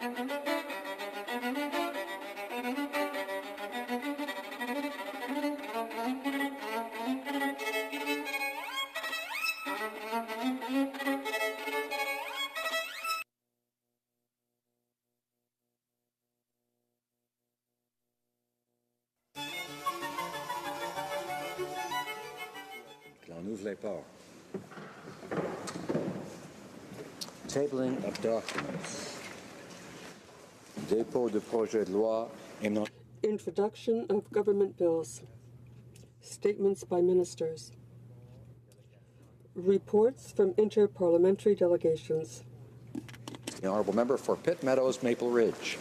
On ouvre les ports. Tabling of documents. Dépôt de projet de loi. Introduction of government bills. Statements by ministers. Reports from inter-parliamentary delegations. The honourable member for Pitt Meadows, Maple Ridge.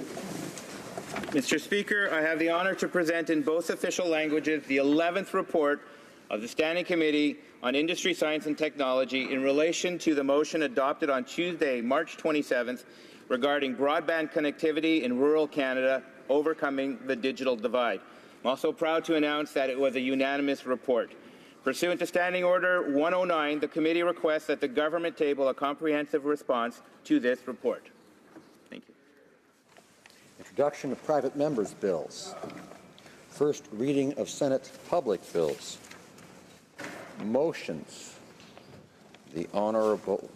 Mr. Speaker, I have the honour to present in both official languages the 11th report of the Standing Committee on Industry, Science and Technology in relation to the motion adopted on Tuesday, March 27th, regarding broadband connectivity in rural Canada, overcoming the digital divide. I'm also proud to announce that it was a unanimous report. Pursuant to Standing Order 109, the committee requests that the government table a comprehensive response to this report. Thank you. Introduction of private members' bills. First reading of Senate public bills. Motions. The Honourable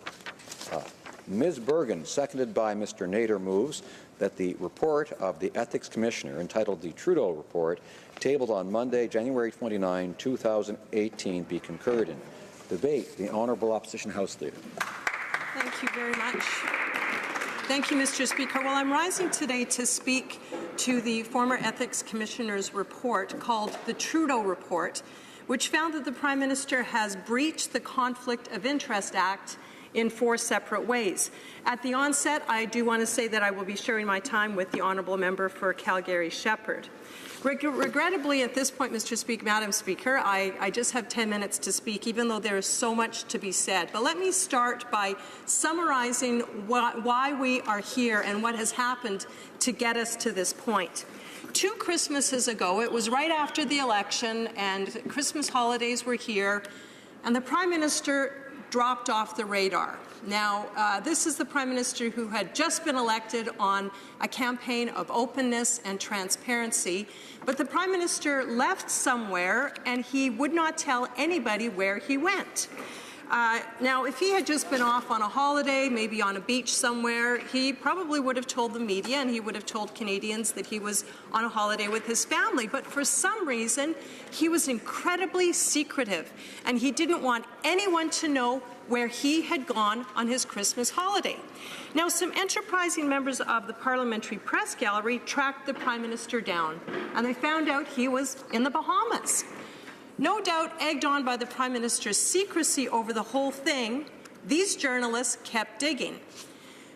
Ms. Bergen, seconded by Mr. Nader, moves that the report of the Ethics Commissioner, entitled the Trudeau Report, tabled on Monday, January 29, 2018, be concurred in. Debate. The Honourable Opposition House Leader. Thank you very much. Thank you, Mr. Speaker. Well, I'm rising today to speak to the former Ethics Commissioner's report called the Trudeau Report, which found that the Prime Minister has breached the Conflict of Interest Act in 4 separate ways. At the onset, I do want to say that I will be sharing my time with the Honourable Member for Calgary-Shepherd. Regrettably, at this point, Madam Speaker, I just have 10 minutes to speak, even though there is so much to be said. But let me start by summarizing why we are here and what has happened to get us to this point. 2 Christmases ago, it was right after the election, and Christmas holidays were here, and the Prime Minister dropped off the radar. Now, this is the Prime Minister who had just been elected on a campaign of openness and transparency, but the Prime Minister left somewhere, and he would not tell anybody where he went. Now, if he had just been off on a holiday, maybe on a beach somewhere, he probably would have told the media and he would have told Canadians that he was on a holiday with his family. But for some reason, he was incredibly secretive, and he didn't want anyone to know where he had gone on his Christmas holiday. Now, some enterprising members of the Parliamentary Press Gallery tracked the Prime Minister down, and they found out he was in the Bahamas. No doubt egged on by the Prime Minister's secrecy over the whole thing, these journalists kept digging.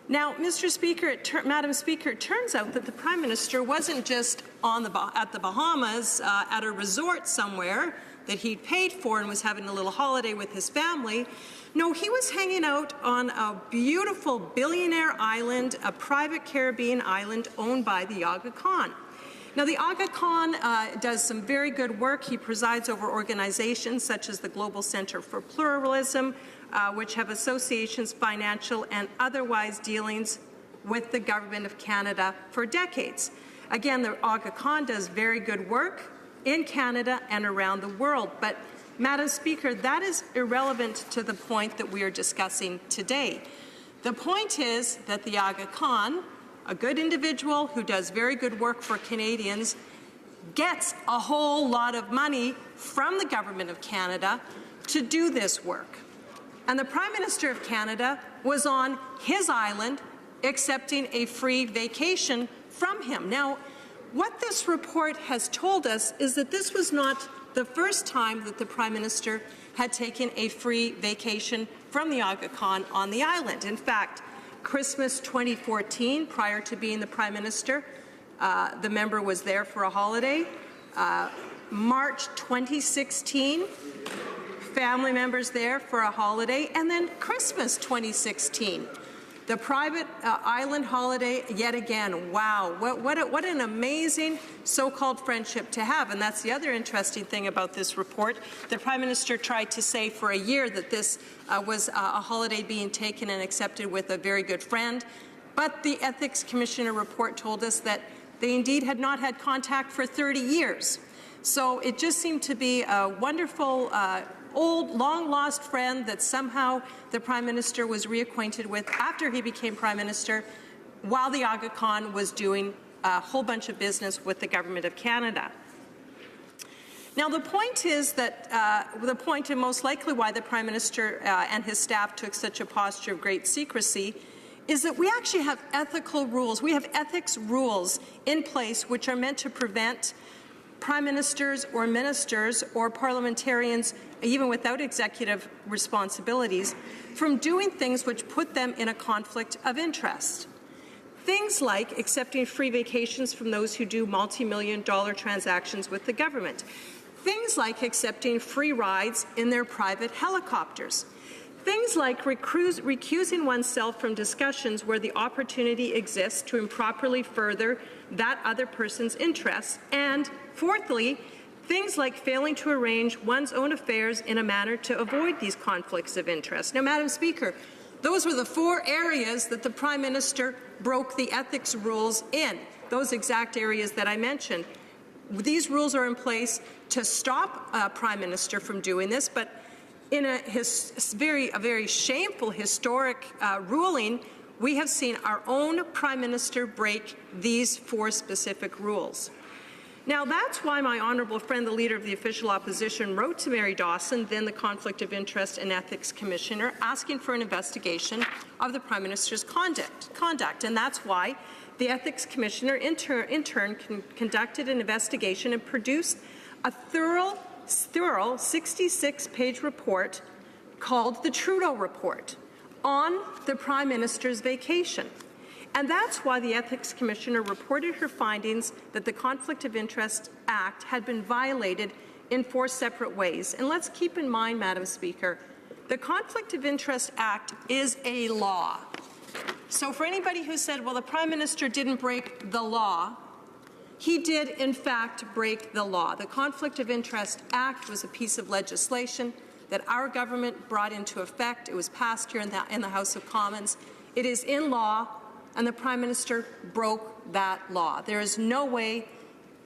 Now, Mr. Speaker, Madam Speaker, it turns out that the Prime Minister wasn't just at the Bahamas at a resort somewhere that he'd paid for and was having a little holiday with his family. No, he was hanging out on a beautiful billionaire island, a private Caribbean island owned by the Aga Khan. Now, the Aga Khan does some very good work. He presides over organizations such as the Global Centre for Pluralism, which have associations, financial and otherwise dealings with the Government of Canada for decades. Again, the Aga Khan does very good work in Canada and around the world. But, Madam Speaker, that is irrelevant to the point that we are discussing today. The point is that the Aga Khan, a good individual who does very good work for Canadians, gets a whole lot of money from the Government of Canada to do this work. And the Prime Minister of Canada was on his island accepting a free vacation from him. Now, what this report has told us is that this was not the first time that the Prime Minister had taken a free vacation from the Aga Khan on the island. In fact, Christmas 2014, prior to being the Prime Minister, the member was there for a holiday. March 2016, family members there for a holiday. And then Christmas 2016, the private island holiday yet again. Wow, what an amazing so-called friendship to have. And that's the other interesting thing about this report. The Prime Minister tried to say for a year that this was a holiday being taken and accepted with a very good friend. But the Ethics Commissioner report told us that they indeed had not had contact for 30 years. So it just seemed to be a wonderful, old, long-lost friend that somehow the Prime Minister was reacquainted with after he became Prime Minister, while the Aga Khan was doing a whole bunch of business with the Government of Canada. Now, the point is that the point, and most likely why the Prime Minister and his staff took such a posture of great secrecy, is that we actually have ethical rules. We have ethics rules in place which are meant to prevent Prime Ministers or ministers or parliamentarians, even without executive responsibilities, from doing things which put them in a conflict of interest. Things like accepting free vacations from those who do multi-million-dollar transactions with the government. Things like accepting free rides in their private helicopters. Things like recusing oneself from discussions where the opportunity exists to improperly further that other person's interests. And fourthly, things like failing to arrange one's own affairs in a manner to avoid these conflicts of interest. Now, Madam Speaker, those were the 4 areas that the Prime Minister broke the ethics rules in, those exact areas that I mentioned. These rules are in place to stop a Prime Minister from doing this, but in a very shameful historic ruling, we have seen our own Prime Minister break these 4 specific rules. Now, that's why my honourable friend, the Leader of the Official Opposition, wrote to Mary Dawson, then the Conflict of Interest and Ethics Commissioner, asking for an investigation of the Prime Minister's conduct. And that's why the Ethics Commissioner in turn conducted an investigation and produced a thorough 66-page report called the Trudeau Report on the Prime Minister's vacation. And that's why the Ethics Commissioner reported her findings that the Conflict of Interest Act had been violated in 4 separate ways. And let's keep in mind, Madam Speaker, the Conflict of Interest Act is a law. So for anybody who said, well, the Prime Minister didn't break the law, he did, in fact, break the law. The Conflict of Interest Act was a piece of legislation that our government brought into effect. It was passed here in the House of Commons. It is in law, and the Prime Minister broke that law. There is no way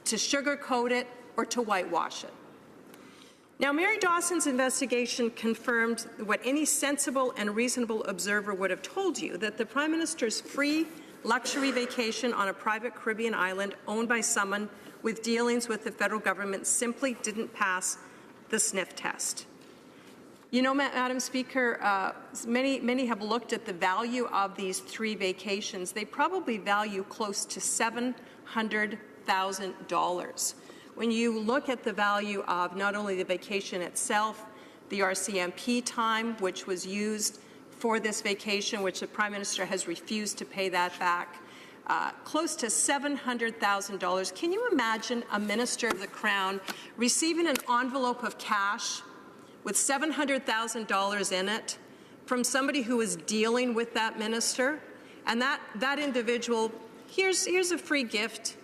to sugarcoat it or to whitewash it. Now, Mary Dawson's investigation confirmed what any sensible and reasonable observer would have told you, that the Prime Minister's free luxury vacation on a private Caribbean island owned by someone with dealings with the federal government simply didn't pass the sniff test. You know, Madam Speaker, many have looked at the value of these 3 vacations. They probably value close to $700,000. When you look at the value of not only the vacation itself, the RCMP time, which was used for this vacation, which the Prime Minister has refused to pay that back, close to $700,000. Can you imagine a Minister of the Crown receiving an envelope of cash with $700,000 in it from somebody who is dealing with that minister, and that individual, here's a free gift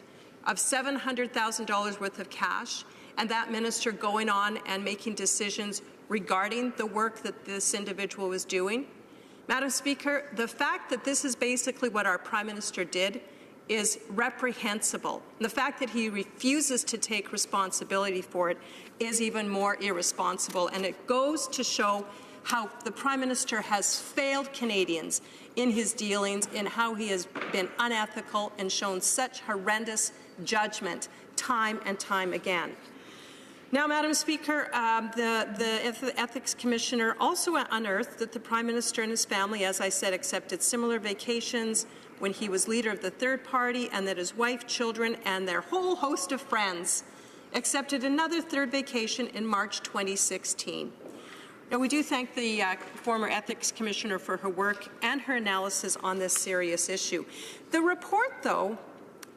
of $700,000 worth of cash, and that minister going on and making decisions regarding the work that this individual was doing? Madam Speaker, the fact that this is basically what our Prime Minister did is reprehensible. And the fact that he refuses to take responsibility for it is even more irresponsible, and it goes to show how the Prime Minister has failed Canadians in his dealings, in how he has been unethical and shown such horrendous judgment time and time again. Now, Madam Speaker, the Ethics Commissioner also unearthed that the Prime Minister and his family, as I said, accepted similar vacations when he was leader of the third party, and that his wife, children, and their whole host of friends accepted another third vacation in March 2016. Now, we do thank the former Ethics Commissioner for her work and her analysis on this serious issue. The report, though,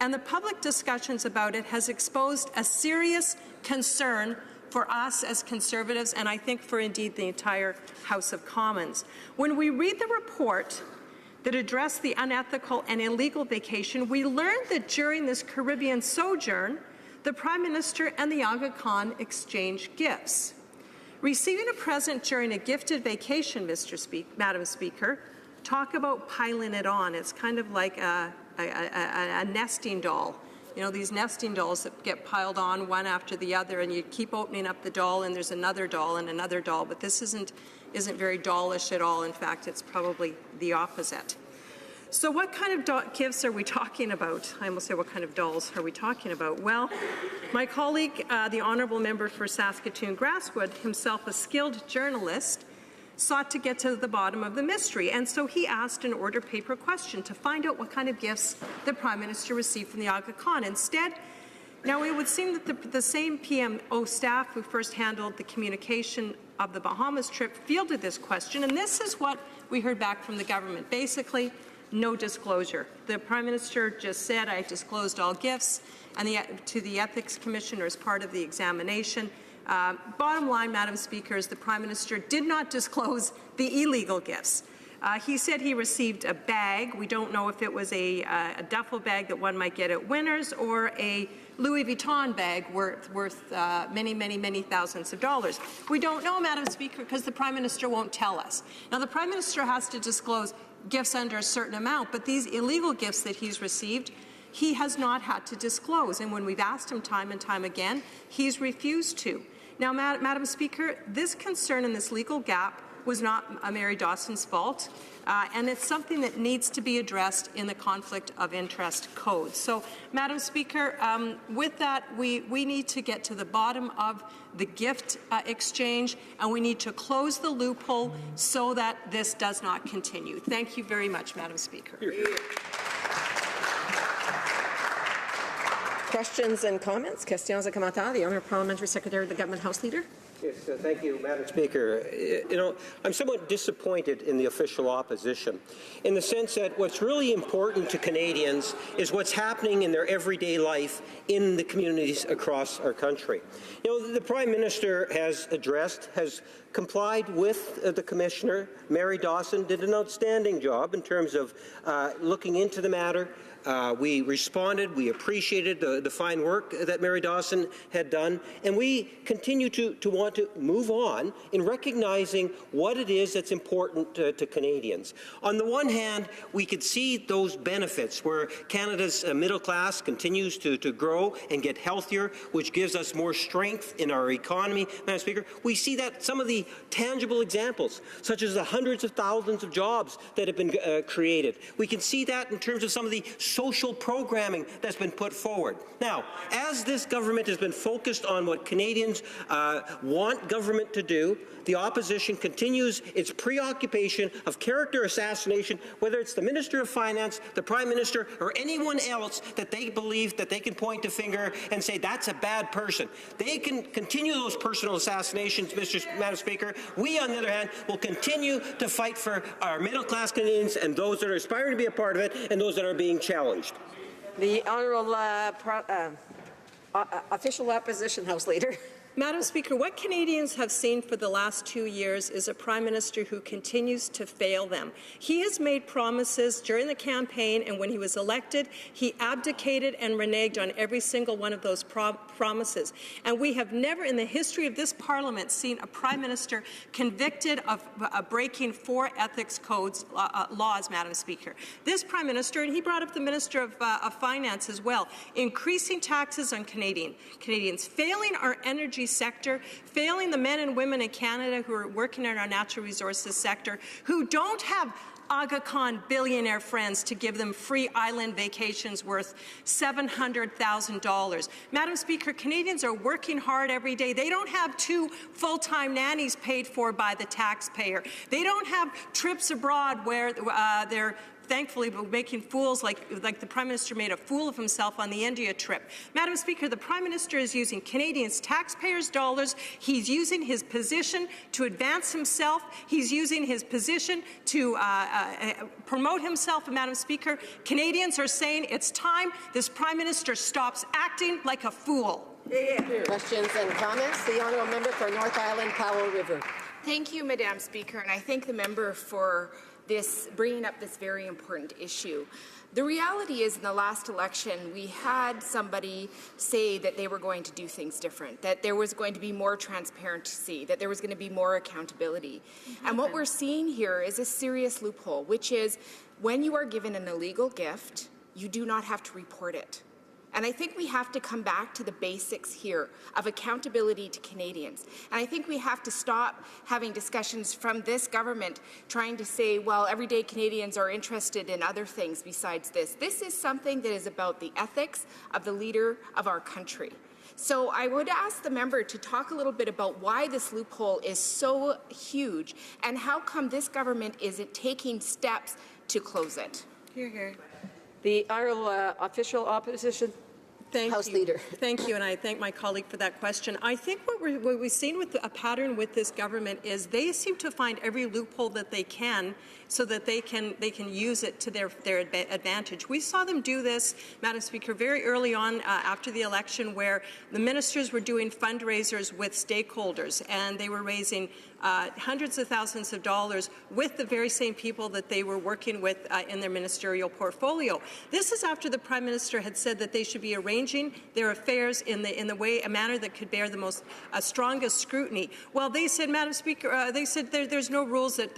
and the public discussions about it has exposed a serious concern for us as Conservatives, and I think for indeed the entire House of Commons. When we read the report that addressed the unethical and illegal vacation, we learned that during this Caribbean sojourn, the Prime Minister and the Aga Khan exchanged gifts. Receiving a present during a gifted vacation, Madam Speaker, talk about piling it on. It's kind of like a nesting doll. You know, these nesting dolls that get piled on one after the other, and you keep opening up the doll and there's another doll and another doll, but this isn't very dollish at all. In fact, it's probably the opposite. So what kind of gifts are we talking about? I almost say what kind of dolls are we talking about? Well, my colleague, the Honourable Member for Saskatoon-Grasswood, himself a skilled journalist, sought to get to the bottom of the mystery, and so he asked an order paper question to find out what kind of gifts the Prime Minister received from the Aga Khan. Instead, now it would seem that the same PMO staff who first handled the communication of the Bahamas trip fielded this question, and this is what we heard back from the government. Basically, no disclosure. The Prime Minister just said, I disclosed all gifts and to the Ethics Commissioner as part of the examination. Bottom line, Madam Speaker, is the Prime Minister did not disclose the illegal gifts. He said he received a bag. We don't know if it was a duffel bag that one might get at Winners or a Louis Vuitton bag worth many, many, many thousands of dollars. We don't know, Madam Speaker, because the Prime Minister won't tell us. Now, the Prime Minister has to disclose gifts under a certain amount, but these illegal gifts that he's received, he has not had to disclose. And when we've asked him time and time again, he's refused to. Now, Madam Speaker, this concern and this legal gap was not Mary Dawson's fault, and it's something that needs to be addressed in the Conflict of Interest Code. So, Madam Speaker, with that, we need to get to the bottom of the gift exchange, and we need to close the loophole so that this does not continue. Thank you very much, Madam Speaker. Questions and comments? Questions et commentaires. The Honourable Parliamentary Secretary of the Government House Leader. Yes, thank you, Madam Speaker. I'm somewhat disappointed in the official opposition, in the sense that what's really important to Canadians is what's happening in their everyday life in the communities across our country. The Prime Minister has complied with the Commissioner. Mary Dawson did an outstanding job in terms of looking into the matter. We responded, we appreciated the fine work that Mary Dawson had done, and we continue to want to move on in recognizing what it is that's important to Canadians. On the one hand, we could see those benefits where Canada's middle class continues to grow and get healthier, which gives us more strength in our economy. Madam Speaker, we see that some of the tangible examples, such as the hundreds of thousands of jobs that have been created. We can see that in terms of some of the social programming that's been put forward. Now, as this government has been focused on what Canadians want government to do, the opposition continues its preoccupation of character assassination, whether it's the Minister of Finance, the Prime Minister, or anyone else that they believe that they can point a finger and say that's a bad person. They can continue those personal assassinations, Madam Speaker. We, on the other hand, will continue to fight for our middle-class Canadians and those that are aspiring to be a part of it and those that are being challenged. The Honourable Official Opposition House Leader. Madam Speaker, what Canadians have seen for the last 2 years is a Prime Minister who continues to fail them. He has made promises during the campaign, and when he was elected, he abdicated and reneged on every single one of those promises. And we have never in the history of this Parliament seen a Prime Minister convicted of breaking 4 ethics codes laws, Madam Speaker. This Prime Minister, and he brought up the Minister of Finance as well, increasing taxes on Canadians, failing our energy sector, failing the men and women in Canada who are working in our natural resources sector, who don't have Aga Khan billionaire friends to give them free island vacations worth $700,000. Madam Speaker, Canadians are working hard every day. They don't have 2 full-time nannies paid for by the taxpayer. They don't have trips abroad where they're thankfully making fools like the Prime Minister made a fool of himself on the India trip. Madam Speaker, the Prime Minister is using Canadians' taxpayers' dollars. He's using his position to advance himself. He's using his position to promote himself. And Madam Speaker, Canadians are saying it's time this Prime Minister stops acting like a fool. Questions and comments? The Honourable Member for North Island, Powell River. Thank you, Madam Speaker, and I thank the member for bringing up this very important issue. The reality is, in the last election, we had somebody say that they were going to do things different, that there was going to be more transparency, that there was going to be more accountability. And what we're seeing here is a serious loophole, which is when you are given an illegal gift, you do not have to report it. And I think we have to come back to the basics here of accountability to Canadians. And I think we have to stop having discussions from this government trying to say, well, everyday Canadians are interested in other things besides this. This is something that is about the ethics of the leader of our country. So I would ask the member to talk a little bit about why this loophole is so huge and how come this government isn't taking steps to close it. Hear, hear. The Honourable Official Opposition House Leader. Thank you, and I thank my colleague for that question. I think what we've seen with a pattern with this government is they seem to find every loophole that they can so that they can use it to their advantage. We saw them do this, Madam Speaker, very early on after the election, where the ministers were doing fundraisers with stakeholders, and they were raising hundreds of thousands of dollars with the very same people that they were working with in their ministerial portfolio. This is after the Prime Minister had said that they should be arranging their affairs in a manner that could bear the most strongest scrutiny. Well, they said, Madam Speaker, they said there's no rules that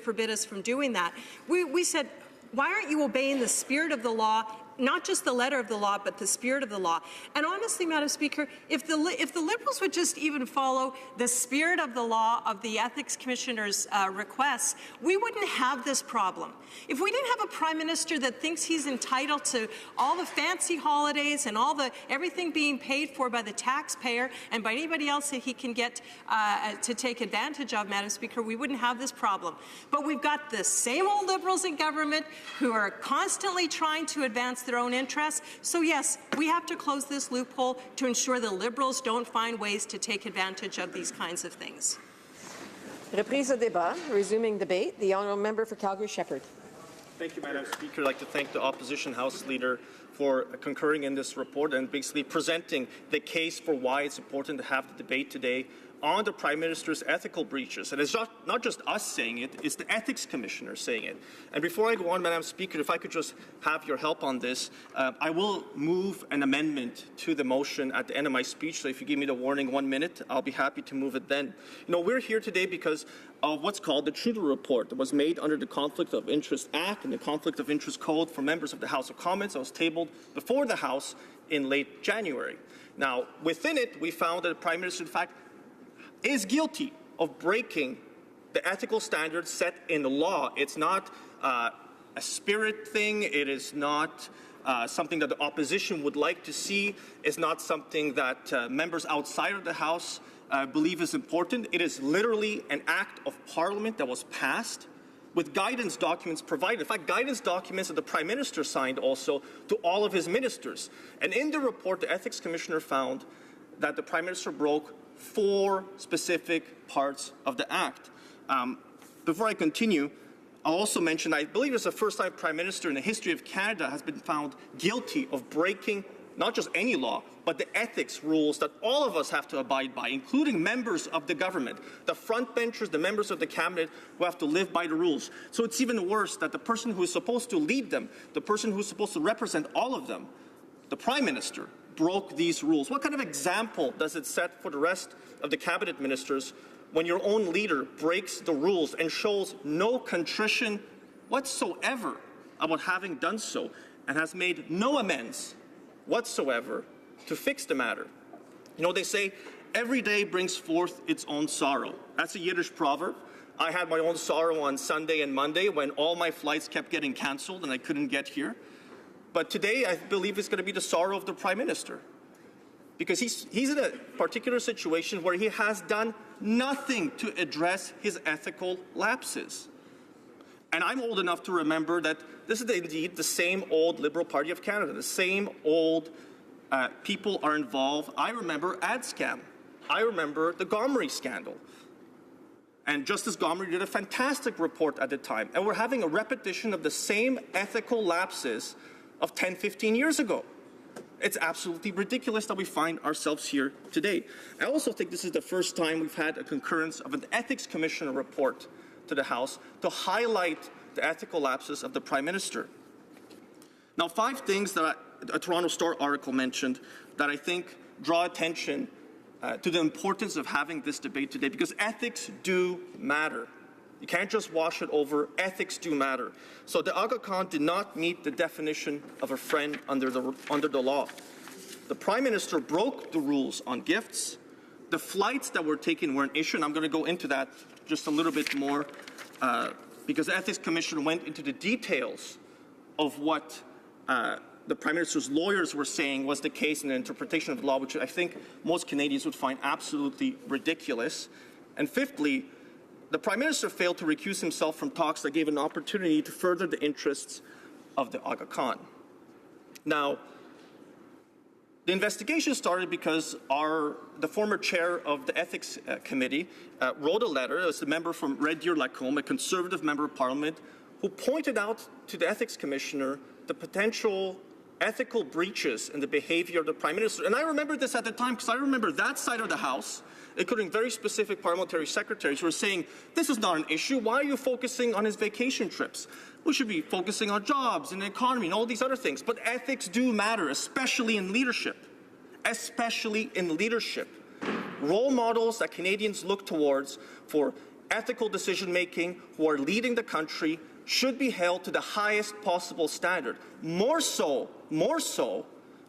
forbid us from doing that. We said, why aren't you obeying the spirit of the law? Not just the letter of the law, but the spirit of the law. And honestly, Madam Speaker, if the Liberals would just even follow the spirit of the law of the Ethics Commissioner's requests, we wouldn't have this problem. If we didn't have a Prime Minister that thinks he's entitled to all the fancy holidays and everything being paid for by the taxpayer and by anybody else that he can get to take advantage of, Madam Speaker, we wouldn't have this problem. But we've got the same old Liberals in government who are constantly trying to advance their own interests. So yes, we have to close this loophole to ensure the Liberals don't find ways to take advantage of these kinds of things. Reprise au débat, resuming debate. The Honourable Member for Calgary-Shepherd. Thank you, Madam Speaker. I'd like to thank the Opposition House Leader for concurring in this report and basically presenting the case for why it's important to have the debate today on the Prime Minister's ethical breaches. And it's not just us saying it, it's the Ethics Commissioner saying it. And before I go on, Madam Speaker, if I could just have your help on this, I will move an amendment to the motion at the end of my speech. So if you give me the warning 1 minute, I'll be happy to move it then. You know, we're here today because of what's called the Trudeau Report that was made under the Conflict of Interest Act and the Conflict of Interest Code for members of the House of Commons that was tabled before the House in late January. Now, within it, we found that the Prime Minister, in fact, is guilty of breaking the ethical standards set in the law. It's not a spirit thing. It is not something that the opposition would like to see. It's not something that members outside of the House believe is important. It is literally an act of Parliament that was passed with guidance documents provided. In fact, guidance documents that the Prime Minister signed also to all of his ministers. And in the report, the Ethics Commissioner found that the Prime Minister broke 4 specific parts of the Act. Before I continue, I'll also mention, I believe it's the first time Prime Minister in the history of Canada has been found guilty of breaking not just any law, but the ethics rules that all of us have to abide by, including members of the government, the frontbenchers, the members of the cabinet who have to live by the rules. So it's even worse that the person who is supposed to lead them, the person who is supposed to represent all of them, the Prime Minister, broke these rules. What kind of example does it set for the rest of the cabinet ministers when your own leader breaks the rules and shows no contrition whatsoever about having done so and has made no amends whatsoever to fix the matter? You know, they say, every day brings forth its own sorrow. That's a Yiddish proverb. I had my own sorrow on Sunday and Monday when all my flights kept getting cancelled and I couldn't get here. But today, I believe it's going to be the sorrow of the Prime Minister, because he's in a particular situation where he has done nothing to address his ethical lapses. And I'm old enough to remember that this is indeed the same old Liberal Party of Canada. The same old people are involved. I remember ad scam. I remember the Gomery scandal. And Justice Gomery did a fantastic report at the time. And we're having a repetition of the same ethical lapses of 10, 15 years ago. It's absolutely ridiculous that we find ourselves here today. I also think this is the first time we've had a concurrence of an Ethics Commissioner report to the House to highlight the ethical lapses of the Prime Minister. Now, 5 things that a Toronto Star article mentioned that I think draw attention to the importance of having this debate today, because ethics do matter. You can't just wash it over. Ethics do matter. So the Aga Khan did not meet the definition of a friend under the law. The Prime Minister broke the rules on gifts. The flights that were taken were an issue, and I'm going to go into that just a little bit more because the Ethics Commission went into the details of what the Prime Minister's lawyers were saying was the case in the interpretation of the law, which I think most Canadians would find absolutely ridiculous. And fifthly, the Prime Minister failed to recuse himself from talks that gave an opportunity to further the interests of the Aga Khan. Now, the investigation started because the former chair of the Ethics Committee wrote a letter. It was the member from Red Deer Lacombe, a Conservative member of Parliament, who pointed out to the Ethics Commissioner the potential ethical breaches in the behavior of the Prime Minister. And I remember this at the time because I remember that side of the House, including very specific parliamentary secretaries, who were saying, this is not an issue. Why are you focusing on his vacation trips? We should be focusing on jobs and the economy and all these other things. But ethics do matter, especially in leadership. Especially in leadership. Role models that Canadians look towards for ethical decision-making who are leading the country should be held to the highest possible standard. More so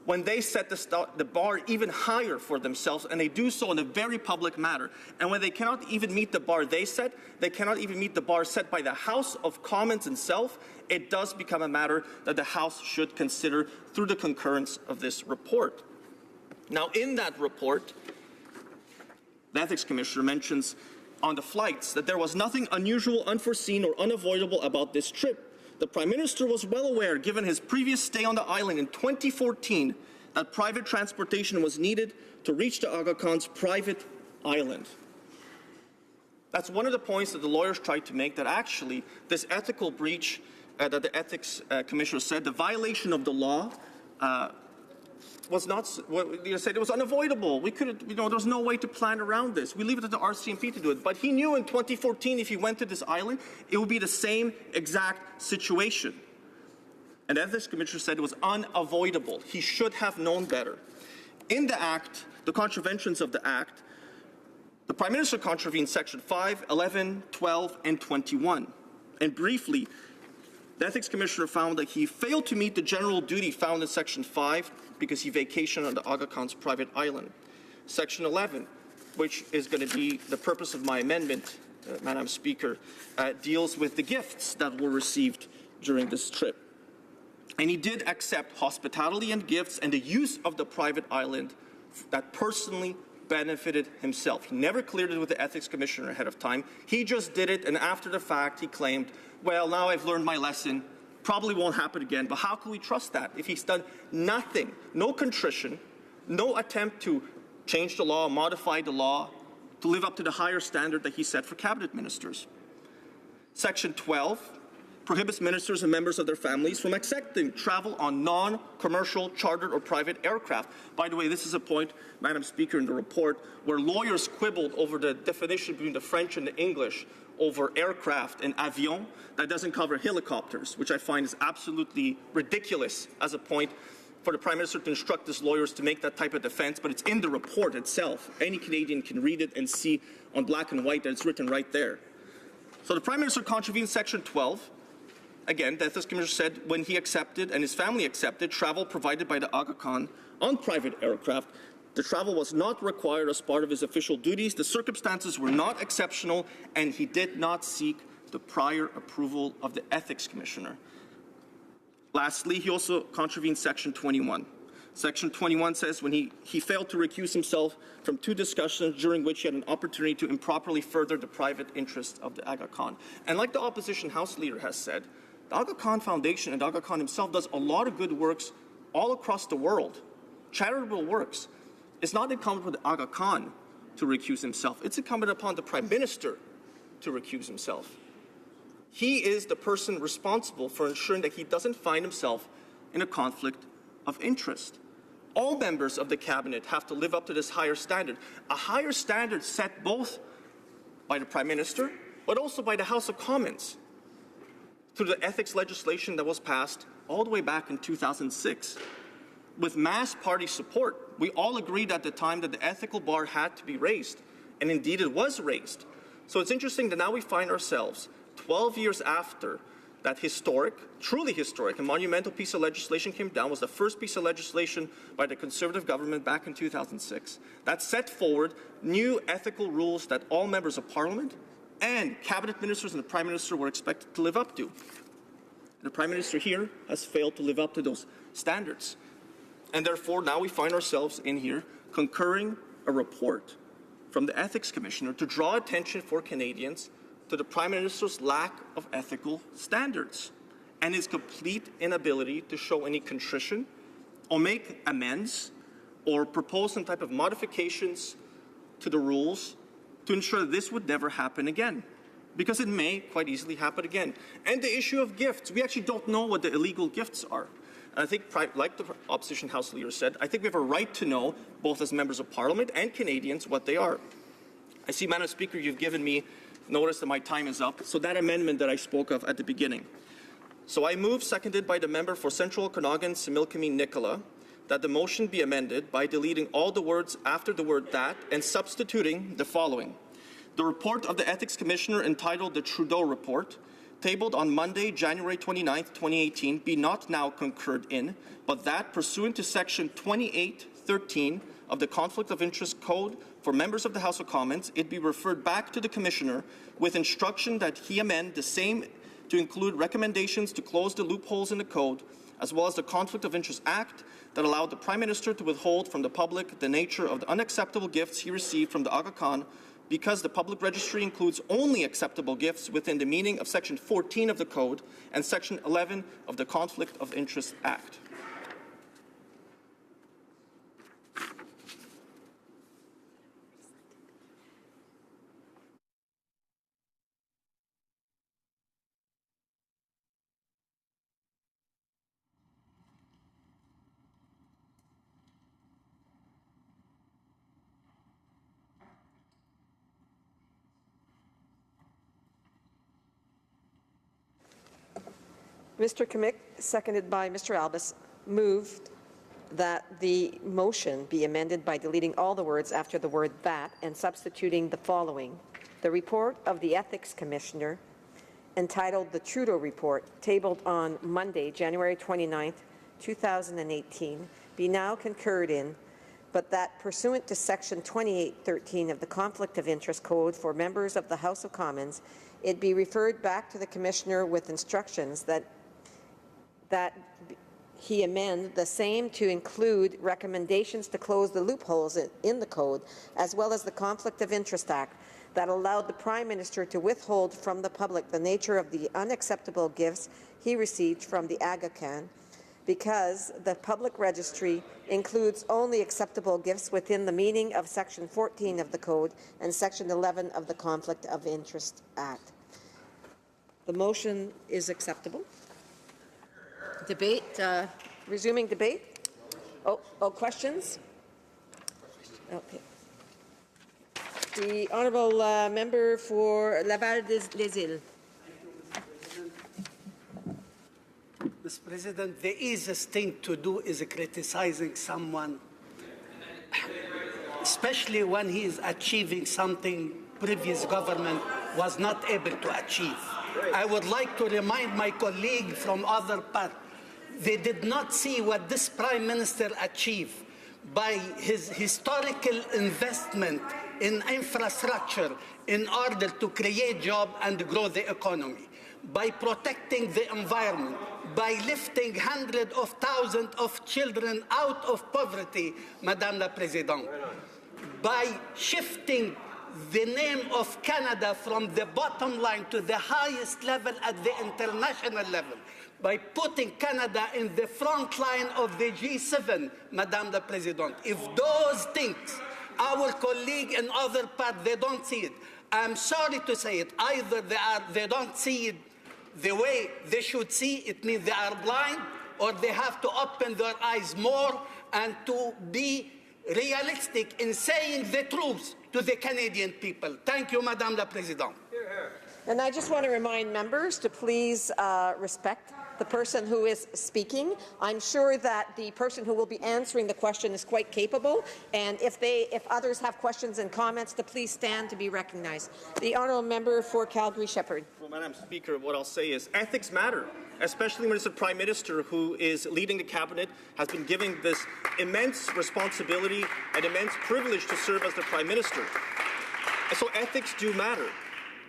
when they set the bar even higher for themselves, and they do so in a very public manner. And when they cannot even meet the bar they set, they cannot even meet the bar set by the House of Commons itself, it does become a matter that the House should consider through the concurrence of this report. Now, in that report, the Ethics Commissioner mentions on the flights that there was nothing unusual, unforeseen, or unavoidable about this trip. The Prime Minister was well aware, given his previous stay on the island in 2014, that private transportation was needed to reach the Aga Khan's private island. That's one of the points that the lawyers tried to make, that actually this ethical breach that the Ethics Commissioner said, the violation of the law, was not, you said it was unavoidable. We could, there was no way to plan around this. We leave it to the RCMP to do it. But he knew in 2014, if he went to this island, it would be the same exact situation. And the Ethics Commissioner said it was unavoidable. He should have known better. In the Act, the contraventions of the Act, the Prime Minister contravened Section 5, 11, 12, and 21. And briefly, the Ethics Commissioner found that he failed to meet the general duty found in Section 5 because he vacationed on the Aga Khan's private island. Section 11, which is going to be the purpose of my amendment, Madam Speaker, deals with the gifts that were received during this trip. And he did accept hospitality and gifts and the use of the private island that personally benefited himself. He never cleared it with the Ethics Commissioner ahead of time. He just did it, and after the fact, he claimed, well, now I've learned my lesson. Probably won't happen again. But how can we trust that if he's done nothing, no contrition, no attempt to change the law, modify the law, to live up to the higher standard that he set for cabinet ministers? Section 12 prohibits ministers and members of their families from accepting travel on non-commercial, chartered, or private aircraft. By the way, this is a point, Madam Speaker, in the report where lawyers quibbled over the definition between the French and the English over aircraft and avion. That doesn't cover helicopters, which I find is absolutely ridiculous as a point for the Prime Minister to instruct his lawyers to make that type of defense, but it's in the report itself. Any Canadian can read it and see on black and white that it's written right there. So the Prime Minister contravened Section 12. Again, the Ethics Commissioner said when he accepted and his family accepted travel provided by the Aga Khan on private aircraft, the travel was not required as part of his official duties, the circumstances were not exceptional, and he did not seek the prior approval of the Ethics Commissioner. Lastly, he also contravened Section 21. Section 21 says when he failed to recuse himself from 2 discussions during which he had an opportunity to improperly further the private interests of the Aga Khan. And like the opposition House Leader has said, the Aga Khan Foundation and Aga Khan himself does a lot of good works all across the world, charitable works. It's not incumbent on the Aga Khan to recuse himself. It's incumbent upon the Prime Minister to recuse himself. He is the person responsible for ensuring that he doesn't find himself in a conflict of interest. All members of the Cabinet have to live up to this higher standard, a higher standard set both by the Prime Minister but also by the House of Commons through the ethics legislation that was passed all the way back in 2006. With mass party support, we all agreed at the time that the ethical bar had to be raised, and indeed it was raised. So it's interesting that now we find ourselves 12 years after that historic, truly historic, and monumental piece of legislation came down. Was the first piece of legislation by the Conservative government back in 2006 that set forward new ethical rules that all members of Parliament and cabinet ministers and the Prime Minister were expected to live up to. The Prime Minister here has failed to live up to those standards. And therefore, now we find ourselves in here concurring a report from the Ethics Commissioner to draw attention for Canadians to the Prime Minister's lack of ethical standards and his complete inability to show any contrition or make amends or propose some type of modifications to the rules to ensure that this would never happen again, because it may quite easily happen again. And the issue of gifts, we actually don't know what the illegal gifts are. And I think, like the opposition House leader said, I think we have a right to know, both as members of Parliament and Canadians, what they are. I see, Madam Speaker, you've given me notice that my time is up. So that amendment that I spoke of at the beginning. So I move, seconded by the member for Central Okanagan, Similkameen Nicola, that the motion be amended by deleting all the words after the word that and substituting the following. The report of the Ethics Commissioner entitled the Trudeau Report, tabled on Monday, January 29, 2018, be not now concurred in, but that, pursuant to Section 2813 of the Conflict of Interest Code for members of the House of Commons, it be referred back to the Commissioner with instruction that he amend the same to include recommendations to close the loopholes in the Code, as well as the Conflict of Interest Act that allowed the Prime Minister to withhold from the public the nature of the unacceptable gifts he received from the Aga Khan, because the public registry includes only acceptable gifts within the meaning of Section 14 of the Code and Section 11 of the Conflict of Interest Act. Mr. Kamick, seconded by Mr. Albus, moved that the motion be amended by deleting all the words after the word that and substituting the following. The report of the Ethics Commissioner, entitled the Trudeau Report, tabled on Monday, January 29, 2018, be now concurred in, but that pursuant to Section 2813 of the Conflict of Interest Code for members of the House of Commons, it be referred back to the Commissioner with instructions that he amend the same to include recommendations to close the loopholes in the Code, as well as the Conflict of Interest Act that allowed the Prime Minister to withhold from the public the nature of the unacceptable gifts he received from the Aga Khan, because the public registry includes only acceptable gifts within the meaning of Section 14 of the Code and Section 11 of the Conflict of Interest Act. The motion is acceptable. Debate. Resuming debate. Oh, questions? Okay. The honourable member for Laval-des-Îles. Mr. President, the easiest thing to do is criticizing someone, especially when he is achieving something previous government was not able to achieve. I would like to remind my colleague from other part, they did not see what this Prime Minister achieved by his historical investment in infrastructure in order to create jobs and grow the economy, by protecting the environment, by lifting hundreds of thousands of children out of poverty, Madame la Présidente, by shifting the name of Canada from the bottom line to the highest level at the international level, by putting Canada in the front line of the G7, Madame la Présidente. If those things, our colleague in other parts, they don't see it. I'm sorry to say it. Either they don't see it the way they should see it, means they are blind, or they have to open their eyes more and to be realistic in saying the truth to the Canadian people. Thank you, Madame la Présidente. And I just want to remind members to please respect the person who is speaking. I'm sure that the person who will be answering the question is quite capable, and if others have questions and comments, to please stand to be recognized. The honourable member for Calgary-Shepherd. Well, Madam Speaker, what I'll say is ethics matter, especially when it's the Prime Minister who is leading the Cabinet, has been given this immense responsibility and immense privilege to serve as the Prime Minister. And so ethics do matter.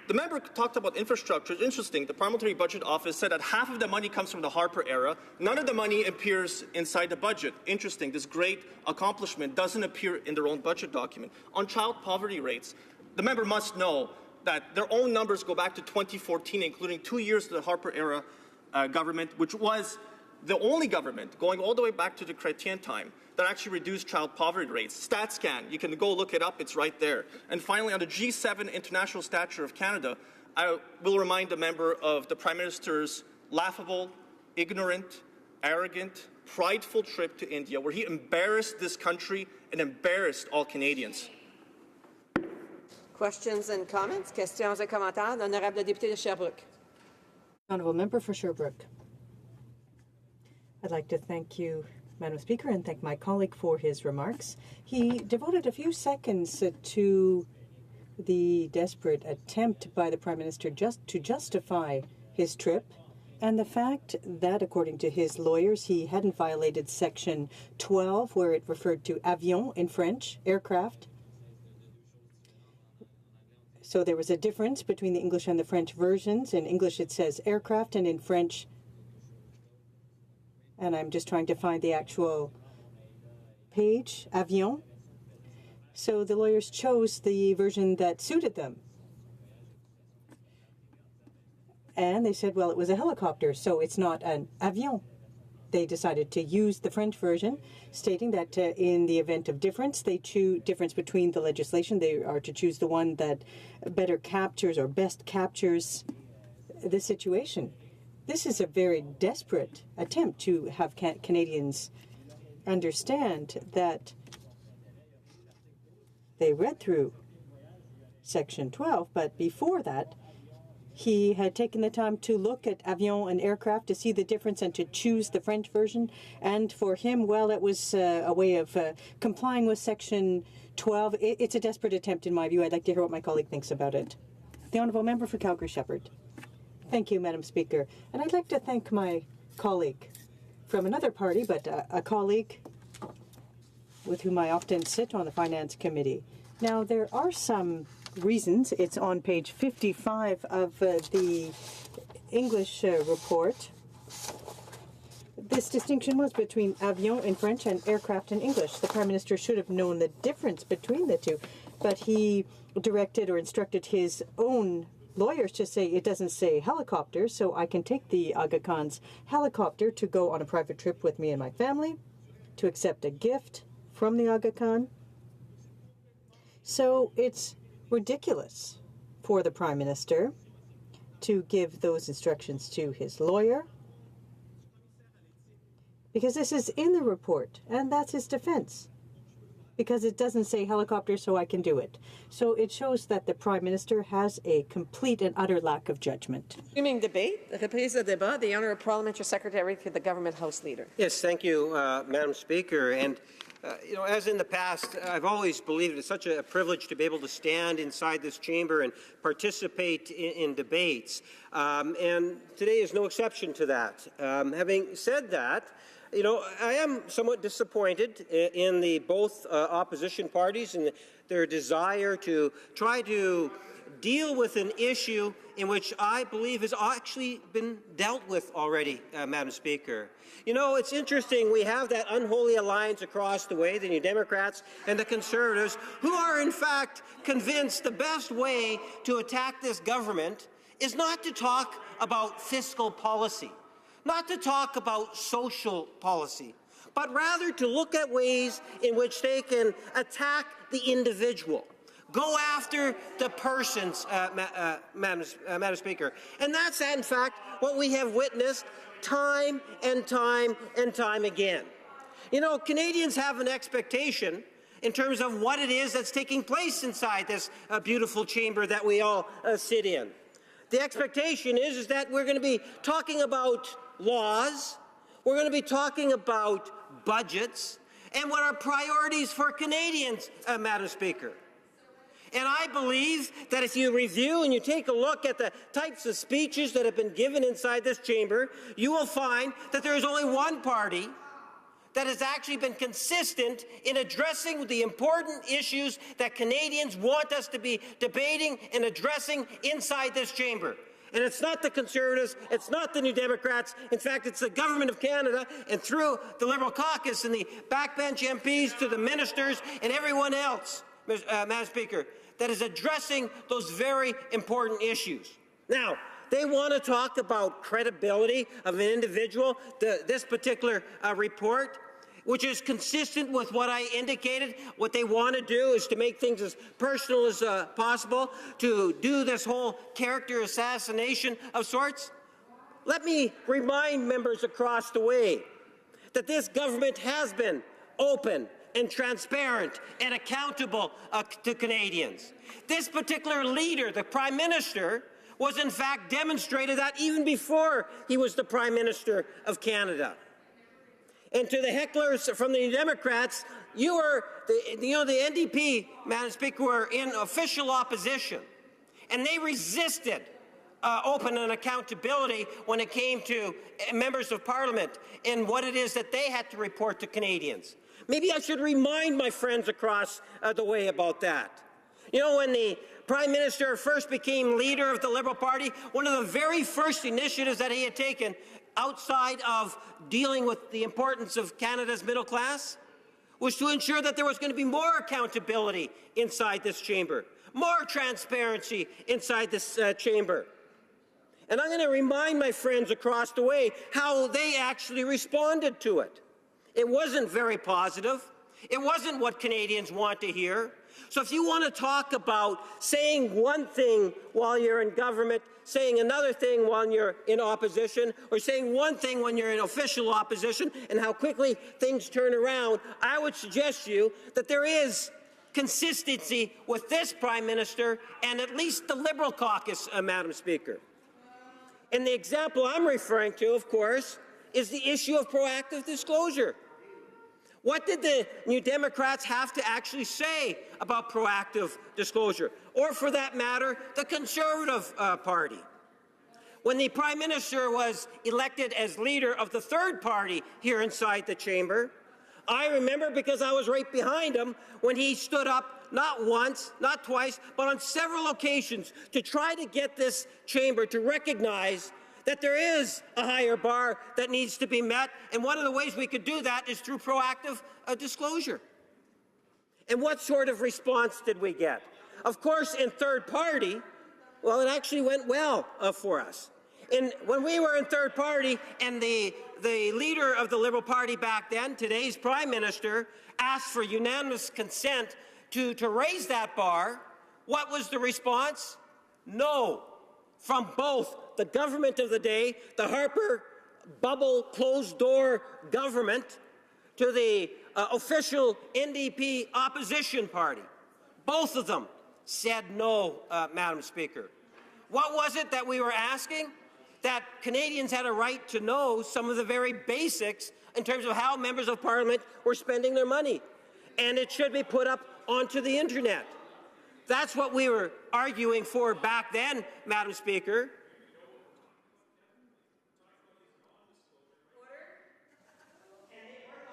The member talked about infrastructure. It's interesting. The Parliamentary Budget Office said that half of the money comes from the Harper era. None of the money appears inside the budget. Interesting. This great accomplishment doesn't appear in their own budget document. On child poverty rates, the member must know that their own numbers go back to 2014, including 2 years of the Harper era government, which was the only government going all the way back to the Chrétien time that actually reduced child poverty rates. StatScan, you can go look it up, it's right there. And finally, on the G7 International Stature of Canada, I will remind the member of the Prime Minister's laughable, ignorant, arrogant, prideful trip to India, where he embarrassed this country and embarrassed all Canadians. Questions and comments? Questions et commentaires. L'honorable député de Sherbrooke. Honourable member for Sherbrooke. I'd like to thank you, Madam Speaker, and thank my colleague for his remarks. He devoted a few seconds to the desperate attempt by the Prime Minister to justify his trip and the fact that, according to his lawyers, he hadn't violated Section 12, where it referred to avion in French, aircraft. So there was a difference between the English and the French versions. In English it says aircraft, and in French, and I'm just trying to find the actual page, avion. So the lawyers chose the version that suited them. And they said, well, it was a helicopter, so it's not an avion. They decided to use the French version, stating that in the event of difference between the legislation, they are to choose the one that better captures or best captures the situation. This is a very desperate attempt to have Canadians understand that they read through Section 12, but before that, he had taken the time to look at avion and aircraft to see the difference and to choose the French version. And for him, well, it was a way of complying with Section 12. It's a desperate attempt, in my view. I'd like to hear what my colleague thinks about it. The honourable member for Calgary-Shepherd. Thank you, Madam Speaker. And I'd like to thank my colleague from another party, but a colleague with whom I often sit on the Finance Committee. Now, there are some reasons. It's on page 55 of the English report. This distinction was between avion in French and aircraft in English. The Prime Minister should have known the difference between the two, but he directed or instructed his own lawyers to say it doesn't say helicopter, so I can take the Aga Khan's helicopter to go on a private trip with me and my family, to accept a gift from the Aga Khan. So it's ridiculous for the Prime Minister to give those instructions to his lawyer, because this is in the report, and that's his defense. Because it doesn't say helicopter, so I can do it. So it shows that the Prime Minister has a complete and utter lack of judgment. Resuming debate, reprise de débat, the Honourable Parliamentary Secretary to the Government House Leader. Yes, thank you, Madam Speaker. And as in the past, I've always believed it's such a privilege to be able to stand inside this chamber and participate in debates. And today is no exception to that. Having said that, I am somewhat disappointed in the both opposition parties and their desire to try to deal with an issue in which I believe has actually been dealt with already, Madam Speaker. It's interesting, we have that unholy alliance across the way, the New Democrats and the Conservatives, who are in fact convinced the best way to attack this government is not to talk about fiscal policy, not to talk about social policy, but rather to look at ways in which they can attack the individual, go after the persons, Madam Speaker. And that's, in fact, what we have witnessed time and time and time again. Canadians have an expectation in terms of what it is that's taking place inside this beautiful chamber that we all sit in. The expectation is that we're going to be talking about laws, we're going to be talking about budgets, and what are priorities for Canadians, Madam Speaker. And I believe that if you review and you take a look at the types of speeches that have been given inside this chamber, you will find that there is only one party that has actually been consistent in addressing the important issues that Canadians want us to be debating and addressing inside this chamber. And it's not the Conservatives, it's not the New Democrats. In fact, it's the Government of Canada, and through the Liberal caucus and the backbench MPs to the ministers and everyone else, Madam Speaker, that is addressing those very important issues. Now, they want to talk about credibility of an individual, this particular report, which is consistent with what I indicated. What they want to do is to make things as personal as possible, to do this whole character assassination of sorts. Let me remind members across the way that this government has been open and transparent and accountable to Canadians. This particular leader, the Prime Minister, was in fact demonstrated that even before he was the Prime Minister of Canada. And to the hecklers from the Democrats, you were, the NDP, Madam Speaker, were in official opposition, and they resisted open and accountability when it came to members of Parliament and what it is that they had to report to Canadians. Maybe I should remind my friends across the way about that. You know, when the Prime Minister first became leader of the Liberal Party, one of the very first initiatives that he had taken outside of dealing with the importance of Canada's middle class was to ensure that there was going to be more accountability inside this chamber, more transparency inside this chamber. And I'm going to remind my friends across the way how they actually responded to it. It wasn't very positive. It wasn't what Canadians want to hear. So if you want to talk about saying one thing while you're in government, saying another thing while you're in opposition, or saying one thing when you're in official opposition, and how quickly things turn around, I would suggest to you that there is consistency with this Prime Minister and at least the Liberal caucus, Madam Speaker. And the example I'm referring to, of course, is the issue of proactive disclosure. What did the New Democrats have to actually say about proactive disclosure? Or, for that matter, the Conservative Party? When the Prime Minister was elected as leader of the third party here inside the chamber, I remember, because I was right behind him, when he stood up not once, not twice, but on several occasions to try to get this chamber to recognize that there is a higher bar that needs to be met, and one of the ways we could do that is through proactive disclosure. And what sort of response did we get? Of course, in third party, well, it actually went well for us. And when we were in third party and the leader of the Liberal Party back then, today's Prime Minister, asked for unanimous consent to raise that bar, what was the response? No, from both the government of the day, the Harper bubble closed-door government, to the official NDP opposition party. Both of them said no, Madam Speaker. What was it that we were asking? That Canadians had a right to know some of the very basics in terms of how members of Parliament were spending their money. And it should be put up onto the internet. That's what we were arguing for back then, Madam Speaker.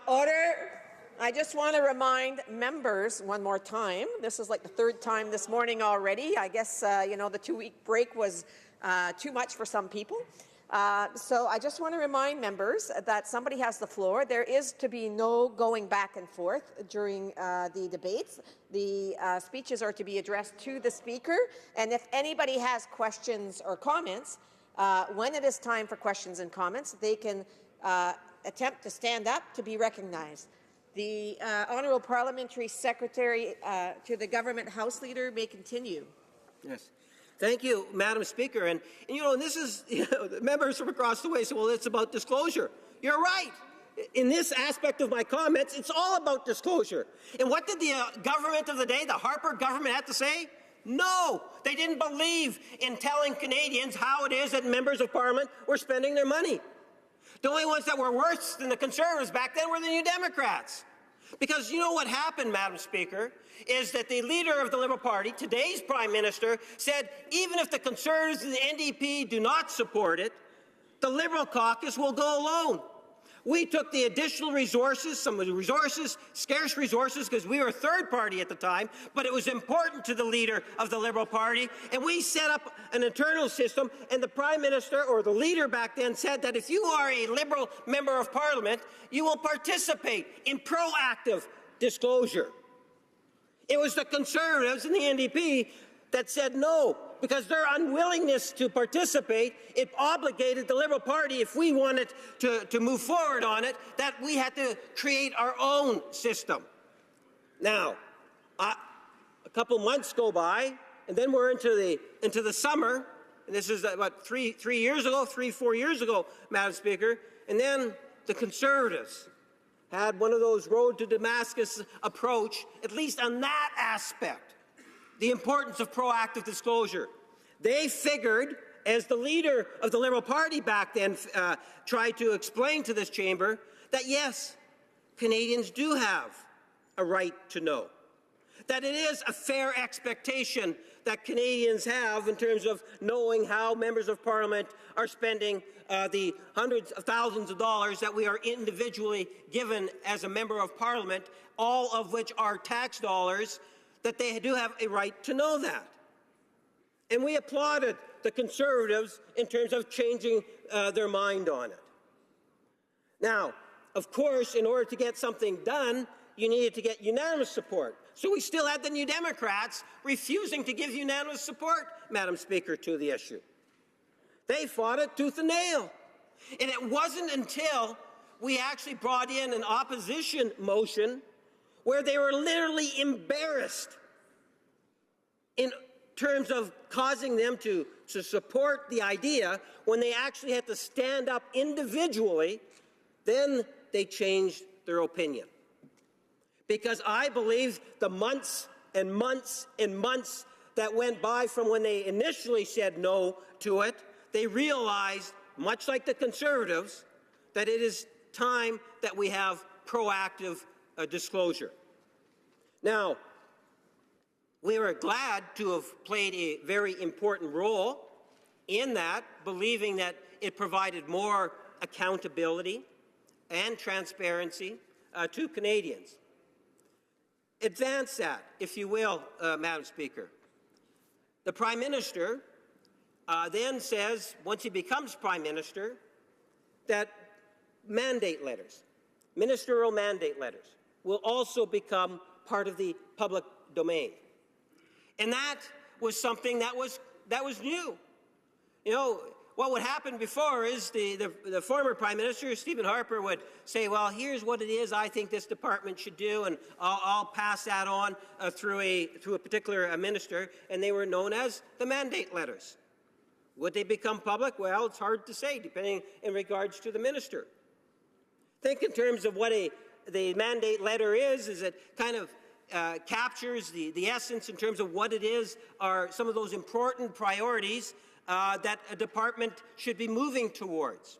Order. I just want to remind members one more time. This is like the third time this morning already. I guess, the 2-week break was too much for some people. So I just want to remind members that somebody has the floor. There is to be no going back and forth during the debates. The speeches are to be addressed to the Speaker. And if anybody has questions or comments, when it is time for questions and comments, they can attempt to stand up to be recognized. The Honourable Parliamentary Secretary to the Government House Leader may continue. Yes. Thank you, Madam Speaker. And this is, the members from across the way say, well, it's about disclosure. You're right. In this aspect of my comments, it's all about disclosure. And what did the government of the day, the Harper government, have to say? No, they didn't believe in telling Canadians how it is that members of Parliament were spending their money. The only ones that were worse than the Conservatives back then were the New Democrats. Because you know what happened, Madam Speaker, is that the leader of the Liberal Party, today's Prime Minister, said even if the Conservatives and the NDP do not support it, the Liberal caucus will go alone. We took the additional resources, some of the resources, scarce resources, because we were a third party at the time, but it was important to the leader of the Liberal Party, and we set up an internal system, and the Prime Minister, or the leader back then, said that if you are a Liberal member of Parliament, you will participate in proactive disclosure. It was the Conservatives and the NDP that said no, because their unwillingness to participate, it obligated the Liberal Party, if we wanted to move forward on it, that we had to create our own system. Now, a couple months go by, and then we're into the summer, and this is what, 4 years ago, Madam Speaker, and then the Conservatives had one of those road to Damascus approach, at least on that aspect. The importance of proactive disclosure. They figured, as the leader of the Liberal Party back then tried to explain to this chamber, that yes, Canadians do have a right to know. That it is a fair expectation that Canadians have in terms of knowing how members of Parliament are spending the hundreds of thousands of dollars that we are individually given as a member of Parliament, all of which are tax dollars, that they do have a right to know that. And we applauded the Conservatives in terms of changing their mind on it. Now, of course, in order to get something done, you needed to get unanimous support. So we still had the New Democrats refusing to give unanimous support, Madam Speaker, to the issue. They fought it tooth and nail. And it wasn't until we actually brought in an opposition motion where they were literally embarrassed in terms of causing them to support the idea when they actually had to stand up individually, then they changed their opinion. Because I believe the months and months and months that went by from when they initially said no to it, they realized, much like the Conservatives, that it is time that we have proactive disclosure. Now, we were glad to have played a very important role in that, believing that it provided more accountability and transparency to Canadians. Advance that, if you will, Madam Speaker. The Prime Minister then says, once he becomes Prime Minister, that mandate letters, ministerial mandate letters, will also become part of the public domain. And that was something that was new. You know, what would happen before is the former Prime Minister, Stephen Harper, would say, well, here's what it is I think this department should do, and I'll pass that on through a particular minister, and they were known as the mandate letters. Would they become public? Well, it's hard to say, depending in regards to the minister. Think in terms of what the mandate letter is it kind of captures the essence in terms of what it is are some of those important priorities that a department should be moving towards.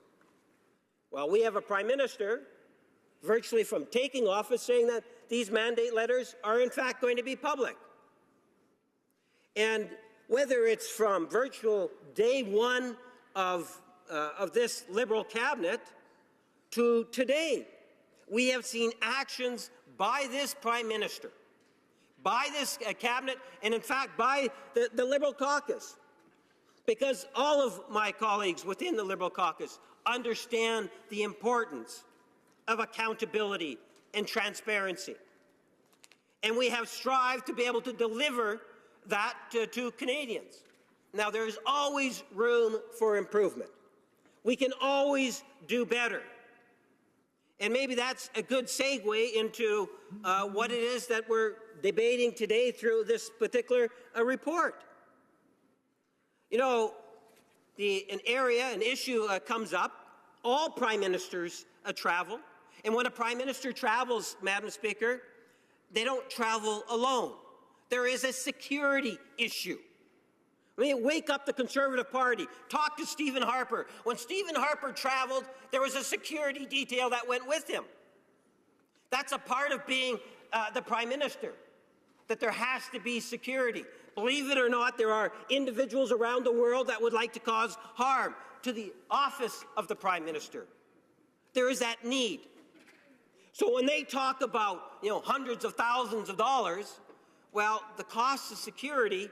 Well, we have a Prime Minister, virtually from taking office, saying that these mandate letters are in fact going to be public. And whether it's from virtual day one of this Liberal cabinet to today, we have seen actions by this Prime Minister, by this cabinet, and in fact by the Liberal caucus. Because all of my colleagues within the Liberal caucus understand the importance of accountability and transparency. And we have strived to be able to deliver that to Canadians. Now, there is always room for improvement. We can always do better. And maybe that's a good segue into what it is that we're debating today through this particular report. You know, an issue comes up. All prime ministers travel. And when a prime minister travels, Madam Speaker, they don't travel alone. There is a security issue. I mean, wake up the Conservative Party. Talk to Stephen Harper. When Stephen Harper traveled, there was a security detail that went with him. That's a part of being the Prime Minister, that there has to be security. Believe it or not, there are individuals around the world that would like to cause harm to the office of the Prime Minister. There is that need. So when they talk about, hundreds of thousands of dollars, well, the cost of security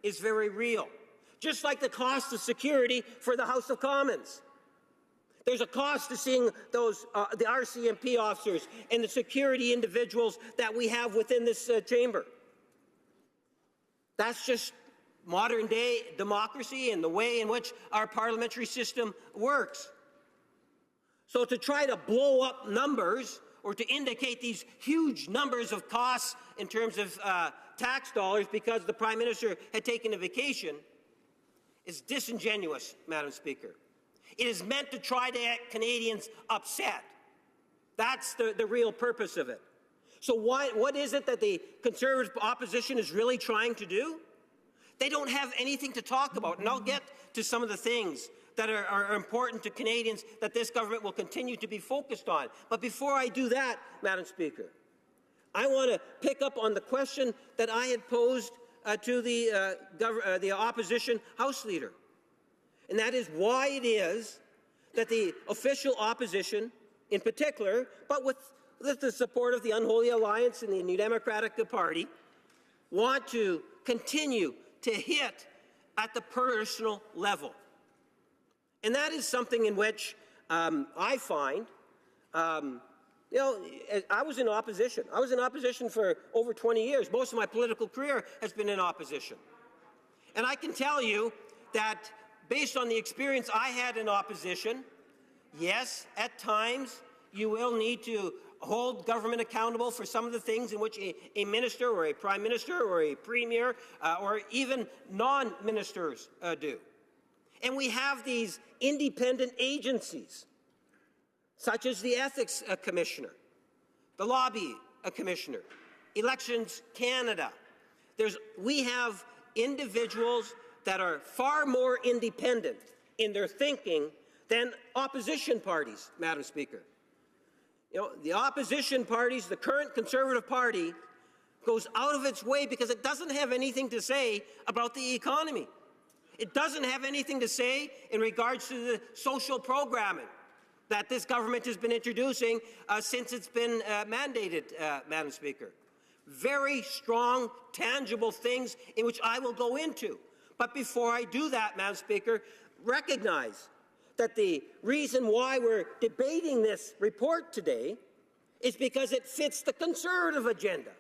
is very real. Just like the cost of security for the House of Commons. There's a cost to seeing those, the RCMP officers and the security individuals that we have within this chamber. That's just modern-day democracy and the way in which our parliamentary system works. So to try to blow up numbers or to indicate these huge numbers of costs in terms of tax dollars because the Prime Minister had taken a vacation is disingenuous, Madam Speaker. It is meant to try to get Canadians upset. That's the real purpose of it. So what is it that the Conservative opposition is really trying to do? They don't have anything to talk about, and I'll get to some of the things that are important to Canadians that this government will continue to be focused on. But before I do that, Madam Speaker, I want to pick up on the question that I had posed to the opposition House Leader, and that is why it is that the official opposition, in particular, but with the support of the Unholy Alliance and the New Democratic Party, want to continue to hit at the personal level. And that is something in which I find, I was in opposition. I was in opposition for over 20 years. Most of my political career has been in opposition. And I can tell you that based on the experience I had in opposition, yes, at times you will need to hold government accountable for some of the things in which a minister or a prime minister or a premier or even non-ministers do. And we have these independent agencies, such as the Ethics Commissioner, the Lobby Commissioner, Elections Canada. We have individuals that are far more independent in their thinking than opposition parties, Madam Speaker. The opposition parties, the current Conservative Party, goes out of its way because it doesn't have anything to say about the economy. It doesn't have anything to say in regards to the social programming that this government has been introducing since it's been mandated, Madam Speaker. Very strong, tangible things in which I will go into. But before I do that, Madam Speaker, recognize that the reason why we're debating this report today is because it fits the Conservative agenda.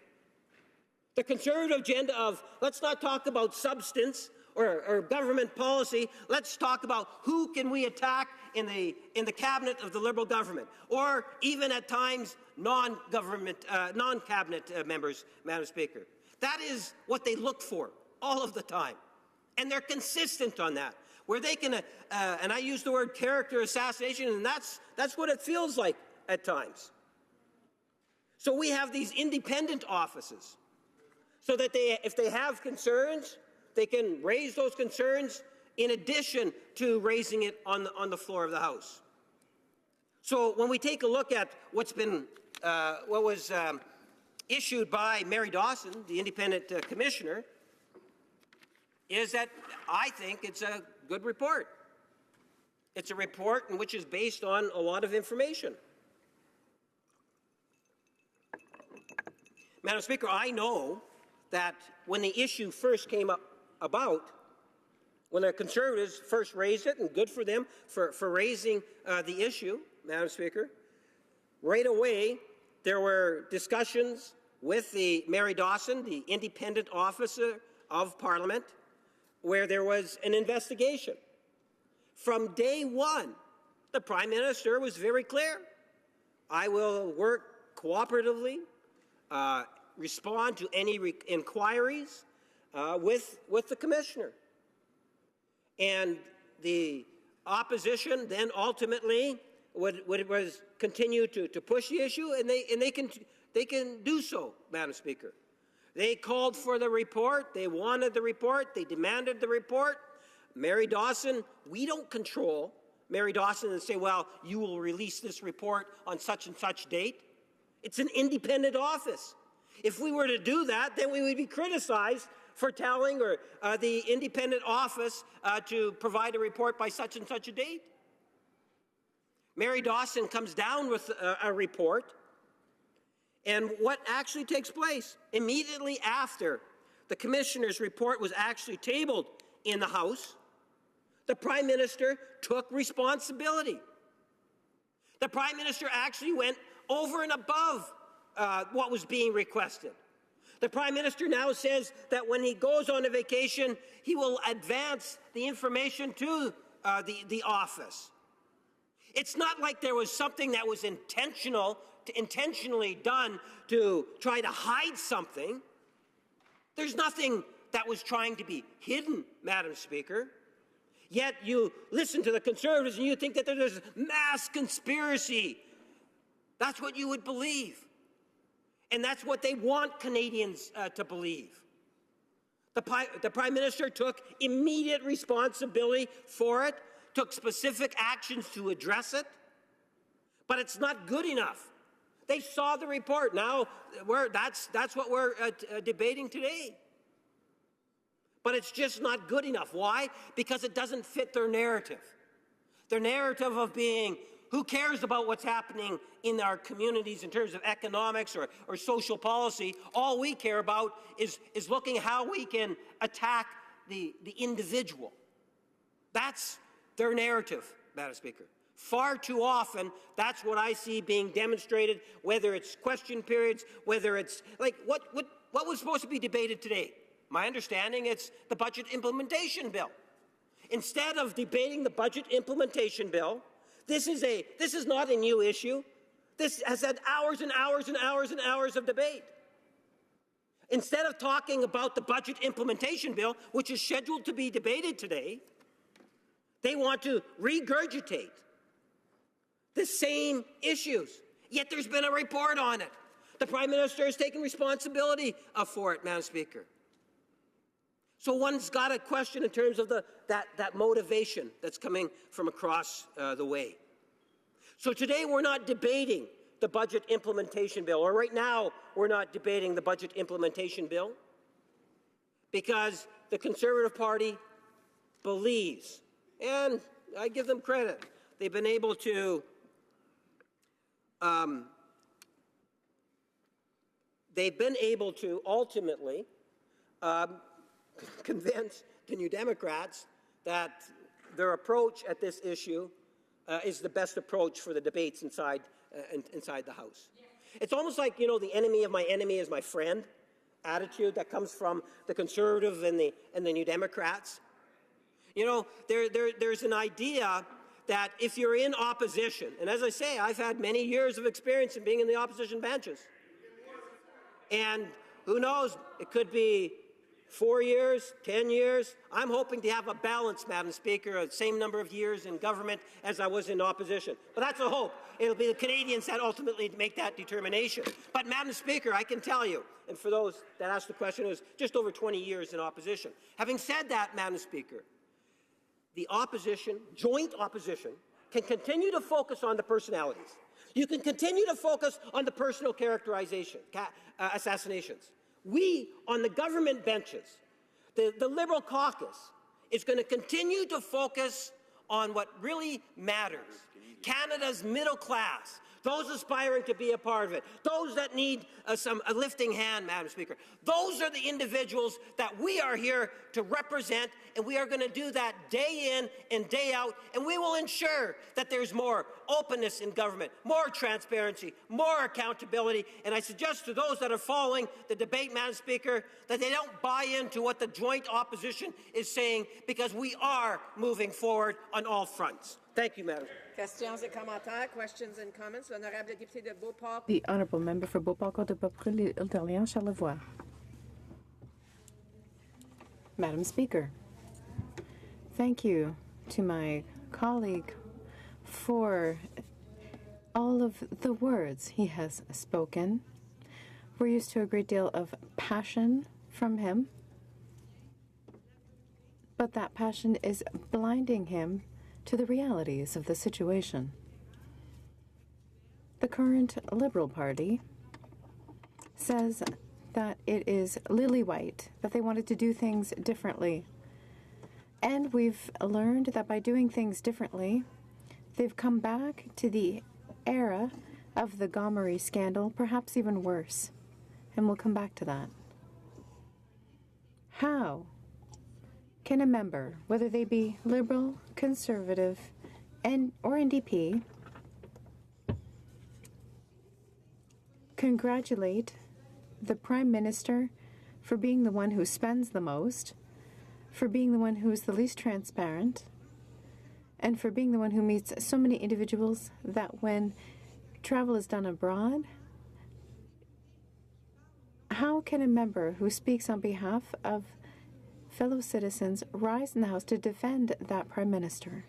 The Conservative agenda of, let's not talk about substance or government policy, let's talk about who can we attack in the cabinet of the Liberal government, or even at times non-cabinet members, Madam Speaker. That is what they look for all of the time. And they're consistent on that, where they can, and I use the word character assassination, and that's what it feels like at times. So we have these independent offices, so that if they have concerns, they can raise those concerns in addition to raising it on the floor of the House. So when we take a look at what was issued by Mary Dawson, the independent commissioner, is that I think it's a good report. It's a report in which is based on a lot of information. Madam Speaker, I know that when the issue first came about, when the Conservatives first raised it, and good for them for raising the issue, Madam Speaker, right away there were discussions with the Mary Dawson, the independent officer of Parliament, where there was an investigation. From day one, the Prime Minister was very clear. I will work cooperatively, respond to any inquiries with the Commissioner. And the opposition then ultimately would continue to push the issue, and they can do so, Madam Speaker. They called for the report. They wanted the report. They demanded the report. Mary Dawson, we don't control Mary Dawson and say, well, you will release this report on such and such date. It's an independent office. If we were to do that, then we would be criticized for telling the independent office to provide a report by such and such a date. Mary Dawson comes down with a report, and what actually takes place? Immediately after the Commissioner's report was actually tabled in the House, the Prime Minister took responsibility. The Prime Minister actually went over and above what was being requested. The Prime Minister now says that when he goes on a vacation, he will advance the information to the office. It's not like there was something that was intentionally done to try to hide something. There's nothing that was trying to be hidden, Madam Speaker. Yet you listen to the Conservatives and you think that there's mass conspiracy. That's what you would believe. And that's what they want Canadians to believe. The Prime Minister took immediate responsibility for it, took specific actions to address it, but it's not good enough. They saw the report. Now, that's what we're debating today. But it's just not good enough. Why? Because it doesn't fit their narrative. Their narrative of being, who cares about what's happening in our communities in terms of economics or social policy? All we care about is looking how we can attack the individual. That's their narrative, Madam Speaker. Far too often, that's what I see being demonstrated, whether it's question periods, whether it's like what was supposed to be debated today. My understanding, it's the budget implementation bill. Instead of debating the budget implementation bill, this is not a new issue. This has had hours and hours and hours and hours of debate. Instead of talking about the budget implementation bill, which is scheduled to be debated today, they want to regurgitate the same issues. Yet there's been a report on it. The Prime Minister has taken responsibility for it, Madam Speaker. So one's got a question in terms of that motivation that's coming from across the way. So today we're not debating the budget implementation bill, or right now we're not debating the budget implementation bill, because the Conservative Party believes, and I give them credit, they've been able to ultimately convince the New Democrats that their approach at this issue is the best approach for the debates inside the House. It's almost like, you know, the enemy of my enemy is my friend attitude that comes from the Conservative and the New Democrats. You know, there's an idea that if you're in opposition, and as I say, I've had many years of experience in being in the opposition benches, and who knows, it could be 4 years, 10 years. I'm hoping to have a balance, Madam Speaker, the same number of years in government as I was in opposition. But that's a hope. It'll be the Canadians that ultimately make that determination. But, Madam Speaker, I can tell you, and for those that asked the question, it was just over 20 years in opposition. Having said that, Madam Speaker, the opposition, joint opposition, can continue to focus on the personalities. You can continue to focus on the personal characterization, assassinations. We, on the government benches, the Liberal caucus, is going to continue to focus on what really matters. Canada's middle class, those aspiring to be a part of it, those that need a lifting hand, Madam Speaker. Those are the individuals that we are here to represent, and we are going to do that day in and day out, and we will ensure that there's more openness in government, more transparency, more accountability. And I suggest to those that are following the debate, Madam Speaker, that they don't buy into what the joint opposition is saying, because we are moving forward on all fronts. Thank you, Madam. Questions et commentaires, questions and comments. L'honorable député de Beauport. The honourable member for Beauport-Côte-de-Peuple-Île-d'Orléans, Charlevoix. Madam Speaker, thank you to my colleague for all of the words he has spoken. We're used to a great deal of passion from him, but that passion is blinding him to the realities of the situation. The current Liberal Party says that it is lily white, that they wanted to do things differently. And we've learned that by doing things differently, they've come back to the era of the Gomery scandal, perhaps even worse. And we'll come back to that. How can a member, whether they be Liberal, Conservative, or NDP, congratulate the Prime Minister for being the one who spends the most, for being the one who is the least transparent, and for being the one who meets so many individuals that when travel is done abroad, how can a member who speaks on behalf of fellow citizens rise in the House to defend that Prime Minister?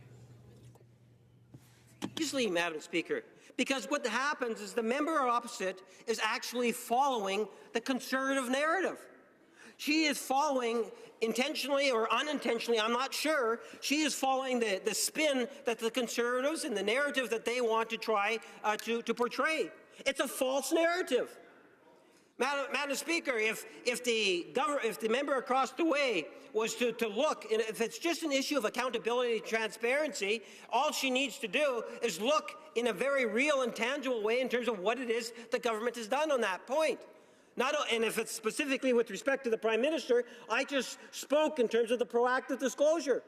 Easily, Madam Speaker, because what happens is the member opposite is actually following the Conservative narrative. She is following, intentionally or unintentionally, I'm not sure, she is following the spin that the Conservatives and the narrative that they want to try to portray. It's a false narrative. Madam Speaker, if the member across the way was to look, and if it's just an issue of accountability and transparency, all she needs to do is look in a very real and tangible way in terms of what it is the government has done on that point. And if it's specifically with respect to the Prime Minister, I just spoke in terms of the proactive disclosure.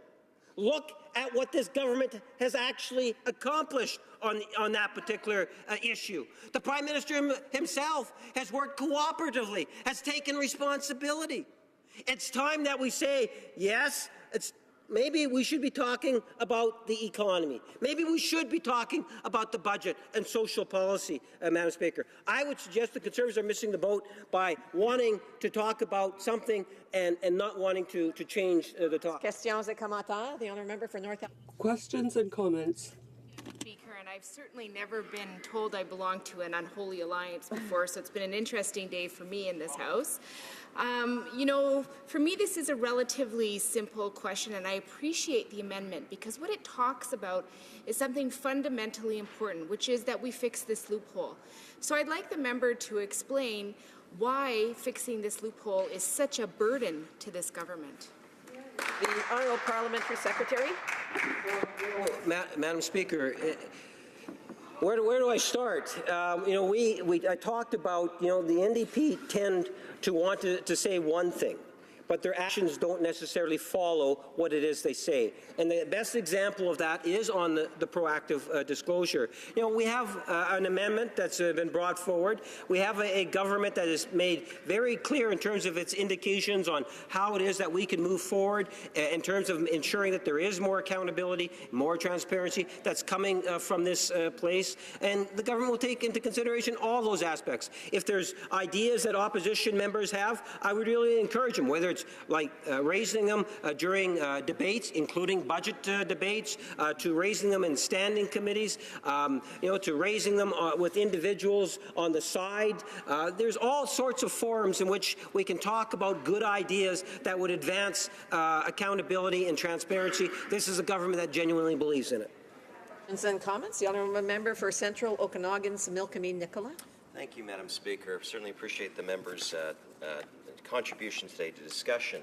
Look at what this government has actually accomplished on that particular issue. The Prime Minister himself has worked cooperatively, has taken responsibility. It's time that we say, yes, maybe we should be talking about the economy. Maybe we should be talking about the budget and social policy, Madam Speaker. I would suggest the Conservatives are missing the boat by wanting to talk about something and not wanting to change the topic. Questions et commentaires. The honourable member for North. Questions and comments. Speaker, and I've certainly never been told I belong to an unholy alliance before, so it's been an interesting day for me in this House. For me, this is a relatively simple question, and I appreciate the amendment because what it talks about is something fundamentally important, which is that we fix this loophole. So I'd like the member to explain why fixing this loophole is such a burden to this government. The Honourable Parliamentary Secretary. Madam Speaker, where do I start? I talked about, the NDP tend to want to say one thing, but their actions don't necessarily follow what it is they say. And the best example of that is on the proactive disclosure. We have an amendment that's been brought forward. We have a government that has made very clear in terms of its indications on how it is that we can move forward in terms of ensuring that there is more accountability, more transparency that's coming from this place. And the government will take into consideration all those aspects. If there's ideas that opposition members have, I would really encourage them, whether it's like raising them during debates, including budget debates, to raising them in standing committees, to raising them with individuals on the side. There's all sorts of forums in which we can talk about good ideas that would advance accountability and transparency. This is a government that genuinely believes in it. And comments. The honourable member for Central Okanagan's Milkamy Nicola. Thank you, Madam Speaker. Certainly appreciate the members' contribution today to discussion.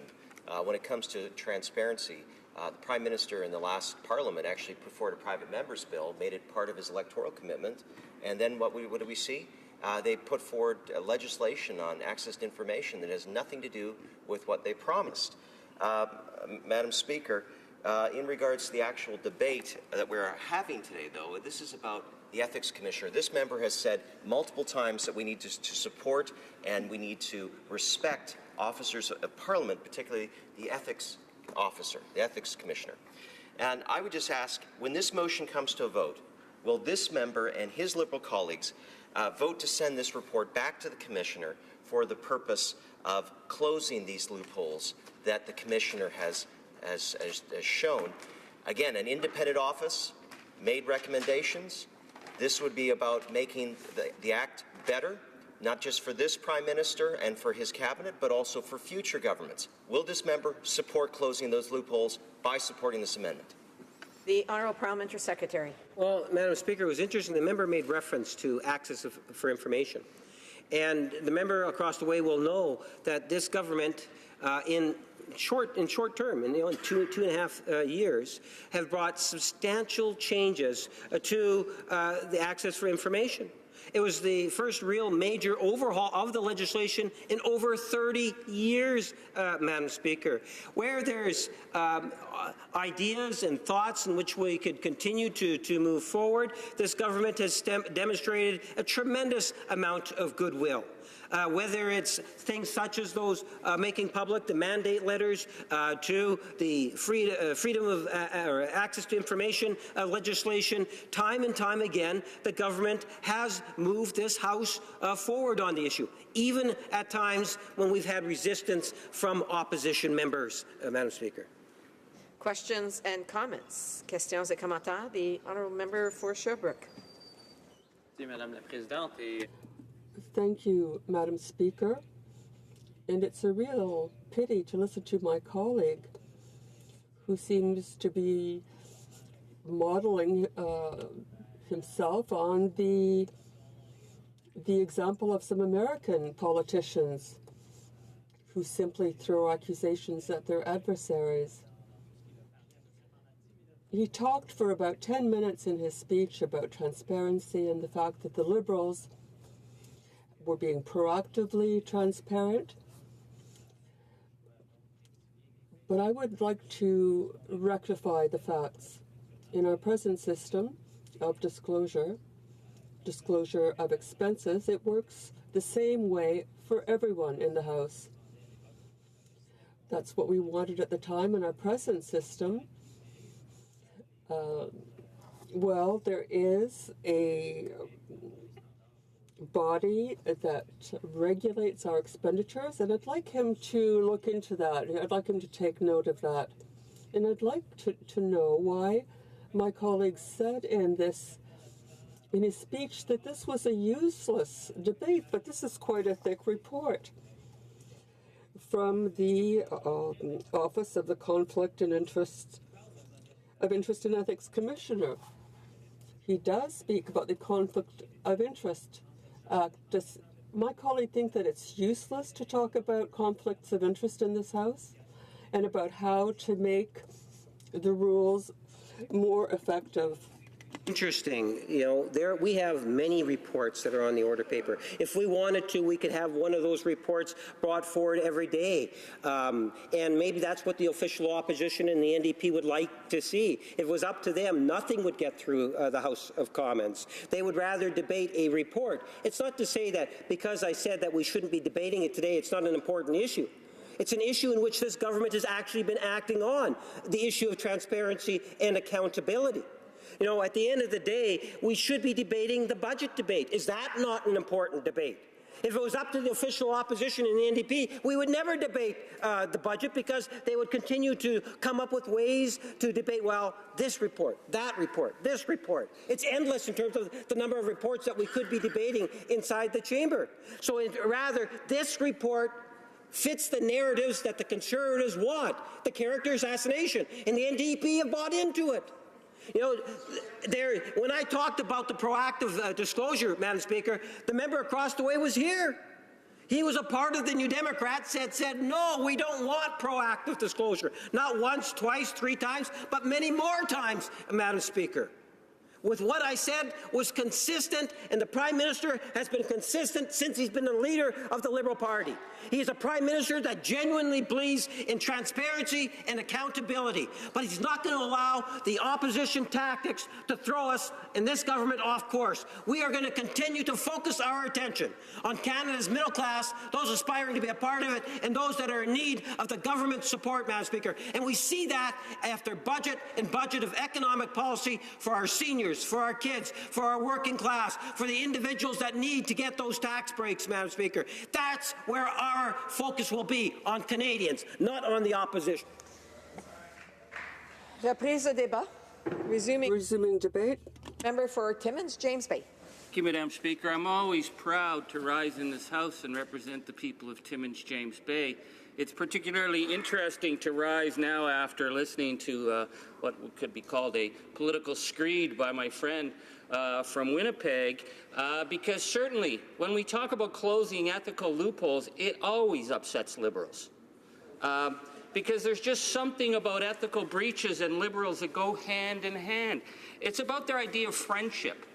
When it comes to transparency, the Prime Minister in the last Parliament actually put forward a private member's bill, made it part of his electoral commitment, and then what do we see? They put forward legislation on access to information that has nothing to do with what they promised. Madam Speaker, in regards to the actual debate that we're having today, though, this is about the Ethics Commissioner. This member has said multiple times that we need to support and we need to respect officers of Parliament, particularly the Ethics Officer, the Ethics Commissioner. And I would just ask, when this motion comes to a vote, will this member and his Liberal colleagues vote to send this report back to the Commissioner for the purpose of closing these loopholes that the Commissioner has shown? Again, an independent office made recommendations. This would be about making the Act better, not just for this Prime Minister and for his cabinet, but also for future governments. Will this member support closing those loopholes by supporting this amendment? The Honourable Parliamentary Secretary. Well, Madam Speaker, it was interesting. The member made reference to access for information. And the member across the way will know that this government, in short term, in 2.5 years, have brought substantial changes to the access for information. It was the first real major overhaul of the legislation in over 30 years, Madam Speaker, where there's ideas and thoughts in which we could continue to move forward. This government has demonstrated a tremendous amount of goodwill. Whether it's things such as those making public the mandate letters to the freedom of or access to information legislation, time and time again, the government has moved this House forward on the issue, even at times when we've had resistance from opposition members, Madam Speaker. Questions and comments. Questions et commentaires. The Honourable Member for Sherbrooke. Madame la Présidente. Thank you, Madam Speaker. And it's a real pity to listen to my colleague, who seems to be modeling himself on the example of some American politicians who simply throw accusations at their adversaries. He talked for about 10 minutes in his speech about transparency and the fact that the Liberals were being proactively transparent. But I would like to rectify the facts. In our present system of disclosure of expenses, it works the same way for everyone in the House. That's what we wanted at the time in our present system. Well, there is a body that regulates our expenditures, and I'd like him to look into that. I'd like him to take note of that. And I'd like to know why my colleague said in his speech that this was a useless debate, but this is quite a thick report from the Office of the Conflict and Interest and Ethics Commissioner. He does speak about the Conflict of Interest Act. Does my colleague think that it's useless to talk about conflicts of interest in this House and about how to make the rules more effective? Interesting. There we have many reports that are on the order paper. If we wanted to, we could have one of those reports brought forward every day. And maybe that's what the official opposition and the NDP would like to see. If it was up to them, nothing would get through the House of Commons. They would rather debate a report. It's not to say that because I said that we shouldn't be debating it today, it's not an important issue. It's an issue in which this government has actually been acting on, the issue of transparency and accountability. At the end of the day, we should be debating the budget debate. Is that not an important debate? If it was up to the official opposition in the NDP, we would never debate the budget because they would continue to come up with ways to debate, well, this report, that report, this report. It's endless in terms of the number of reports that we could be debating inside the chamber. So rather, this report fits the narratives that the Conservatives want, the character assassination, and the NDP have bought into it. When I talked about the proactive disclosure, Madam Speaker, the member across the way was here. He was a part of the New Democrats that said, no, we don't want proactive disclosure. Not once, twice, 3 times, but many more times, Madam Speaker. With what I said was consistent, and the Prime Minister has been consistent since he's been the leader of the Liberal Party. He is a Prime Minister that genuinely believes in transparency and accountability, but he's not going to allow the opposition tactics to throw us and this government off course. We are going to continue to focus our attention on Canada's middle class, those aspiring to be a part of it, and those that are in need of the government's support, Madam Speaker. And we see that after budget of economic policy for our seniors, for our kids, for our working class, for the individuals that need to get those tax breaks, Madam Speaker. That's where our focus will be, on Canadians, not on the opposition. Reprise de débat. Resuming debate. Member for Timmins, James Bay. Thank you, Madam Speaker. I'm always proud to rise in this House and represent the people of Timmins James Bay. It's particularly interesting to rise now after listening to what could be called a political screed by my friend from Winnipeg, because certainly when we talk about closing ethical loopholes, it always upsets Liberals. Because there's just something about ethical breaches and Liberals that go hand in hand. It's about their idea of friendship.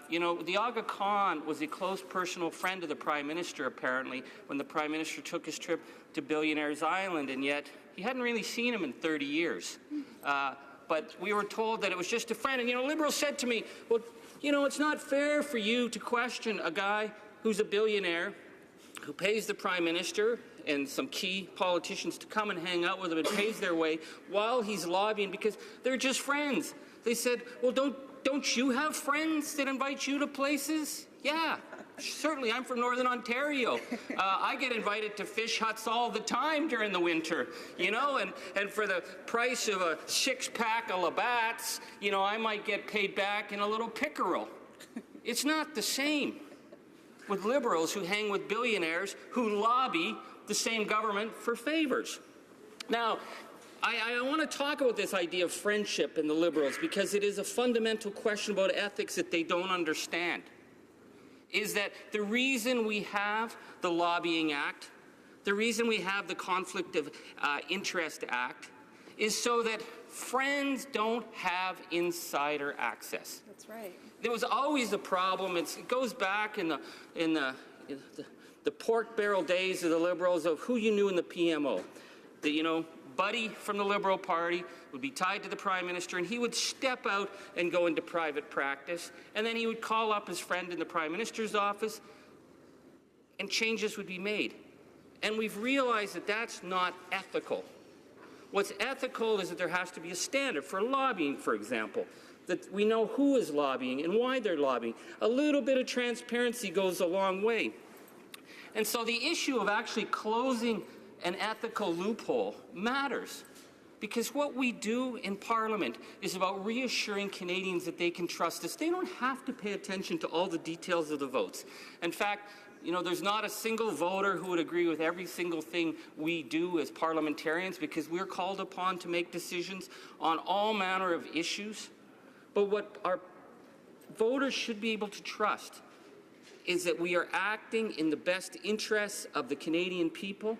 You know, the Aga Khan was a close personal friend of the Prime Minister, apparently, when the Prime Minister took his trip to Billionaires Island, and yet he hadn't really seen him in 30 years. But we were told that it was just a friend. And, you know, Liberals said to me, well, you know, it's not fair for you to question a guy who's a billionaire, who pays the Prime Minister and some key politicians to come and hang out with him and pays their way while he's lobbying, because they're just friends. They said, well, don't you have friends that invite you to places? Yeah, certainly. I'm from Northern Ontario. I get invited to fish huts all the time during the winter, you know, and for the price of a 6-pack of Labatt's, you know, I might get paid back in a little pickerel. It's not the same with Liberals who hang with billionaires who lobby the same government for favors. Now, I want to talk about this idea of friendship in the Liberals because it is a fundamental question about ethics that they don't understand. Is that the reason we have the Lobbying Act, the reason we have the Conflict of Interest Act, is so that friends don't have insider access. That's right. There was always a problem. It goes back in the pork barrel days of the Liberals of who you knew in the PMO. You know, Buddy from the Liberal Party would be tied to the Prime Minister, and he would step out and go into private practice, and then he would call up his friend in the Prime Minister's office, and changes would be made. And we've realized that that's not ethical. What's ethical is that there has to be a standard for lobbying, for example, that we know who is lobbying and why they're lobbying. A little bit of transparency goes a long way. And so the issue of actually closing an ethical loophole matters, because what we do in Parliament is about reassuring Canadians that they can trust us. They don't have to pay attention to all the details of the votes. In fact, you know, there's not a single voter who would agree with every single thing we do as parliamentarians, because we're called upon to make decisions on all manner of issues. But what our voters should be able to trust is that we are acting in the best interests of the Canadian people,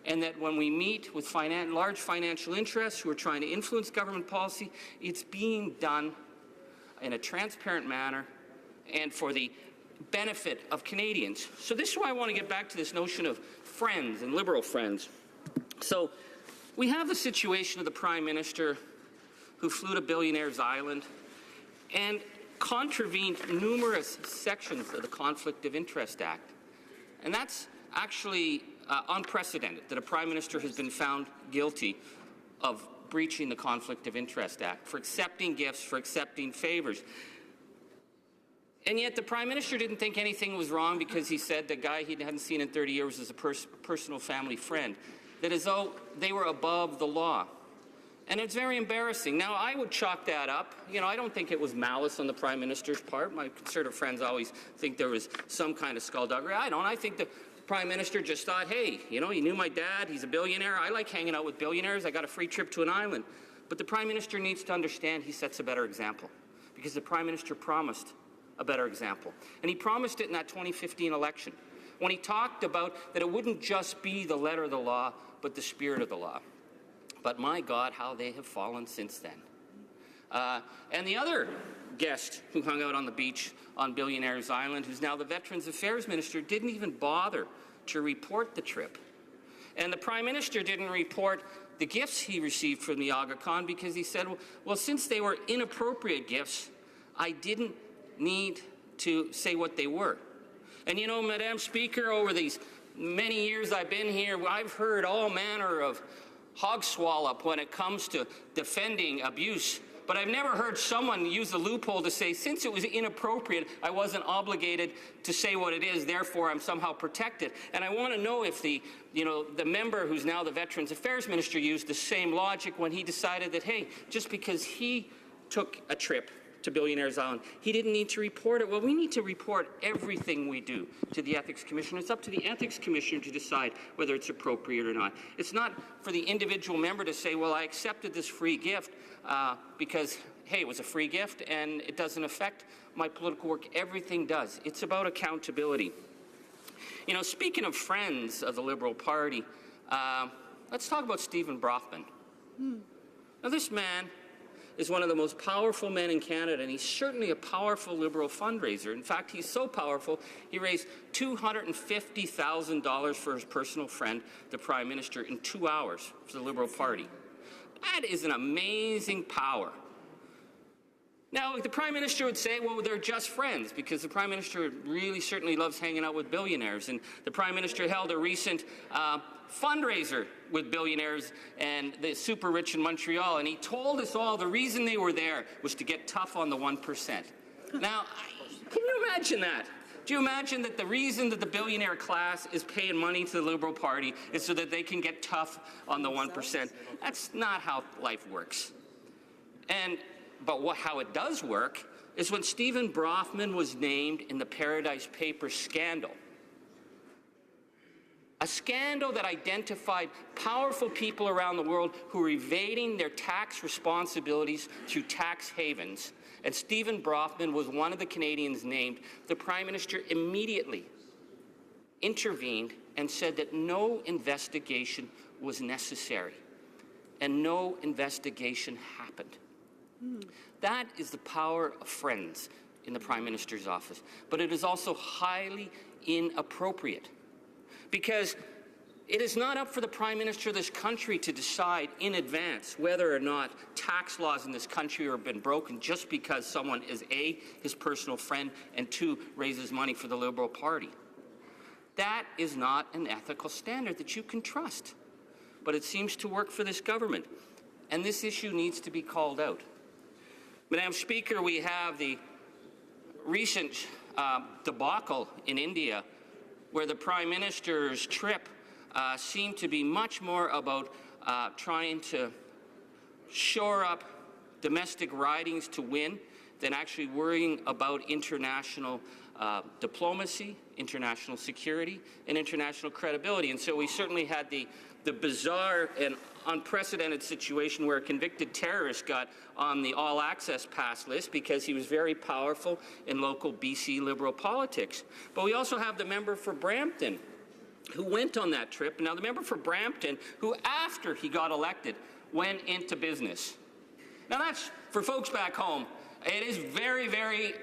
and that when we meet with large financial interests who are trying to influence government policy, it's being done in a transparent manner and for the benefit of Canadians. So this is why I want to get back to this notion of friends and Liberal friends. So we have the situation of the Prime Minister who flew to Billionaires Island and contravened numerous sections of the Conflict of Interest Act. And that's actually unprecedented, that a Prime Minister has been found guilty of breaching the Conflict of Interest Act, for accepting gifts, for accepting favors. And yet the Prime Minister didn't think anything was wrong because he said the guy he hadn't seen in 30 years was a personal family friend, that as though they were above the law. And it's very embarrassing. Now, I would chalk that up. You know, I don't think it was malice on the Prime Minister's part. My Conservative friends always think there was some kind of skullduggery. I don't. I think the Prime Minister just thought, hey, you know, he knew my dad, he's a billionaire, I like hanging out with billionaires, I got a free trip to an island. But the Prime Minister needs to understand he sets a better example, because the Prime Minister promised a better example. And he promised it in that 2015 election, when he talked about that it wouldn't just be the letter of the law, but the spirit of the law. But my God, how they have fallen since then. And the other guest who hung out on the beach on Billionaires Island, who's now the Veterans Affairs Minister, didn't even bother to report the trip. And the Prime Minister didn't report the gifts he received from the Aga Khan because he said, well, since they were inappropriate gifts, I didn't need to say what they were. And you know, Madam Speaker, over these many years I've been here, I've heard all manner of hog swallop when it comes to defending abuse. But I've never heard someone use the loophole to say, since it was inappropriate, I wasn't obligated to say what it is, therefore I'm somehow protected. And I want to know if the member who's now the Veterans Affairs Minister used the same logic when he decided that, hey, just because he took a trip to Billionaires Island. He didn't need to report it. Well, we need to report everything we do to the Ethics Commission. It's up to the Ethics Commissioner to decide whether it's appropriate or not. It's not for the individual member to say, well, I accepted this free gift because, hey, it was a free gift and it doesn't affect my political work. Everything does. It's about accountability. You know, speaking of friends of the Liberal Party, let's talk about Stephen Brofman. Now, this man is one of the most powerful men in Canada, and he's certainly a powerful Liberal fundraiser. In fact, he's so powerful, he raised $250,000 for his personal friend, the Prime Minister, in 2 hours for the Liberal Party. That is an amazing power. Now, the Prime Minister would say, well, they're just friends, because the Prime Minister really certainly loves hanging out with billionaires. And the Prime Minister held a recent fundraiser with billionaires and the super rich in Montreal, and he told us all the reason they were there was to get tough on the 1%. Now, can you imagine that? Do you imagine that the reason that the billionaire class is paying money to the Liberal Party is so that they can get tough on the 1%? That's not how life works. But how it does work is when Stephen Brofman was named in the Paradise Papers scandal. A scandal that identified powerful people around the world who were evading their tax responsibilities through tax havens. And Stephen Brofman was one of the Canadians named. The Prime Minister immediately intervened and said that no investigation was necessary. And no investigation happened. That is the power of friends in the Prime Minister's office. But it is also highly inappropriate, because it is not up for the Prime Minister of this country to decide in advance whether or not tax laws in this country have been broken just because someone is A, his personal friend, and 2, raises money for the Liberal Party. That is not an ethical standard that you can trust. But it seems to work for this government. And this issue needs to be called out. Madam Speaker, we have the recent debacle in India, where the Prime Minister's trip seemed to be much more about trying to shore up domestic ridings to win than actually worrying about international diplomacy, international security, and international credibility. And so we certainly had the bizarre and unprecedented situation where a convicted terrorist got on the all-access pass list because he was very powerful in local BC Liberal politics. But we also have the member for Brampton who went on that trip. Now, the member for Brampton, who after he got elected, went into business. Now, that's, for folks back home, it is very, very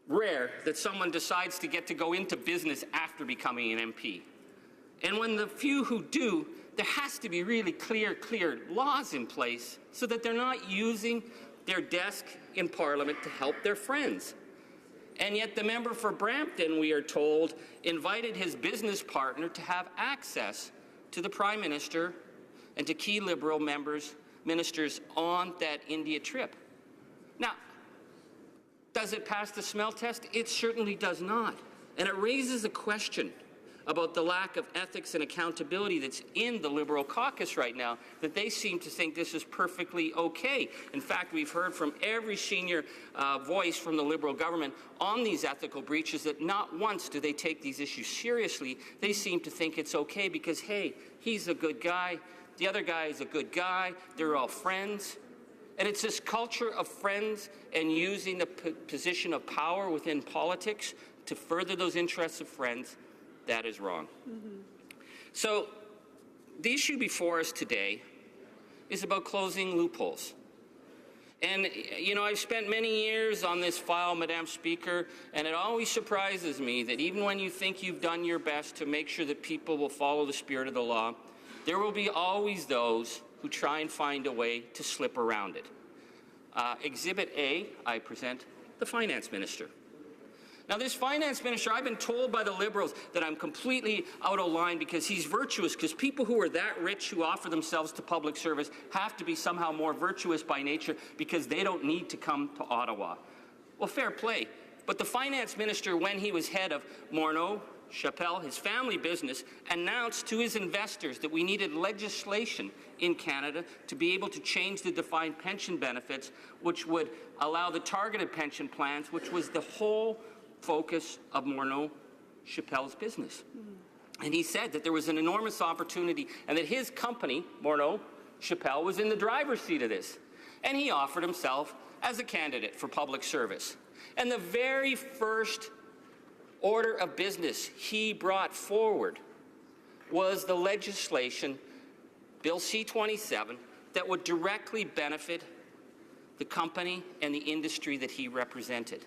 rare that someone decides to get to go into business after becoming an MP. And when the few who do, there has to be really clear laws in place so that they're not using their desk in Parliament to help their friends. And yet the member for Brampton, we are told, invited his business partner to have access to the Prime Minister and to key Liberal ministers on that India trip. Now, does it pass the smell test? It certainly does not. And it raises a question about the lack of ethics and accountability that's in the Liberal caucus right now, that they seem to think this is perfectly okay. In fact, we've heard from every senior voice from the Liberal government on these ethical breaches that not once do they take these issues seriously. They seem to think it's okay because, hey, he's a good guy, the other guy is a good guy, they're all friends. And it's this culture of friends and using the position of power within politics to further those interests of friends that is wrong. So the issue before us today is about closing loopholes. And, you know, I've spent many years on this file, Madam Speaker, and it always surprises me that even when you think you've done your best to make sure that people will follow the spirit of the law, there will be always those who try and find a way to slip around it. Exhibit A, I present the Finance Minister. Now, this Finance Minister, I've been told by the Liberals that I'm completely out of line because he's virtuous, because people who are that rich who offer themselves to public service have to be somehow more virtuous by nature because they don't need to come to Ottawa. Well, fair play. But the Finance Minister, when he was head of Morneau, Chappelle, his family business, announced to his investors that we needed legislation in Canada to be able to change the defined pension benefits, which would allow the targeted pension plans, which was the whole focus of Morneau Chappelle's business. And he said that there was an enormous opportunity and that his company, Morneau Chappelle, was in the driver's seat of this. And he offered himself as a candidate for public service. And the very first order of business he brought forward was the legislation, Bill C-27, that would directly benefit the company and the industry that he represented.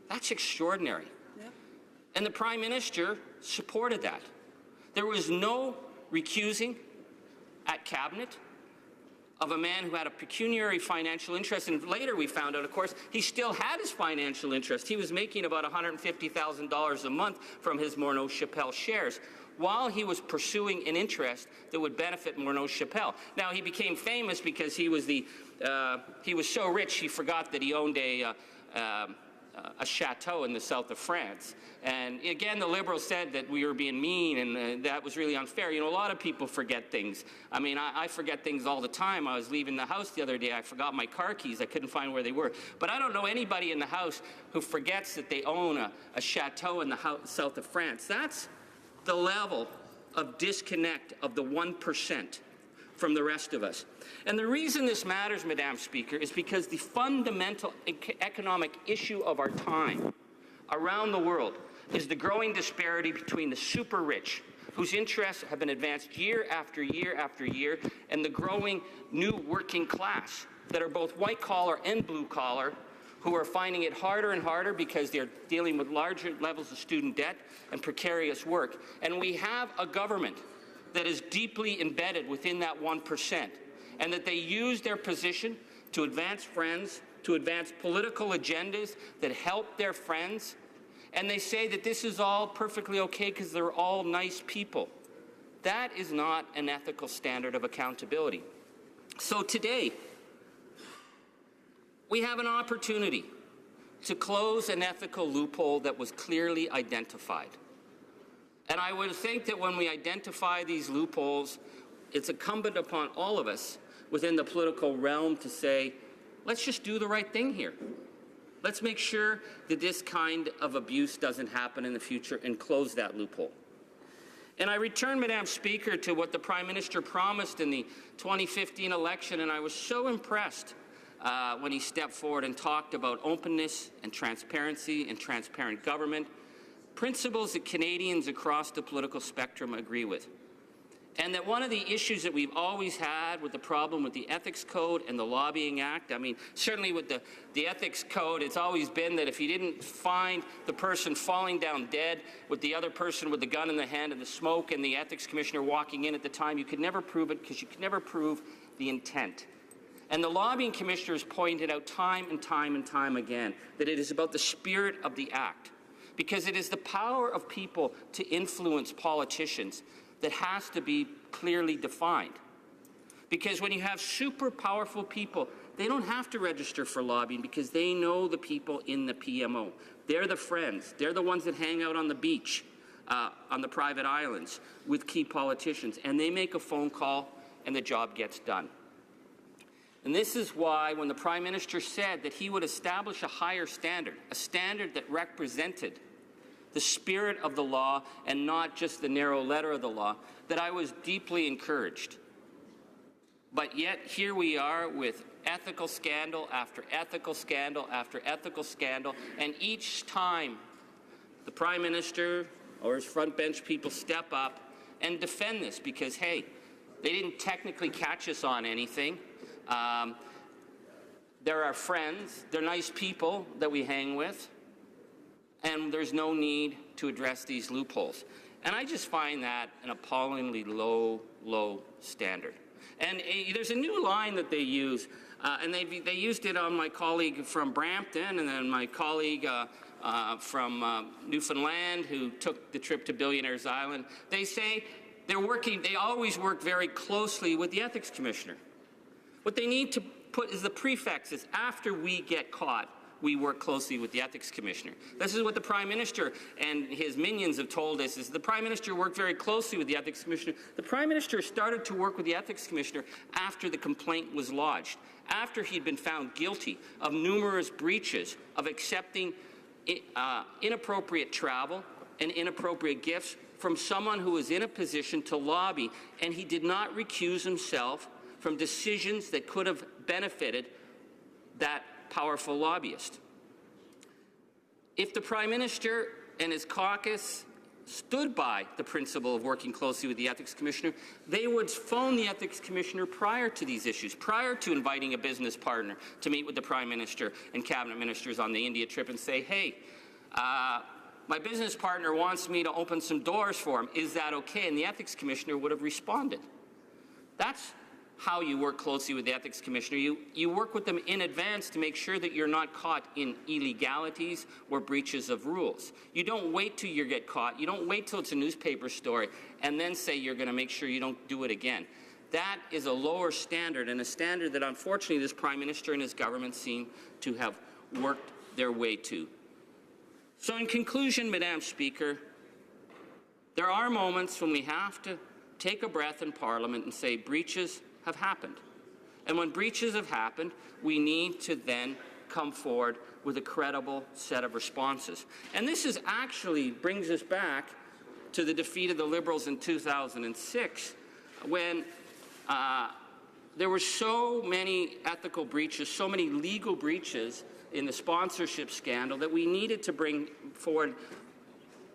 That's extraordinary. Yep. And the Prime Minister supported that. There was no recusing at Cabinet of a man who had a pecuniary financial interest, and later we found out, of course, he still had his financial interest. He was making about $150,000 a month from his Morneau Chappelle shares while he was pursuing an interest that would benefit Morneau Chappelle. Now, he became famous because he was so rich he forgot that he owned a chateau in the south of France. And again, the Liberals said that we were being mean and that was really unfair. You know, a lot of people forget things. I mean, I forget things all the time. I was leaving the house the other day. I forgot my car keys. I couldn't find where they were. But I don't know anybody in the house who forgets that they own a chateau in the south of France. That's the level of disconnect of the 1% from the rest of us. And the reason this matters, Madam Speaker, is because the fundamental economic issue of our time around the world is the growing disparity between the super rich, whose interests have been advanced year after year after year, and the growing new working class that are both white collar and blue collar, who are finding it harder and harder because they're dealing with larger levels of student debt and precarious work. And we have a government that is deeply embedded within that 1%, and that they use their position to advance friends, to advance political agendas that help their friends, and they say that this is all perfectly okay because they're all nice people. That is not an ethical standard of accountability. So today, we have an opportunity to close an ethical loophole that was clearly identified. And I would think that when we identify these loopholes, it's incumbent upon all of us within the political realm to say, let's just do the right thing here. Let's make sure that this kind of abuse doesn't happen in the future and close that loophole. And I return, Madam Speaker, to what the Prime Minister promised in the 2015 election, and I was so impressed when he stepped forward and talked about openness and transparency and transparent government, principles that Canadians across the political spectrum agree with. And that one of the issues that we've always had with the problem with the Ethics Code and the Lobbying Act, I mean, certainly with the Ethics Code, it's always been that if you didn't find the person falling down dead with the other person with the gun in the hand and the smoke and the Ethics Commissioner walking in at the time, you could never prove it because you could never prove the intent. And the Lobbying Commissioner has pointed out time and time and time again that it is about the spirit of the act, because it is the power of people to influence politicians that has to be clearly defined. Because when you have super powerful people, they don't have to register for lobbying because they know the people in the PMO. They're the friends. They're the ones that hang out on the beach, on the private islands with key politicians. And they make a phone call and the job gets done. And this is why when the Prime Minister said that he would establish a higher standard, a standard that represented the spirit of the law and not just the narrow letter of the law, that I was deeply encouraged. But yet here we are with ethical scandal after ethical scandal after ethical scandal, and each time the Prime Minister or his front bench people step up and defend this because, hey, they didn't technically catch us on anything. They're our friends. They're nice people that we hang with. And there's no need to address these loopholes. And I just find that an appallingly low standard. And there's a new line that they use, and they used it on my colleague from Brampton and then my colleague from Newfoundland who took the trip to Billionaires Island. They say they always work very closely with the Ethics Commissioner. What they need to put is the prefixes after we get caught we work closely with the Ethics Commissioner. This is what the Prime Minister and his minions have told us, is the Prime Minister worked very closely with the Ethics Commissioner. The Prime Minister started to work with the Ethics Commissioner after the complaint was lodged, after he'd been found guilty of numerous breaches of accepting inappropriate travel and inappropriate gifts from someone who was in a position to lobby, and he did not recuse himself from decisions that could have benefited that powerful lobbyist. If the Prime Minister and his caucus stood by the principle of working closely with the Ethics Commissioner, they would phone the Ethics Commissioner prior to these issues, prior to inviting a business partner to meet with the Prime Minister and Cabinet Ministers on the India trip and say, hey, my business partner wants me to open some doors for him. Is that okay? And the Ethics Commissioner would have responded. That's how you work closely with the Ethics Commissioner. You work with them in advance to make sure that you're not caught in illegalities or breaches of rules. You don't wait till you get caught. You don't wait till it's a newspaper story and then say you're going to make sure you don't do it again. That is a lower standard, and a standard that unfortunately this Prime Minister and his government seem to have worked their way to. So in conclusion, Madam Speaker, there are moments when we have to take a breath in Parliament and say breaches have happened. And when breaches have happened, we need to then come forward with a credible set of responses. And this is actually brings us back to the defeat of the Liberals in 2006, when there were so many ethical breaches, so many legal breaches in the sponsorship scandal that we needed to bring forward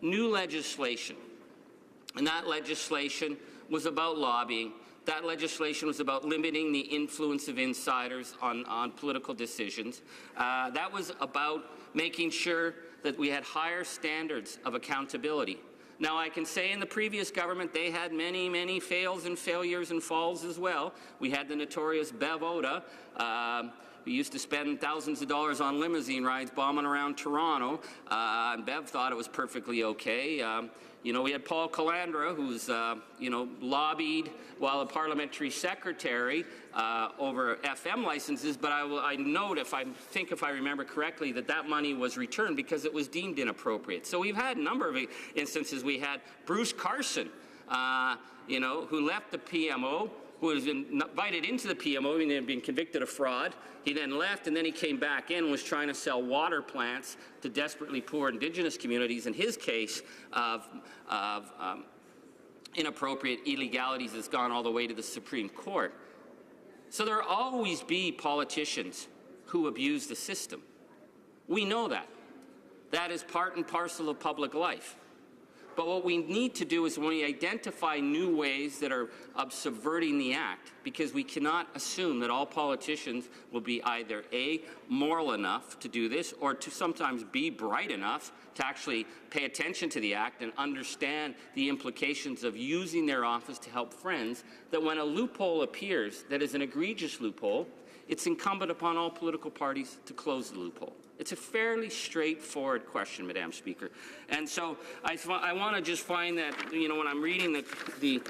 new legislation. And that legislation was about lobbying. That legislation was about limiting the influence of insiders on political decisions. That was about making sure that we had higher standards of accountability. Now, I can say in the previous government, they had many, many fails and failures and falls as well. We had the notorious Bev Oda. We used to spend thousands of dollars on limousine rides bombing around Toronto, and Bev thought it was perfectly okay. We had Paul Calandra, who's, lobbied while a parliamentary secretary over FM licenses, but I note, if I remember correctly, that money was returned because it was deemed inappropriate. So we've had a number of instances. We had Bruce Carson, who left the PMO, who was invited into the PMO, and had been convicted of fraud. He then left, and then he came back in and was trying to sell water plants to desperately poor Indigenous communities. In his case of inappropriate illegalities has gone all the way to the Supreme Court. So there will always be politicians who abuse the system. We know that. That is part and parcel of public life. But what we need to do is when we identify new ways that are subverting the act, because we cannot assume that all politicians will be either A, moral enough to do this, or to sometimes be bright enough to actually pay attention to the act and understand the implications of using their office to help friends, that when a loophole appears that is an egregious loophole, it's incumbent upon all political parties to close the loophole. It's a fairly straightforward question, Madam Speaker. And so I want to just find that, when I'm reading the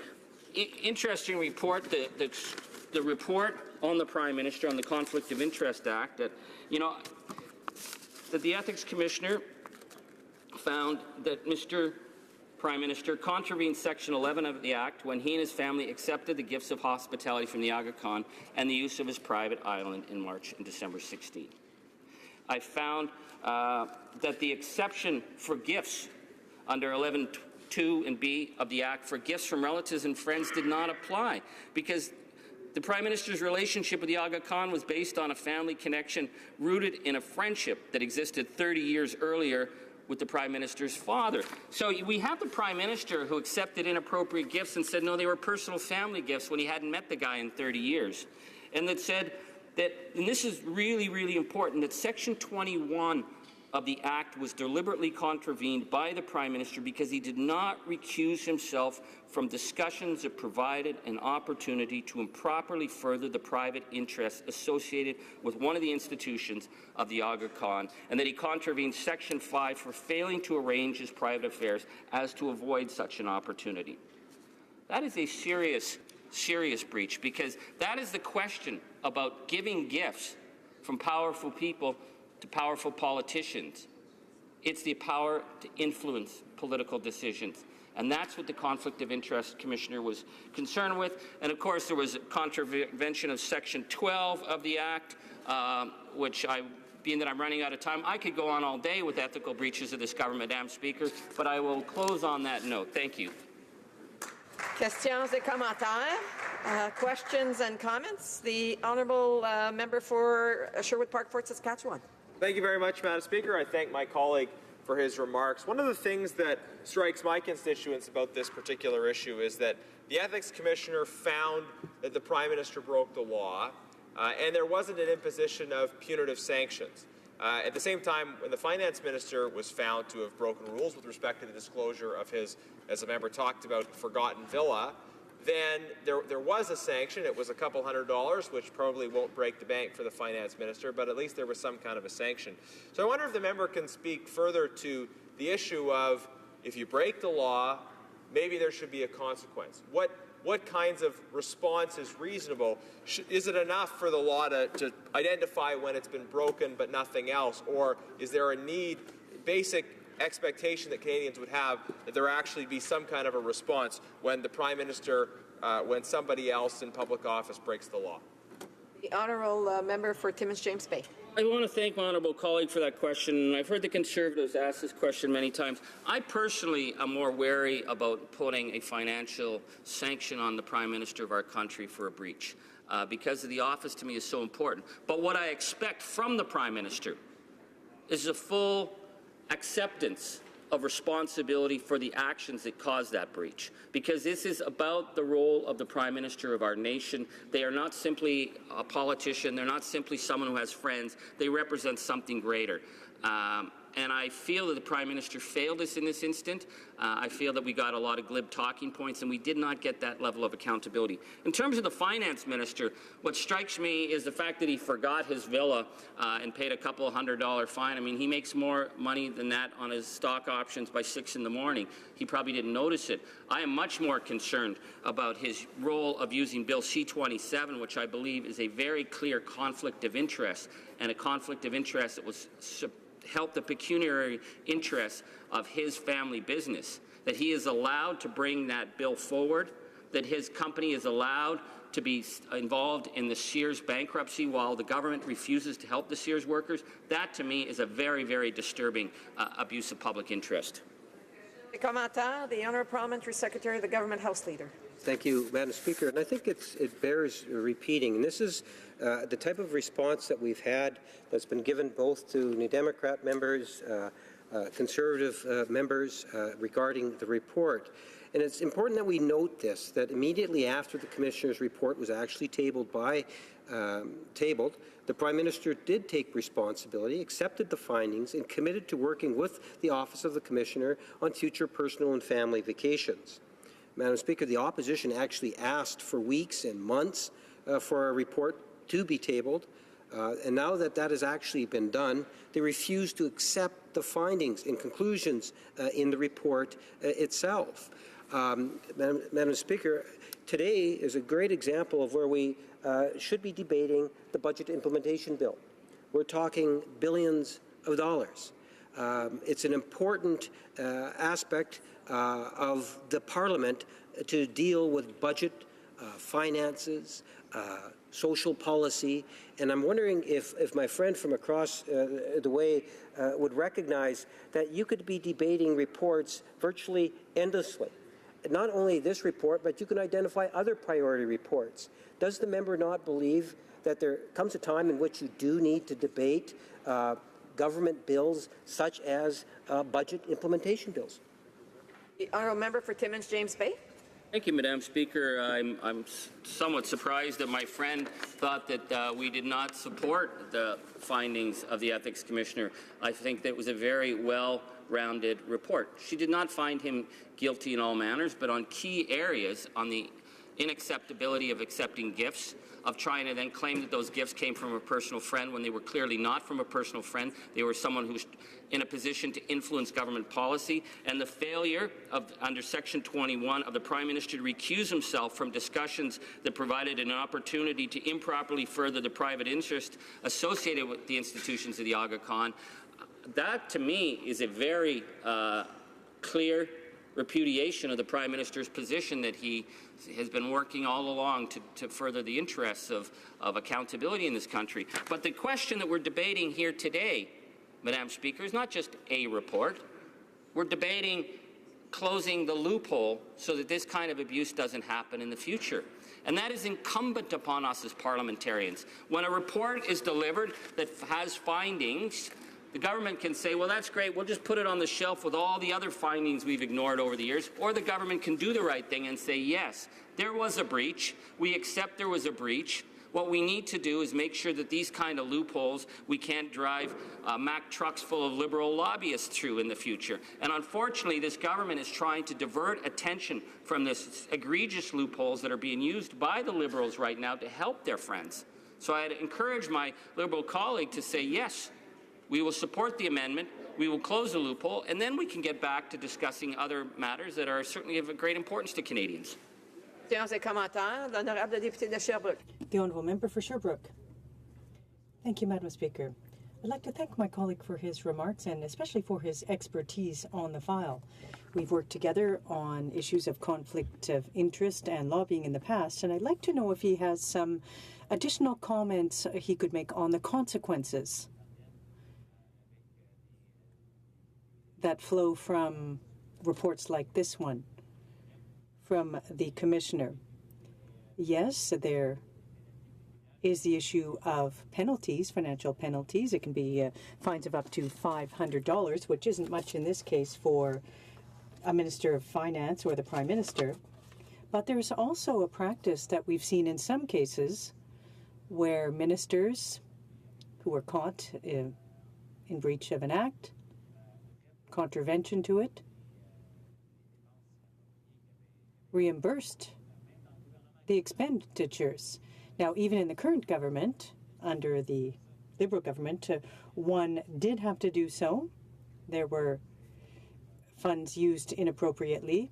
interesting report, the report on the Prime Minister on the Conflict of Interest Act, that the Ethics Commissioner found that Mr. Prime Minister contravened Section 11 of the Act when he and his family accepted the gifts of hospitality from the Aga Khan and the use of his private island in March and December 16. I found that the exception for gifts under 11(2) and B of the Act for gifts from relatives and friends did not apply, because the Prime Minister's relationship with the Aga Khan was based on a family connection rooted in a friendship that existed 30 years earlier with the Prime Minister's father. So we have the Prime Minister who accepted inappropriate gifts and said, no, they were personal family gifts when he hadn't met the guy in 30 years. And that said that, and this is really, really important, that Section 21 of the Act was deliberately contravened by the Prime Minister because he did not recuse himself from discussions that provided an opportunity to improperly further the private interests associated with one of the institutions of the Aga Khan, and that he contravened Section 5 for failing to arrange his private affairs as to avoid such an opportunity. That is a serious breach, because that is the question about giving gifts from powerful people to powerful politicians. It's the power to influence political decisions. And that's what the Conflict of Interest Commissioner was concerned with. And of course, there was a contravention of Section 12 of the Act, which being that I'm running out of time, I could go on all day with ethical breaches of this government, Madam Speaker, but I will close on that note. Thank you. Questions et commentaires? Questions and comments? The honourable member for Sherwood Park, Fort Saskatchewan. Thank you very much, Madam Speaker. I thank my colleague for his remarks. One of the things that strikes my constituents about this particular issue is that the Ethics Commissioner found that the Prime Minister broke the law, and there wasn't an imposition of punitive sanctions. At the same time, when the Finance Minister was found to have broken rules with respect to the disclosure of his, as the member talked about, forgotten villa, then there was a sanction. It was a couple $100, which probably won't break the bank for the Finance Minister, but at least there was some kind of a sanction. So I wonder if the member can speak further to the issue of, if you break the law, maybe there should be a consequence. What kinds of response is reasonable? Is it enough for the law to identify when it's been broken but nothing else? Or is there a need, basic expectation that Canadians would have, that there actually be some kind of a response when the Prime Minister, when somebody else in public office breaks the law? The honourable member for Timmins James Bay. I want to thank my honourable colleague for that question. I've heard the Conservatives ask this question many times. I personally am more wary about putting a financial sanction on the Prime Minister of our country for a breach, because the office to me is so important. But what I expect from the Prime Minister is a full acceptance of responsibility for the actions that caused that breach, because this is about the role of the Prime Minister of our nation. They are not simply a politician. They're not simply someone who has friends. They represent something greater. And I feel that the Prime Minister failed us in this instant. I feel that we got a lot of glib talking points, and we did not get that level of accountability. In terms of the Finance Minister, what strikes me is the fact that he forgot his villa and paid a couple of $100 fine. I mean, he makes more money than that on his stock options by 6 in the morning. He probably didn't notice it. I am much more concerned about his role of using Bill C-27, which I believe is a very clear conflict of interest, and a conflict of interest that was help the pecuniary interests of his family business, that he is allowed to bring that bill forward, that his company is allowed to be involved in the Sears bankruptcy while the government refuses to help the Sears workers. That, to me, is a very, very disturbing abuse of public interest. The commentaire, the Honourable Parliamentary Secretary of the Government House Leader. Thank you, Madam Speaker. And I think it bears repeating. And this is the type of response that we've had that's been given both to New Democrat members, Conservative members regarding the report. And it's important that we note this, that immediately after the Commissioner's report was actually tabled, the Prime Minister did take responsibility, accepted the findings, and committed to working with the Office of the Commissioner on future personal and family vacations. Madam Speaker, the opposition actually asked for weeks and months for a report to be tabled, and now that that has actually been done, they refuse to accept the findings and conclusions in the report itself. Madam Speaker, today is a great example of where we should be debating the budget implementation bill. We're talking billions of dollars. It's an important aspect of the Parliament to deal with budget, finances, social policy, and I'm wondering if my friend from across the way would recognize that you could be debating reports virtually endlessly. Not only this report, but you can identify other priority reports. Does the member not believe that there comes a time in which you do need to debate government bills such as budget implementation bills? The honourable member for Timmins James Bay. Thank you, Madam Speaker. I'm somewhat surprised that my friend thought that we did not support the findings of the Ethics Commissioner. I think that it was a very well-rounded report. She did not find him guilty in all manners, but on key areas, on the inacceptability of accepting gifts, of trying to then claim that those gifts came from a personal friend when they were clearly not from a personal friend. They were someone who's in a position to influence government policy, and the failure of, under Section 21 of the Prime Minister to recuse himself from discussions that provided an opportunity to improperly further the private interest associated with the institutions of the Aga Khan. That, to me, is a very clear repudiation of the Prime Minister's position that he has been working all along to further the interests of accountability in this country. But the question that we're debating here today, Madam Speaker, is not just a report. We're debating closing the loophole so that this kind of abuse doesn't happen in the future. And that is incumbent upon us as parliamentarians. When a report is delivered that has findings, the government can say, well, that's great, we'll just put it on the shelf with all the other findings we've ignored over the years, or the government can do the right thing and say, yes, there was a breach, we accept there was a breach. What we need to do is make sure that these kind of loopholes we can't drive Mack trucks full of Liberal lobbyists through in the future. And unfortunately, this government is trying to divert attention from this egregious loopholes that are being used by the Liberals right now to help their friends. So I'd encourage my Liberal colleague to say, yes, we will support the amendment, we will close the loophole, and then we can get back to discussing other matters that are certainly of great importance to Canadians. The Honourable Member for Sherbrooke. Thank you, Madam Speaker. I'd like to thank my colleague for his remarks and especially for his expertise on the file. We've worked together on issues of conflict of interest and lobbying in the past, and I'd like to know if he has some additional comments he could make on the consequences that flow from reports like this one from the Commissioner. Yes, there is the issue of penalties, financial penalties. It can be fines of up to $500, which isn't much in this case for a Minister of Finance or the Prime Minister. But there's also a practice that we've seen in some cases where ministers who are caught in breach of an act, contravention to it, reimbursed the expenditures. Now, even in the current government, under the Liberal government, one did have to do so. There were funds used inappropriately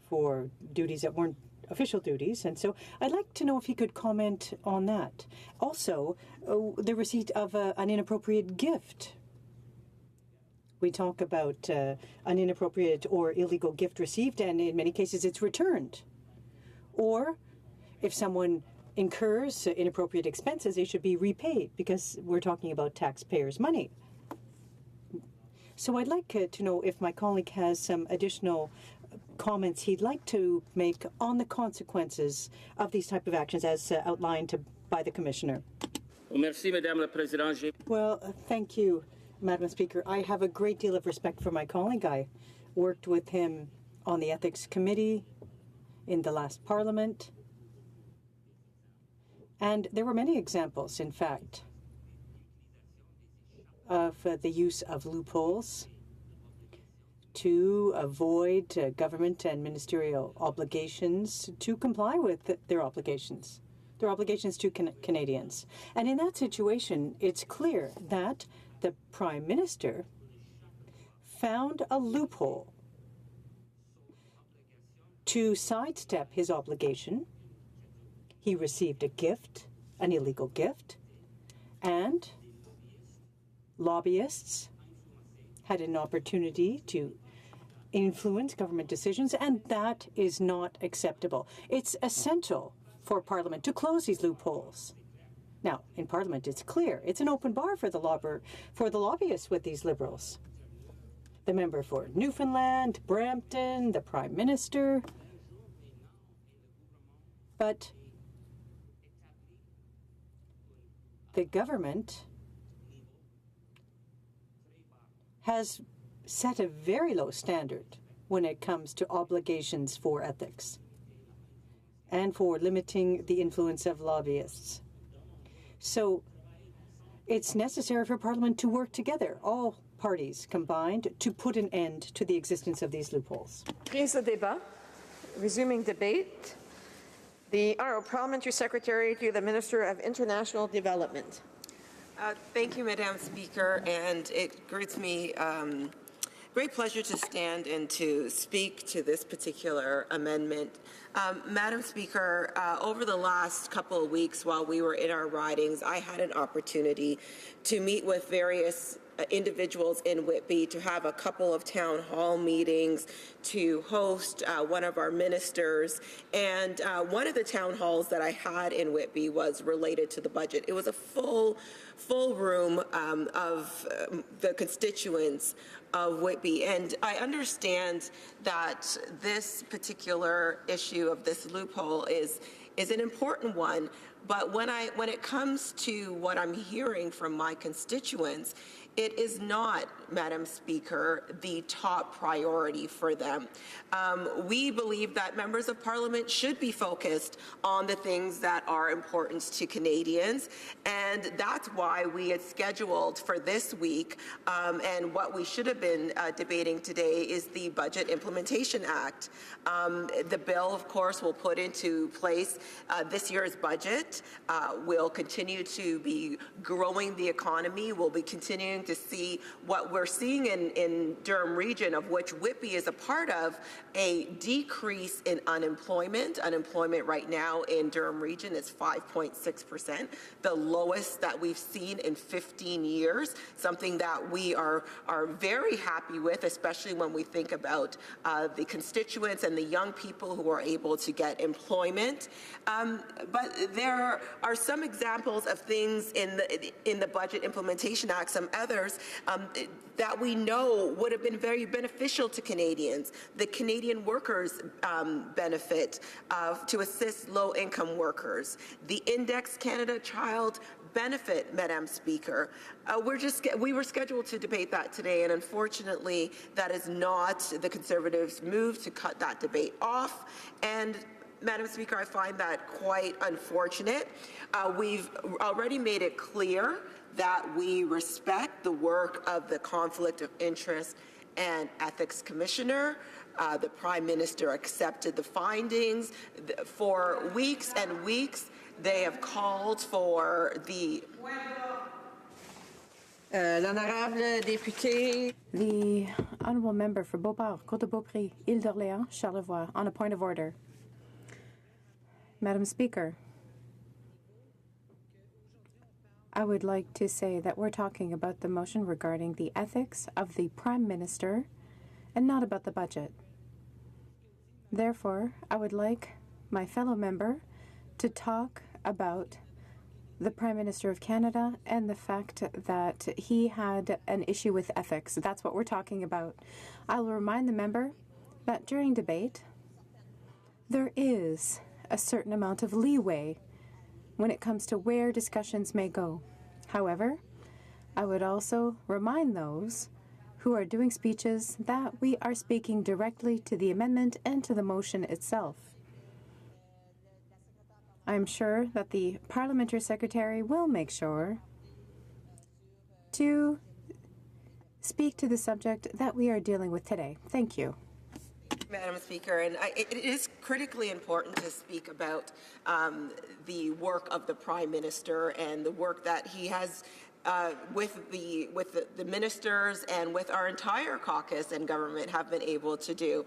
for duties that weren't official duties, and so I'd like to know if he could comment on that. Also, the receipt of an inappropriate gift. We talk about an inappropriate or illegal gift received, and in many cases it's returned. Or if someone incurs inappropriate expenses, they should be repaid because we're talking about taxpayers' money. So I'd like to know if my colleague has some additional comments he'd like to make on the consequences of these type of actions as outlined by the Commissioner. Well, thank you, Madam Speaker. I have a great deal of respect for my colleague. I worked with him on the Ethics Committee in the last Parliament. And there were many examples, in fact, of the use of loopholes to avoid government and ministerial obligations to comply with their obligations to Canadians. And in that situation, it's clear that the Prime Minister found a loophole to sidestep his obligation. He received a gift, an illegal gift, and lobbyists had an opportunity to influence government decisions, and that is not acceptable. It's essential for Parliament to close these loopholes. Now, in Parliament, it's clear. It's an open bar for the lobbyists with these Liberals. The member for Newfoundland, Brampton, the Prime Minister. But the government has set a very low standard when it comes to obligations for ethics and for limiting the influence of lobbyists. So it's necessary for Parliament to work together, all parties combined, to put an end to the existence of these loopholes. Resuming debate. The Honourable Parliamentary Secretary to the Minister of International Development. Thank you, Madam Speaker, and it grants me great pleasure to stand and to speak to this particular amendment. Madam Speaker, over the last couple of weeks while we were in our ridings, I had an opportunity to meet with various individuals in Whitby, to have a couple of town hall meetings, to host one of our ministers, and one of the town halls that I had in Whitby was related to the budget. It was a full room of the constituents of Whitby, and I understand that this particular issue of this loophole is an important one, but when it comes to what I'm hearing from my constituents, it is not, Madam Speaker, the top priority for them. We believe that members of Parliament should be focused on the things that are important to Canadians, and that's why we had scheduled for this week, and what we should have been debating today is the Budget Implementation Act. The bill, of course, will put into place this year's budget. We'll continue to be growing the economy. We'll be continuing to see what we're seeing in Durham Region, of which Whitby is a part of, a decrease in unemployment. Unemployment right now in Durham Region is 5.6%, the lowest that we've seen in 15 years, something that we are very happy with, especially when we think about the constituents and the young people who are able to get employment. But there are some examples of things in the Budget Implementation Act, some others that we know would have been very beneficial to Canadians. The Canadian Workers benefit to assist low-income workers. The Index Canada Child benefit, Madam Speaker. We were scheduled to debate that today, and unfortunately, that is not the Conservatives' move to cut that debate off. And Madam Speaker, I find that quite unfortunate. We've already made it clear that we respect the work of the Conflict of Interest and Ethics Commissioner. The Prime Minister accepted the findings. For weeks and weeks, they have called for the L'honorable député. The honourable member for Beauport, Côte-de-Beaupré, Île d'Orléans, Charlevoix, on a point of order. Madam Speaker, I would like to say that we're talking about the motion regarding the ethics of the Prime Minister and not about the budget. Therefore, I would like my fellow member to talk about the Prime Minister of Canada and the fact that he had an issue with ethics. That's what we're talking about. I will remind the member that during debate, there is a certain amount of leeway when it comes to where discussions may go. However, I would also remind those who are doing speeches that we are speaking directly to the amendment and to the motion itself. I'm sure that the Parliamentary Secretary will make sure to speak to the subject that we are dealing with today. Thank you. Madam Speaker, and it is critically important to speak about the work of the Prime Minister and the work that he has with the ministers and with our entire caucus and government have been able to do.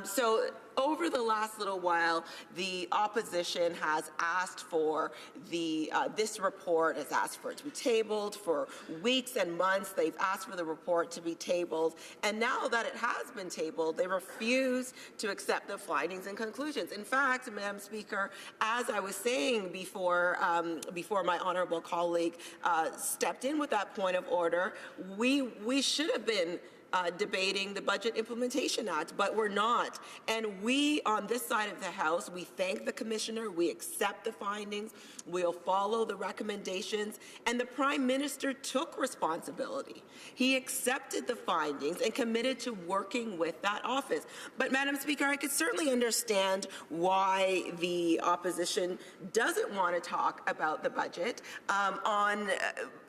So over the last little while, the opposition has asked for this report, has asked for it to be tabled for weeks and months. They've asked for the report to be tabled. And now that it has been tabled, they refuse to accept the findings and conclusions. In fact, Madam Speaker, as I was saying before my honourable colleague stepped in with that point of order, we should have been debating the Budget Implementation Act, but we're not. And we, on this side of the House, we thank the Commissioner, we accept the findings, we'll follow the recommendations, and the Prime Minister took responsibility. He accepted the findings and committed to working with that office. But, Madam Speaker, I could certainly understand why the opposition doesn't want to talk about the budget.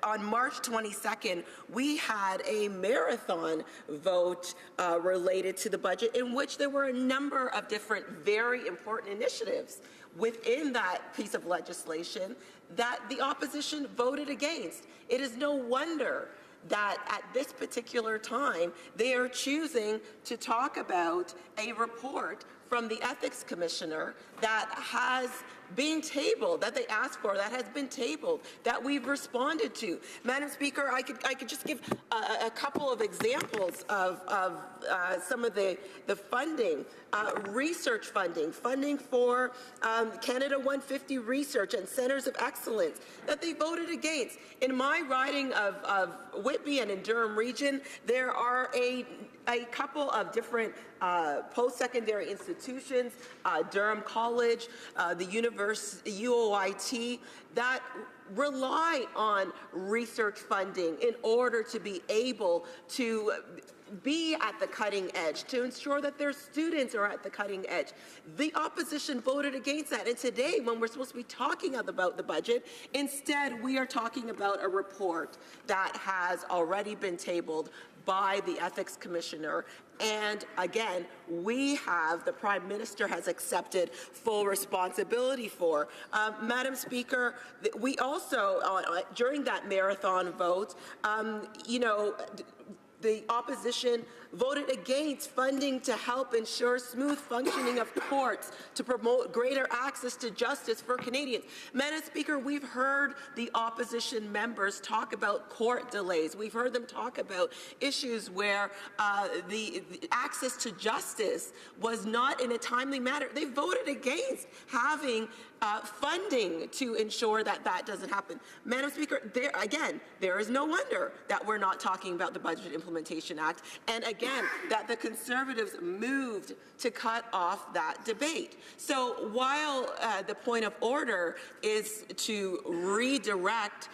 on March 22nd, we had a marathon vote related to the budget in which there were a number of different very important initiatives within that piece of legislation that the opposition voted against. It is no wonder that at this particular time, they are choosing to talk about a report from the Ethics Commissioner that has been tabled, that they asked for, that has been tabled, that we've responded to. Madam Speaker, I could just give a couple of examples of some of the funding, research funding, funding for Canada 150 research and centers of excellence that they voted against. In my riding of Whitby and in Durham region, there are a couple of different post-secondary institutions, Durham College, the UOIT, that rely on research funding in order to be able to be at the cutting edge, to ensure that their students are at the cutting edge. The opposition voted against that. And today, when we're supposed to be talking about the budget, instead we are talking about a report that has already been tabled by the Ethics Commissioner. And again, the Prime Minister has accepted full responsibility for. Madam Speaker, we also, during that marathon vote, the opposition voted against funding to help ensure smooth functioning of courts to promote greater access to justice for Canadians. Madam Speaker, we've heard the opposition members talk about court delays. We've heard them talk about issues where the access to justice was not in a timely manner. They voted against having funding to ensure that that doesn't happen. Madam Speaker, there is no wonder that we're not talking about the Budget Implementation Act, and again, that the Conservatives moved to cut off that debate. So while the point of order is to redirect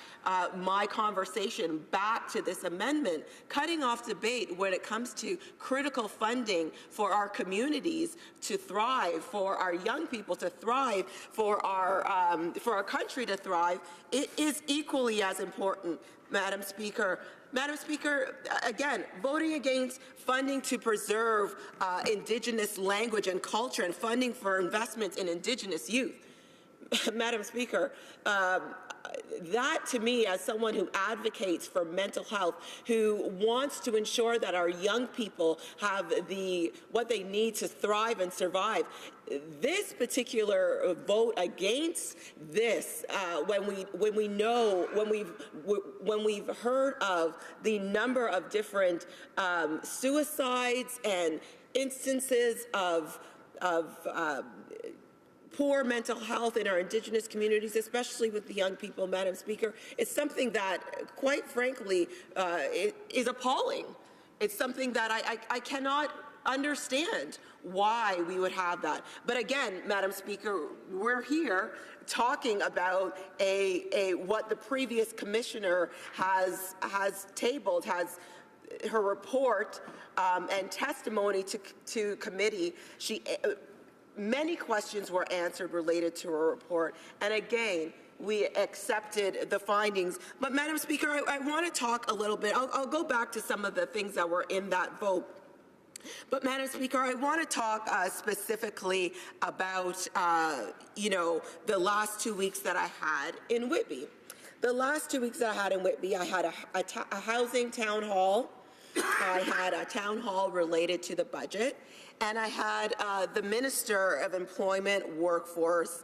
my conversation back to this amendment, cutting off debate when it comes to critical funding for our communities to thrive, for our young people to thrive, for our country to thrive, it is equally as important, Madam Speaker. Madam Speaker, again, voting against funding to preserve Indigenous language and culture and funding for investments in Indigenous youth. Madam Speaker, that to me, as someone who advocates for mental health, who wants to ensure that our young people have what they need to thrive and survive, this particular vote against this, when we've heard of the number of different suicides and instances of poor mental health in our Indigenous communities, especially with the young people, Madam Speaker, it's something that, quite frankly, is appalling. It's something that I cannot understand why we would have that. But again, Madam Speaker, we're here talking about what the previous commissioner has tabled, her report and testimony to committee. Many questions were answered related to her report, and again, we accepted the findings. But Madam Speaker, I want to talk a little bit. I'll go back to some of the things that were in that vote. But Madam Speaker, I want to talk specifically about, the last 2 weeks that I had in Whitby. The last 2 weeks that I had in Whitby, I had a housing town hall. I had a town hall related to the budget, and I had the Minister of Employment, Workforce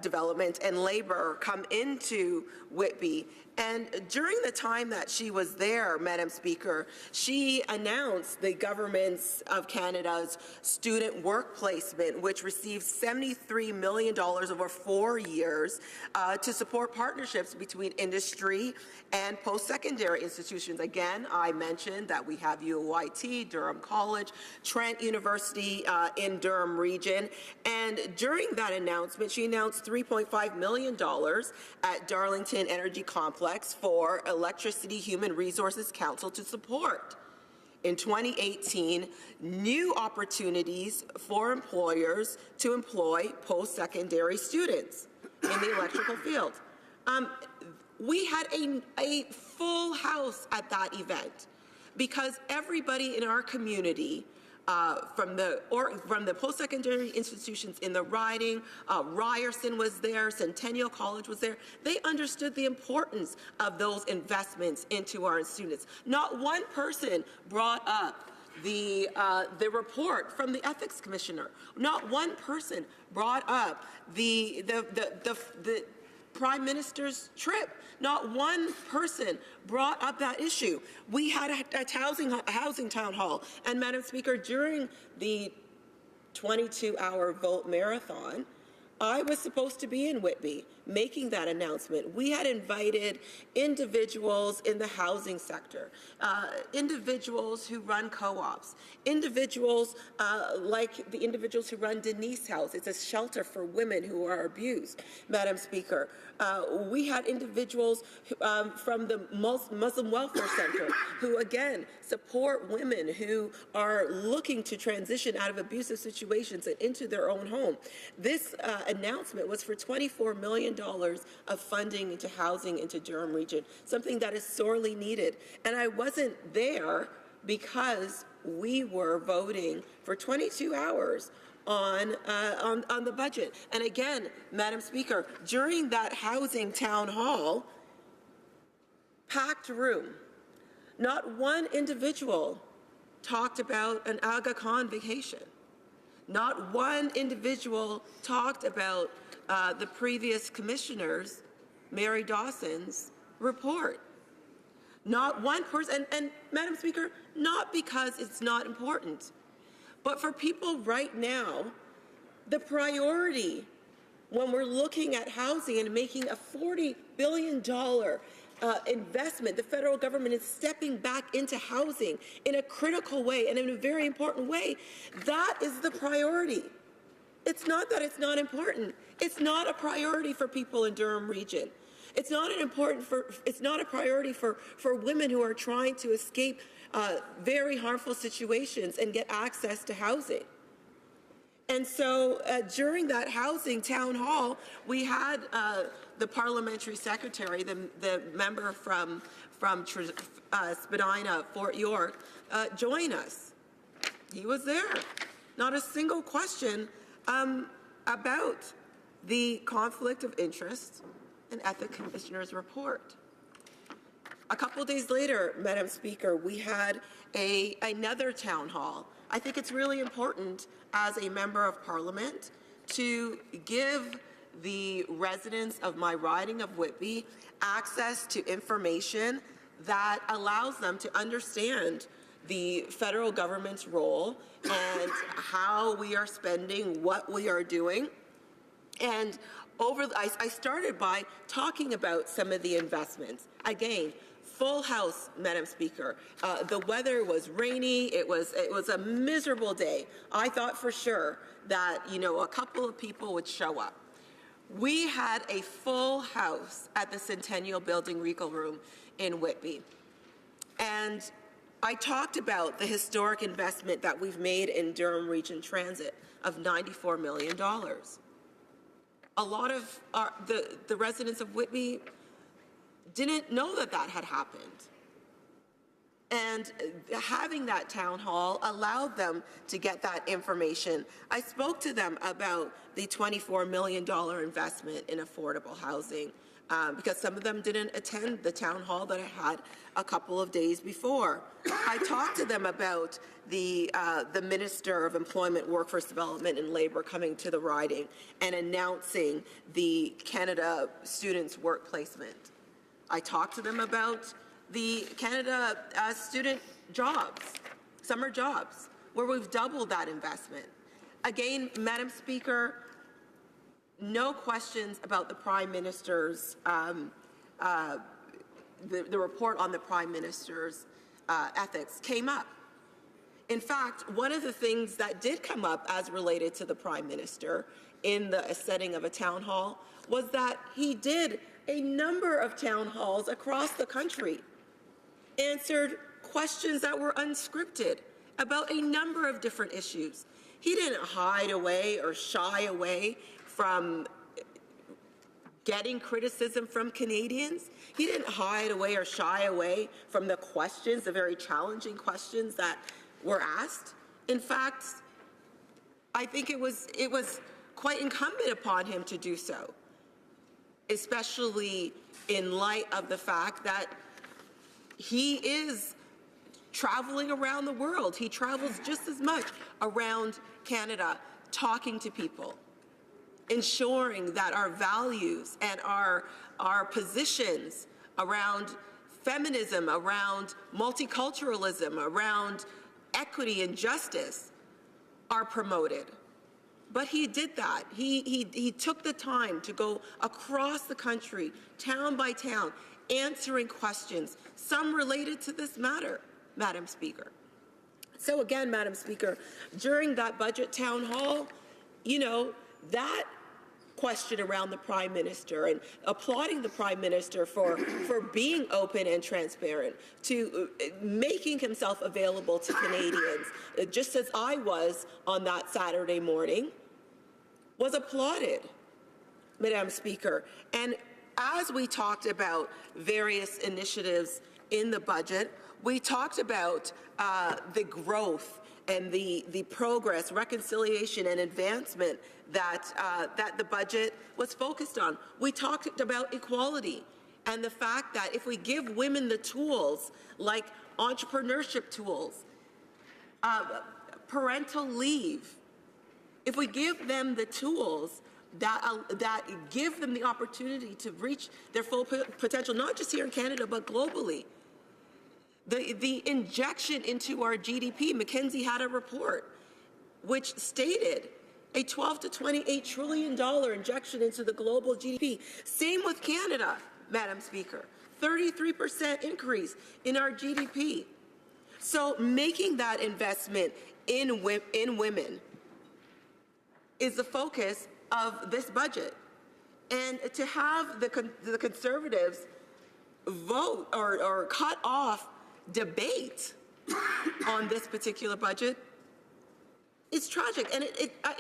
Development and Labour come into Whitby. And during the time that she was there, Madam Speaker, she announced the Government of Canada's student work placement, which received $73 million over 4 years to support partnerships between industry and post-secondary institutions. Again, I mentioned that we have UOIT, Durham College, Trent University in Durham region. And during that announcement, she announced $3.5 million at Darlington Energy Complex for Electricity Human Resources Council to support. In 2018, new opportunities for employers to employ post-secondary students in the electrical field. We had a full house at that event because everybody in our community, from the post-secondary institutions in the riding, Ryerson was there, Centennial College was there. They understood the importance of those investments into our students. Not one person brought up the report from the Ethics Commissioner. Not one person brought up the Prime Minister's trip. Not one person brought up that issue. We had a housing town hall, and Madam Speaker, during the 22-hour vote marathon, I was supposed to be in Whitby making that announcement. We had invited individuals in the housing sector, individuals who run co-ops, individuals like the individuals who run Denise House. It's a shelter for women who are abused, Madam Speaker. We had individuals from the Muslim Welfare Center who, again, support women who are looking to transition out of abusive situations and into their own home. This announcement was for $24 million of funding into housing into Durham Region, something that is sorely needed. And I wasn't there because we were voting for 22 hours on the budget. And again, Madam Speaker, during that housing town hall, packed room, not one individual talked about an Aga Khan vacation. Not one individual talked about the previous commissioner's, Mary Dawson's, report. Not one person, and Madam Speaker, not because it's not important, but for people right now, the priority when we're looking at housing and making a $40 billion investment, the federal government is stepping back into housing in a critical way and in a very important way. That is the priority. It's not that it's not important. It's not a priority for people in Durham Region. It's not a priority for women who are trying to escape very harmful situations and get access to housing. And so during that housing town hall, we had the parliamentary secretary, the member from Spadina, Fort York, join us. He was there. Not a single question about the conflict of interest and Ethics Commissioner's report. A couple of days later, Madam Speaker, we had another town hall. I think it's really important as a member of Parliament to give the residents of my riding of Whitby access to information that allows them to understand the federal government's role and how we are spending, what we are doing. And I started by talking about some of the investments. Again, full house, Madam Speaker. The weather was rainy. It was a miserable day. I thought for sure that, a couple of people would show up. We had a full house at the Centennial Building Regal Room in Whitby. And I talked about the historic investment that we've made in Durham Region Transit of $94 million. A lot of the residents of Whitby didn't know that had happened. And having that town hall allowed them to get that information. I spoke to them about the $24 million investment in affordable housing because some of them didn't attend the town hall that I had a couple of days before. I talked to them about the Minister of Employment, Workforce Development and Labour coming to the riding and announcing the Canada Students' Work Placement. I talked to them about the Canada student jobs, summer jobs, where we've doubled that investment. Again, Madam Speaker, no questions about the Prime Minister's, the report on the Prime Minister's ethics came up. In fact, one of the things that did come up as related to the Prime Minister in the setting of a town hall was that he did a number of town halls across the country, answered questions that were unscripted about a number of different issues. He didn't hide away or shy away from getting criticism from Canadians. He didn't hide away or shy away from the questions, the very challenging questions that were asked. In fact, I think it was quite incumbent upon him to do so, especially in light of the fact that he is traveling around the world. He travels just as much around Canada, talking to people, ensuring that our values and our positions around feminism, around multiculturalism, around equity and justice are promoted. But he did that. He took the time to go across the country, town by town, answering questions, some related to this matter, Madam Speaker. So again, Madam Speaker, during that budget town hall, you know, that question around the Prime Minister and applauding the Prime Minister for being open and transparent, to making himself available to Canadians, just as I was on that Saturday morning, was applauded, Madam Speaker. And as we talked about various initiatives in the budget, we talked about the growth and the progress, reconciliation, and advancement that the budget was focused on. We talked about equality and the fact that if we give women the tools, like entrepreneurship tools, parental leave, if we give them the tools that give them the opportunity to reach their full potential, not just here in Canada, but globally. The injection into our GDP, McKinsey had a report which stated a $12 to $28 trillion injection into the global GDP. Same with Canada, Madam Speaker, 33% increase in our GDP. So making that investment in women is the focus of this budget. And to have the Conservatives vote or cut off debate on this particular budget is tragic. And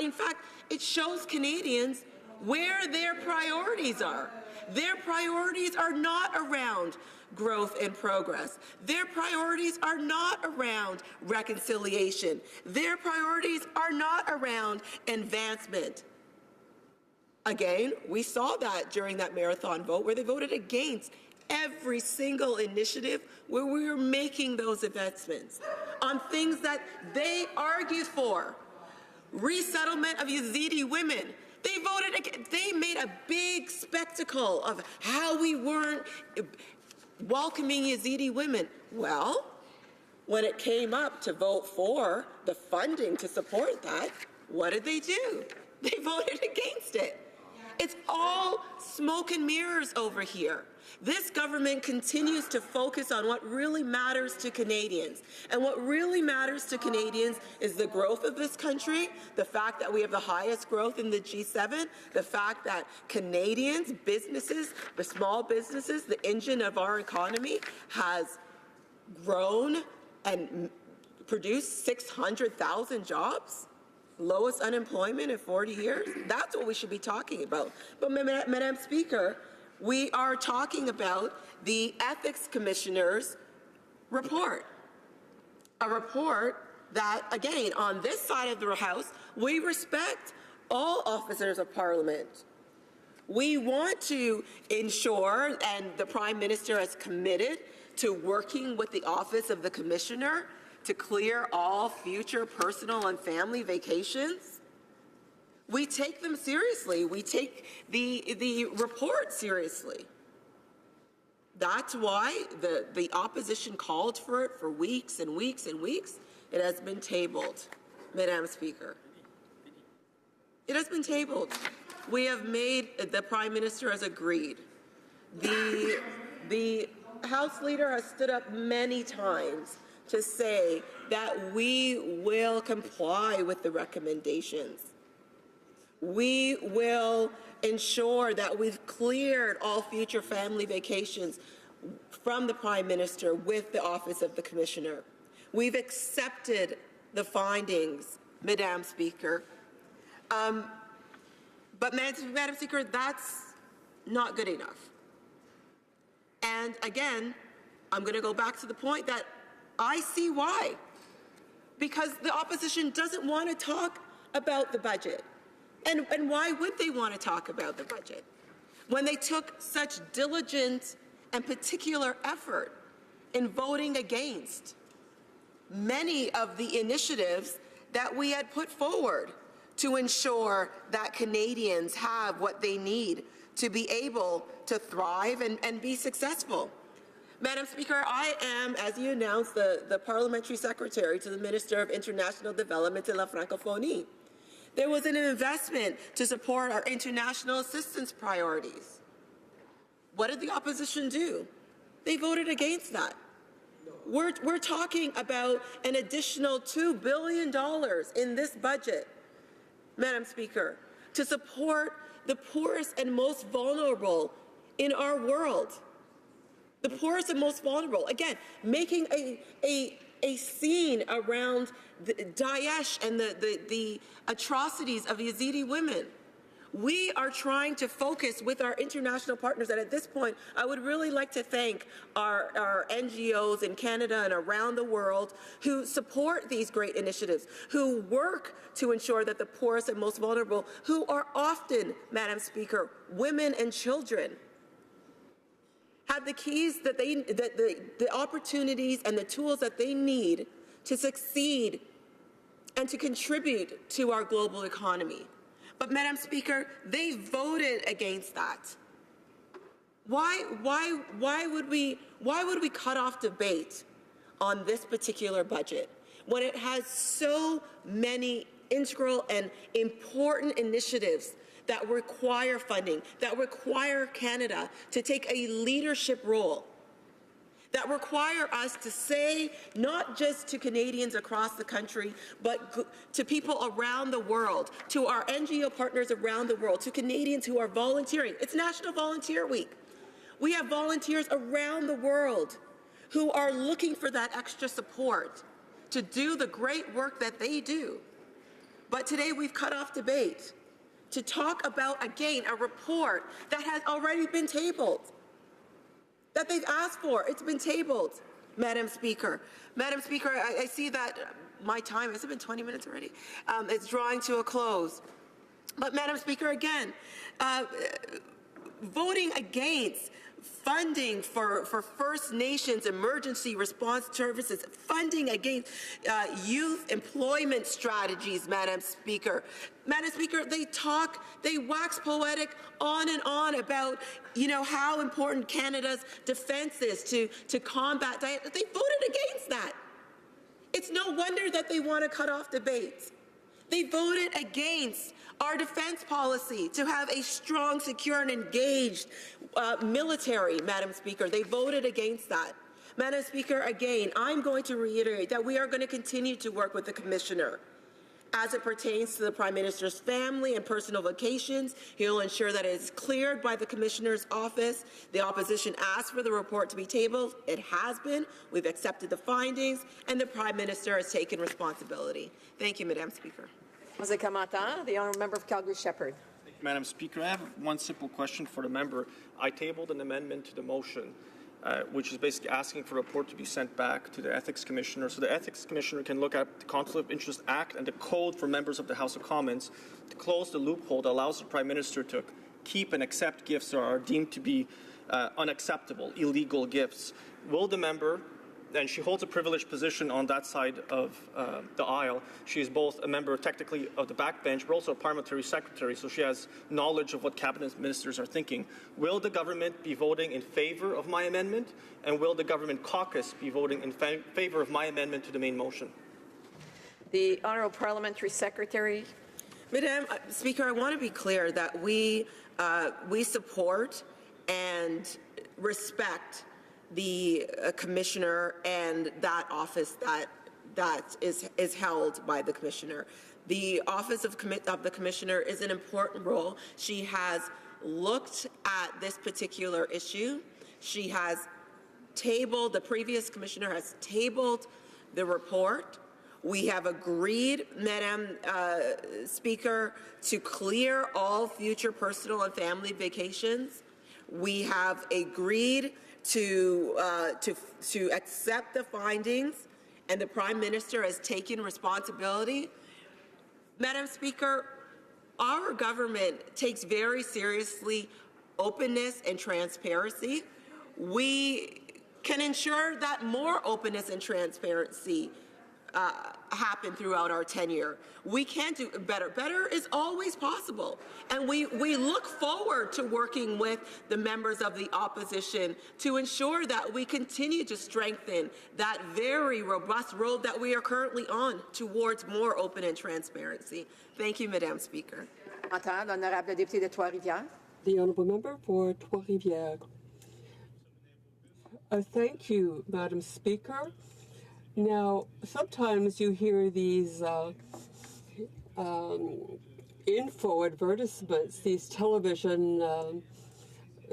in fact, it shows Canadians where their priorities are. Their priorities are not around growth and progress. Their priorities are not around reconciliation. Their priorities are not around advancement. Again, we saw that during that marathon vote where they voted against every single initiative where we were making those investments on things that they argued for. Resettlement of Yazidi women. They voted against, they made a big spectacle of how we weren't welcoming Yazidi women. Well, when it came up to vote for the funding to support that, what did they do? They voted against it. It's all smoke and mirrors over here. This government continues to focus on what really matters to Canadians. And what really matters to Canadians is the growth of this country, the fact that we have the highest growth in the G7, the fact that Canadians, businesses, the small businesses, the engine of our economy has grown and produced 600,000 jobs. Lowest unemployment in 40 years. That's what we should be talking about. But, Madam Speaker, we are talking about the Ethics Commissioner's report. A report that, again, on this side of the House, we respect all officers of Parliament. We want to ensure, and the Prime Minister has committed to working with the Office of the Commissioner to clear all future personal and family vacations. We take them seriously. We take the report seriously. That's why the opposition called for it for weeks and weeks and weeks. It has been tabled, Madam Speaker. It has been tabled. We have made, the Prime Minister has agreed. The House Leader has stood up many times to say that we will comply with the recommendations. We will ensure that we've cleared all future family vacations from the Prime Minister with the Office of the Commissioner. We've accepted the findings, Madam Speaker. But Madam Speaker, that's not good enough. And again, I'm going to go back to the point that I see why. Because the opposition doesn't want to talk about the budget. And why would they want to talk about the budget when they took such diligent and particular effort in voting against many of the initiatives that we had put forward to ensure that Canadians have what they need to be able to thrive and be successful? Madam Speaker, I am, as you announced, the Parliamentary Secretary to the Minister of International Development and la Francophonie. There was an investment to support our international assistance priorities. What did the opposition do? They voted against that. We're talking about an additional $2 billion in this budget, Madam Speaker, to support the poorest and most vulnerable in our world. The poorest and most vulnerable. Again, making a scene around Daesh and the atrocities of Yazidi women. We are trying to focus with our international partners, and at this point, I would really like to thank our NGOs in Canada and around the world who support these great initiatives, who work to ensure that the poorest and most vulnerable, who are often, Madam Speaker, women and children, have the keys that the opportunities and the tools that they need to succeed and to contribute to our global economy. But, Madam Speaker, they voted against that. Why would we cut off debate on this particular budget when it has so many integral and important initiatives that require funding, that require Canada to take a leadership role, that require us to say, not just to Canadians across the country, but to people around the world, to our NGO partners around the world, to Canadians who are volunteering. It's National Volunteer Week. We have volunteers around the world who are looking for that extra support to do the great work that they do. But today we've cut off debate to talk about, again, a report that has already been tabled, that they've asked for. It's been tabled, Madam Speaker. Madam Speaker, I see that my time, has it been 20 minutes already? It's drawing to a close. But Madam Speaker, again, voting against funding for First Nations emergency response services, funding against youth employment strategies, Madam Speaker. Madam Speaker, they wax poetic on and on about, how important Canada's defense is to combat that. They voted against that. It's no wonder that they want to cut off debates. They voted against our defense policy to have a strong, secure, and engaged military, Madam Speaker. They voted against that. Madam Speaker, again, I'm going to reiterate that we are going to continue to work with the Commissioner as it pertains to the Prime Minister's family and personal vacations. He'll ensure that it is cleared by the Commissioner's office. The opposition asked for the report to be tabled. It has been. We've accepted the findings, and the Prime Minister has taken responsibility. Thank you, Madam Speaker. The Honourable Member of Calgary-Shepherd. Thank you, Madam Speaker. I have one simple question for the member. I tabled an amendment to the motion, which is basically asking for a report to be sent back to the Ethics Commissioner, so the Ethics Commissioner can look at the Conflict of Interest Act and the code for members of the House of Commons to close the loophole that allows the Prime Minister to keep and accept gifts that are deemed to be unacceptable, illegal gifts. Will the member, and she holds a privileged position on that side of the aisle. She is both a member technically of the backbench, but also a parliamentary secretary, so she has knowledge of what cabinet ministers are thinking. Will the government be voting in favour of my amendment, and will the government caucus be voting in favour of my amendment to the main motion? The Honourable Parliamentary Secretary. Madam Speaker, I want to be clear that we support and respect the Commissioner and that office that is held by the Commissioner. The office of the Commissioner is an important role. She has looked at this particular issue. She has tabled, the previous Commissioner has tabled the report. We have agreed, Madam Speaker, to clear all future personal and family vacations We have agreed to accept the findings, and the Prime Minister has taken responsibility. Madam Speaker, our government takes very seriously openness and transparency. We can ensure that more openness and transparency happen throughout our tenure. We can do better. Better is always possible. And we look forward to working with the members of the opposition to ensure that we continue to strengthen that very robust road that we are currently on towards more open and transparency. Thank you, Madam Speaker. L'honorable député de Trois-Rivières. The honourable member for Trois-Rivières. Thank you, Madam Speaker. Now, sometimes you hear these info advertisements, these television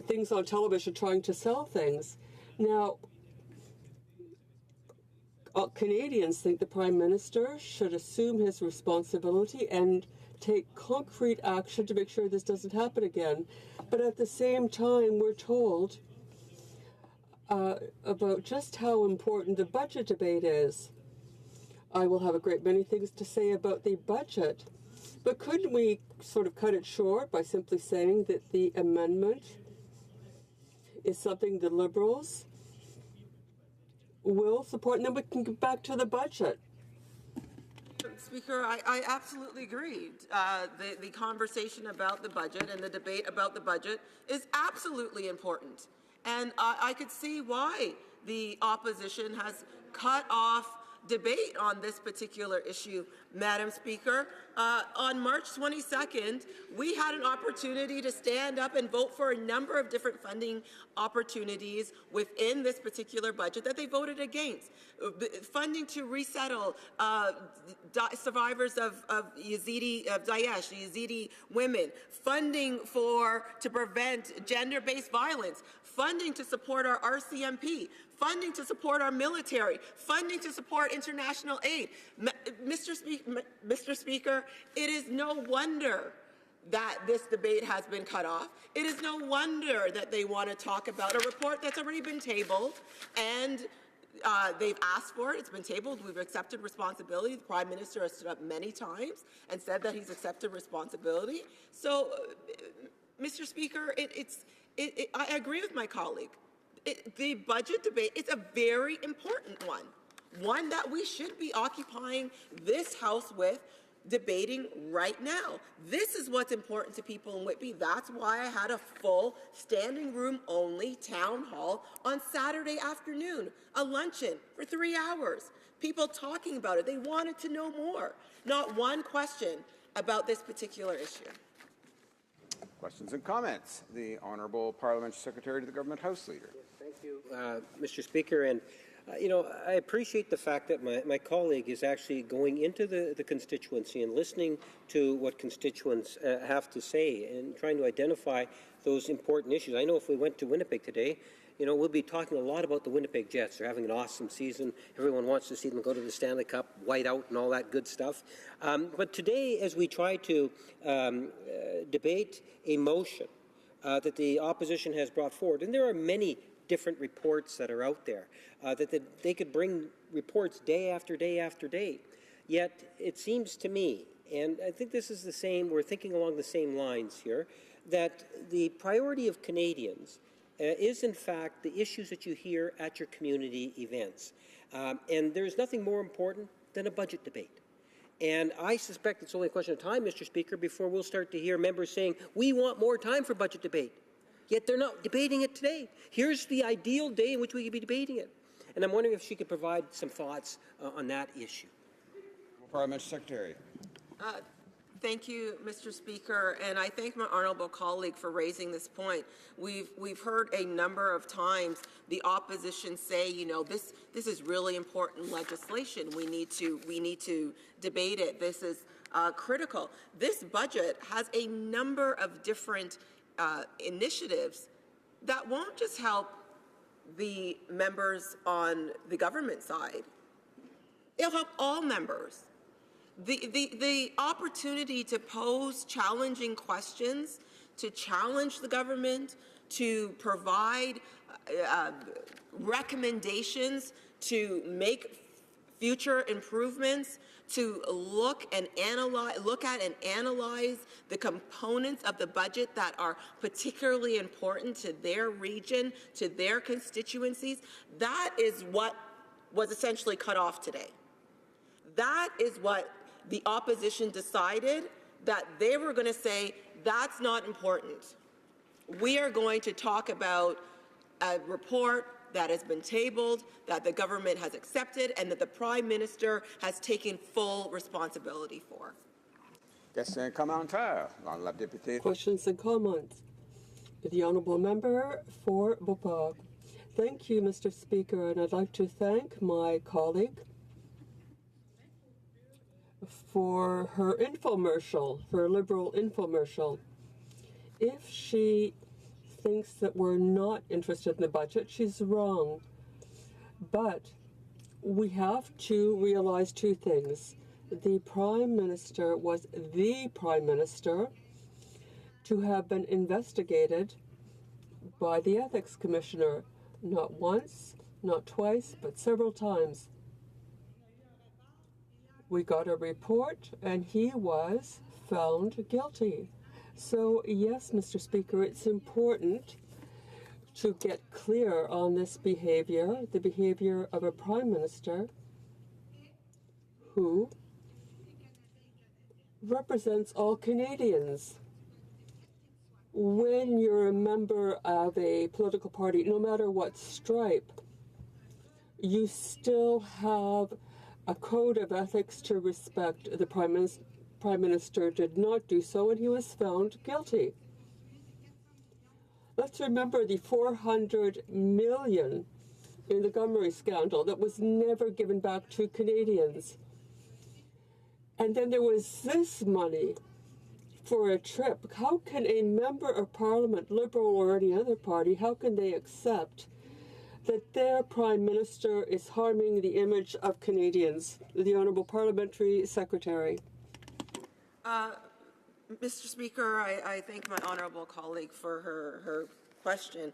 things on television trying to sell things. Now, Canadians think the Prime Minister should assume his responsibility and take concrete action to make sure this doesn't happen again. But at the same time, we're told about just how important the budget debate is. I will have a great many things to say about the budget, but couldn't we sort of cut it short by simply saying that the amendment is something the Liberals will support, and then we can get back to the budget? Speaker, I absolutely agree. The conversation about the budget and the debate about the budget is absolutely important. And I could see why the opposition has cut off debate on this particular issue, Madam Speaker. On March 22nd, we had an opportunity to stand up and vote for a number of different funding opportunities within this particular budget that they voted against. Funding to resettle survivors of Daesh, Yazidi women, funding to prevent gender-based violence, funding to support our RCMP, funding to support our military, funding to support international aid. Mr. Speaker, it is no wonder that this debate has been cut off. It is no wonder that they want to talk about a report that's already been tabled, and they've asked for it. It's been tabled. We've accepted responsibility. The Prime Minister has stood up many times and said that he's accepted responsibility. So, Mr. Speaker, I agree with my colleague. The budget debate is a very important one that we should be occupying this House with, debating right now. This is what's important to people in Whitby. That's why I had a full standing room only town hall on Saturday afternoon, a luncheon for 3 hours. People talking about it. They wanted to know more. Not one question about this particular issue. Questions and comments. The Honourable Parliamentary Secretary to the Government House Leader. Thank you, Mr. Speaker. And I appreciate the fact that my colleague is actually going into the constituency and listening to what constituents have to say and trying to identify those important issues. I know if we went to Winnipeg today, we'll be talking a lot about the Winnipeg Jets. They're having an awesome season. Everyone wants to see them go to the Stanley Cup, white out and all that good stuff. But today, as we try to debate a motion that the opposition has brought forward, and there are many different reports that are out there, that they could bring reports day after day after day. Yet it seems to me, and I think this is the same, we're thinking along the same lines here, that the priority of Canadians is in fact the issues that you hear at your community events. And there's nothing more important than a budget debate. And I suspect it's only a question of time, Mr. Speaker, before we'll start to hear members saying, we want more time for budget debate. Yet they're not debating it today. Here's the ideal day in which we could be debating it. And I'm wondering if she could provide some thoughts on that issue. Parliamentary Secretary. Thank you, Mr. Speaker, and I thank my honourable colleague for raising this point. We've heard a number of times the opposition say, this is really important legislation. We need to debate it. This is critical. This budget has a number of different initiatives that won't just help the members on the government side. It'll help all members. The opportunity to pose challenging questions, to challenge the government, to provide recommendations to make future improvements, to look at and analyze the components of the budget that are particularly important to their region, to their constituencies. That is what was essentially cut off today. That is what the opposition decided, that they were going to say, that's not important. We are going to talk about a report that has been tabled, that the government has accepted, and that the Prime Minister has taken full responsibility for. Questions and comments. The Honourable Member for Beauport. Thank you, Mr. Speaker, and I'd like to thank my colleague for her infomercial, for a Liberal infomercial. If she thinks that we're not interested in the budget, she's wrong. But we have to realize two things. The Prime Minister was the Prime Minister to have been investigated by the Ethics Commissioner, not once, not twice, but several times. We got a report and he was found guilty. So, yes, Mr. Speaker, it's important to get clear on this behavior, the behavior of a Prime Minister who represents all Canadians. When you're a member of a political party, no matter what stripe, you still have a code of ethics to respect. The Prime Minister did not do so, and he was found guilty. Let's remember the $400 million in the Montgomery scandal that was never given back to Canadians. And then there was this money for a trip. How can a member of Parliament, Liberal or any other party, how can they accept that their Prime Minister is harming the image of Canadians? The Honourable Parliamentary Secretary. Mr. Speaker, I thank my honourable colleague for her question.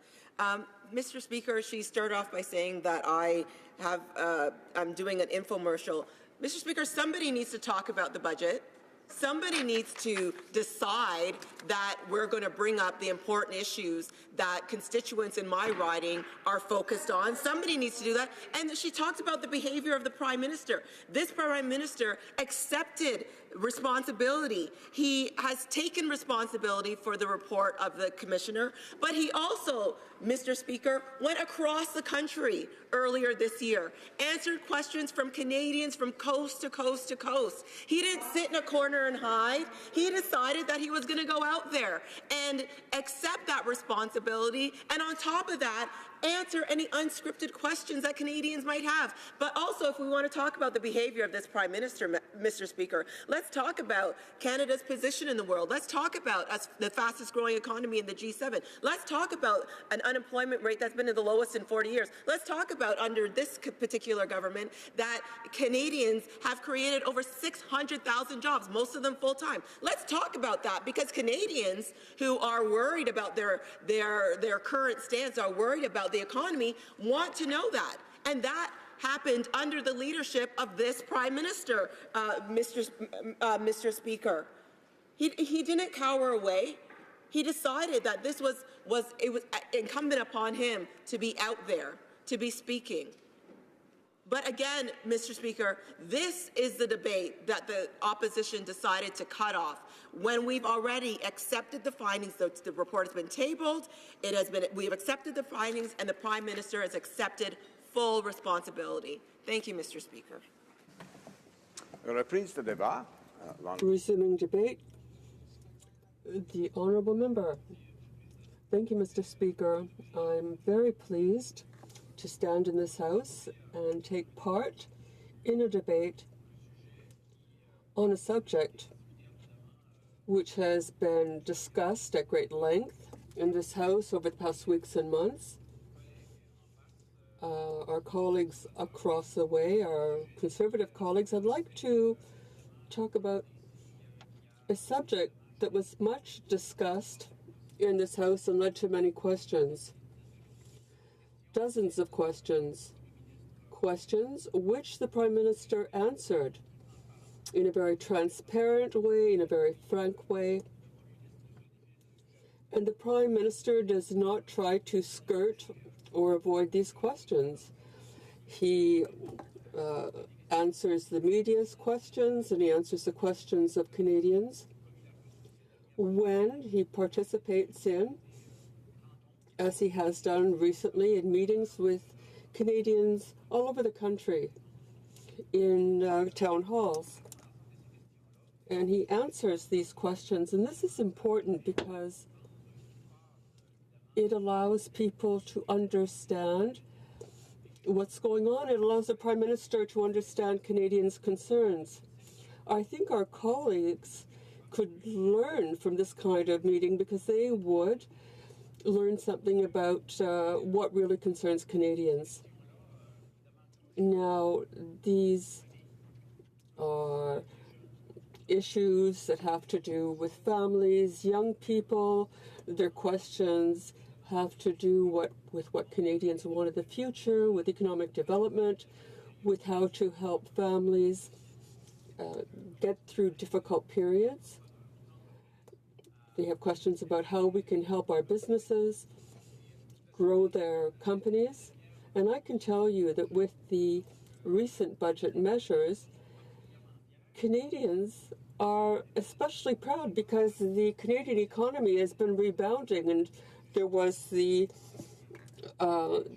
Mr. Speaker, she started off by saying that I'm doing an infomercial. Mr. Speaker, somebody needs to talk about the budget. Somebody needs to decide that we're going to bring up the important issues that constituents in my riding are focused on. Somebody needs to do that. And she talked about the behavior of the Prime Minister. This Prime Minister accepted responsibility. He has taken responsibility for the report of the Commissioner, but he also, Mr. Speaker, went across the country earlier this year, answered questions from Canadians from coast to coast to coast. He didn't sit in a corner and hide. He decided that he was going to go out there and accept that responsibility, and on top of that, answer any unscripted questions that Canadians might have. But also, if we want to talk about the behavior of this Prime Minister, Mr. Speaker, let's talk about Canada's position in the world. Let's talk about us, the fastest growing economy in the G7. Let's talk about an unemployment rate that's been the lowest in 40 years. Let's talk about, under this particular government, that Canadians have created over 600,000 jobs, most of them full-time. Let's talk about that, because Canadians who are worried about their current stance, are worried about the economy, want to know that. And that happened under the leadership of this Prime Minister, Mr. Speaker. He didn't cower away. He decided that it was incumbent upon him to be out there, to be speaking. But again, Mr. Speaker, this is the debate that the opposition decided to cut off when we've already accepted the findings. The report has been tabled. We have accepted the findings, and the Prime Minister has accepted full responsibility. Thank you, Mr. Speaker. Resuming debate. The Honourable Member. Thank you, Mr. Speaker. I'm very pleased to stand in this House and take part in a debate on a subject which has been discussed at great length in this House over the past weeks and months. Our colleagues across the way, our Conservative colleagues, I'd like to talk about a subject that was much discussed in this House and led to many questions. Dozens of questions. Questions which the Prime Minister answered in a very transparent way, in a very frank way. And the Prime Minister does not try to skirt or avoid these questions. He answers the media's questions and he answers the questions of Canadians when he participates in, as he has done recently, in meetings with Canadians all over the country, in town halls. And he answers these questions, and this is important because it allows people to understand what's going on. It allows the Prime Minister to understand Canadians' concerns. I think our colleagues could learn from this kind of meeting because they would learn something about what really concerns Canadians. Now, these are issues that have to do with families, young people. Their questions have to do with what Canadians want in the future, with economic development, with how to help families get through difficult periods. They have questions about how we can help our businesses grow their companies. And I can tell you that with the recent budget measures, Canadians are especially proud because the Canadian economy has been rebounding, and there was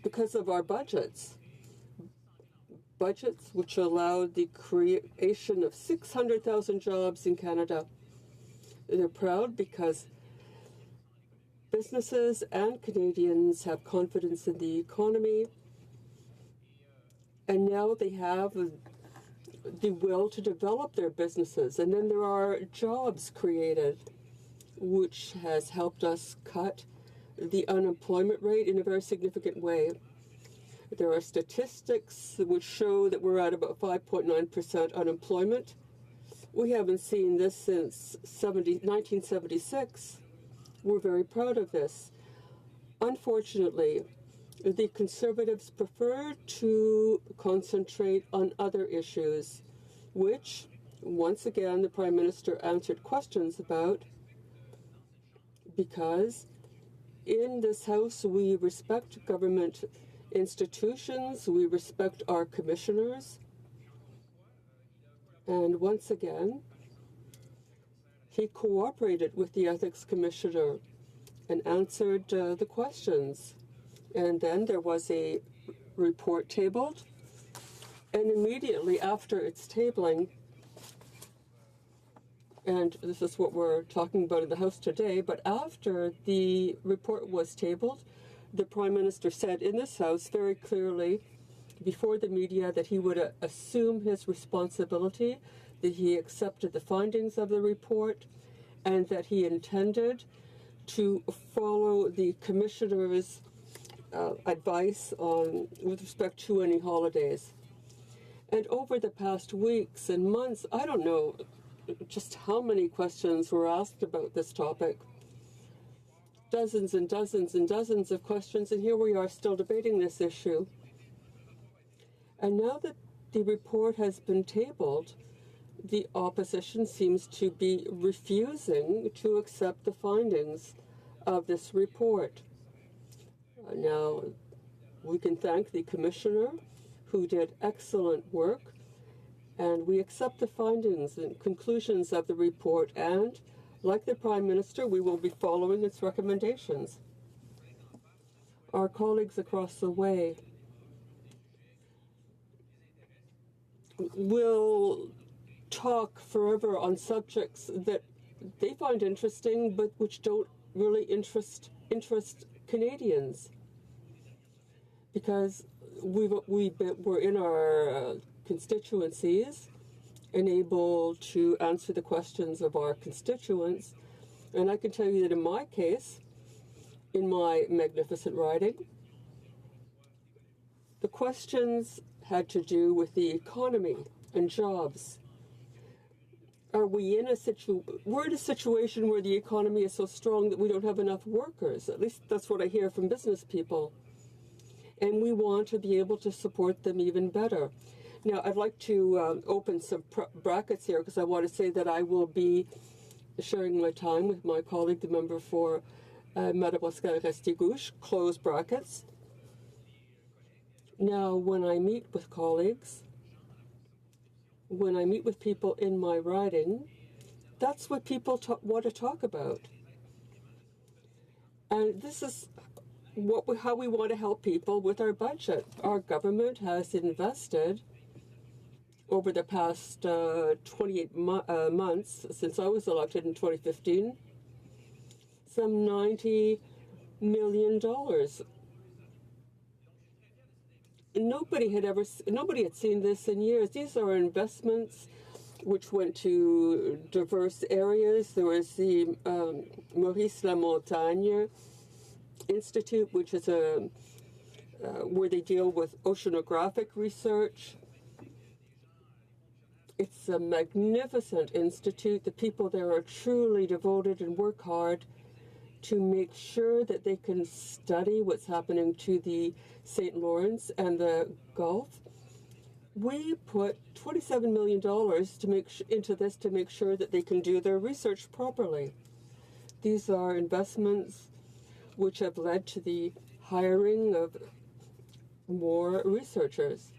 because of our budgets which allowed the creation of 600,000 jobs in Canada. They're proud because businesses and Canadians have confidence in the economy, and now they have the will to develop their businesses. And then there are jobs created, which has helped us cut the unemployment rate in a very significant way. There are statistics which show that we're at about 5.9% unemployment. We haven't seen this since 1976. We're very proud of this. Unfortunately, the Conservatives prefer to concentrate on other issues, which, once again, the Prime Minister answered questions about, because in this House we respect government institutions, we respect our commissioners, and once again, he cooperated with the Ethics Commissioner and answered the questions. And then there was a report tabled, and immediately after its tabling, and this is what we're talking about in the House today, but after the report was tabled, the Prime Minister said in this House very clearly before the media that he would assume his responsibility, that he accepted the findings of the report, and that he intended to follow the Commissioner's advice with respect to any holidays. And over the past weeks and months, I don't know just how many questions were asked about this topic. Dozens and dozens and dozens of questions, and here we are still debating this issue. And now that the report has been tabled, the opposition seems to be refusing to accept the findings of this report. Now, we can thank the Commissioner, who did excellent work, and we accept the findings and conclusions of the report, and, like the Prime Minister, we will be following its recommendations. Our colleagues across the way will talk forever on subjects that they find interesting, but which don't really interest Canadians, because we're in our constituencies and able to answer the questions of our constituents. And I can tell you that in my case, in my magnificent riding, the questions had to do with the economy and jobs. we're in a situation where the economy is so strong that we don't have enough workers. At least that's what I hear from business people. And we want to be able to support them even better. Now, I'd like to open some brackets here because I want to say that I will be sharing my time with my colleague, the member for Madawaska-Restigouche, close brackets. Now, when I meet with colleagues, when I meet with people in my riding, that's what people want to talk about. And this is how we want to help people with our budget. Our government has invested over the past 28 months, since I was elected in 2015, some $90 million. Nobody had seen this in years. These are investments which went to diverse areas. There was the Maurice Lamontagne Institute, which is where they deal with oceanographic research. It's a magnificent institute. The people there are truly devoted and work hard to make sure that they can study what's happening to the St. Lawrence and the Gulf. We put $27 million into this to make sure that they can do their research properly. These are investments which have led to the hiring of more researchers.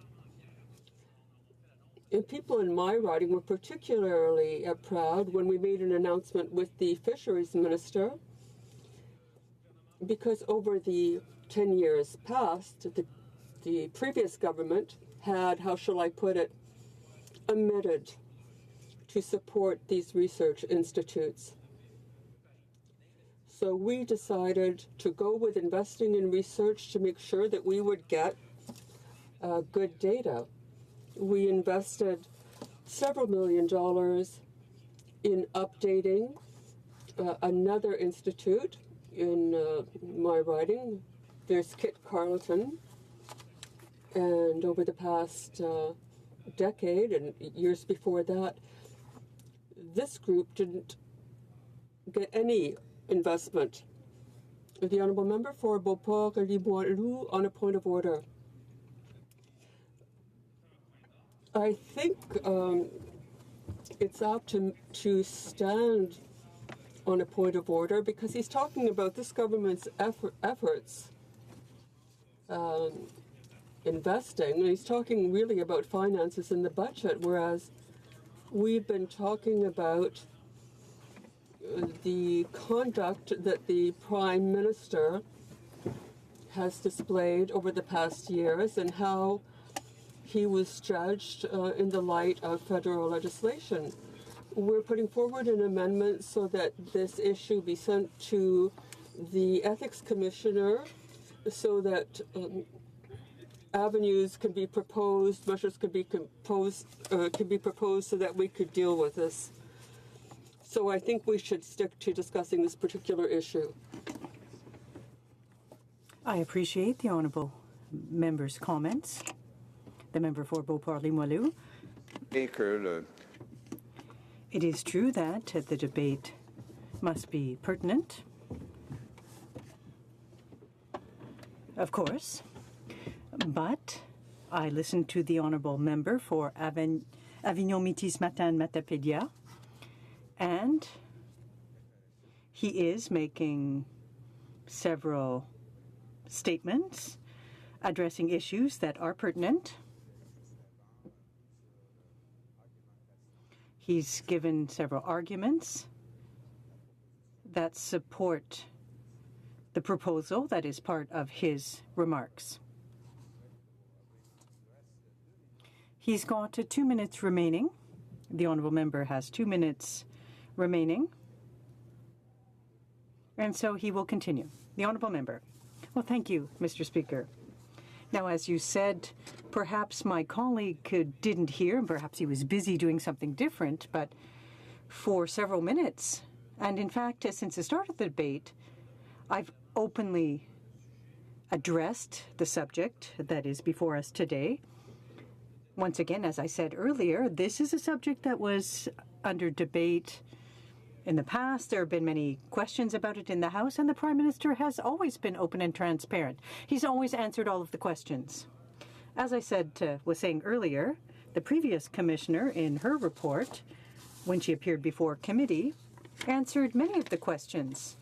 And people in my riding were particularly proud when we made an announcement with the fisheries minister, because over the 10 years past, the previous government had, how shall I put it, omitted to support these research institutes. So we decided to go with investing in research to make sure that we would get good data. We invested several $million in updating another institute in my riding. There's Kit Carleton. And over the past decade and years before that, this group didn't get any investment. The Honourable Member for Beauport-Limoilou on a point of order. I think it's apt to stand on a point of order because he's talking about this government's efforts investing, and he's talking really about finances in the budget, whereas we've been talking about the conduct that the Prime Minister has displayed over the past years and how he was judged in the light of federal legislation. We're putting forward an amendment so that this issue be sent to the Ethics Commissioner so that avenues can be proposed, measures can be proposed so that we could deal with this. So I think we should stick to discussing this particular issue. I appreciate the honourable member's comments. The member for Beauport-Limoilou. It is true that the debate must be pertinent, of course, but I listened to the honourable member for Avignon-Métis-Matane-Matapédia, and he is making several statements addressing issues that are pertinent. He's given several arguments that support the proposal that is part of his remarks. He's got 2 minutes remaining. The honourable member has 2 minutes remaining. And so he will continue. The honourable member. Well, thank you, Mr. Speaker. Now, as you said, perhaps my colleague didn't hear, and perhaps he was busy doing something different, but for several minutes, and in fact, since the start of the debate, I've openly addressed the subject that is before us today. Once again, as I said earlier, this is a subject that was under debate in the past. There have been many questions about it in the House, and the Prime Minister has always been open and transparent. He's always answered all of the questions. As I was saying earlier, the previous commissioner in her report, when she appeared before committee, answered many of the questions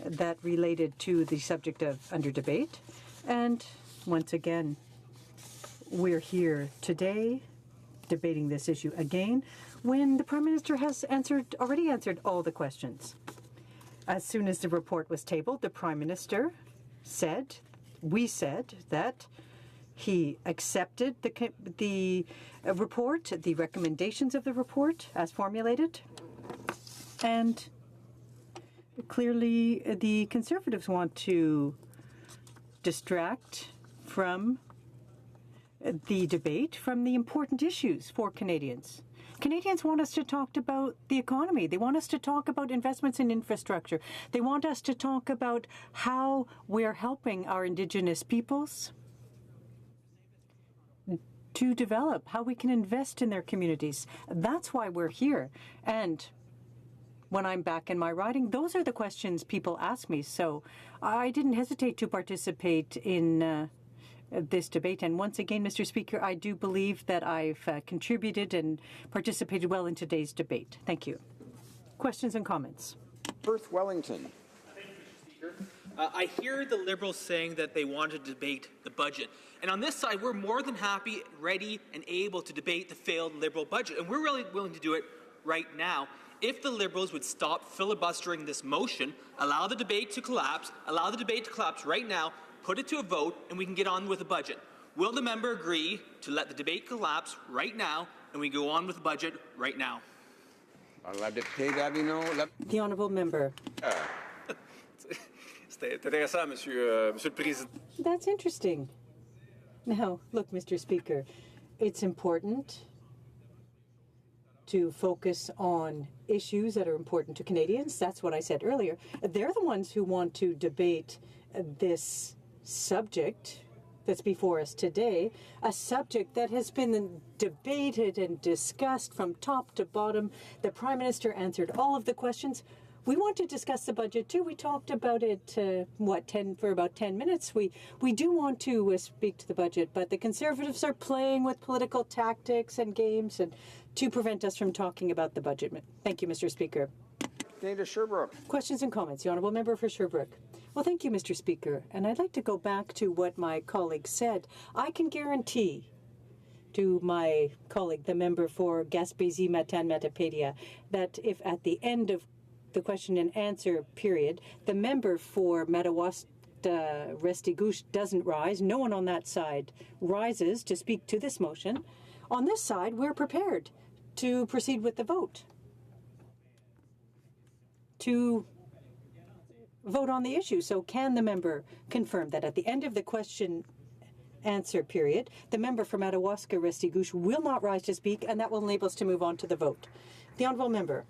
that related to the subject of under debate. And once again, we're here today debating this issue again when the Prime Minister has already answered all the questions. As soon as the report was tabled, the Prime Minister said that he accepted the report, the recommendations of the report as formulated, and clearly the Conservatives want to distract from the debate from the important issues for Canadians. Canadians want us to talk about the economy. They want us to talk about investments in infrastructure. They want us to talk about how we're helping our Indigenous peoples to develop, how we can invest in their communities. That's why we're here. And when I'm back in my riding, those are the questions people ask me. So I didn't hesitate to participate in this debate. And once again, Mr. Speaker, I do believe that I've contributed and participated well in today's debate. Thank you. Questions and comments? Perth Wellington. I hear the Liberals saying that they want to debate the budget. And on this side, we're more than happy, ready, and able to debate the failed Liberal budget. And we're really willing to do it right now if the Liberals would stop filibustering this motion, allow the debate to collapse right now, put it to a vote, and we can get on with the budget. Will the member agree to let the debate collapse right now, and we go on with the budget right now? The honourable member. That's interesting. Now, look, Mr. Speaker, it's important to focus on issues that are important to Canadians. That's what I said earlier. They're the ones who want to debate this subject that's before us today, a subject that has been debated and discussed from top to bottom. The Prime Minister answered all of the questions. We want to discuss the budget too. We talked about it, for about 10 minutes. We do want to speak to the budget, but the Conservatives are playing with political tactics and games and to prevent us from talking about the budget. Thank you, Mr. Speaker. Dana Sherbrooke. Questions and comments. The Honourable Member for Sherbrooke. Well, thank you, Mr. Speaker. And I'd like to go back to what my colleague said. I can guarantee to my colleague, the member for Gaspésie Matane Matapédia, that if at the end of the question and answer period, the member for Madawaska Restigouche doesn't rise, no one on that side rises to speak to this motion. On this side, we're prepared to proceed with the vote, to vote on the issue. So can the member confirm that at the end of the question answer period, the member for Madawaska Restigouche will not rise to speak, and that will enable us to move on to the vote? The honourable member.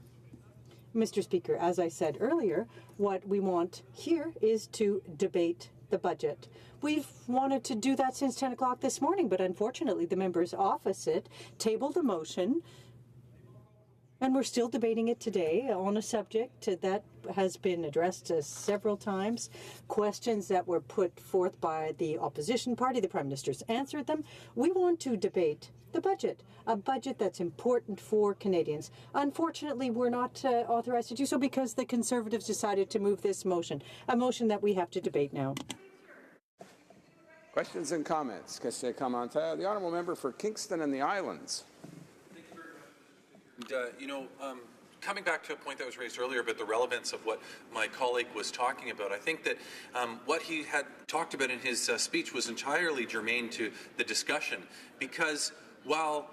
Mr. Speaker, as I said earlier, what we want here is to debate the budget. We've wanted to do that since 10 o'clock this morning, but unfortunately the members opposite tabled the motion, and we're still debating it today on a subject that has been addressed several times, questions that were put forth by the opposition party. The Prime Minister's answered them. We want to debate the budget, a budget that's important for Canadians. Unfortunately, we're not authorized to do so because the Conservatives decided to move this motion, a motion that we have to debate now. Questions and comments? The honourable member for Kingston and the Islands. Coming back to a point that was raised earlier about the relevance of what my colleague was talking about, I think that what he had talked about in his speech was entirely germane to the discussion, because while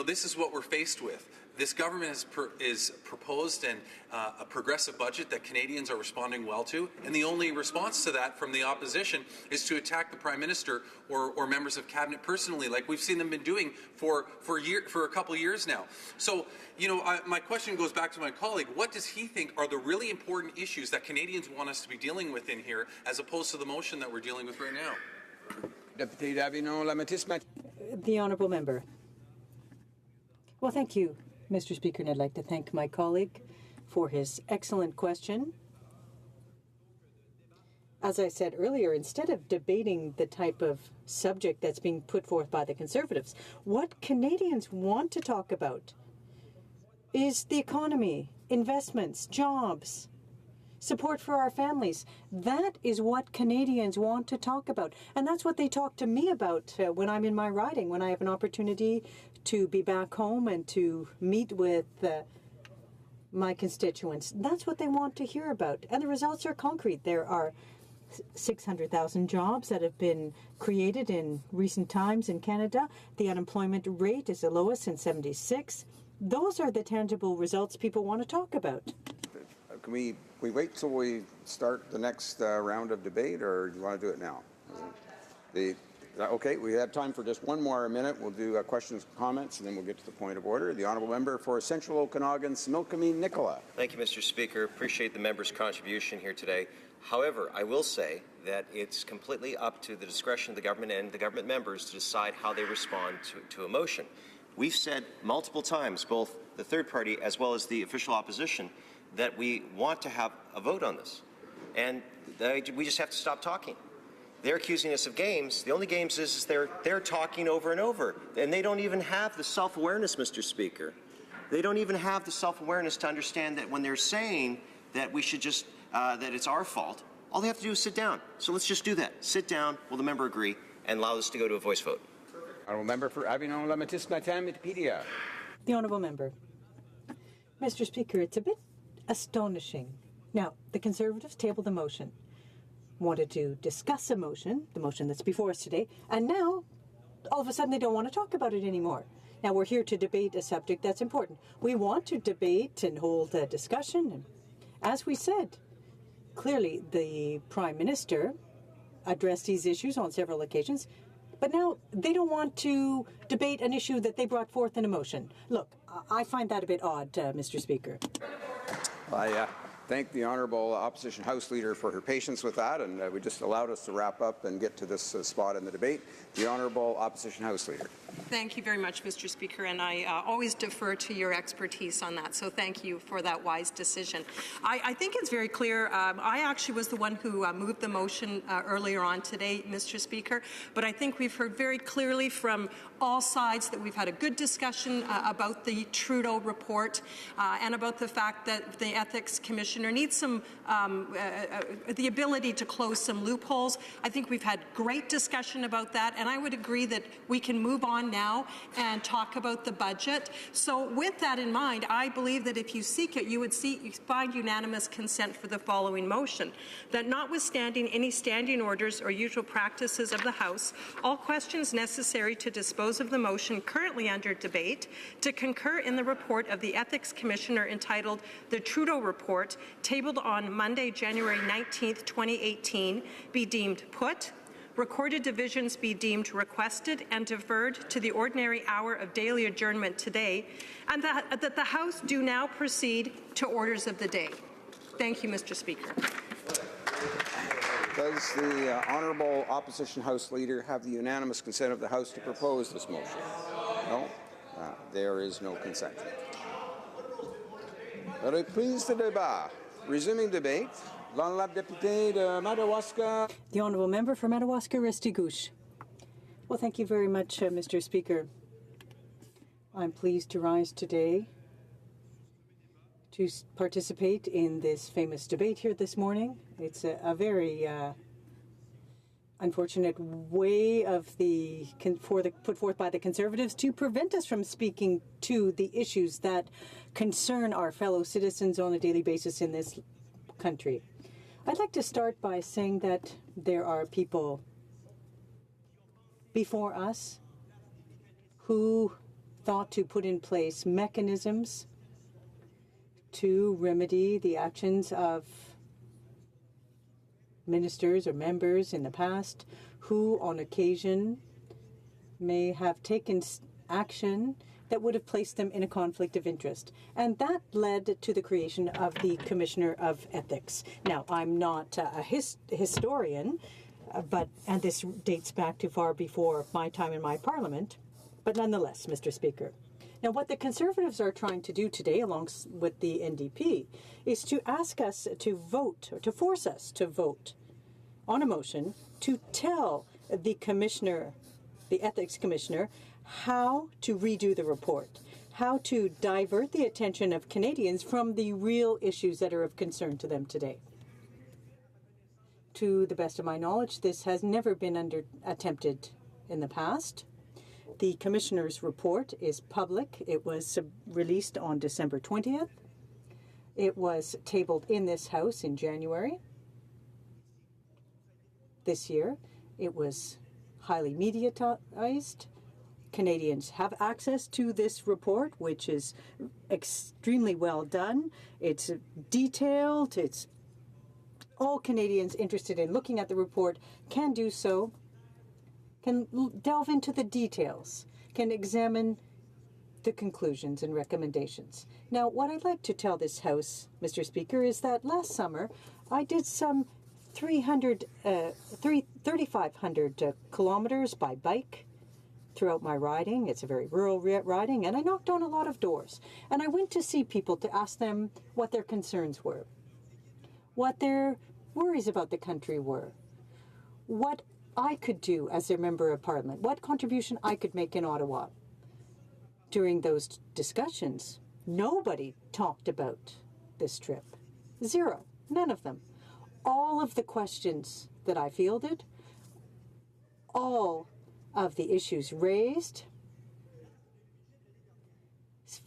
this is what we're faced with, this government is proposed a progressive budget that Canadians are responding well to, and the only response to that from the opposition is to attack the Prime Minister or members of Cabinet personally, like we've seen them been doing for a couple of years now. So, my question goes back to my colleague. What does he think are the really important issues that Canadians want us to be dealing with in here, as opposed to the motion that we're dealing with right now? The honourable member. Well, thank you, Mr. Speaker, and I'd like to thank my colleague for his excellent question. As I said earlier, instead of debating the type of subject that's being put forth by the Conservatives, what Canadians want to talk about is the economy, investments, jobs, support for our families. That is what Canadians want to talk about. And that's what they talk to me about when I'm in my riding, when I have an opportunity to be back home and to meet with my constituents. That's what they want to hear about. And the results are concrete. There are 600,000 jobs that have been created in recent times in Canada. The unemployment rate is the lowest since '76. Those are the tangible results people want to talk about. Can we wait till we start the next round of debate, or do you want to do it now? Okay, we have time for just one more minute. We'll do questions and comments, and then we'll get to the point of order. The honourable member for Central Okanagan, Similkameen Nicola. Thank you, Mr. Speaker. Appreciate the member's contribution here today. However, I will say that it's completely up to the discretion of the government and the government members to decide how they respond to a motion. We've said multiple times, both the third party as well as the official opposition, that we want to have a vote on this. And we just have to stop talking. They're accusing us of games. The only games is they're talking over and over. And they don't even have the self-awareness, Mr. Speaker. They don't even have the self-awareness to understand that when they're saying that we should just, that it's our fault, all they have to do is sit down. So let's just do that. Sit down, will the member agree, and allow this to go to a voice vote. Honourable member for Avignon Lamatis Matamapedia. The honourable member. Mr. Speaker, it's a bit astonishing. Now, the Conservatives tabled a motion, wanted to discuss a motion, the motion that's before us today, and now, all of a sudden, they don't want to talk about it anymore. Now, we're here to debate a subject that's important. We want to debate and hold a discussion. And as we said, clearly the Prime Minister addressed these issues on several occasions, but now they don't want to debate an issue that they brought forth in a motion. Look, I find that a bit odd, Mr. Speaker. I thank the Honourable Opposition House Leader for her patience with that, and we just allowed us to wrap up and get to this spot in the debate. The Honourable Opposition House Leader. Thank you very much, Mr. Speaker, and I always defer to your expertise on that, so thank you for that wise decision. I think it's very clear. I actually was the one who moved the motion earlier on today, Mr. Speaker, but I think we've heard very clearly from all sides that we've had a good discussion about the Trudeau report and about the fact that the Ethics Commissioner needs some the ability to close some loopholes. I think we've had great discussion about that, and I would agree that we can move on now and talk about the budget. So with that in mind, I believe that if you seek it, you would find unanimous consent for the following motion, that notwithstanding any standing orders or usual practices of the House, all questions necessary to dispose of the motion currently under debate, to concur in the report of the Ethics Commissioner entitled The Trudeau Report, tabled on Monday, January 19th, 2018, be deemed put, recorded divisions be deemed requested and deferred to the ordinary hour of daily adjournment today, and that the House do now proceed to orders of the day. Thank you, Mr. Speaker. Does the Honourable Opposition House Leader have the unanimous consent of the House to propose this motion? No? There is no consent. Reprise de débat. Resuming debate. L'honorable député de Madawaska. The honourable member for Madawaska-Restigouche. Well, thank you very much, Mr. Speaker. I'm pleased to rise today to participate in this famous debate here this morning. It's a very unfortunate way of put forth by the Conservatives to prevent us from speaking to the issues that concern our fellow citizens on a daily basis in this country. I'd like to start by saying that there are people before us who thought to put in place mechanisms to remedy the actions of ministers or members in the past who, on occasion, may have taken action that would have placed them in a conflict of interest. And that led to the creation of the Commissioner of Ethics. Now, I'm not a historian, and this dates back to far before my time in my parliament, but nonetheless, Mr. Speaker, Now, what the Conservatives are trying to do today, along with the NDP, is to ask us to vote, or to force us to vote on a motion to tell the commissioner, the ethics commissioner, how to redo the report, how to divert the attention of Canadians from the real issues that are of concern to them today. To the best of my knowledge, this has never been attempted in the past. The Commissioner's report is public. It was released on December 20th. It was tabled in this House in January this year. It was highly mediatized. Canadians have access to this report, which is extremely well done. It's detailed. It's all Canadians interested in looking at the report can do so, can delve into the details, can examine the conclusions and recommendations. Now, what I'd like to tell this House, Mr. Speaker, is that last summer I did some 3,500 kilometers by bike throughout my riding. It's a very rural riding, and I knocked on a lot of doors. And I went to see people to ask them what their concerns were, what their worries about the country were, what I could do as a member of Parliament, what contribution I could make in Ottawa. During those discussions, nobody talked about this trip. Zero. None of them. All of the questions that I fielded, all of the issues raised,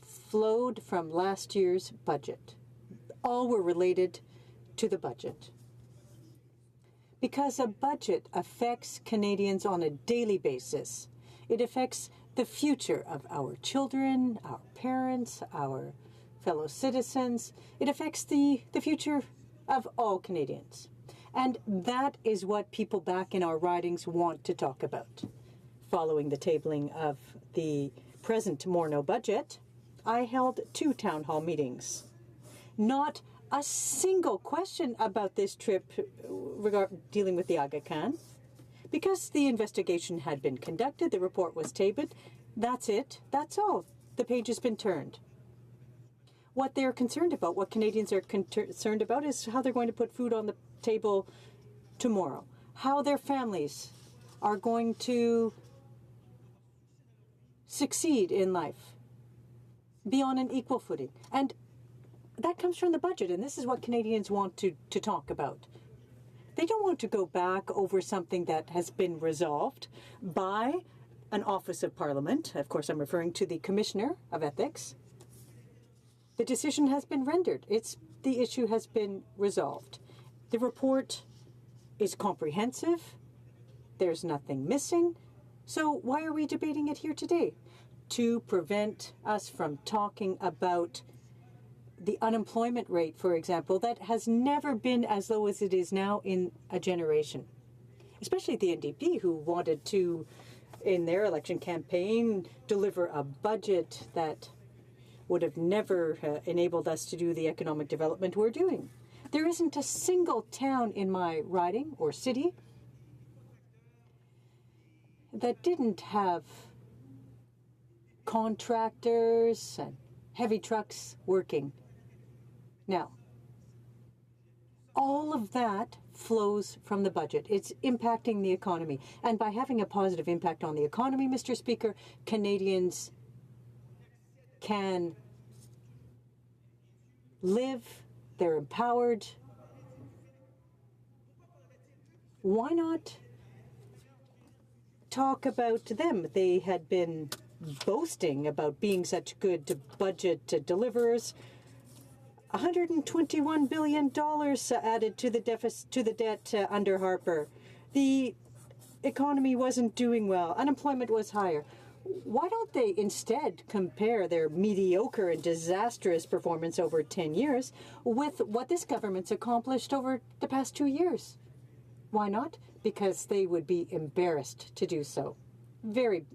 flowed from last year's budget. All were related to the budget. Because a budget affects Canadians on a daily basis. It affects the future of our children, our parents, our fellow citizens. It affects the future of all Canadians. And that is what people back in our ridings want to talk about. Following the tabling of the present Morneau budget, I held 2 town hall meetings. Not a single question about this trip dealing with the Aga Khan. Because the investigation had been conducted, the report was tabled. That's it. That's all. The page has been turned. What they're concerned about, what Canadians are concerned about, is how they're going to put food on the table tomorrow, how their families are going to succeed in life, be on an equal footing. And that comes from the budget, and this is what Canadians want to talk about. They don't want to go back over something that has been resolved by an Office of Parliament. Of course, I'm referring to the Commissioner of Ethics. The decision has been rendered. The issue has been resolved. The report is comprehensive. There's nothing missing. So why are we debating it here today? To prevent us from talking about the unemployment rate, for example, that has never been as low as it is now in a generation. Especially the NDP, who wanted to, in their election campaign, deliver a budget that would have never enabled us to do the economic development we're doing. There isn't a single town in my riding or city that didn't have contractors and heavy trucks working. Now, all of that flows from the budget. It's impacting the economy. And by having a positive impact on the economy, Mr. Speaker, Canadians can live, they're empowered. Why not talk about them? They had been boasting about being such good budget deliverers. $121 billion added to the deficit, to the debt under Harper. The economy wasn't doing well. Unemployment was higher. Why don't they instead compare their mediocre and disastrous performance over 10 years with what this government's accomplished over the past 2 years? Why not? Because they would be embarrassed to do so. Very,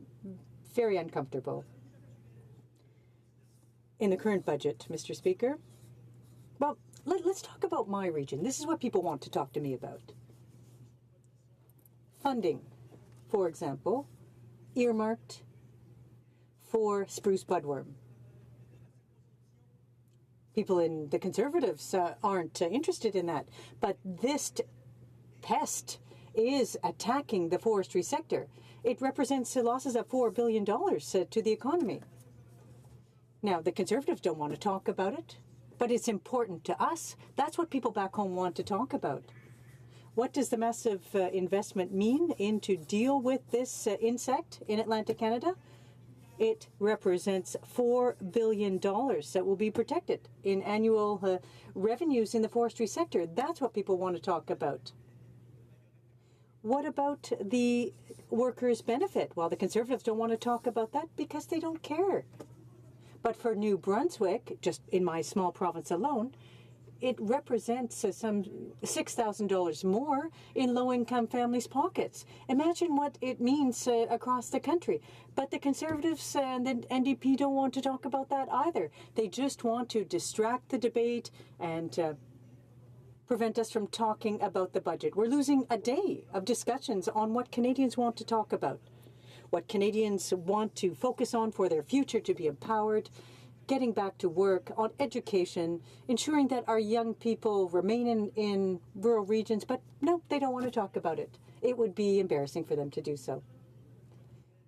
very uncomfortable. In the current budget, Mr. Speaker, well, let's talk about my region. This is what people want to talk to me about. Funding, for example, earmarked for spruce budworm. People in the Conservatives aren't interested in that, but this pest is attacking the forestry sector. It represents losses of $4 billion to the economy. Now, the Conservatives don't want to talk about it, but it's important to us. That's what people back home want to talk about. What does the massive investment mean to deal with this insect in Atlantic Canada? It represents $4 billion that will be protected in annual revenues in the forestry sector. That's what people want to talk about. What about the workers' benefit? Well, the Conservatives don't want to talk about that because they don't care. But for New Brunswick, just in my small province alone, it represents some $6,000 more in low-income families' pockets. Imagine what it means across the country. But the Conservatives and the NDP don't want to talk about that either. They just want to distract the debate and prevent us from talking about the budget. We're losing a day of discussions on what Canadians want to talk about, what Canadians want to focus on for their future to be empowered, getting back to work, on education, ensuring that our young people remain in rural regions. But no, they don't want to talk about it. It would be embarrassing for them to do so.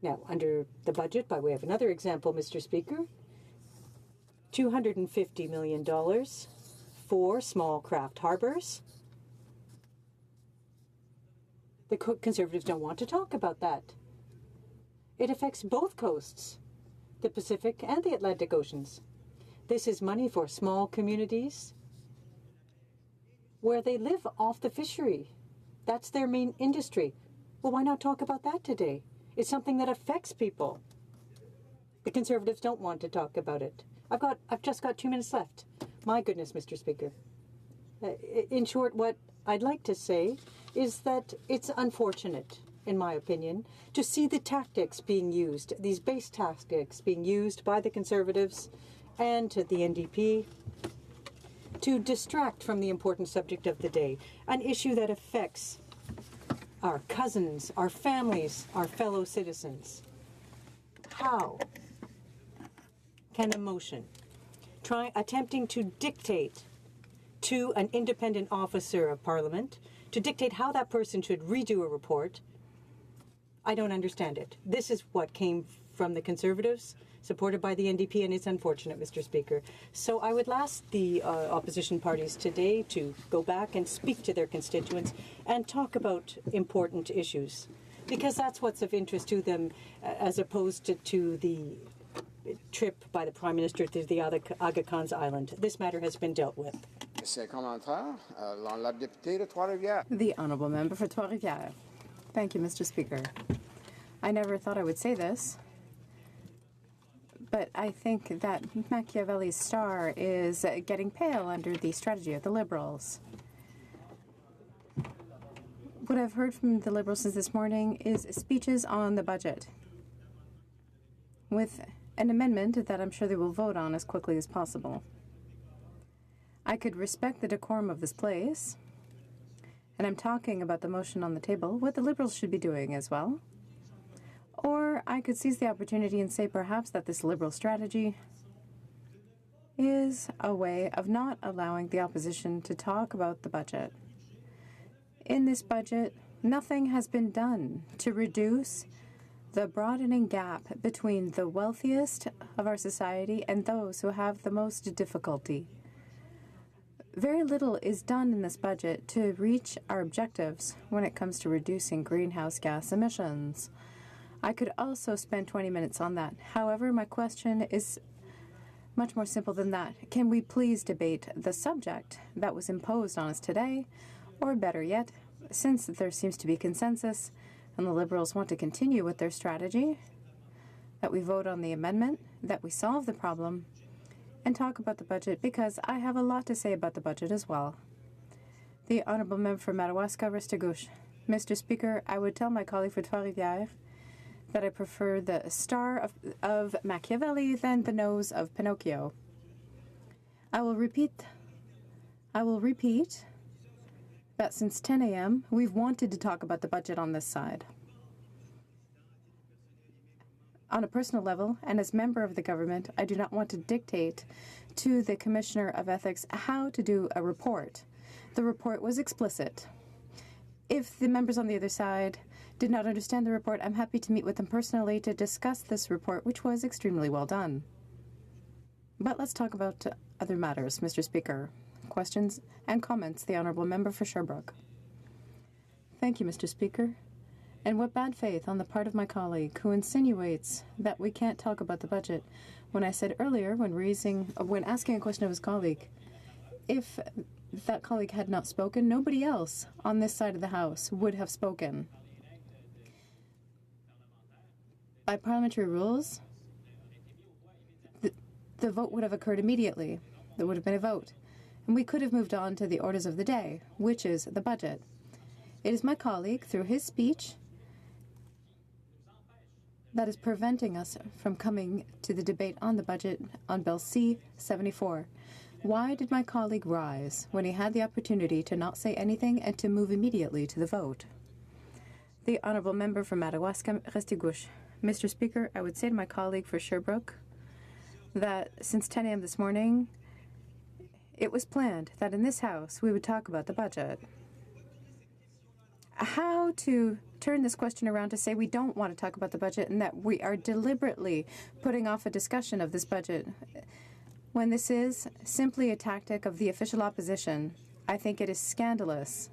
Now, under the budget, by way of another example, Mr. Speaker, $250 million for small craft harbors. The Conservatives don't want to talk about that. It affects both coasts, the Pacific and the Atlantic Oceans. This is money for small communities where they live off the fishery. That's their main industry. Well, why not talk about that today? It's something that affects people. The Conservatives don't want to talk about it. I've just got 2 minutes left. My goodness, Mr. Speaker. In short, what I'd like to say is that it's unfortunate, in my opinion, to see the tactics being used, these base tactics being used by the Conservatives and the NDP to distract from the important subject of the day, an issue that affects our cousins, our families, our fellow citizens. How can a motion attempting to dictate to an independent officer of Parliament, to dictate how that person should redo a report, I don't understand it. This is what came from the Conservatives, supported by the NDP, and it's unfortunate, Mr. Speaker. So I would ask the opposition parties today to go back and speak to their constituents and talk about important issues, because that's what's of interest to them, as opposed to the trip by the Prime Minister to the Aga Khan's Island. This matter has been dealt with. The Honourable Member for Trois-Rivières. Thank you, Mr. Speaker. I never thought I would say this, but I think that Machiavelli's star is getting pale under the strategy of the Liberals. What I've heard from the Liberals since this morning is speeches on the budget, with an amendment that I'm sure they will vote on as quickly as possible. I could respect the decorum of this place, and I'm talking about the motion on the table, what the Liberals should be doing as well. Or I could seize the opportunity and say perhaps that this Liberal strategy is a way of not allowing the opposition to talk about the budget. In this budget, nothing has been done to reduce the broadening gap between the wealthiest of our society and those who have the most difficulty. Very little is done in this budget to reach our objectives when it comes to reducing greenhouse gas emissions. I could also spend 20 minutes on that. However, my question is much more simple than that. Can we please debate the subject that was imposed on us today? Or better yet, since there seems to be consensus and the Liberals want to continue with their strategy, that we vote on the amendment, that we solve the problem, and talk about the budget, because I have a lot to say about the budget as well. The Honourable Member for Madawaska, Restigouche. Mr. Speaker, I would tell my colleague for Trois-Rivières that I prefer the star of Machiavelli than the nose of Pinocchio. I will repeat that since 10 a.m., we've wanted to talk about the budget on this side. On a personal level, and as member of the government, I do not want to dictate to the Commissioner of Ethics how to do a report. The report was explicit. If the members on the other side did not understand the report, I'm happy to meet with them personally to discuss this report, which was extremely well done. But let's talk about other matters, Mr. Speaker. Questions and comments, the Honourable Member for Sherbrooke. Thank you, Mr. Speaker. And what bad faith on the part of my colleague who insinuates that we can't talk about the budget when I said earlier, when asking a question of his colleague, if that colleague had not spoken, nobody else on this side of the House would have spoken. By parliamentary rules, the vote would have occurred immediately. There would have been a vote. And we could have moved on to the orders of the day, which is the budget. It is my colleague, through his speech, that is preventing us from coming to the debate on the budget on Bill C-74. Why did my colleague rise when he had the opportunity to not say anything and to move immediately to the vote? The Honourable Member for Madawaska, Restigouche. Mr. Speaker, I would say to my colleague for Sherbrooke that since 10 a.m. this morning, it was planned that in this House we would talk about the budget. How to turn this question around to say we don't want to talk about the budget and that we are deliberately putting off a discussion of this budget when this is simply a tactic of the official opposition, I think it is scandalous.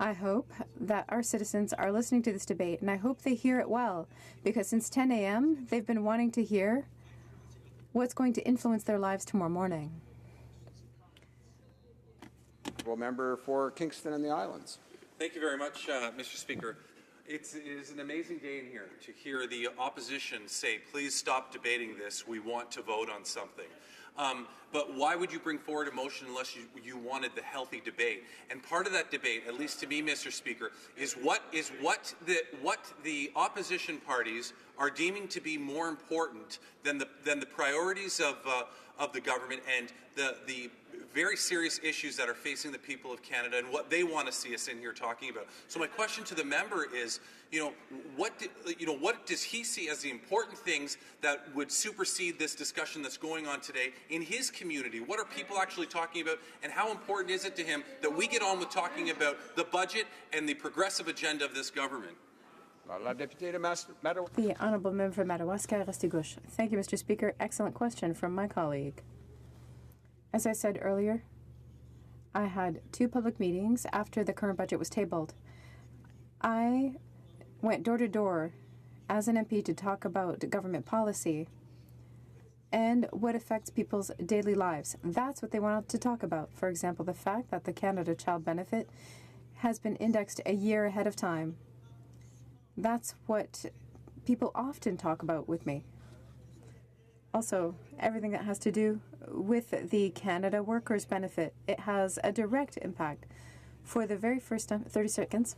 I hope that our citizens are listening to this debate, and I hope they hear it well, because since 10 a.m. they've been wanting to hear what's going to influence their lives tomorrow morning. Member for Kingston and the Islands. Thank you very much, Mr. Speaker. It is an amazing day in here to hear the opposition say, please stop debating this, we want to vote on something. But why would you bring forward a motion unless you wanted the healthy debate? And part of that debate, at least to me, Mr. Speaker, is what the opposition parties are deeming to be more important than the priorities of the government and the very serious issues that are facing the people of Canada and what they want to see us in here talking about. So my question to the member is, what does he see as the important things that would supersede this discussion that's going on today in his community? What are people actually talking about, and how important is it to him that we get on with talking about the budget and the progressive agenda of this government? The Honourable Member for Madawaska, Restigouche. Thank you, Mr. Speaker. Excellent question from my colleague. As I said earlier, I had 2 public meetings after the current budget was tabled. I went door to door as an MP to talk about government policy and what affects people's daily lives. That's what they wanted to talk about. For example, the fact that the Canada Child Benefit has been indexed a year ahead of time. That's what people often talk about with me. Also, everything that has to do with the Canada Workers' Benefit. It has a direct impact for the very first time, 30 seconds,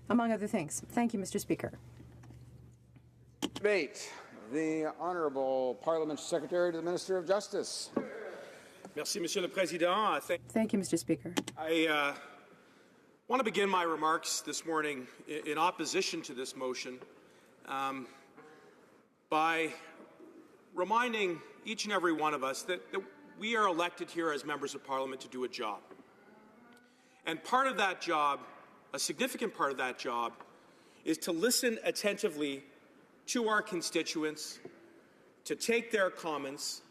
among other things. Thank you, Mr. Speaker. Debate. The Honourable Parliament Secretary to the Minister of Justice. Merci, Monsieur le Président. Thank you, Mr. Speaker. I want to begin my remarks this morning in opposition to this motion by reminding each and every one of us that we are elected here as members of Parliament to do a job. And part of that job, a significant part of that job, is to listen attentively to our constituents, to take their comments,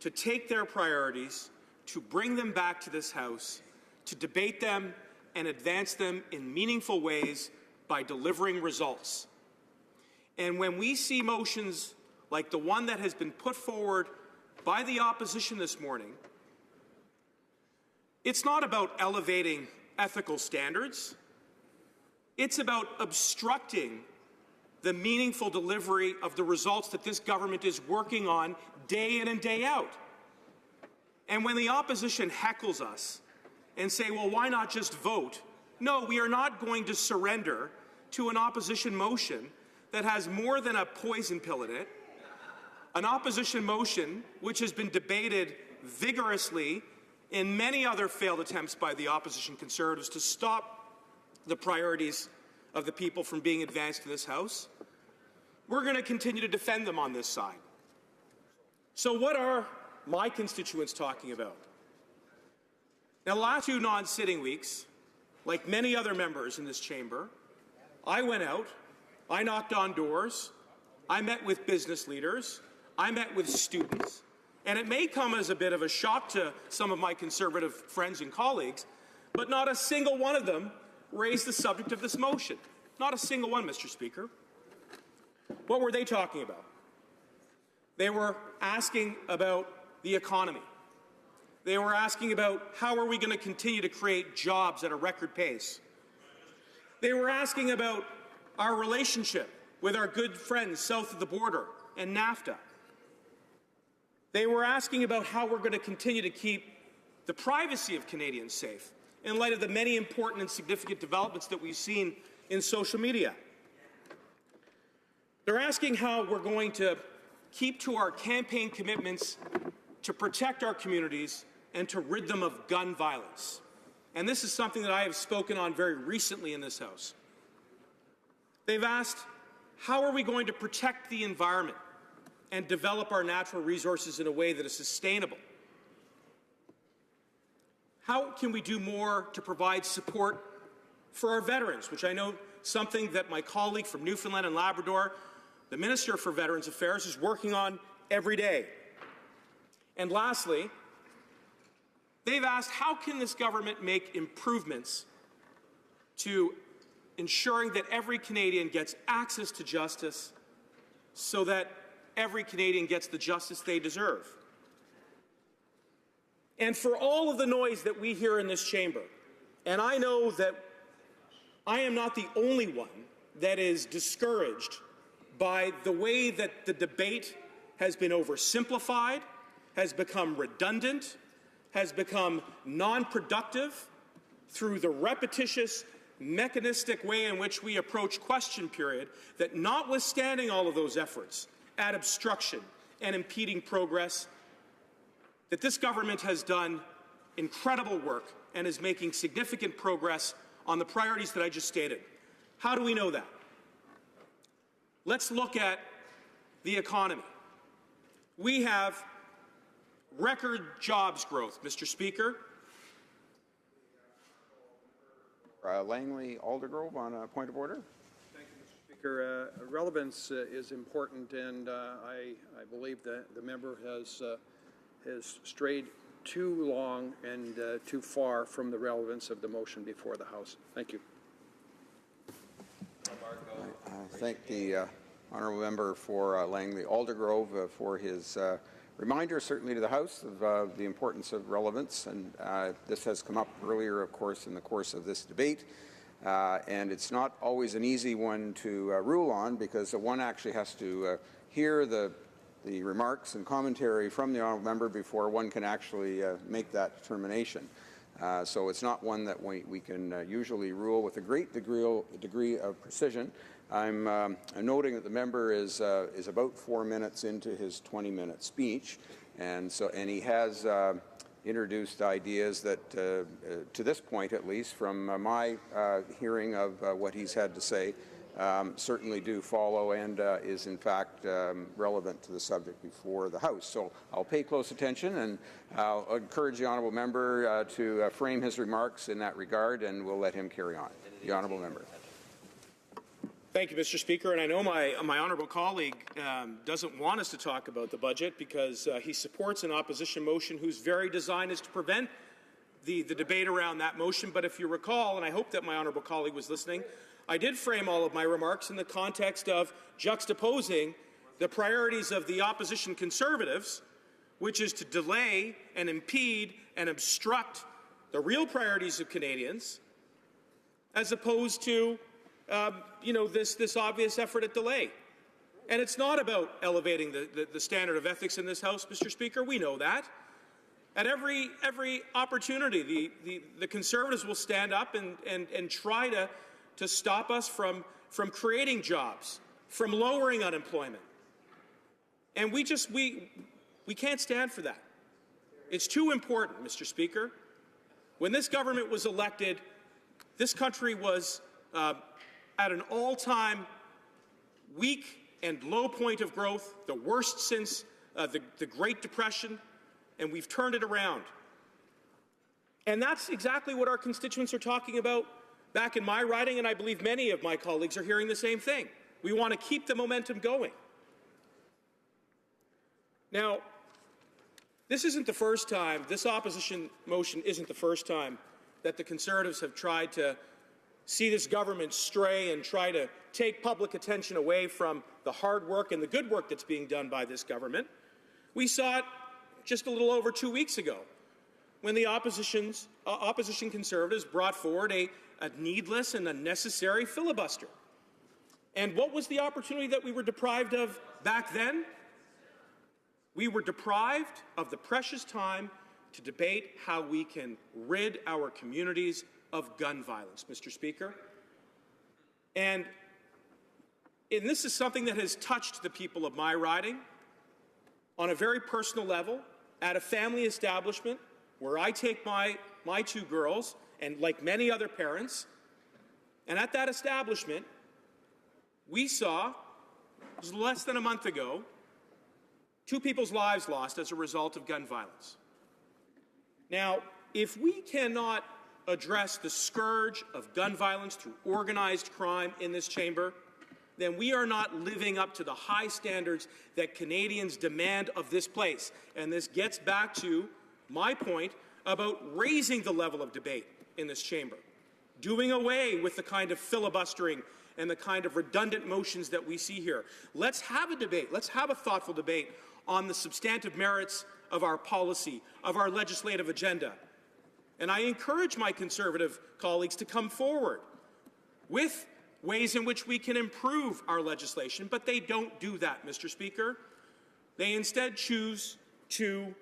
to take their priorities, to bring them back to this House, to debate them and advance them in meaningful ways by delivering results. And when we see motions like the one that has been put forward by the opposition this morning, it's not about elevating ethical standards. It's about obstructing the meaningful delivery of the results that this government is working on day in and day out. And when the opposition heckles us and say, well, why not just vote? No, we are not going to surrender to an opposition motion that has more than a poison pill in it, an opposition motion which has been debated vigorously in many other failed attempts by the opposition Conservatives to stop the priorities of the people from being advanced in this House. we're going to continue to defend them on this side. So what are my constituents talking about? Now, the last 2 non-sitting weeks, like many other members in this chamber, I went out, I knocked on doors, I met with business leaders, I met with students, and it may come as a bit of a shock to some of my Conservative friends and colleagues, but not a single one of them raised the subject of this motion. Not a single one, Mr. Speaker. What were they talking about? They were asking about the economy. They were asking about how are we going to continue to create jobs at a record pace. They were asking about our relationship with our good friends south of the border and NAFTA. They were asking about how we're going to continue to keep the privacy of Canadians safe in light of the many important and significant developments that we've seen in social media. They're asking how we're going to keep to our campaign commitments to protect our communities and to rid them of gun violence. And this is something that I have spoken on very recently in this House. They've asked, how are we going to protect the environment and develop our natural resources in a way that is sustainable? How can we do more to provide support for our veterans, which I know something that my colleague from Newfoundland and Labrador, the Minister for Veterans Affairs, is working on every day. And lastly, they've asked, how can this government make improvements to ensuring that every Canadian gets access to justice so that every Canadian gets the justice they deserve? And for all of the noise that we hear in this chamber, and I know that I am not the only one that is discouraged by the way that the debate has been oversimplified, has become redundant, has become non-productive through the repetitious, mechanistic way in which we approach question period, that notwithstanding all of those efforts at obstruction and impeding progress, that this government has done incredible work and is making significant progress on the priorities that I just stated. How do we know that? Let's look at the economy. We have record jobs growth, Mr. Speaker. Langley Aldergrove on a point of order. Thank you, Mr. Speaker. Relevance is important, and I believe that the member has strayed too long and too far from the relevance of the motion before the House. Thank you. I thank the honourable member for Langley Aldergrove for his reminder, certainly to the House, of the importance of relevance. And this has come up earlier, of course, in the course of this debate. And it's not always an easy one to rule on, because one actually has to hear the remarks and commentary from the honourable member before one can actually make that determination. So it's not one that we can usually rule with a great degree of precision. I'm noting that the member is about 4 minutes into his 20-minute speech, and he has introduced ideas that, to this point at least, from my hearing of what he's had to say, certainly do follow and is in fact relevant to the subject before the House. So I'll pay close attention, and I'll encourage the honourable member to frame his remarks in that regard, and we'll let him carry on. The honourable member. Thank you, Mr. Speaker. And I know my honourable colleague doesn't want us to talk about the budget because he supports an opposition motion whose very design is to prevent the debate around that motion. But if you recall, and I hope that my honourable colleague was listening, I did frame all of my remarks in the context of juxtaposing the priorities of the opposition Conservatives, which is to delay and impede and obstruct the real priorities of Canadians, as opposed to this obvious effort at delay. And it's not about elevating the standard of ethics in this House, Mr. Speaker. We know that. At every opportunity, the Conservatives will stand up and try to stop us from creating jobs, from lowering unemployment. And we can't stand for that. It's too important, Mr. Speaker. When this government was elected, this country was at an all-time weak and low point of growth, the worst since the Great Depression, and we've turned it around. And that's exactly what our constituents are talking about back in my riding, and I believe many of my colleagues are hearing the same thing. We want to keep the momentum going. Now, this isn't the first time, this opposition motion isn't the first time that the Conservatives have tried to see this government stray and try to take public attention away from the hard work and the good work that's being done by this government. We saw it just a little over 2 weeks ago when the opposition Conservatives brought forward a needless and unnecessary filibuster. And what was the opportunity that we were deprived of back then? We were deprived of the precious time to debate how we can rid our communities of gun violence, Mr. Speaker. And this is something that has touched the people of my riding on a very personal level at a family establishment where I take my 2 girls, and like many other parents, and at that establishment, we saw, it was less than a month ago, 2 people's lives lost as a result of gun violence. Now, if we cannot address the scourge of gun violence through organized crime in this chamber, then we are not living up to the high standards that Canadians demand of this place. And this gets back to my point about raising the level of debate in this chamber, doing away with the kind of filibustering and the kind of redundant motions that we see here. Let's have a debate. Let's have a thoughtful debate on the substantive merits of our policy, of our legislative agenda. And I encourage my Conservative colleagues to come forward with ways in which we can improve our legislation, but they don't do that, Mr. Speaker. They instead choose to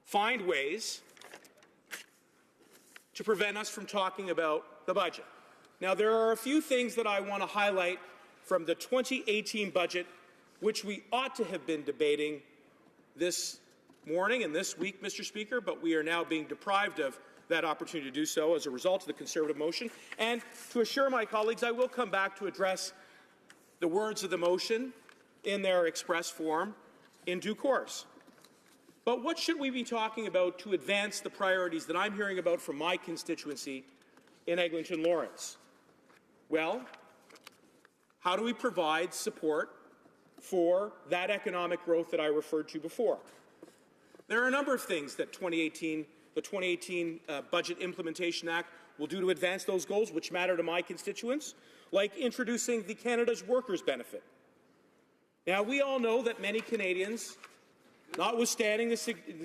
find ways to prevent us from talking about the budget. Now, there are a few things that I want to highlight from the 2018 budget, which we ought to have been debating this morning and this week, Mr. Speaker, but we are now being deprived of that opportunity to do so as a result of the Conservative motion. And to assure my colleagues, I will come back to address the words of the motion in their express form in due course. But what should we be talking about to advance the priorities that I'm hearing about from my constituency in Eglinton Lawrence? Well, how do we provide support for that economic growth that I referred to before? There are a number of things that the 2018 Budget Implementation Act will do to advance those goals, which matter to my constituents, like introducing the Canada's Workers' Benefit. Now, we all know that many Canadians, notwithstanding the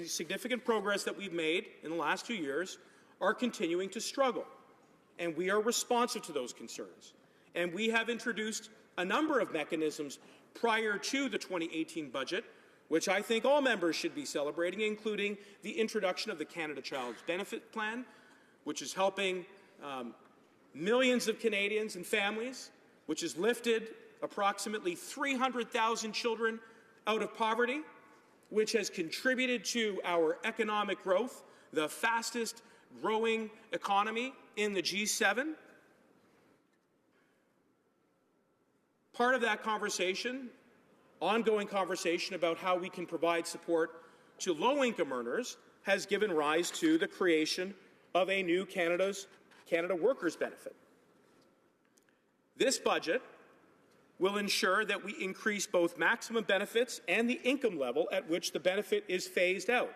significant progress that we've made in the last 2 years, are continuing to struggle. And we are responsive to those concerns. And we have introduced a number of mechanisms prior to the 2018 budget, which I think all members should be celebrating, including the introduction of the Canada Child's Benefit Plan, which is helping millions of Canadians and families, which has lifted approximately 300,000 children out of poverty, which has contributed to our economic growth, the fastest growing economy in the G7. Part of that conversation, ongoing conversation about how we can provide support to low-income earners, has given rise to the creation of a new Canada Workers' Benefit. This budget will ensure that we increase both maximum benefits and the income level at which the benefit is phased out.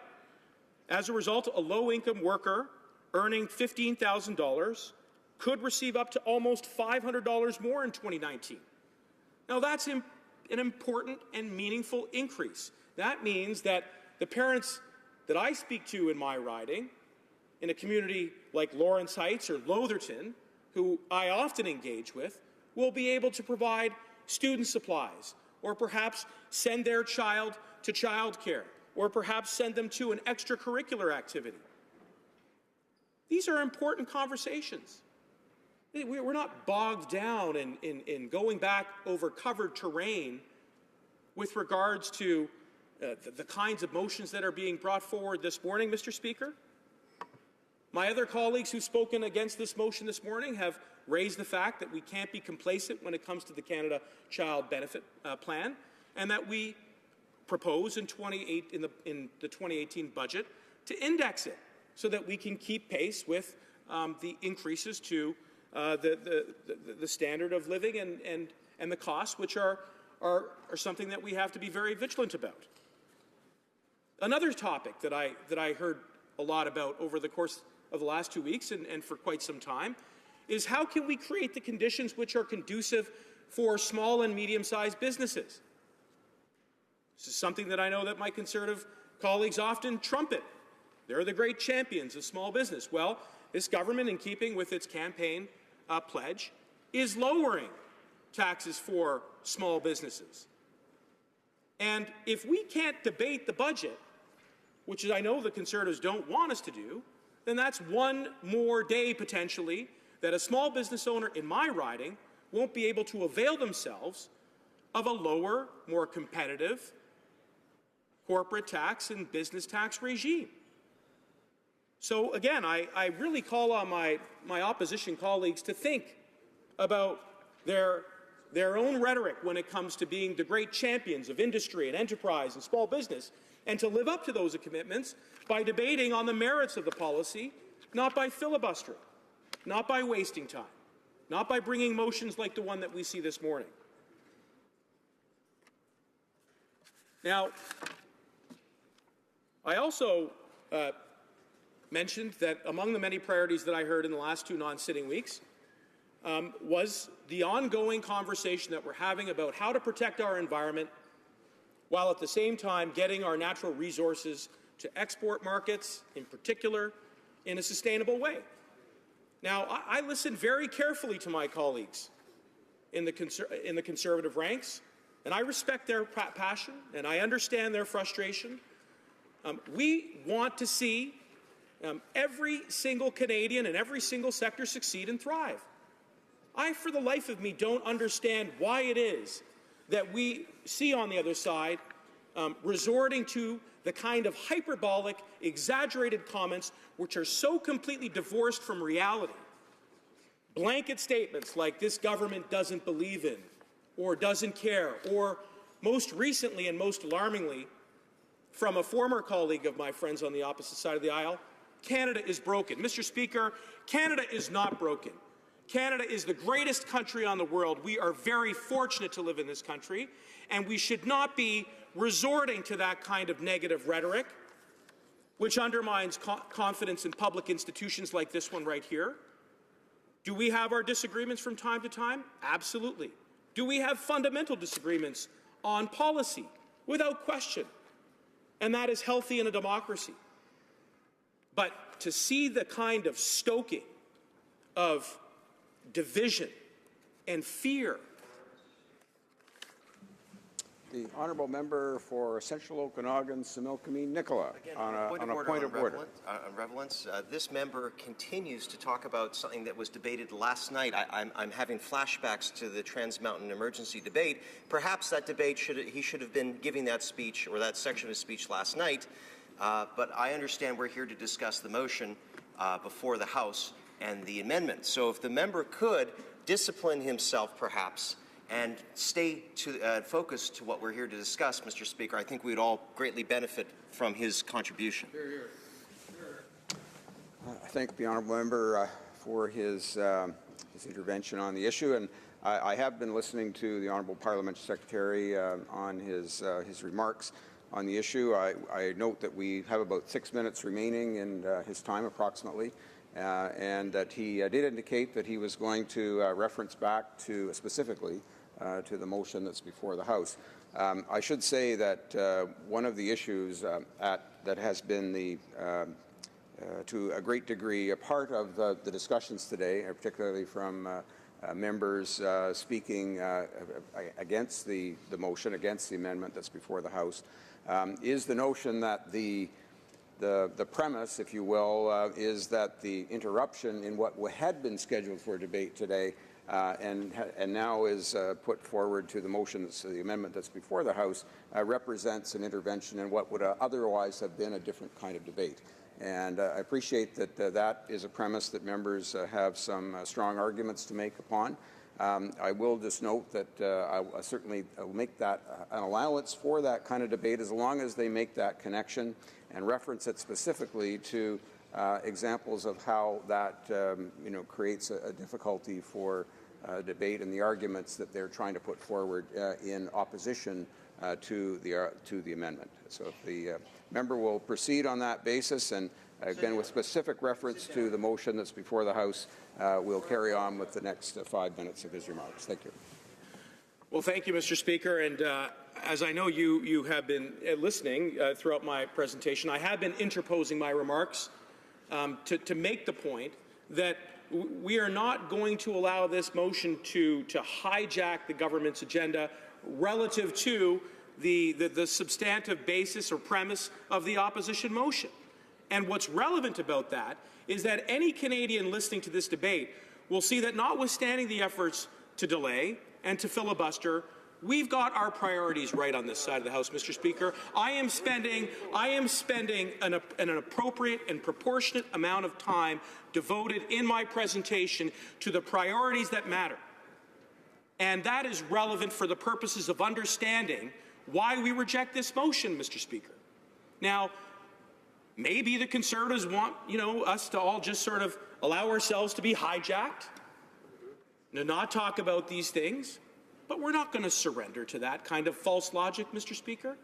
As a result, a low-income worker earning $15,000 could receive up to almost $500 more in 2019. Now, that's an important and meaningful increase. That means that the parents that I speak to in my riding, in a community like Lawrence Heights or Lotherton, who I often engage with, will be able to provide student supplies, or perhaps send their child to childcare, or perhaps send them to an extracurricular activity. These are important conversations. We're not bogged down in going back over covered terrain with regards to the kinds of motions that are being brought forward this morning, Mr. Speaker. My other colleagues who've spoken against this motion this morning have raised the fact that we can't be complacent when it comes to the Canada Child Benefit Plan, and that we propose in the 2018 budget to index it so that we can keep pace with the increases to the standard of living and the costs, which are something that we have to be very vigilant about. Another topic that I heard a lot about over the course of the last 2 weeks and for quite some time is how can we create the conditions which are conducive for small and medium-sized businesses. This is something that I know that my Conservative colleagues often trumpet. They're the great champions of small business. Well, this government, in keeping with its campaign pledge, is lowering taxes for small businesses. And if we can't debate the budget, which I know the Conservatives don't want us to do, then that's one more day potentially that a small business owner in my riding won't be able to avail themselves of a lower, more competitive corporate tax and business tax regime. So again, I really call on my opposition colleagues to think about their own rhetoric when it comes to being the great champions of industry and enterprise and small business, and to live up to those commitments by debating on the merits of the policy, not by filibustering, not by wasting time, not by bringing motions like the one that we see this morning. Now, I also mentioned that among the many priorities that I heard in the last 2 non-sitting weeks was the ongoing conversation that we're having about how to protect our environment while at the same time getting our natural resources to export markets, in particular, in a sustainable way. Now, I listened very carefully to my colleagues in the Conservative ranks, and I respect their passion, and I understand their frustration. We want to see every single Canadian and every single sector succeed and thrive. I, for the life of me, don't understand why it is that we see on the other side resorting to the kind of hyperbolic, exaggerated comments which are so completely divorced from reality. Blanket statements like this government doesn't believe in or doesn't care, or most recently and most alarmingly, from a former colleague of my friends on the opposite side of the aisle, Canada is broken. Mr. Speaker, Canada is not broken. Canada is the greatest country on the world. We are very fortunate to live in this country, and we should not be resorting to that kind of negative rhetoric, which undermines confidence in public institutions like this one right here. Do we have our disagreements from time to time? Absolutely. Do we have fundamental disagreements on policy? Without question. And that is healthy in a democracy. But to see the kind of stoking of division and fear. The honourable member for Central Okanagan, Similkameen Nicola, on a point of order. This member continues to talk about something that was debated last night. I'm having flashbacks to the Trans Mountain emergency debate. Perhaps that debate he should have been giving that speech or that section of his speech last night. But I understand we're here to discuss the motion before the House and the amendment. So if the member could discipline himself, perhaps, and stay focused to what we're here to discuss, Mr. Speaker, I think we'd all greatly benefit from his contribution. I thank the honourable member for his intervention on the issue, and I have been listening to the honourable parliamentary secretary on his remarks on the issue. I note that we have about 6 minutes remaining in his time, approximately, and that he did indicate that he was going to reference back to specifically to the motion that's before the House. I should say that one of the issues that has been to a great degree a part of the discussions today, particularly from members speaking against the motion, against the amendment that's before the House, is the notion that the premise, if you will, is that the interruption in what had been scheduled for debate today and now is put forward to the motion, the amendment that's before the House, represents an intervention in what would otherwise have been a different kind of debate. And I appreciate that that is a premise that members have some strong arguments to make upon. I will just note that I certainly will make that an allowance for that kind of debate as long as they make that connection and reference it specifically to examples of how that creates a difficulty for debate and the arguments that they're trying to put forward in opposition to the amendment. So if the member will proceed on that basis, and again with specific reference to the motion that's before the House, we'll carry on with the next 5 minutes of his remarks. Thank you. Well, thank you, Mr. Speaker. And as I know you have been listening throughout my presentation, I have been interposing my remarks to make the point that we are not going to allow this motion to hijack the government's agenda relative to the substantive basis or premise of the opposition motion. And what's relevant about that is that any Canadian listening to this debate will see that notwithstanding the efforts to delay and to filibuster, we've got our priorities right on this side of the House, Mr. Speaker. I am spending an appropriate and proportionate amount of time devoted in my presentation to the priorities that matter. And that is relevant for the purposes of understanding why we reject this motion, Mr. Speaker. Now, maybe the Conservatives want, us to all just sort of allow ourselves to be hijacked, to not talk about these things, but we're not going to surrender to that kind of false logic, Mr. Speaker.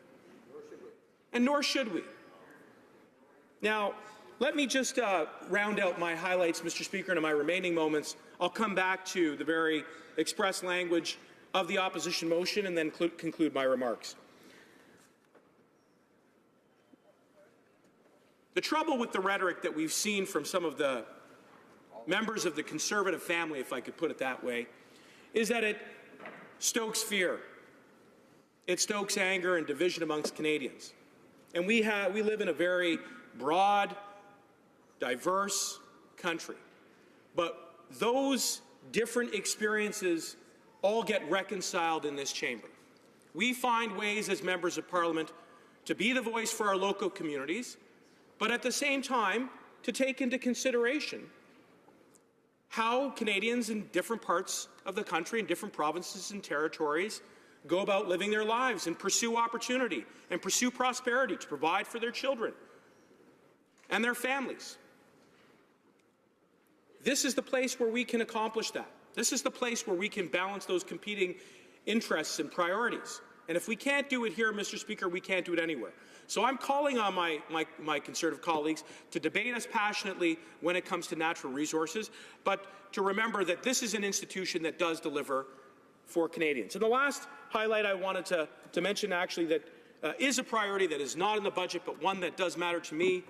And nor should we. Now, let me just round out my highlights, Mr. Speaker, and in my remaining moments, I'll come back to the very express language of the opposition motion and then conclude my remarks. The trouble with the rhetoric that we've seen from some of the members of the Conservative family, if I could put it that way, is that it stokes fear. It stokes anger and division amongst Canadians. And we live in a very broad, diverse country. But those different experiences all get reconciled in this chamber. We find ways as members of Parliament to be the voice for our local communities, but at the same time to take into consideration how Canadians in different parts of the country, in different provinces and territories, go about living their lives and pursue opportunity and pursue prosperity to provide for their children and their families. This is the place where we can accomplish that. This is the place where we can balance those competing interests and priorities. And if we can't do it here, Mr. Speaker, we can't do it anywhere. So I'm calling on my Conservative colleagues to debate us passionately when it comes to natural resources, but to remember that this is an institution that does deliver for Canadians. And the last highlight I wanted to mention, actually, that is a priority that is not in the budget, but one that does matter to me,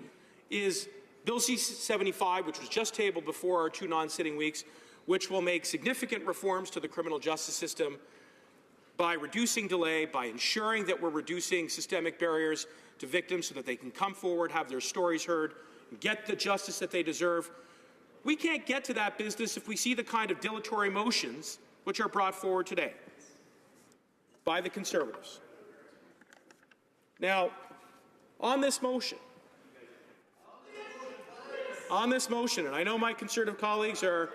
is Bill C-75, which was just tabled before our 2 non-sitting weeks, which will make significant reforms to the criminal justice system by reducing delay, by ensuring that we're reducing systemic barriers to victims so that they can come forward, have their stories heard, and get the justice that they deserve. We can't get to that business if we see the kind of dilatory motions which are brought forward today by the Conservatives. Now, on this motion, and I know my Conservative colleagues are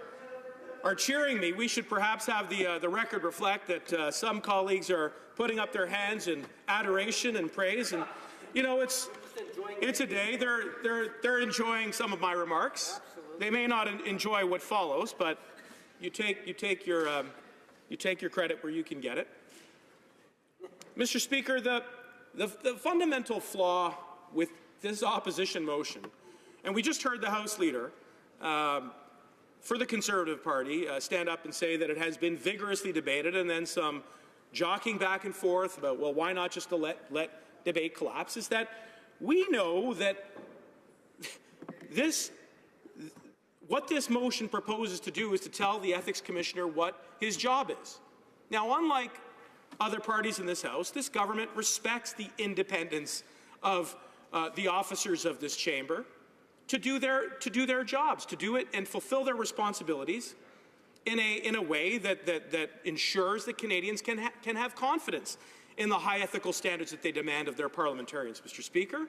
cheering me, we should perhaps have the record reflect that some colleagues are putting up their hands in adoration and praise, and it's a day they're enjoying some of my remarks. They may not enjoy what follows, but you take your credit where you can get it. Mr. Speaker, the fundamental flaw with this opposition motion, and we just heard the House Leader for the Conservative Party stand up and say that it has been vigorously debated, and then some jockeying back and forth about, well, why not just let debate collapse, is that we know that what this motion proposes to do is to tell the Ethics Commissioner what his job is. Now, unlike other parties in this House, this government respects the independence of the officers of this chamber to do their jobs, to do it and fulfill their responsibilities in a way that ensures that Canadians can have confidence in the high ethical standards that they demand of their parliamentarians, Mr. Speaker.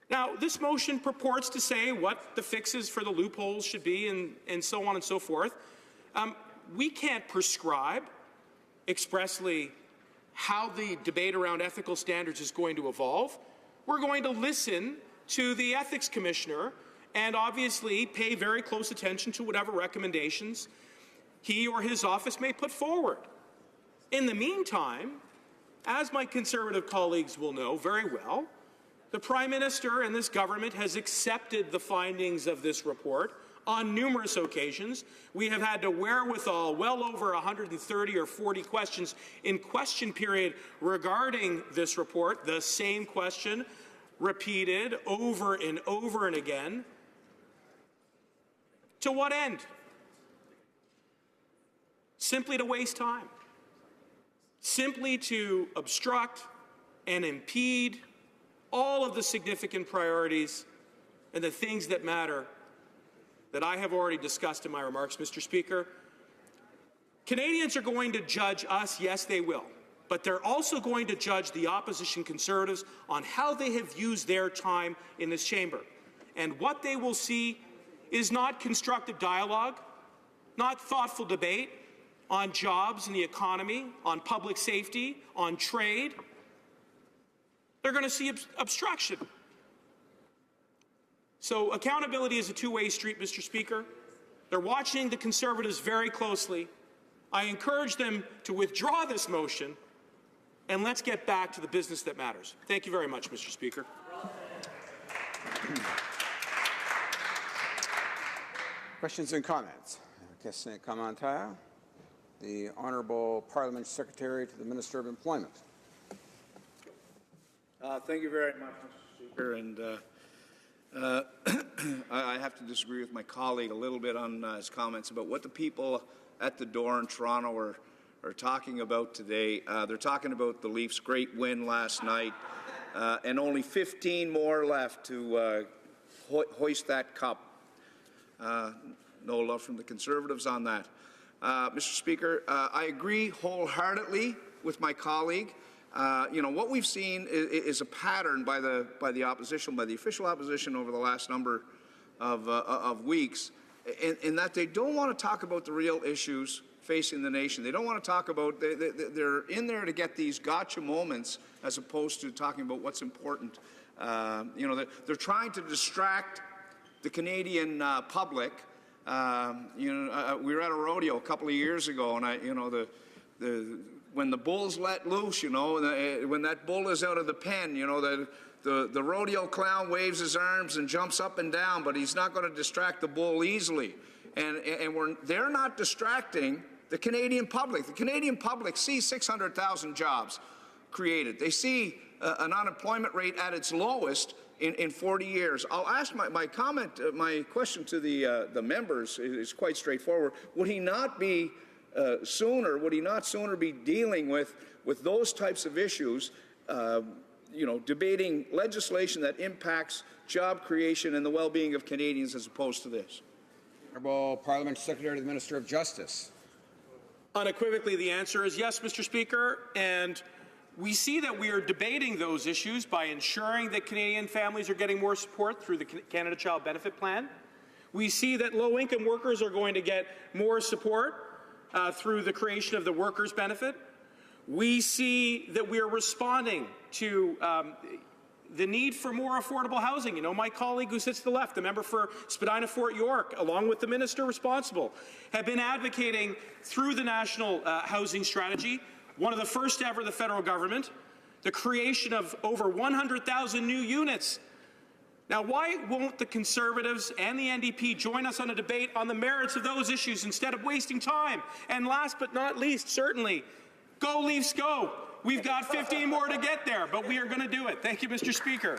Now, this motion purports to say what the fixes for the loopholes should be and so on and so forth. We can't prescribe expressly how the debate around ethical standards is going to evolve. We're going to listen to the Ethics Commissioner and obviously pay very close attention to whatever recommendations he or his office may put forward. In the meantime, as my Conservative colleagues will know very well, the Prime Minister and this government has accepted the findings of this report on numerous occasions. We have had to wherewithal well over 130 or 40 questions in question period regarding this report, the same question repeated over and over and again. To what end? Simply to waste time. Simply to obstruct and impede all of the significant priorities and the things that matter that I have already discussed in my remarks, Mr. Speaker. Canadians are going to judge us, yes, they will, but they're also going to judge the opposition Conservatives on how they have used their time in this chamber. And what they will see is not constructive dialogue, not thoughtful debate on jobs and the economy, on public safety, on trade. They're going to see obstruction. So accountability is a two-way street, Mr. Speaker. They're watching the Conservatives very closely. I encourage them to withdraw this motion, and let's get back to the business that matters. Thank you very much, Mr. Speaker. Questions and comments? Question commentaire. The Honourable Parliament Secretary to the Minister of Employment. Thank you very much, Mr. Speaker. And I have to disagree with my colleague a little bit on his comments about what the people at the door in Toronto are talking about today. They're talking about the Leafs' great win last night and only 15 more left to hoist that cup. No love from the Conservatives on that. Mr. Speaker, I agree wholeheartedly with my colleague. What we've seen is a pattern by the opposition, by the official opposition over the last number of weeks, in that they don't want to talk about the real issues facing the nation. They don't want to talk about, they're in there to get these gotcha moments as opposed to talking about what's important. They're trying to distract the Canadian public. We were at a rodeo a couple of years ago, and when the bulls let loose, when that bull is out of the pen, the rodeo clown waves his arms and jumps up and down, but he's not going to distract the bull easily. And they're not distracting the Canadian public. The Canadian public sees 600,000 jobs created. They see an unemployment rate at its lowest in 40 years. I'll ask my question to the members is quite straightforward. Would he not sooner be dealing with those types of issues, debating legislation that impacts job creation and the well-being of Canadians as opposed to this? Honourable Parliament Secretary to the Minister of Justice. Unequivocally, the answer is yes, Mr. Speaker, and we see that we are debating those issues by ensuring that Canadian families are getting more support through the Canada Child Benefit Plan. We see that low-income workers are going to get more support through the creation of the Workers' Benefit. We see that we are responding to the need for more affordable housing. My colleague who sits to the left, the member for Spadina-Fort York, along with the minister responsible, have been advocating through the National Housing Strategy, one of the first ever the federal government, the creation of over 100,000 new units. Now, why won't the Conservatives and the NDP join us on a debate on the merits of those issues instead of wasting time? And last but not least, certainly, go Leafs go. We've got 15 more to get there, but we are going to do it. Thank you, Mr. Speaker.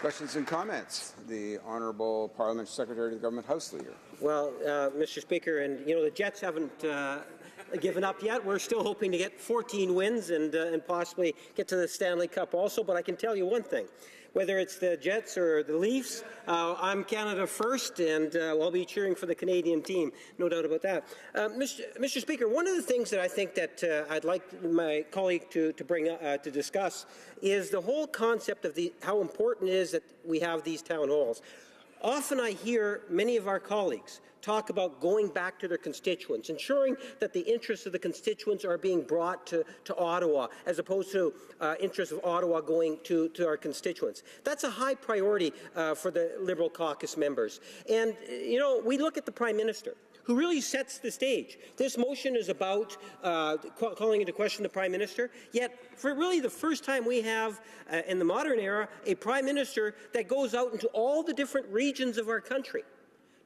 Questions and comments? The Honourable Parliament Secretary to the Government House Leader. Well, Mr. Speaker, and the Jets haven't given up yet. We're still hoping to get 14 wins and possibly get to the Stanley Cup also. But I can tell you one thing. whether it's the Jets or the Leafs. I'm Canada first, and I'll be cheering for the Canadian team, no doubt about that. Mr. Speaker, one of the things that I think that I'd like my colleague to bring to discuss is the whole concept of how important it is that we have these town halls. Often I hear many of our colleagues talk about going back to their constituents, ensuring that the interests of the constituents are being brought to Ottawa, as opposed to interests of Ottawa going to our constituents. That's a high priority for the Liberal caucus members. And, you know, we look at the Prime Minister, who really sets the stage. This motion is about calling into question the Prime Minister, yet for really the first time we have, in the modern era, a Prime Minister that goes out into all the different regions of our country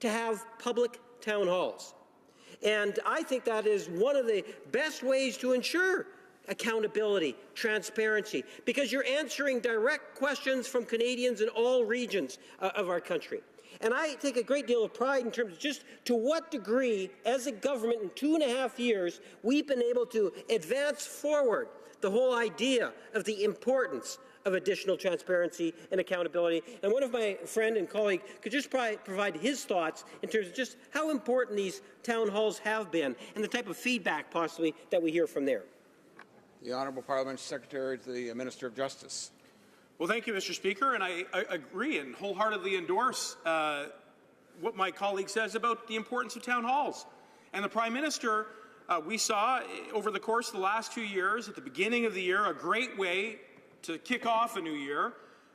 to have public town halls. And I think that is one of the best ways to ensure accountability, transparency, because you're answering direct questions from Canadians in all regions of our country. And I take a great deal of pride in terms of just to what degree, as a government in 2.5 years, we've been able to advance forward the whole idea of the importance of additional transparency and accountability. And one of my friend and colleague could just provide his thoughts in terms of just how important these town halls have been and the type of feedback possibly that we hear from there. The Honourable Parliamentary Secretary to the Minister of Justice. Well, thank you, Mr. Speaker, and I agree and wholeheartedly endorse what my colleague says about the importance of town halls. And the Prime Minister, we saw over the course of the last 2 years, at the beginning of the year, a great way to kick off a new year,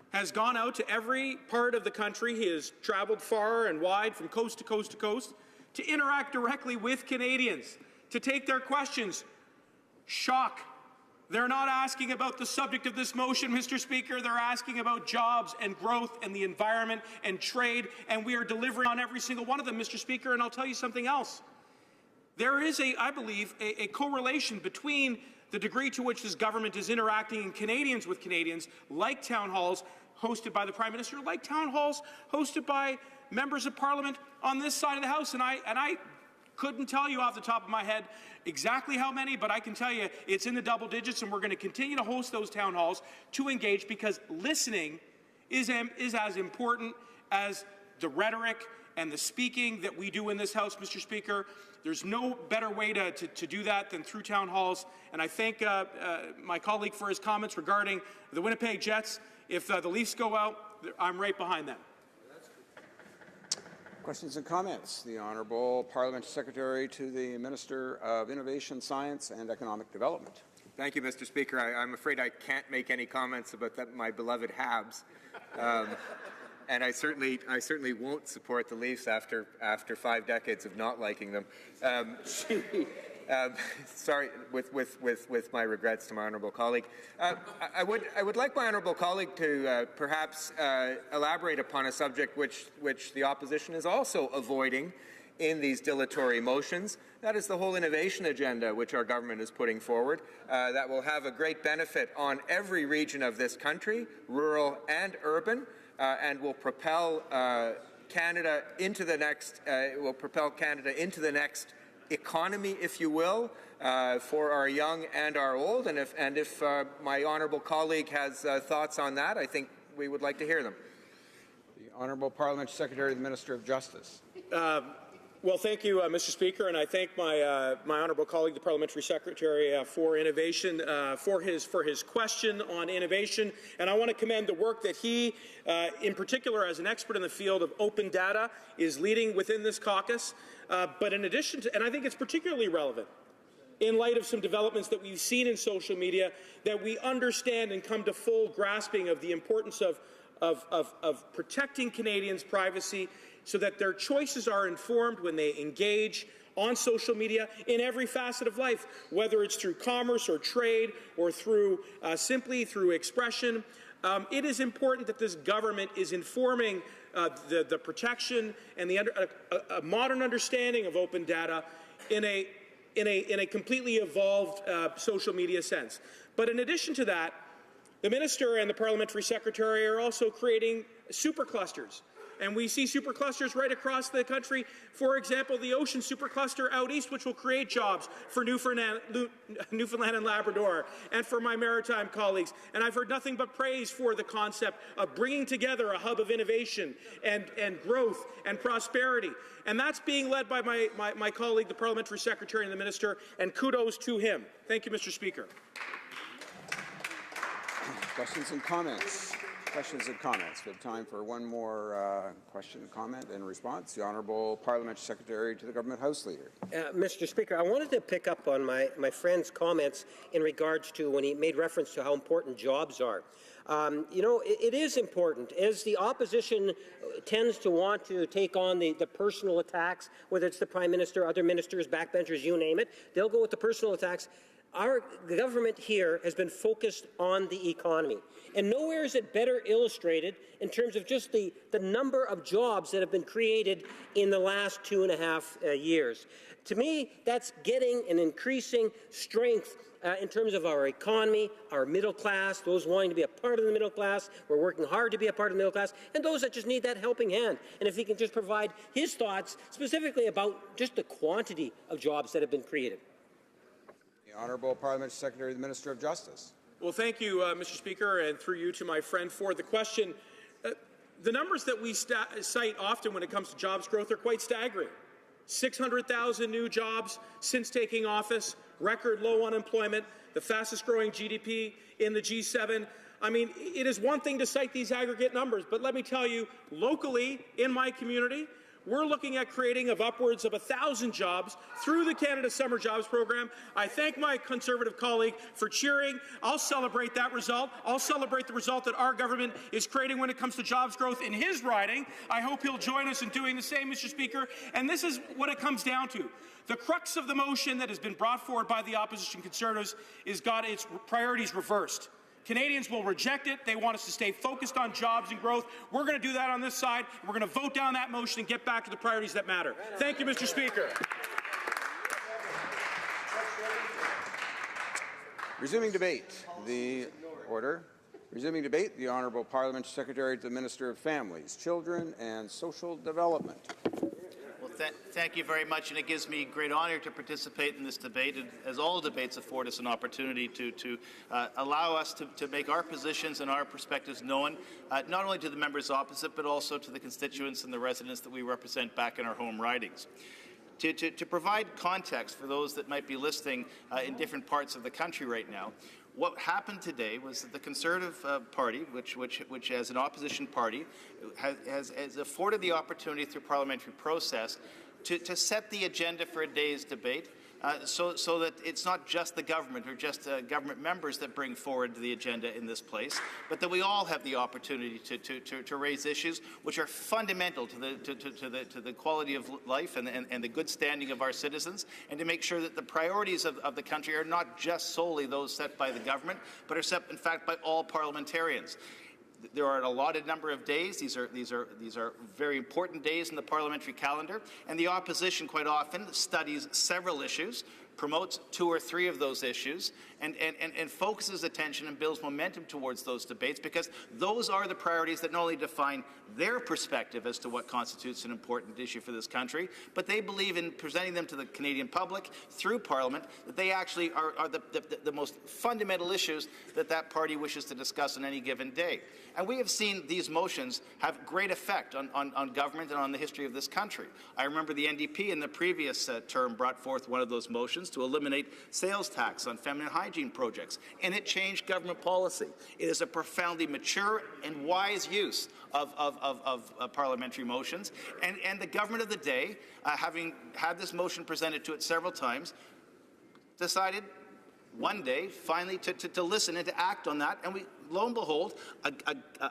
has gone out to every part of the country. He has traveled far and wide from coast to coast to coast to interact directly with Canadians, to take their questions. Shock. They're not asking about the subject of this motion, Mr. Speaker. They're asking about jobs and growth and the environment and trade, and we are delivering on every single one of them, Mr. Speaker. And I'll tell you something else. There is, I believe, a correlation between the degree to which this government is interacting in Canadians with Canadians, like town halls hosted by the Prime Minister, like town halls hosted by members of Parliament on this side of the House. And I couldn't tell you off the top of my head exactly how many, but I can tell you it's in the double digits, and we're going to continue to host those town halls to engage, because listening is as important as the rhetoric and the speaking that we do in this House, Mr. Speaker. There's no better way to do that than through town halls. And I thank my colleague for his comments regarding the Winnipeg Jets. If the Leafs go out, I'm right behind them. Questions and comments? The Honourable Parliamentary Secretary to the Minister of Innovation, Science and Economic Development. Thank you, Mr. Speaker. I'm afraid I can't make any comments about my beloved Habs. And I certainly won't support the Leafs after 5 decades of not liking them. Sorry, with my regrets to my honourable colleague. I would like my honourable colleague to perhaps elaborate upon a subject which the opposition is also avoiding in these dilatory motions. That is the whole innovation agenda which our government is putting forward. That will have a great benefit on every region of this country, rural and urban. And will propel Canada into the next. Economy, if you will, for our young and our old. And if my honourable colleague has thoughts on that, I think we would like to hear them. The Honourable Parliamentary Secretary to the Minister of Justice. Well, thank you, Mr. Speaker, and I thank my honourable colleague, the Parliamentary Secretary, for innovation, for his question on innovation. And I want to commend the work that he, in particular, as an expert in the field of open data, is leading within this caucus. But in addition to, and I think it's particularly relevant, in light of some developments that we've seen in social media, that we understand and come to full grasping of the importance of protecting Canadians' privacy, so that their choices are informed when they engage on social media in every facet of life, whether it's through commerce or trade or through simply through expression. It is important that this government is informing the protection and a modern understanding of open data in a completely evolved social media sense. But in addition to that, the Minister and the Parliamentary Secretary are also creating superclusters And we see superclusters right across the country. For example, the Ocean Supercluster out east, which will create jobs for Newfoundland and Labrador and for my maritime colleagues. And I've heard nothing but praise for the concept of bringing together a hub of innovation and growth and prosperity. And that's being led by my colleague, the Parliamentary Secretary and the Minister, and kudos to him. Thank you, Mr. Speaker. Questions and comments? Questions and comments. We have time for one more question, comment, and response. The Honourable Parliamentary Secretary to the Government House Leader. Mr. Speaker, I wanted to pick up on my friend's comments in regards to when he made reference to how important jobs are. You know, it is important. As the opposition tends to want to take on the personal attacks, whether it's the Prime Minister, other ministers, backbenchers, you name it, they'll go with the personal attacks. Our government here has been focused on the economy. And nowhere is it better illustrated in terms of just the number of jobs that have been created in the last 2.5 years. To me, that's getting an increasing strength in terms of our economy, our middle class, those wanting to be a part of the middle class. We're working hard to be a part of the middle class, and those that just need that helping hand. And if he can just provide his thoughts specifically about just the quantity of jobs that have been created. The Honourable Parliamentary Secretary to the Minister of Justice. Well, thank you, Mr. Speaker, and through you to my friend for the question. The numbers that we cite often when it comes to jobs growth are quite staggering. 600,000 new jobs since taking office, record low unemployment, the fastest growing GDP in the G7. I mean, it is one thing to cite these aggregate numbers, but let me tell you, locally in my community, we're looking at creating of upwards of 1,000 jobs through the Canada Summer Jobs Program. I thank my Conservative colleague for cheering. I'll celebrate that result. I'll celebrate the result that our government is creating when it comes to jobs growth in his riding. I hope he'll join us in doing the same, Mr. Speaker. And this is what it comes down to. The crux of the motion that has been brought forward by the opposition Conservatives is got its priorities reversed. Canadians will reject it. They want us to stay focused on jobs and growth. We're going to do that on this side. We're going to vote down that motion and get back to the priorities that matter. Thank you, Mr. Speaker. Resuming debate. The order. Resuming debate, the Honourable Parliamentary Secretary to the Minister of Families, Children and Social Development. Thank you very much, and it gives me great honour to participate in this debate, and as all debates afford us an opportunity to allow us to make our positions and our perspectives known, not only to the members opposite, but also to the constituents and the residents that we represent back in our home ridings. To provide context for those that might be listening in different parts of the country right now, what happened today was that the Conservative Party, which as an opposition party, has afforded the opportunity through parliamentary process to set the agenda for a day's debate, so that it's not just the government or just government members that bring forward the agenda in this place, but that we all have the opportunity to raise issues which are fundamental to the quality of life and the good standing of our citizens, and to make sure that the priorities of the country are not just solely those set by the government, but are set, in fact, by all parliamentarians. There are an allotted number of days. These are very important days in the parliamentary calendar, and the opposition quite often studies several issues, promotes 2 or 3 of those issues, and focuses attention and builds momentum towards those debates, because those are the priorities that not only define their perspective as to what constitutes an important issue for this country, but they believe in presenting them to the Canadian public through Parliament, that they actually are the most fundamental issues that party wishes to discuss on any given day. And we have seen these motions have great effect on government and on the history of this country. I remember the NDP in the previous term brought forth one of those motions to eliminate sales tax on feminine hygiene projects, and it changed government policy. It is a profoundly mature and wise use of parliamentary motions, and the government of the day, having had this motion presented to it several times, decided one day finally to listen and to act on that, and we, lo and behold,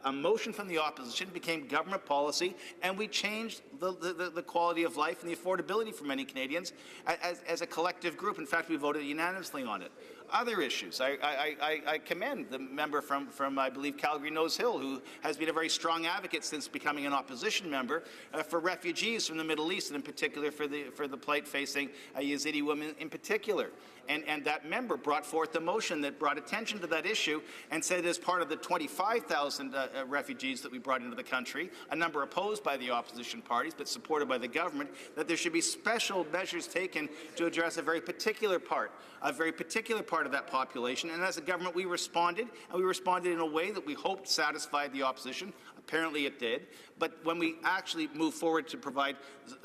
a motion from the opposition became government policy, and we changed the quality of life and the affordability for many Canadians as a collective group. In fact, we voted unanimously on it. other issues. I commend the member from I believe, Calgary Nose Hill, who has been a very strong advocate since becoming an opposition member for refugees from the Middle East, and in particular for the plight facing Yazidi women in particular. And that member brought forth the motion that brought attention to that issue and said, as part of the 25,000 refugees that we brought into the country, a number opposed by the opposition parties but supported by the government, that there should be special measures taken to address a very particular part of that population. And as a government, we responded, and we responded in a way that we hoped satisfied the opposition. Apparently it did. But when we actually moved forward to provide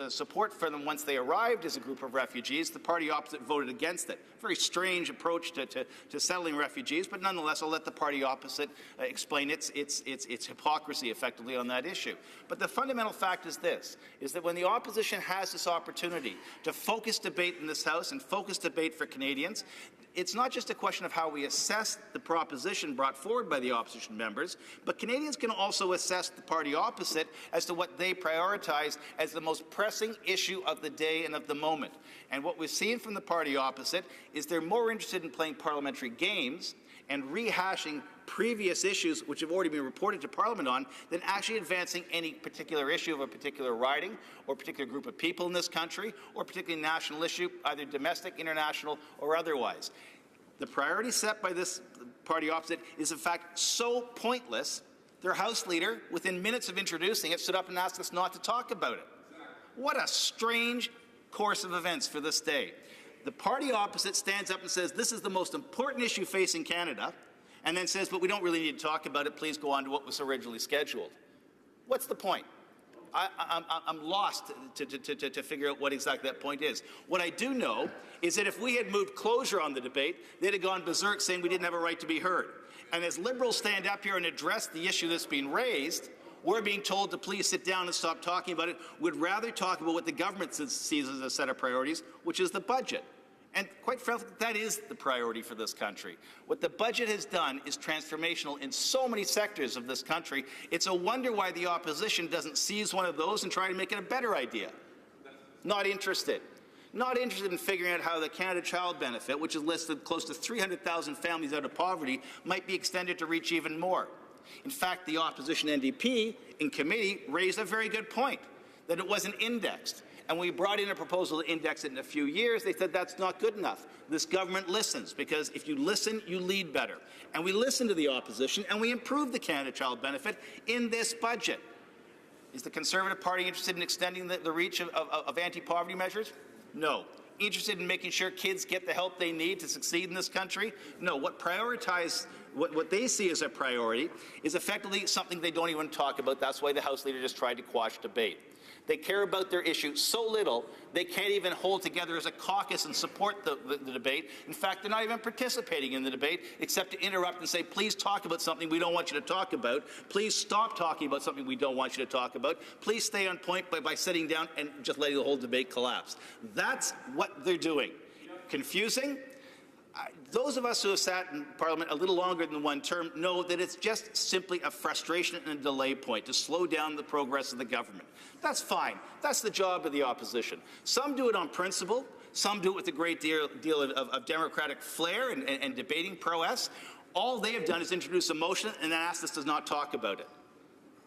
support for them once they arrived as a group of refugees, the party opposite voted against it. Very strange approach to settling refugees, but nonetheless, I'll let the party opposite explain its hypocrisy effectively on that issue. But the fundamental fact is this, is that when the opposition has this opportunity to focus debate in this House and focus debate for Canadians, it's not just a question of how we assess the proposition brought forward by the opposition members, but Canadians can also assess the party opposite as to what they prioritize as the most pressing issue of the day and of the moment. And what we've seen from the party opposite is they're more interested in playing parliamentary games and rehashing previous issues which have already been reported to Parliament on than actually advancing any particular issue of a particular riding or particular group of people in this country or particularly national issue, either domestic, international, or otherwise. The priority set by this party opposite is in fact so pointless, their House leader, within minutes of introducing it, stood up and asked us not to talk about it. What a strange course of events for this day. The party opposite stands up and says this is the most important issue facing Canada, and then says, but we don't really need to talk about it, please go on to what was originally scheduled. What's the point? I'm lost to figure out what exactly that point is. What I do know is that if we had moved closure on the debate, they'd have gone berserk saying we didn't have a right to be heard. And as Liberals stand up here and address the issue that's being raised, we're being told to please sit down and stop talking about it. We'd rather talk about what the government sees as a set of priorities, which is the budget. And quite frankly, that is the priority for this country. What the budget has done is transformational in so many sectors of this country. It's a wonder why the opposition doesn't seize one of those and try to make it a better idea. Not interested. Not interested in figuring out how the Canada Child Benefit, which has listed close to 300,000 families out of poverty, might be extended to reach even more. In fact, the opposition NDP in committee raised a very good point, that it wasn't indexed. And we brought in a proposal to index it in a few years. They said that's not good enough. This government listens, because if you listen, you lead better. And we listened to the opposition, and we improved the Canada Child Benefit in this budget. Is the Conservative Party interested in extending the reach of anti-poverty measures? No. Interested in making sure kids get the help they need to succeed in this country? No. What they see as a priority is effectively something they don't even talk about. That's why the House Leader just tried to quash debate. They care about their issue so little, they can't even hold together as a caucus and support the debate. In fact, they're not even participating in the debate, except to interrupt and say, please talk about something we don't want you to talk about. Please stop talking about something we don't want you to talk about. Please stay on point by sitting down and just letting the whole debate collapse. That's what they're doing. Confusing? Those of us who have sat in Parliament a little longer than one term know that it's just simply a frustration and a delay point to slow down the progress of the government. That's fine. That's the job of the opposition. Some do it on principle. Some do it with a great deal of democratic flair and debating prowess. All they have done is introduce a motion and then ask us to not talk about it.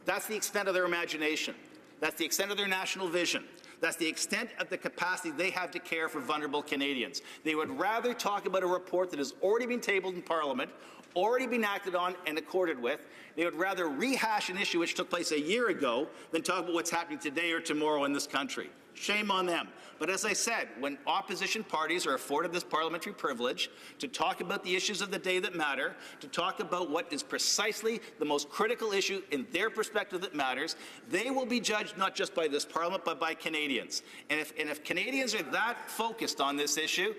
That's the extent of their imagination. That's the extent of their national vision. That's the extent of the capacity they have to care for vulnerable Canadians. They would rather talk about a report that has already been tabled in Parliament, already been acted on and accorded with. They would rather rehash an issue which took place a year ago than talk about what's happening today or tomorrow in this country. Shame on them. But as I said, when opposition parties are afforded this parliamentary privilege to talk about the issues of the day that matter, to talk about what is precisely the most critical issue in their perspective that matters, they will be judged not just by this Parliament, but by Canadians. And if Canadians are that focused on this issue,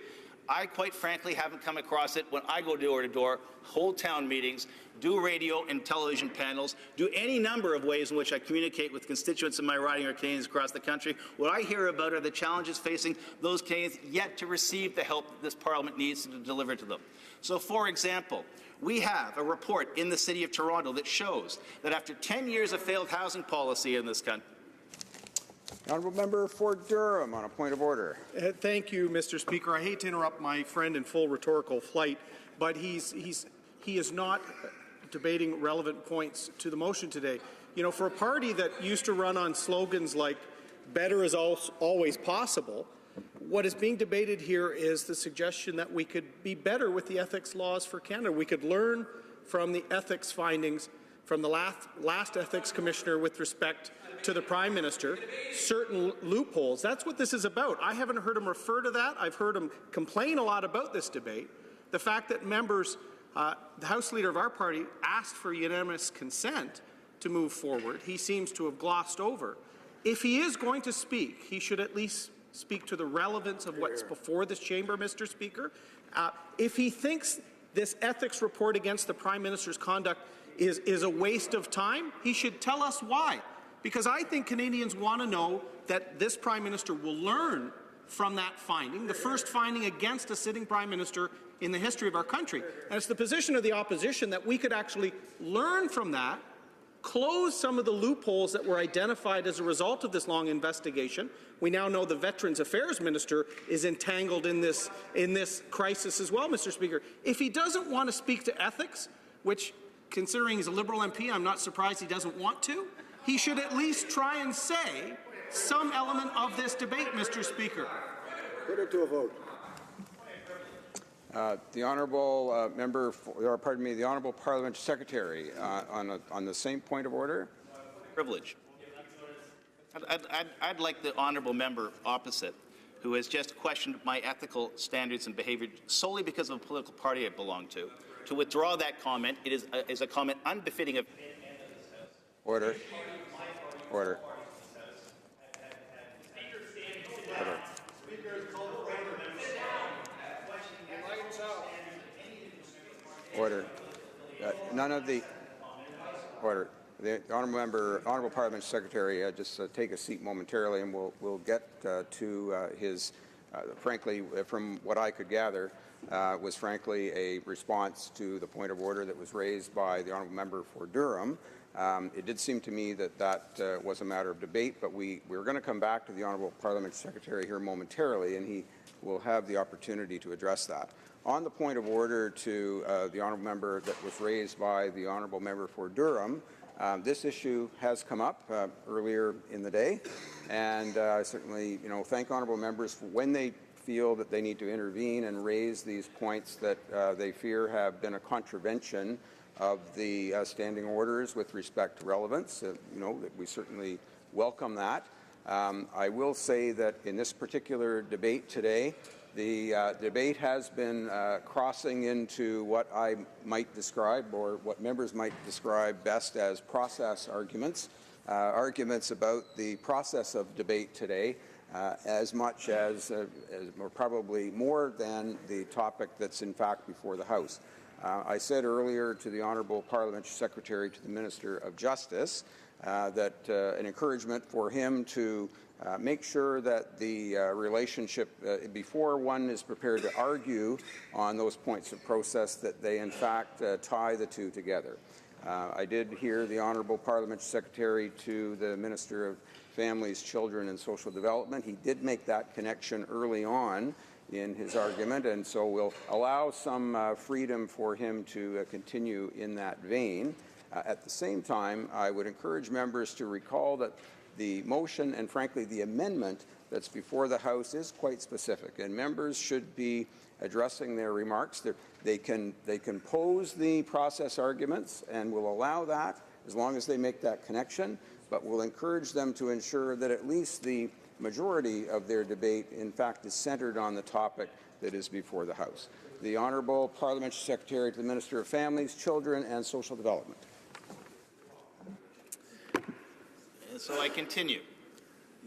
I quite frankly haven't come across it when I go door to door, hold town meetings, do radio and television panels, do any number of ways in which I communicate with constituents in my riding or Canadians across the country. What I hear about are the challenges facing those Canadians yet to receive the help that this Parliament needs to deliver to them. So, for example, we have a report in the City of Toronto that shows that after 10 years of failed housing policy in this country, The honourable member for Durham on a point of order. Thank you, Mr. Speaker. I hate to interrupt my friend in full rhetorical flight, but he is not debating relevant points to the motion today. You know, for a party that used to run on slogans like "better is always possible," what is being debated here is the suggestion that we could be better with the ethics laws for Canada. We could learn from the ethics findings from the last ethics commissioner with respect to the Prime Minister, certain loopholes. That's what this is about. I haven't heard him refer to that. I've heard him complain a lot about this debate. The fact that members, the House Leader of our party, asked for unanimous consent to move forward, he seems to have glossed over. If he is going to speak, he should at least speak to the relevance of what's before this chamber, Mr. Speaker. If he thinks this ethics report against the Prime Minister's conduct is a waste of time, he should tell us why. Because I think Canadians want to know that this Prime Minister will learn from that finding, the first finding against a sitting Prime Minister in the history of our country. And it's the position of the opposition that we could actually learn from that, close some of the loopholes that were identified as a result of this long investigation. We now know the Veterans Affairs Minister is entangled in this crisis as well, Mr. Speaker. If he doesn't want to speak to ethics, which, considering he's a Liberal MP, I'm not surprised he doesn't want to, he should at least try and say some element of this debate, Mr. Speaker. Put it to a vote. The honourable member, the honourable Parliament Secretary, on the same point of order. Privilege. I'd like the honourable member opposite, who has just questioned my ethical standards and behaviour solely because of a political party I belong to withdraw that comment. It is a comment unbefitting of. Order. Order. Order. Order. None of the order. The honourable Parliament Secretary, just take a seat momentarily, and we'll get to his. Frankly, from what I could gather, was frankly a response to the point of order that was raised by the honourable member for Durham. It did seem to me that was a matter of debate, but we're going to come back to the honourable Parliament Secretary here momentarily, and he will have the opportunity to address that. On the point of order to the honourable member that was raised by the honourable member for Durham, this issue has come up earlier in the day, and I certainly, thank honourable members for when they feel that they need to intervene and raise these points that they fear have been a contravention of the standing orders with respect to relevance. That we certainly welcome that. I will say that in this particular debate today, the debate has been crossing into what I might describe, or what members might describe best as process arguments, arguments about the process of debate today, as much as, or probably more than the topic that's in fact before the House. I said earlier to the Honourable Parliament Secretary to the Minister of Justice that an encouragement for him to make sure that the relationship, before one is prepared to argue on those points of process, that they in fact tie the two together. I did hear the Honourable Parliament Secretary to the Minister of Families, Children and Social Development. He did make that connection early on in his argument, and so we'll allow some freedom for him to continue in that vein. At the same time, I would encourage members to recall that the motion and, frankly, the amendment that's before the House is quite specific, and members should be addressing their remarks. They can pose the process arguments, and we'll allow that as long as they make that connection, but we'll encourage them to ensure that at least the majority of their debate, in fact, is centred on the topic that is before the House. The Honourable Parliamentary Secretary to the Minister of Families, Children and Social Development. And so I continue.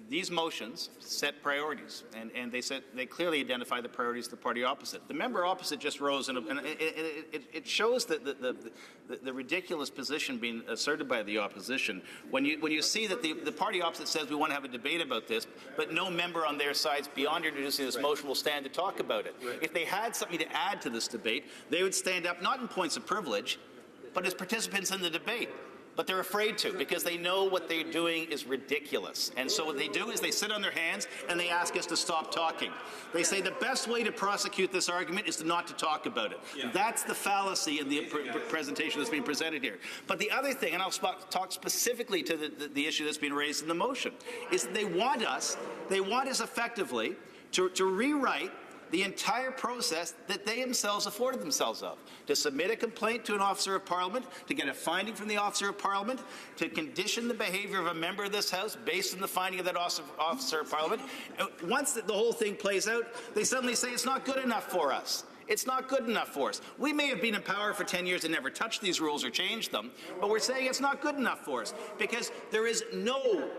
These motions set priorities, and they clearly identify the priorities of the party opposite. The member opposite just rose, and it shows that the ridiculous position being asserted by the opposition. When you see that the party opposite says we want to have a debate about this, but no member on their sides beyond introducing this motion will stand to talk about it. If they had something to add to this debate, they would stand up not in points of privilege, but as participants in the debate. But they're afraid to because they know what they're doing is ridiculous. And so what they do is they sit on their hands and they ask us to stop talking. They say the best way to prosecute this argument is not to talk about it. Yeah. That's the fallacy in the presentation that's being presented here. But the other thing, and I'll talk specifically to the issue that's been raised in the motion, is that they want us effectively to rewrite the entire process that they themselves afforded themselves of, to submit a complaint to an officer of Parliament, to get a finding from the officer of Parliament, to condition the behaviour of a member of this House based on the finding of that officer of Parliament. Once the whole thing plays out, they suddenly say it's not good enough for us. It's not good enough for us. We may have been in power for 10 years and never touched these rules or changed them, but we're saying it's not good enough for us because there is no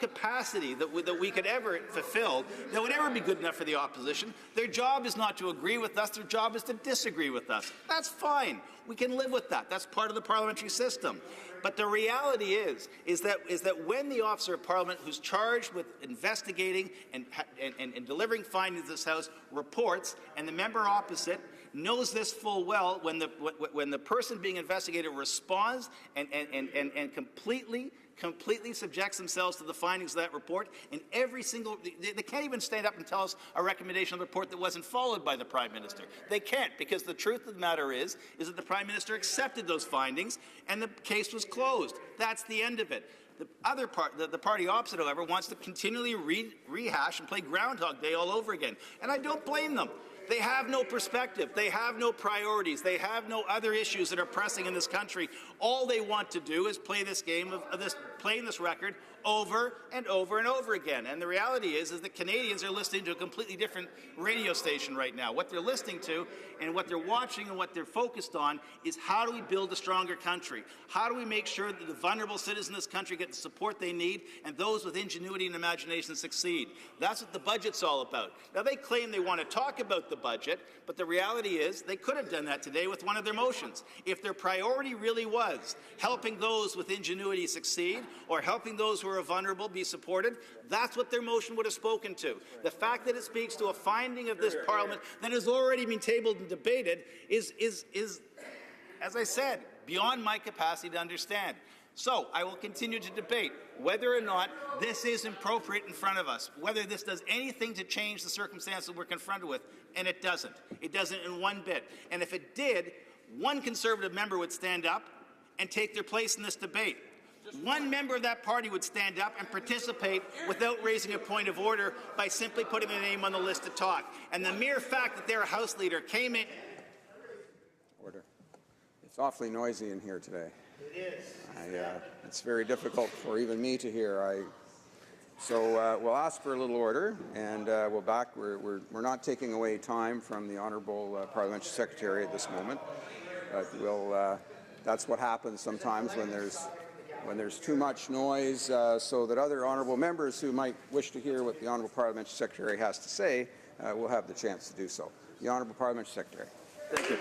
capacity that we could ever fulfill that would ever be good enough for the opposition. Their job is not to agree with us. Their job is to disagree with us. That's fine. We can live with that. That's part of the parliamentary system. But the reality is that when the officer of Parliament who's charged with investigating and delivering findings to this House reports, and the member opposite knows this full well, when the person being investigated responds and completely subjects themselves to the findings of that report, and they can't even stand up and tell us a recommendation of the report that wasn't followed by the Prime Minister. They can't, because the truth of the matter is that the Prime Minister accepted those findings and the case was closed. That's the end of it. The other part, the party opposite, however, wants to continually rehash and play Groundhog Day all over again. And I don't blame them. They have no perspective. They have no priorities. They have no other issues that are pressing in this country. All they want to do is play this game playing this record over and over and over again. And the reality is that Canadians are listening to a completely different radio station right now. What they're listening to and what they're watching and what they're focused on is how do we build a stronger country? How do we make sure that the vulnerable citizens in this country get the support they need and those with ingenuity and imagination succeed? That's what the budget's all about. Now, they claim they want to talk about the budget, but the reality is they could have done that today with one of their motions. If their priority really was helping those with ingenuity succeed or helping those who are vulnerable be supported, that's what their motion would have spoken to. The fact that it speaks to a finding of this Parliament that has already been tabled and debated is, as I said, beyond my capacity to understand. So I will continue to debate whether or not this is appropriate in front of us, whether this does anything to change the circumstances we're confronted with, and it doesn't. It doesn't in one bit. And if it did, one Conservative member would stand up and take their place in this debate. One member of that party would stand up and participate without raising a point of order by simply putting their name on the list to talk. And the mere fact that they're a House leader came in... Order. It's awfully noisy in here today. It is. It's very difficult for even me to hear. So we'll ask for a little order, and we'll back. We're not taking away time from the Honourable Parliamentary Secretary at this moment. But that's what happens sometimes when there's too much noise, so that other honourable members who might wish to hear what the Honourable Parliamentary Secretary has to say will have the chance to do so. The Honourable Parliamentary Secretary. Thank you.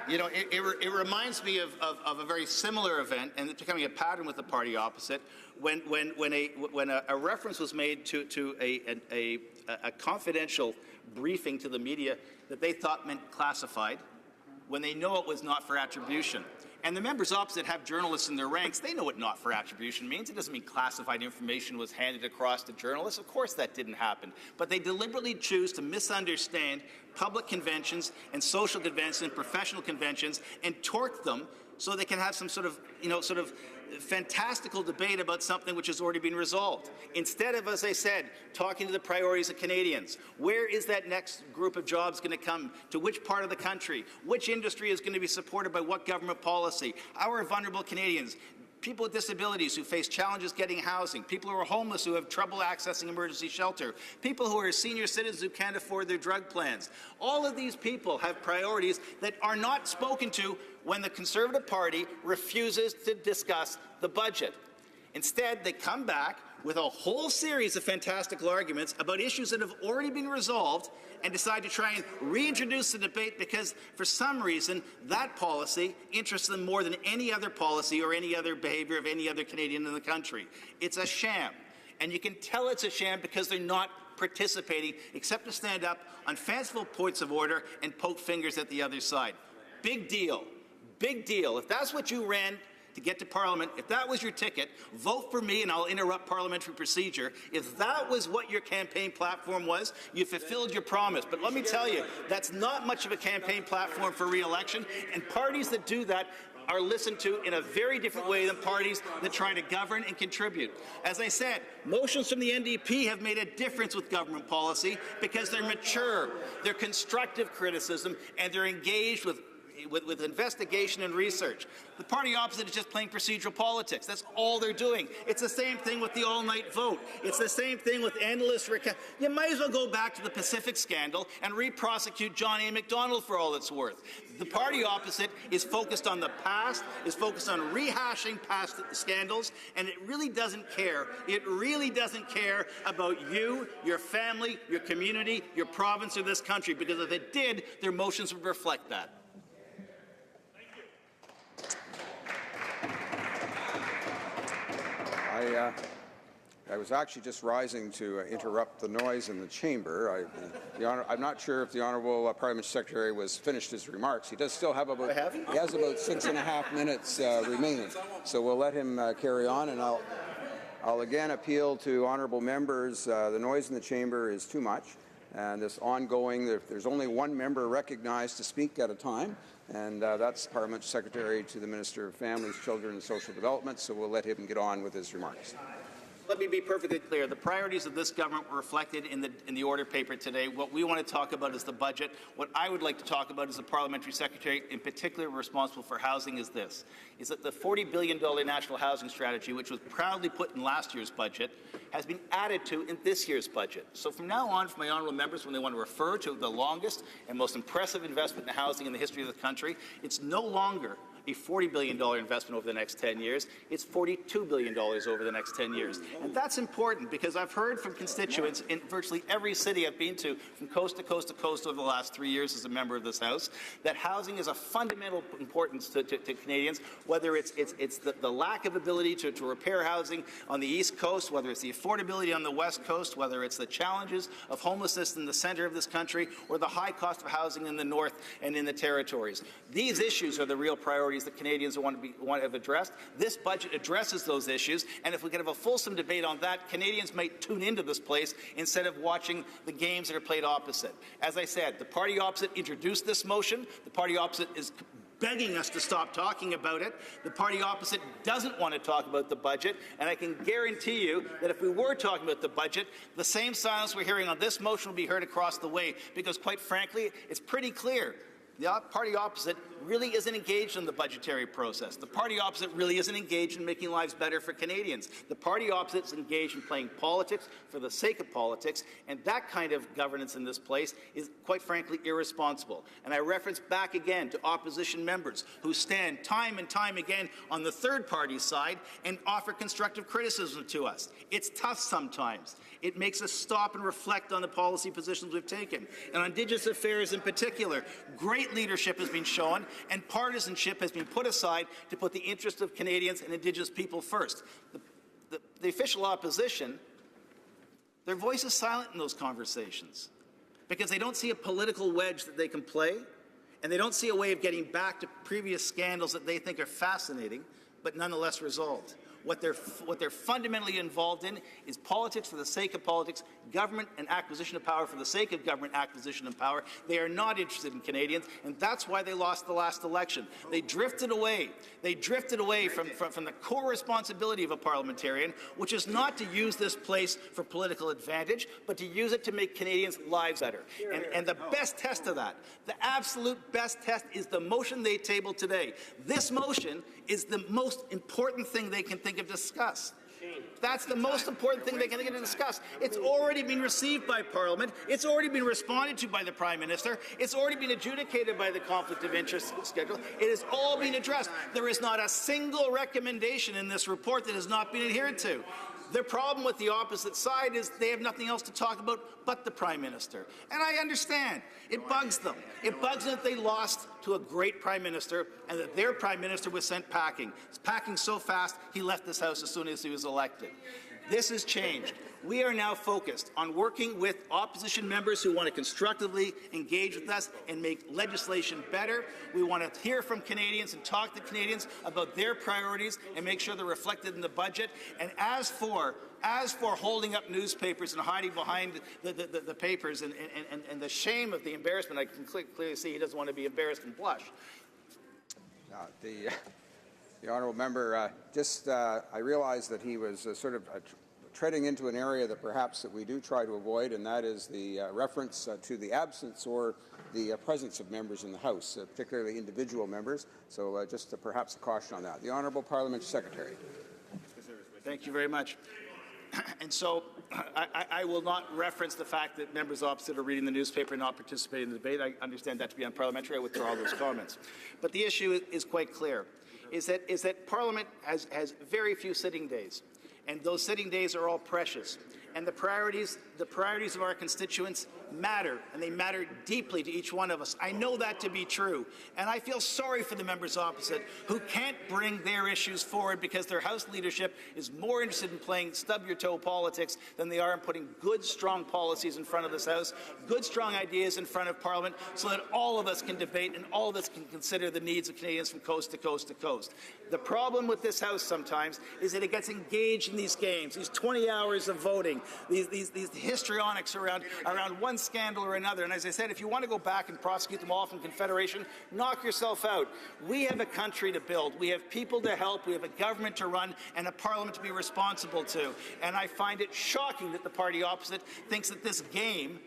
You know, it reminds me of a very similar event, and it's becoming a pattern with the party opposite, when a reference was made to a confidential briefing to the media that they thought meant classified, when they know it was not for attribution. And the members opposite have journalists in their ranks. They know what not for attribution means. It doesn't mean classified information was handed across to journalists. Of course that didn't happen. But they deliberately choose to misunderstand public conventions and social conventions and professional conventions and torque them so they can have some sort of fantastical debate about something which has already been resolved. Instead of, as I said, talking to the priorities of Canadians, where is that next group of jobs going to come, to which part of the country, which industry is going to be supported by what government policy, our vulnerable Canadians, people with disabilities who face challenges getting housing, people who are homeless who have trouble accessing emergency shelter, people who are senior citizens who can't afford their drug plans. All of these people have priorities that are not spoken to when the Conservative Party refuses to discuss the budget. Instead, they come back with a whole series of fantastical arguments about issues that have already been resolved and decide to try and reintroduce the debate because, for some reason, that policy interests them more than any other policy or any other behaviour of any other Canadian in the country. It's a sham. And you can tell it's a sham because they're not participating except to stand up on fanciful points of order and poke fingers at the other side. Big deal. Big deal. If that's what you ran to get to Parliament, if that was your ticket, vote for me and I'll interrupt parliamentary procedure. If that was what your campaign platform was, you fulfilled your promise. But let me tell you, that's not much of a campaign platform for re-election, and parties that do that are listened to in a very different way than parties that try to govern and contribute. As I said, motions from the NDP have made a difference with government policy because they're mature, they're constructive criticism, and they're engaged with investigation and research. The party opposite is just playing procedural politics. That's all they're doing. It's the same thing with the all-night vote. It's the same thing with endless You might as well go back to the Pacific scandal and re-prosecute John A. MacDonald for all it's worth. The party opposite is focused on the past, is focused on rehashing past scandals, and it really doesn't care. It really doesn't care about you, your family, your community, your province, or this country, because if it did, their motions would reflect that. I was actually just rising to interrupt the noise in the chamber. I'm not sure if the Honourable Parliamentary Secretary was finished his remarks. He does still have about he has about 6.5 minutes remaining, so we'll let him carry on. And I'll again appeal to honourable members. The noise in the chamber is too much, and this ongoing. There's only one member recognized to speak at a time. And that's Parliamentary Secretary to the Minister of Families, Children and Social Development, so we'll let him get on with his remarks. Let me be perfectly clear. The priorities of this government were reflected in the order paper today. What we want to talk about is the budget. What I would like to talk about as the Parliamentary Secretary, in particular responsible for housing, is this, is that the $40 billion National Housing Strategy, which was proudly put in last year's budget, has been added to in this year's budget. So from now on, for my honourable members, when they want to refer to the longest and most impressive investment in housing in the history of the country, it's no longer a $40 billion investment over the next 10 years. It's $42 billion over the next 10 years. And that's important because I've heard from constituents in virtually every city I've been to from coast to coast to coast over the last 3 years as a member of this House, that housing is of fundamental importance to Canadians, whether it's the lack of ability to repair housing on the East Coast, whether it's the affordability on the West Coast, whether it's the challenges of homelessness in the centre of this country, or the high cost of housing in the North and in the territories. These issues are the real priorities that Canadians want to have addressed. This budget addresses those issues, and if we could have a fulsome debate on that, Canadians might tune into this place instead of watching the games that are played opposite. As I said, the party opposite introduced this motion. The party opposite is begging us to stop talking about it. The party opposite doesn't want to talk about the budget, and I can guarantee you that if we were talking about the budget, the same silence we're hearing on this motion will be heard across the way, because quite frankly, it's pretty clear. The party opposite really isn't engaged in the budgetary process. The party opposite really isn't engaged in making lives better for Canadians. The party opposite is engaged in playing politics for the sake of politics, and that kind of governance in this place is, quite frankly, irresponsible. And I reference back again to opposition members who stand time and time again on the third party side and offer constructive criticism to us. It's tough sometimes. It makes us stop and reflect on the policy positions we've taken. And on Indigenous affairs in particular, great leadership has been shown and partisanship has been put aside to put the interests of Canadians and Indigenous people first. The official opposition, their voice is silent in those conversations because they don't see a political wedge that they can play, and they don't see a way of getting back to previous scandals that they think are fascinating but nonetheless resolved. What they're fundamentally involved in is politics for the sake of politics, government and acquisition of power for the sake of government acquisition of power. They are not interested in Canadians, and that's why they lost the last election. They drifted away. They drifted away from the core responsibility of a parliamentarian, which is not to use this place for political advantage, but to use it to make Canadians' lives better. And the best test of that, the absolute best test, is the motion they tabled today. This motion is the most important thing they can think of discuss. That's the most important thing they can discuss. It's already been received by Parliament. It's already been responded to by the Prime Minister. It's already been adjudicated by the Conflict of Interest schedule. It has all been addressed. There is not a single recommendation in this report that has not been adhered to. The problem with the opposite side is they have nothing else to talk about but the Prime Minister. And I understand. It bugs them. It bugs them that they lost to a great Prime Minister and that their Prime Minister was sent packing. He's packing so fast he left this House as soon as he was elected. This has changed. We are now focused on working with opposition members who want to constructively engage with us and make legislation better. We want to hear from Canadians and talk to Canadians about their priorities and make sure they're reflected in the budget. And as for holding up newspapers and hiding behind the papers and the shame of the embarrassment, I can clearly see he doesn't want to be embarrassed and blush. The honourable member, I realized that he was sort of treading into an area that perhaps that we do try to avoid, and that is the reference to the absence or the presence of members in the House, particularly individual members. So just perhaps a caution on that. The Honourable Parliamentary Secretary. Thank you very much. And so I will not reference the fact that members opposite are reading the newspaper and not participating in the debate. I understand that to be unparliamentary. I withdraw those comments. But the issue is quite clear, is that Parliament has very few sitting days. And those sitting days are all precious. And the priorities of our constituents matter, and they matter deeply to each one of us. I know that to be true, and I feel sorry for the members opposite who can't bring their issues forward because their House leadership is more interested in playing stub-your-toe politics than they are in putting good, strong policies in front of this House, good, strong ideas in front of Parliament, so that all of us can debate and all of us can consider the needs of Canadians from coast to coast to coast. The problem with this House sometimes is that it gets engaged in these games, these 20 hours of voting, these histrionics around one scandal or another. And as I said, if you want to go back and prosecute them all from Confederation, knock yourself out. We have a country to build. We have people to help. We have a government to run and a Parliament to be responsible to. And I find it shocking that the party opposite thinks that this game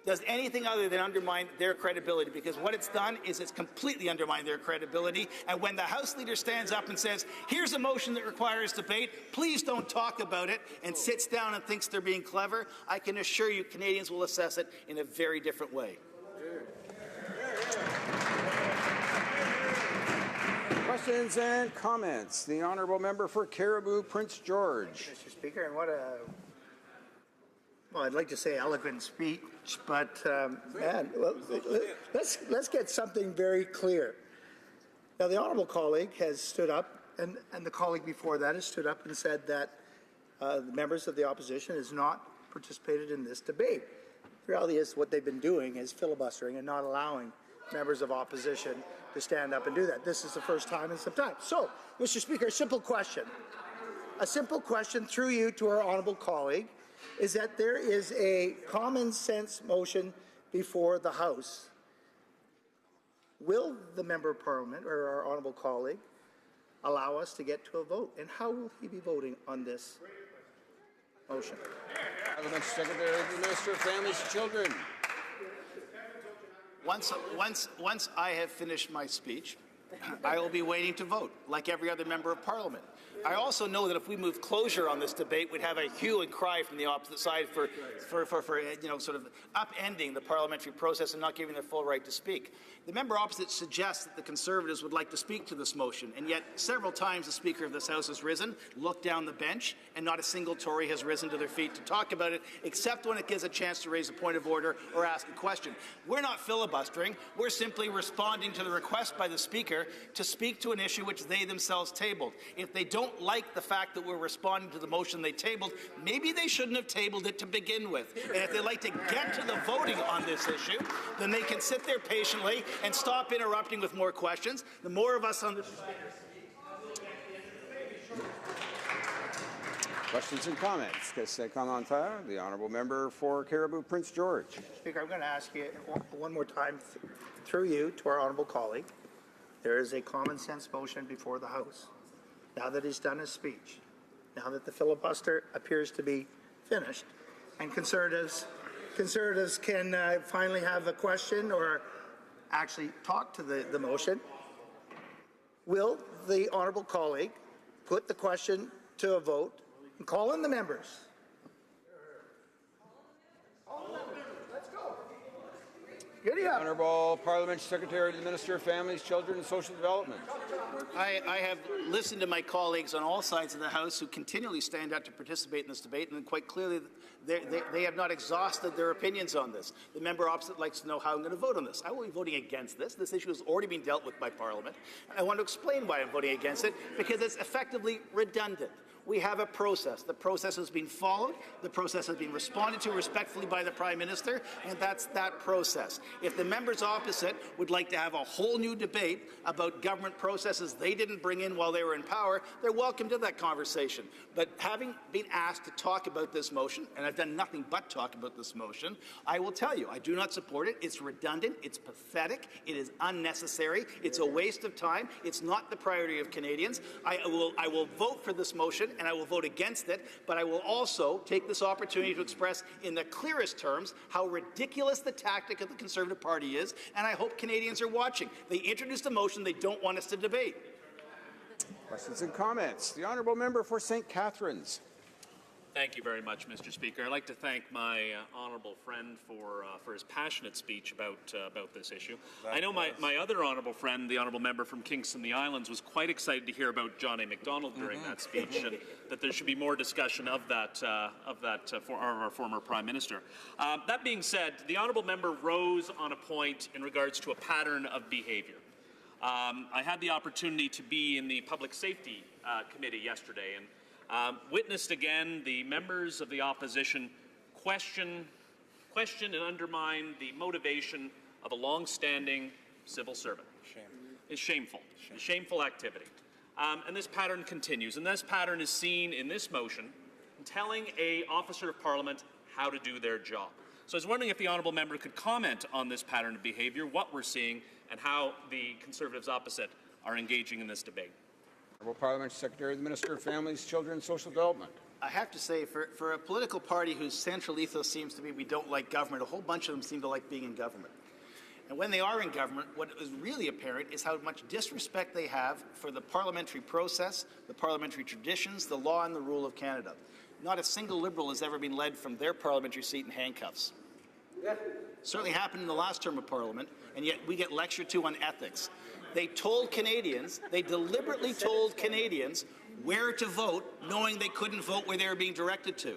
does anything other than undermine their credibility, because what it's done is it's completely undermined their credibility. And when the House Leader stands up and says, here's a motion that requires debate, please don't talk about it, and sits down and thinks they're being clever, I can assure you Canadians will assess it in a very different way. Questions and comments. The Honourable Member for Caribou, Prince George. Mr. Speaker, and what a, well, I'd like to say eloquent speech, but man, let's get something very clear. Now, the honourable colleague has stood up, and the colleague before that has stood up and said that the members of the opposition has not participated in this debate. The reality is what they've been doing is filibustering and not allowing members of opposition to stand up and do that. This is the first time in some time. So, Mr. Speaker, a simple question through you to our honourable colleague, is that there is a common sense motion before the House. Will the Member of Parliament, or our honourable colleague, allow us to get to a vote? And how will he be voting on this motion? Parliamentary Secretary to the Minister of Families and Children. Once I have finished my speech, I will be waiting to vote, like every other member of Parliament. I also know that if we move closure on this debate, we'd have a hue and cry from the opposite side for sort of upending the parliamentary process and not giving their full right to speak. The member opposite suggests that the Conservatives would like to speak to this motion, and yet several times the Speaker of this House has risen, looked down the bench, and not a single Tory has risen to their feet to talk about it, except when it gives a chance to raise a point of order or ask a question. We're not filibustering. We're simply responding to the request by the Speaker to speak to an issue which they themselves tabled. If they don't like the fact that we're responding to the motion they tabled, maybe they shouldn't have tabled it to begin with. And if they'd like to get to the voting on this issue, then they can sit there patiently and stop interrupting with more questions. The more of us on this... Questions and comments. The Honourable Member for Caribou, Prince George. Speaker, I'm going to ask you one more time through you to our honourable colleague. There is a common sense motion before the House. Now that he's done his speech, now that the filibuster appears to be finished, and Conservatives can finally have a question or actually talk to the motion, will the honourable colleague put the question to a vote and call in the members? The Honourable Parliamentary Secretary to the Minister of Families, Children and Social Development. I have listened to my colleagues on all sides of the House who continually stand out to participate in this debate, and quite clearly they have not exhausted their opinions on this. The member opposite likes to know how I'm going to vote on this. I will be voting against this. This issue has already been dealt with by Parliament. I want to explain why I'm voting against it, because it's effectively redundant. We have a process. The process has been followed. The process has been responded to respectfully by the Prime Minister, and that's that process. If the members opposite would like to have a whole new debate about government processes they didn't bring in while they were in power, they're welcome to that conversation. But having been asked to talk about this motion, and I've done nothing but talk about this motion, I will tell you, I do not support it. It's redundant. It's pathetic. It is unnecessary. It's a waste of time. It's not the priority of Canadians. I will vote for this motion, and I will vote against it, but I will also take this opportunity to express in the clearest terms how ridiculous the tactic of the Conservative Party is, and I hope Canadians are watching. They introduced a motion they don't want us to debate. Questions and comments. The honourable member for St. Catharines. Thank you very much, Mr. Speaker. I'd like to thank my honourable friend for his passionate speech about this issue. I know my other honourable friend, the honourable member from Kingston the Islands, was quite excited to hear about John A. Macdonald during that speech, and that there should be more discussion of that for our former Prime Minister. That being said, the honourable member rose on a point in regards to a pattern of behaviour. I had the opportunity to be in the Public Safety Committee yesterday, and witnessed again the members of the opposition question and undermine the motivation of a long-standing civil servant. It's shameful. It's shameful activity. And this pattern continues. And this pattern is seen in this motion telling an officer of Parliament how to do their job. So I was wondering if the honourable member could comment on this pattern of behaviour, what we're seeing, and how the Conservatives opposite are engaging in this debate. Honourable Parliamentary Secretary, the Minister of Families, Children and Social Development. I have to say, for a political party whose central ethos seems to be we don't like government, a whole bunch of them seem to like being in government. And when they are in government, what is really apparent is how much disrespect they have for the parliamentary process, the parliamentary traditions, the law and the rule of Canada. Not a single Liberal has ever been led from their parliamentary seat in handcuffs. Certainly happened in the last term of Parliament, and yet we get lectured to on ethics. They told Canadians, they deliberately told Canadians where to vote, knowing they couldn't vote where they were being directed to.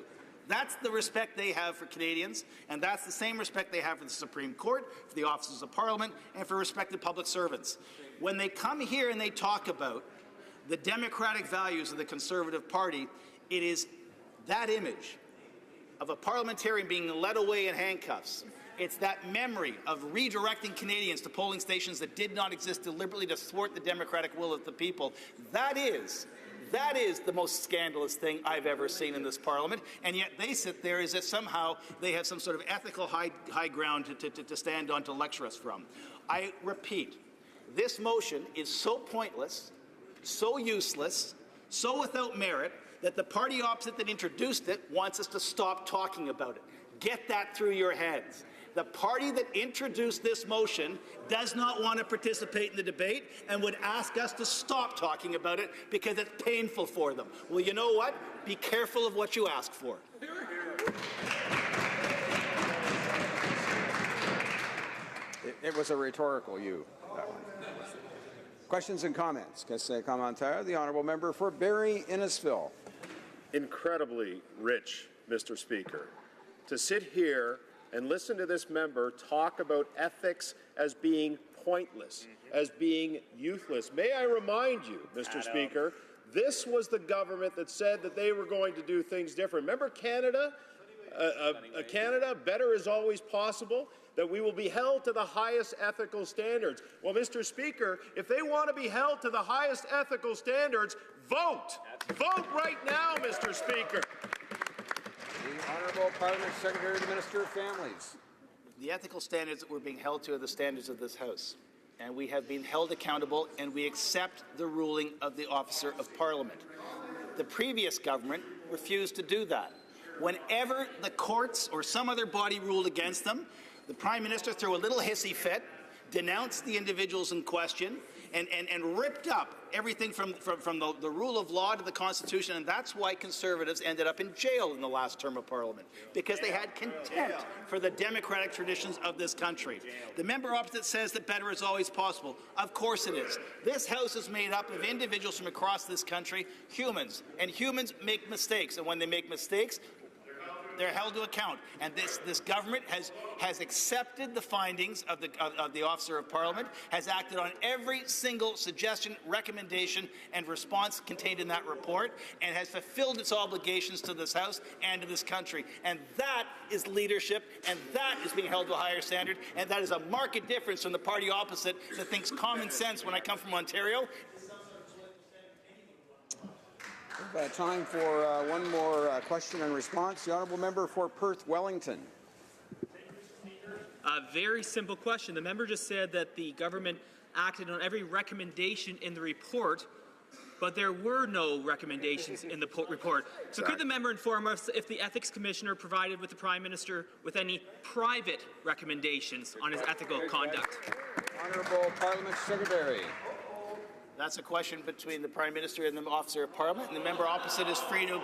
That's the respect they have for Canadians, and that's the same respect they have for the Supreme Court, for the offices of Parliament, and for respected public servants. When they come here and they talk about the democratic values of the Conservative Party, it is that image of a parliamentarian being led away in handcuffs. It's that memory of redirecting Canadians to polling stations that did not exist deliberately to thwart the democratic will of the people. That is the most scandalous thing I've ever seen in this Parliament, and yet they sit there as if somehow they have some sort of ethical high ground to stand on to lecture us from. I repeat, this motion is so pointless, so useless, so without merit, that the party opposite that introduced it wants us to stop talking about it. Get that through your heads. The party that introduced this motion does not want to participate in the debate and would ask us to stop talking about it because it's painful for them. Well, you know what? Be careful of what you ask for. It was a rhetorical you, that one. Questions and comments. Question commentaire. The honourable member for Barrie Innisfil. Incredibly rich, Mr. Speaker, to sit here and listen to this member talk about ethics as being pointless, as being useless. May I remind you, Mr. Speaker, this was the government that said that they were going to do things different. Remember Canada? Canada, better is always possible, that we will be held to the highest ethical standards. Well, Mr. Speaker, if they want to be held to the highest ethical standards, vote! Vote right now, Mr. Speaker! The Honourable Parliamentary Secretary, the Minister of Families. The ethical standards that we're being held to are the standards of this House. And we have been held accountable, and we accept the ruling of the Officer of Parliament. The previous government refused to do that. Whenever the courts or some other body ruled against them, the Prime Minister threw a little hissy fit, denounced the individuals in question, and ripped up everything from the rule of law to the Constitution, and that's why Conservatives ended up in jail in the last term of Parliament, because they had contempt for the democratic traditions of this country. The member opposite says that better is always possible. Of course it is. This House is made up of individuals from across this country, humans, and humans make mistakes, and when they make mistakes, They're held to account, and this government has accepted the findings of the Officer of Parliament, has acted on every single suggestion, recommendation, and response contained in that report, and has fulfilled its obligations to this House and to this country. And that is leadership, and that is being held to a higher standard, and that is a marked difference from the party opposite that thinks common sense when I come from Ontario. Time for one more question and response. The honourable member for Perth Wellington. A very simple question. The member just said that the government acted on every recommendation in the report, but there were no recommendations in the report. So could the member inform us if the Ethics Commissioner provided with the Prime Minister with any private recommendations on his ethical conduct? Honourable Parliament Secretary. That's a question between the Prime Minister and the Officer of Parliament, and the member opposite is free to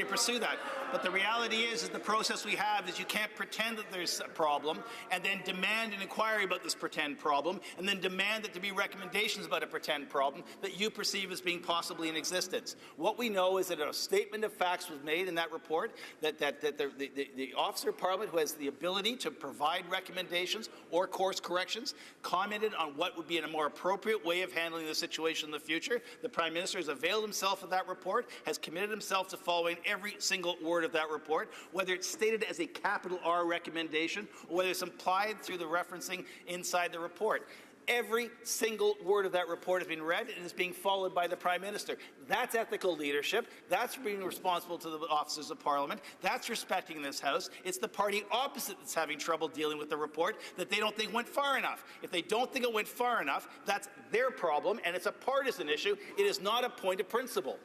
pursue that. But the reality is the process we have is you can't pretend that there's a problem and then demand an inquiry about this pretend problem and then demand that there be recommendations about a pretend problem that you perceive as being possibly in existence. What we know is that a statement of facts was made in that report that the Officer of Parliament, who has the ability to provide recommendations or course corrections, commented on what would be in a more appropriate way of handling the situation in the future. The Prime Minister has availed himself of that report, has committed himself to following every single word of that report, whether it's stated as a capital R recommendation or whether it's implied through the referencing inside the report. Every single word of that report has been read and is being followed by the Prime Minister. That's ethical leadership. That's being responsible to the officers of Parliament. That's respecting this House. It's the party opposite that's having trouble dealing with the report that they don't think went far enough. If they don't think it went far enough, that's their problem, and it's a partisan issue. It is not a point of principle.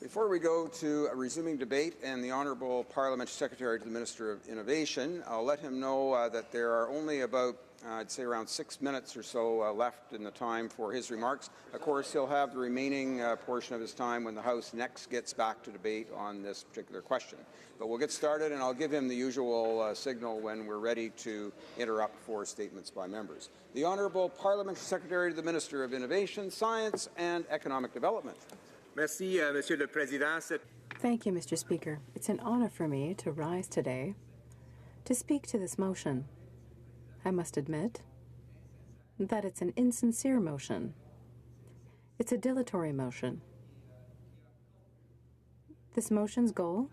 Before we go to a resuming debate and the Honourable Parliament Secretary to the Minister of Innovation, I'll let him know that there are only about I'd say around 6 minutes or so left in the time for his remarks. Of course, he'll have the remaining portion of his time when the House next gets back to debate on this particular question. But we'll get started, and I'll give him the usual signal when we're ready to interrupt for statements by members. The Honourable Parliamentary Secretary to the Minister of Innovation, Science and Economic Development. Merci, Monsieur le Président. Thank you, Mr. Speaker. It's an honour for me to rise today to speak to this motion. I must admit that it's an insincere motion. It's a dilatory motion. This motion's goal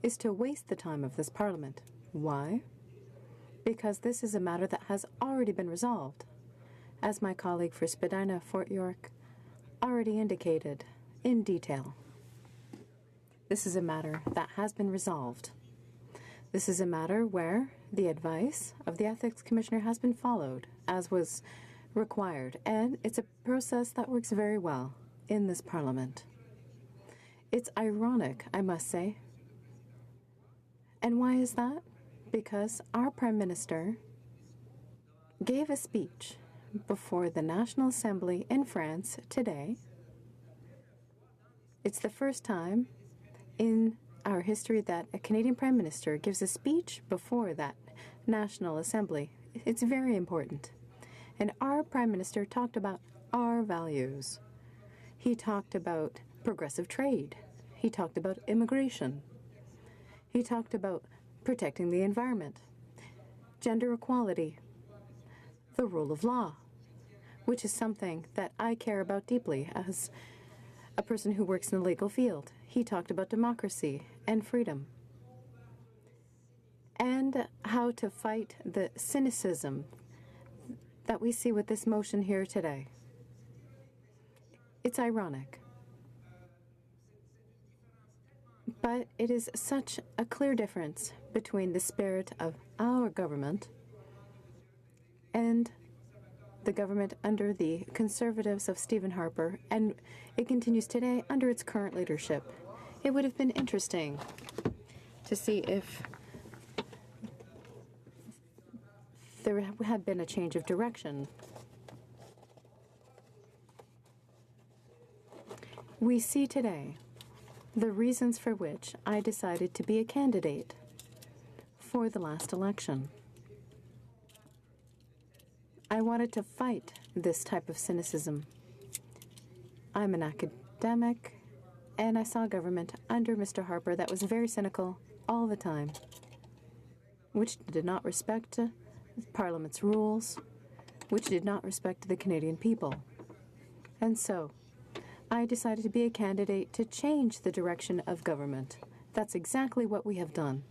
is to waste the time of this Parliament. Why? Because this is a matter that has already been resolved, as my colleague for Spadina Fort York already indicated in detail. This is a matter that has been resolved. This is a matter where the advice of the Ethics Commissioner has been followed, as was required, and it's a process that works very well in this Parliament. It's ironic, I must say. And why is that? Because our Prime Minister gave a speech before the National Assembly in France today. It's the first time in our history that a Canadian Prime Minister gives a speech before that National Assembly. It's very important. And our Prime Minister talked about our values. He talked about progressive trade. He talked about immigration. He talked about protecting the environment, gender equality, the rule of law, which is something that I care about deeply as a person who works in the legal field. He talked about democracy and freedom and how to fight the cynicism that we see with this motion here today. It's ironic, but it is such a clear difference between the spirit of our government and the government under the Conservatives of Stephen Harper, and it continues today under its current leadership. It would have been interesting to see if there had been a change of direction. We see today the reasons for which I decided to be a candidate for the last election. I wanted to fight this type of cynicism. I'm an academic, And I saw government under Mr. Harper that was very cynical all the time, which did not respect Parliament's rules, which did not respect the Canadian people. And so, I decided to be a candidate to change the direction of government. That's exactly what we have done.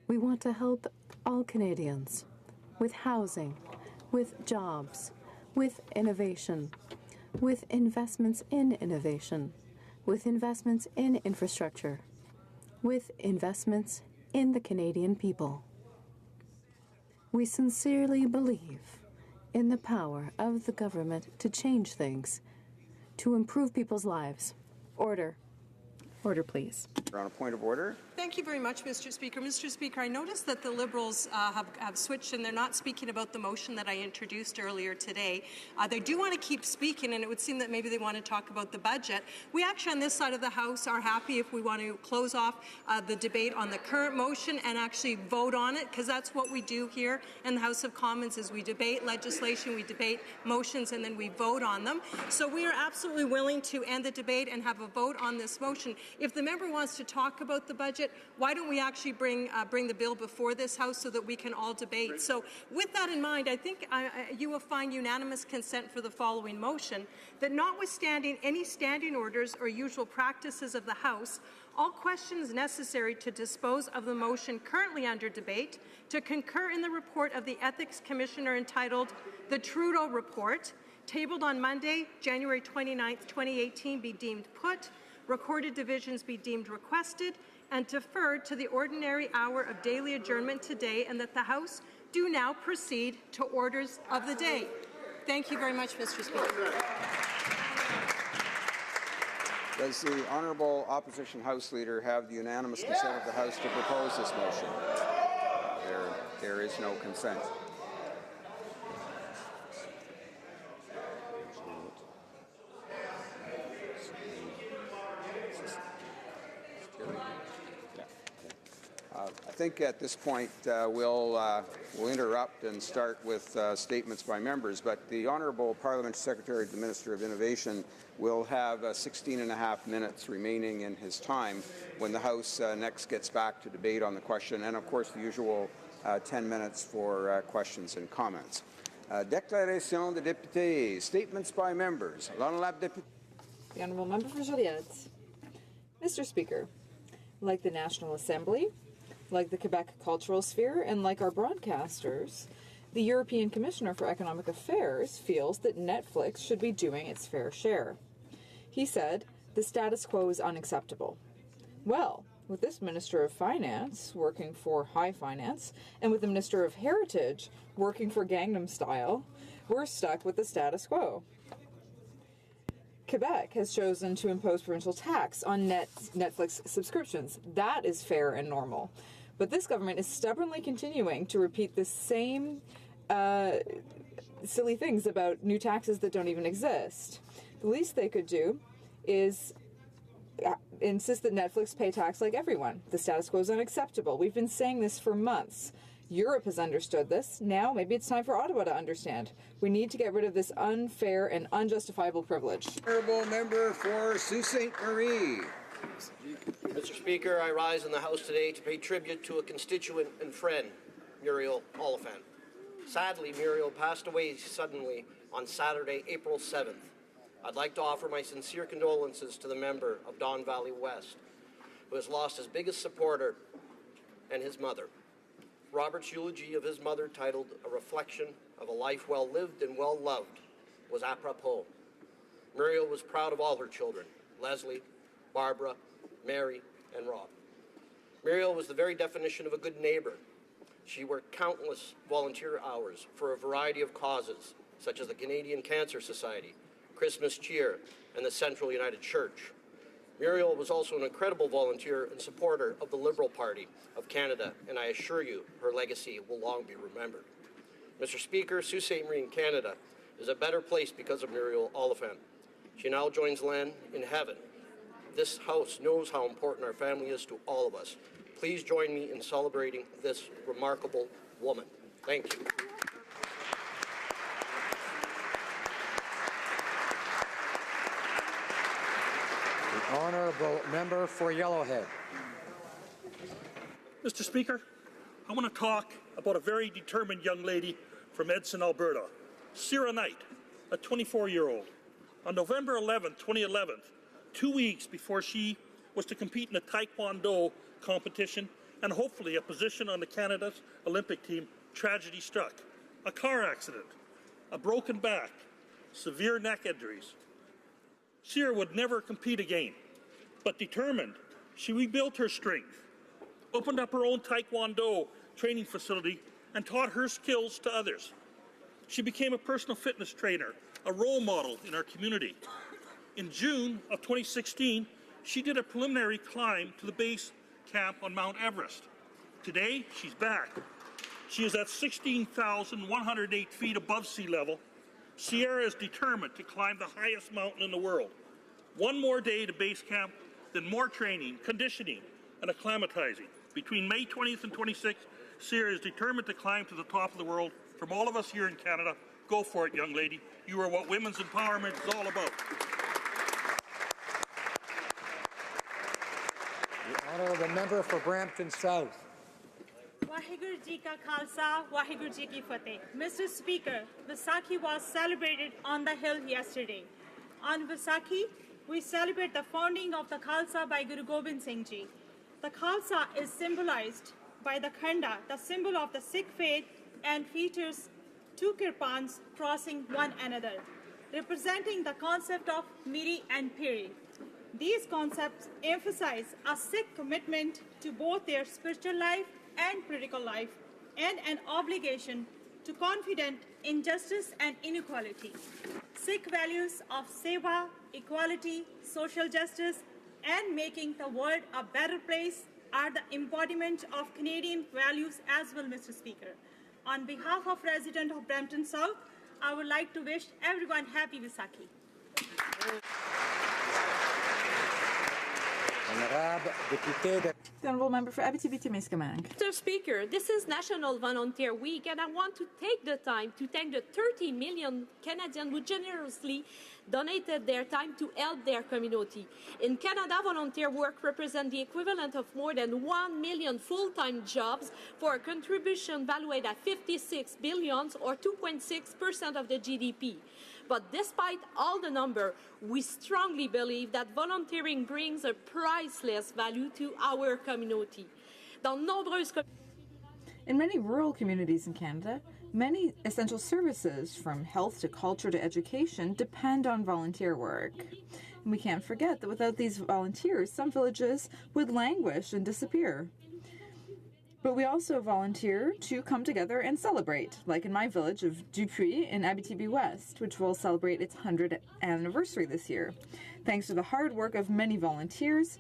We want to help all Canadians with housing, with jobs, with innovation, with investments in innovation, with investments in infrastructure, with investments in the Canadian people. We sincerely believe in the power of the government to change things, to improve people's lives. Order. Order, please. On a point of order. Thank you very much, Mr. Speaker. Mr. Speaker, I noticed that the Liberals have switched and they're not speaking about the motion that I introduced earlier today. They do want to keep speaking, and it would seem that maybe they want to talk about the budget. We actually, on this side of the House, are happy if we want to close off the debate on the current motion and actually vote on it, because that's what we do here in the House of Commons, is we debate legislation, we debate motions, and then we vote on them. So we are absolutely willing to end the debate and have a vote on this motion. If the member wants to talk about the budget, why don't we actually bring the bill before this House so that we can all debate? So with that in mind, I think you will find unanimous consent for the following motion, that notwithstanding any standing orders or usual practices of the House, all questions necessary to dispose of the motion currently under debate, to concur in the report of the Ethics Commissioner entitled the Trudeau Report, tabled on Monday, January 29th, 2018, be deemed put, recorded divisions be deemed requested, and deferred to the ordinary hour of daily adjournment today, and that the House do now proceed to orders of the day. Thank you very much, Mr. Speaker. Does the Honourable Opposition House Leader have the unanimous consent of the House to propose this motion? There is no consent. I think at this point we'll interrupt and start with statements by members, but the Honourable Parliamentary Secretary, the Minister of Innovation, will have 16.5 minutes remaining in his time when the House next gets back to debate on the question, and of course the usual 10 minutes for questions and comments. Déclaration de députés, statements by members. The Honourable Member for Joliette. Mr. Speaker, like the National Assembly, like the Quebec cultural sphere, and like our broadcasters, the European Commissioner for Economic Affairs feels that Netflix should be doing its fair share. He said, the status quo is unacceptable. Well, with this Minister of Finance working for High Finance, and with the Minister of Heritage working for Gangnam Style, we're stuck with the status quo. Quebec has chosen to impose provincial tax on Netflix subscriptions. That is fair and normal. But this government is stubbornly continuing to repeat the same silly things about new taxes that don't even exist. The least they could do is insist that Netflix pay tax like everyone. The status quo is unacceptable. We've been saying this for months. Europe has understood this. Now maybe it's time for Ottawa to understand. We need to get rid of this unfair and unjustifiable privilege. Honourable Member for Sault Ste. Marie. Mr. Speaker, I rise in the House today to pay tribute to a constituent and friend, Muriel Oliphant. Sadly, Muriel passed away suddenly on Saturday, April 7th. I'd like to offer my sincere condolences to the member of Don Valley West, who has lost his biggest supporter and his mother. Robert's eulogy of his mother, titled A Reflection of a Life Well Lived and Well Loved, was apropos. Muriel was proud of all her children, Leslie, Barbara, Mary, and Rob. Muriel was the very definition of a good neighbor. She worked countless volunteer hours for a variety of causes, such as the Canadian Cancer Society, Christmas Cheer, and the Central United Church. Muriel was also an incredible volunteer and supporter of the Liberal Party of Canada, and I assure you her legacy will long be remembered. Mr. Speaker, Sault Ste. Marie in Canada is a better place because of Muriel Oliphant. She now joins Len in heaven. This House knows how important our family is to all of us. Please join me in celebrating this remarkable woman. Thank you. Honourable member for Yellowhead. Mr. Speaker, I want to talk about a very determined young lady from Edson, Alberta, Sarah Knight, a 24-year-old. On November 11, 2011, 2 weeks before she was to compete in a Taekwondo competition and hopefully a position on the Canada's Olympic team, tragedy struck. A car accident, a broken back, severe neck injuries. Sarah would never compete again, but determined, she rebuilt her strength, opened up her own Taekwondo training facility, and taught her skills to others. She became a personal fitness trainer, a role model in our community. In June of 2016, she did a preliminary climb to the base camp on Mount Everest. Today, she's back. She is at 16,108 feet above sea level. Sierra is determined to climb the highest mountain in the world. One more day to base camp, then more training, conditioning, and acclimatizing. Between May 20th and 26th, Sierra is determined to climb to the top of the world. From all of us here in Canada, go for it, young lady. You are what women's empowerment is all about. The honourable member for Brampton South. Waheguru Ji Ka Khalsa, Waheguru Ji Ki Fateh. Mr. Speaker, Vaisakhi was celebrated on the Hill yesterday. On Vaisakhi, we celebrate the founding of the Khalsa by Guru Gobind Singh Ji. The Khalsa is symbolized by the Khanda, the symbol of the Sikh faith, and features two kirpans crossing one another, representing the concept of Miri and Piri. These concepts emphasize a Sikh commitment to both their spiritual life and political life, and an obligation to confident in justice and inequality. Sikh values of seva, equality, social justice, and making the world a better place are the embodiment of Canadian values as well, Mr. Speaker. On behalf of residents of Brampton South, I would like to wish everyone happy Vaisakhi. The honourable member for Abitibi-Témiscamingue. Mr. Speaker, this is National Volunteer Week, and I want to take the time to thank the 30 million Canadians who generously donated their time to help their community. In Canada, volunteer work represents the equivalent of more than 1 million full-time jobs for a contribution valued at 56 billion or 2.6% of the GDP. But despite all the number, we strongly believe that volunteering brings a priceless value to our community. In many rural communities in Canada, many essential services, from health to culture to education, depend on volunteer work. And we can't forget that without these volunteers, some villages would languish and disappear. But we also volunteer to come together and celebrate, like in my village of Dupuis in Abitibi West, which will celebrate its 100th anniversary this year, thanks to the hard work of many volunteers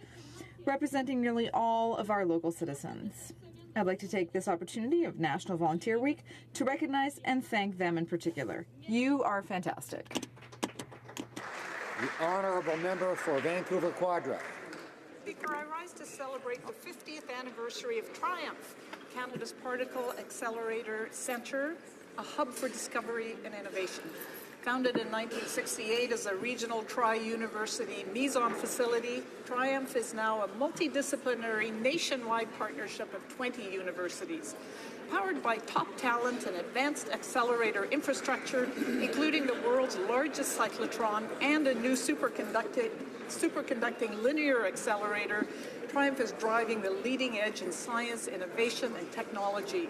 representing nearly all of our local citizens. I'd like to take this opportunity of National Volunteer Week to recognize and thank them in particular. You are fantastic. The honourable member for Vancouver Quadra. Speaker, I rise to celebrate the 50th anniversary of Triumph, Canada's Particle Accelerator Centre, a hub for discovery and innovation. Founded in 1968 as a regional tri-university Meson facility, Triumph is now a multidisciplinary nationwide partnership of 20 universities. Powered by top talent and advanced accelerator infrastructure, including the world's largest cyclotron and a new superconducting linear accelerator, Triumph is driving the leading edge in science, innovation, and technology.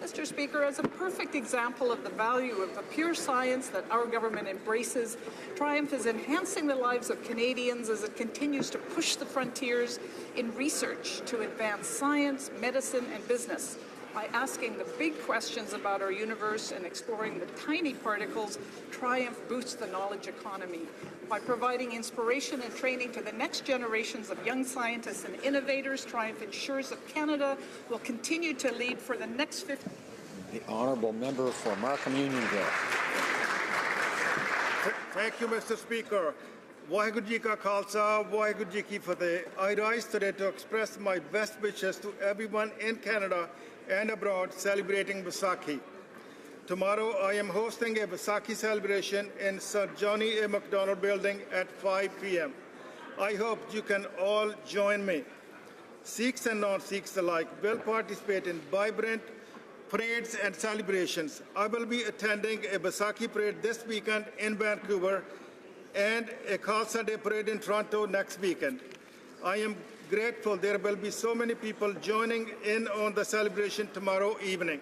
Mr. Speaker, as a perfect example of the value of the pure science that our government embraces, Triumph is enhancing the lives of Canadians as it continues to push the frontiers in research to advance science, medicine, and business. By asking the big questions about our universe and exploring the tiny particles, Triumph boosts the knowledge economy. By providing inspiration and training to the next generations of young scientists and innovators, Triumph ensures that Canada will continue to lead for the next 50 years. The honourable member for Markham Unionville. Thank you, Mr. Speaker. Waheguru Ji Ka Khalsa, Waheguru Ji Ki Fateh. I rise today to express my best wishes to everyone in Canada and abroad celebrating Vaisakhi. Tomorrow, I am hosting a Vaisakhi celebration in Sir Johnny A. Macdonald Building at 5 p.m. I hope you can all join me. Sikhs and non-Sikhs alike will participate in vibrant parades and celebrations. I will be attending a Baisakhi parade this weekend in Vancouver and a Khalsa Day parade in Toronto next weekend. I am grateful there will be so many people joining in on the celebration tomorrow evening.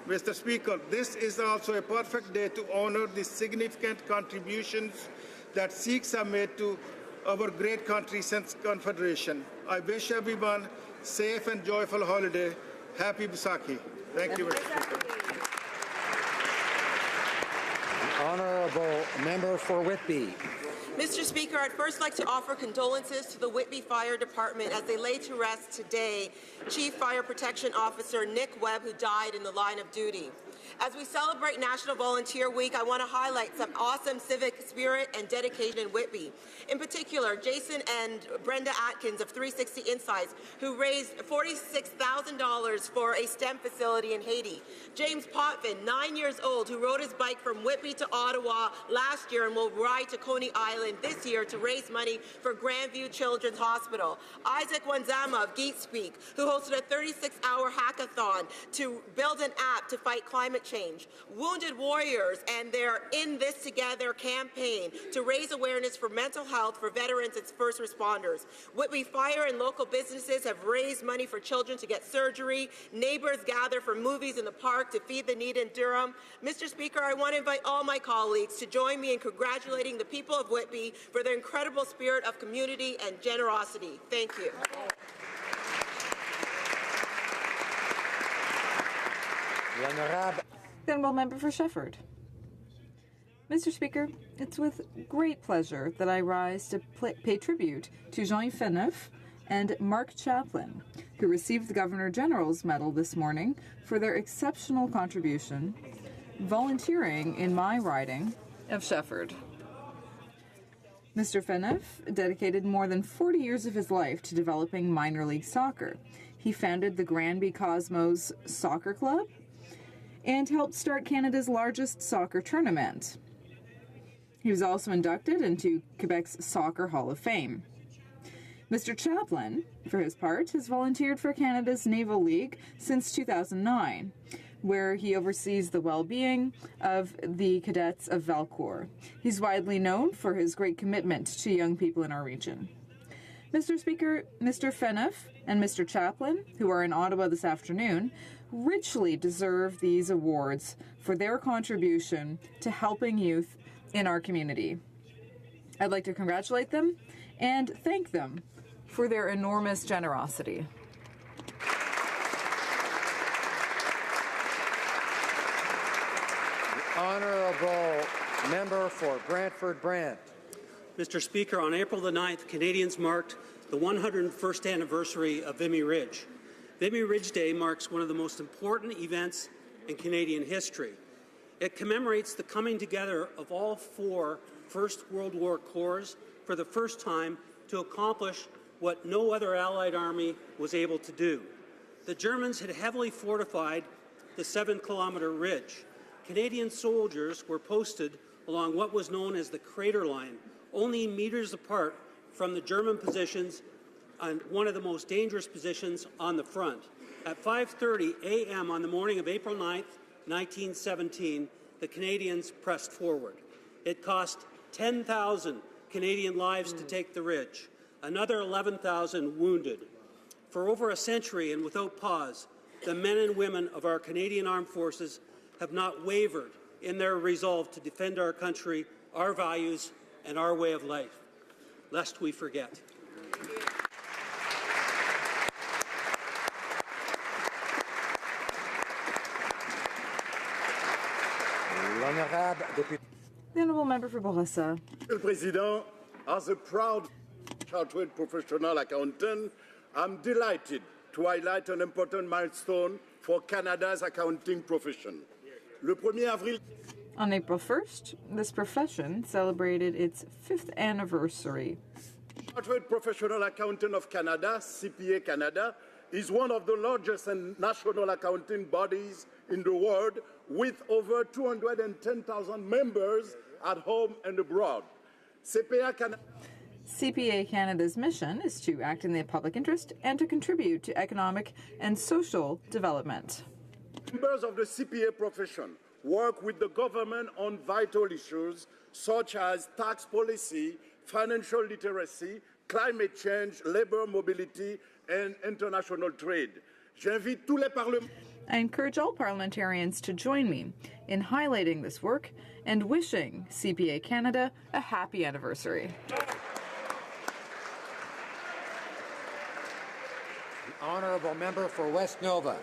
Mr. Speaker, this is also a perfect day to honor the significant contributions that Sikhs have made to our great country since Confederation. I wish everyone safe and joyful holiday. Happy Baisakhi. Thank you, Mr. Speaker. The honourable member for Whitby. Mr. Speaker, I'd first like to offer condolences to the Whitby Fire Department as they lay to rest today Chief Fire Protection Officer Nick Webb, who died in the line of duty. As we celebrate National Volunteer Week, I want to highlight some awesome civic spirit and dedication in Whitby. In particular, Jason and Brenda Atkins of 360 Insights, who raised $46,000 for a STEM facility in Haiti. James Potvin, 9 years old, who rode his bike from Whitby to Ottawa last year and will ride to Coney Island this year to raise money for Grandview Children's Hospital. Isaac Wanzama of Geek Speak, who hosted a 36-hour hackathon to build an app to fight climate change. Wounded Warriors and their In This Together campaign to raise awareness for mental health for veterans and first responders. Whitby Fire and local businesses have raised money for children to get surgery. Neighbors gather for movies in the park to feed the need in Durham. Mr. Speaker, I want to invite all my colleagues to join me in congratulating the people of Whitby for their incredible spirit of community and generosity. Thank you. The honourable member for Shefford. Mr. Speaker, it's with great pleasure that I rise to pay tribute to Jean Feneuf and Mark Chaplin, who received the Governor-General's Medal this morning for their exceptional contribution volunteering in my riding of Shefford. Mr. Feneuf dedicated more than 40 years of his life to developing minor league soccer. He founded the Granby Cosmos Soccer Club and helped start Canada's largest soccer tournament. He was also inducted into Quebec's Soccer Hall of Fame. Mr. Chaplin, for his part, has volunteered for Canada's Naval League since 2009, where he oversees the well-being of the cadets of Valcourt. He's widely known for his great commitment to young people in our region. Mr. Speaker, Mr. Feneuf and Mr. Chaplin, who are in Ottawa this afternoon, richly deserve these awards for their contribution to helping youth in our community. I'd like to congratulate them and thank them for their enormous generosity. The honourable member for Brantford-Brant. Mr. Speaker, on April the 9th, Canadians marked the 101st anniversary of Vimy Ridge. Vimy Ridge Day marks one of the most important events in Canadian history. It commemorates the coming together of all four First World War Corps for the first time to accomplish what no other Allied army was able to do. The Germans had heavily fortified the 7-kilometre ridge. Canadian soldiers were posted along what was known as the crater line, only meters apart from the German positions on one of the most dangerous positions on the front. At 5:30 a.m. on the morning of April 9th, 1917, the Canadians pressed forward. It cost 10,000 Canadian lives to take the ridge, another 11,000 wounded. For over a century and without pause, the men and women of our Canadian Armed Forces have not wavered in their resolve to defend our country, our values, and our way of life, lest we forget. The honourable member for Bourassa. Monsieur le Président, as a proud chartered professional accountant, I'm delighted to highlight an important milestone for Canada's accounting profession. Le 1er avril. On April 1st, this profession celebrated its 5th anniversary. Chartered Professional Accountant of Canada, CPA Canada, is one of the largest national accounting bodies in the world, with over 210,000 members at home and abroad. CPA Canada's mission is to act in the public interest and to contribute to economic and social development. Members of the CPA profession work with the government on vital issues such as tax policy, financial literacy, climate change, labor mobility, and international trade. J'invite tous les parlementaires. I encourage all parliamentarians to join me in highlighting this work and wishing CPA Canada a happy anniversary. The honourable member for West Nova.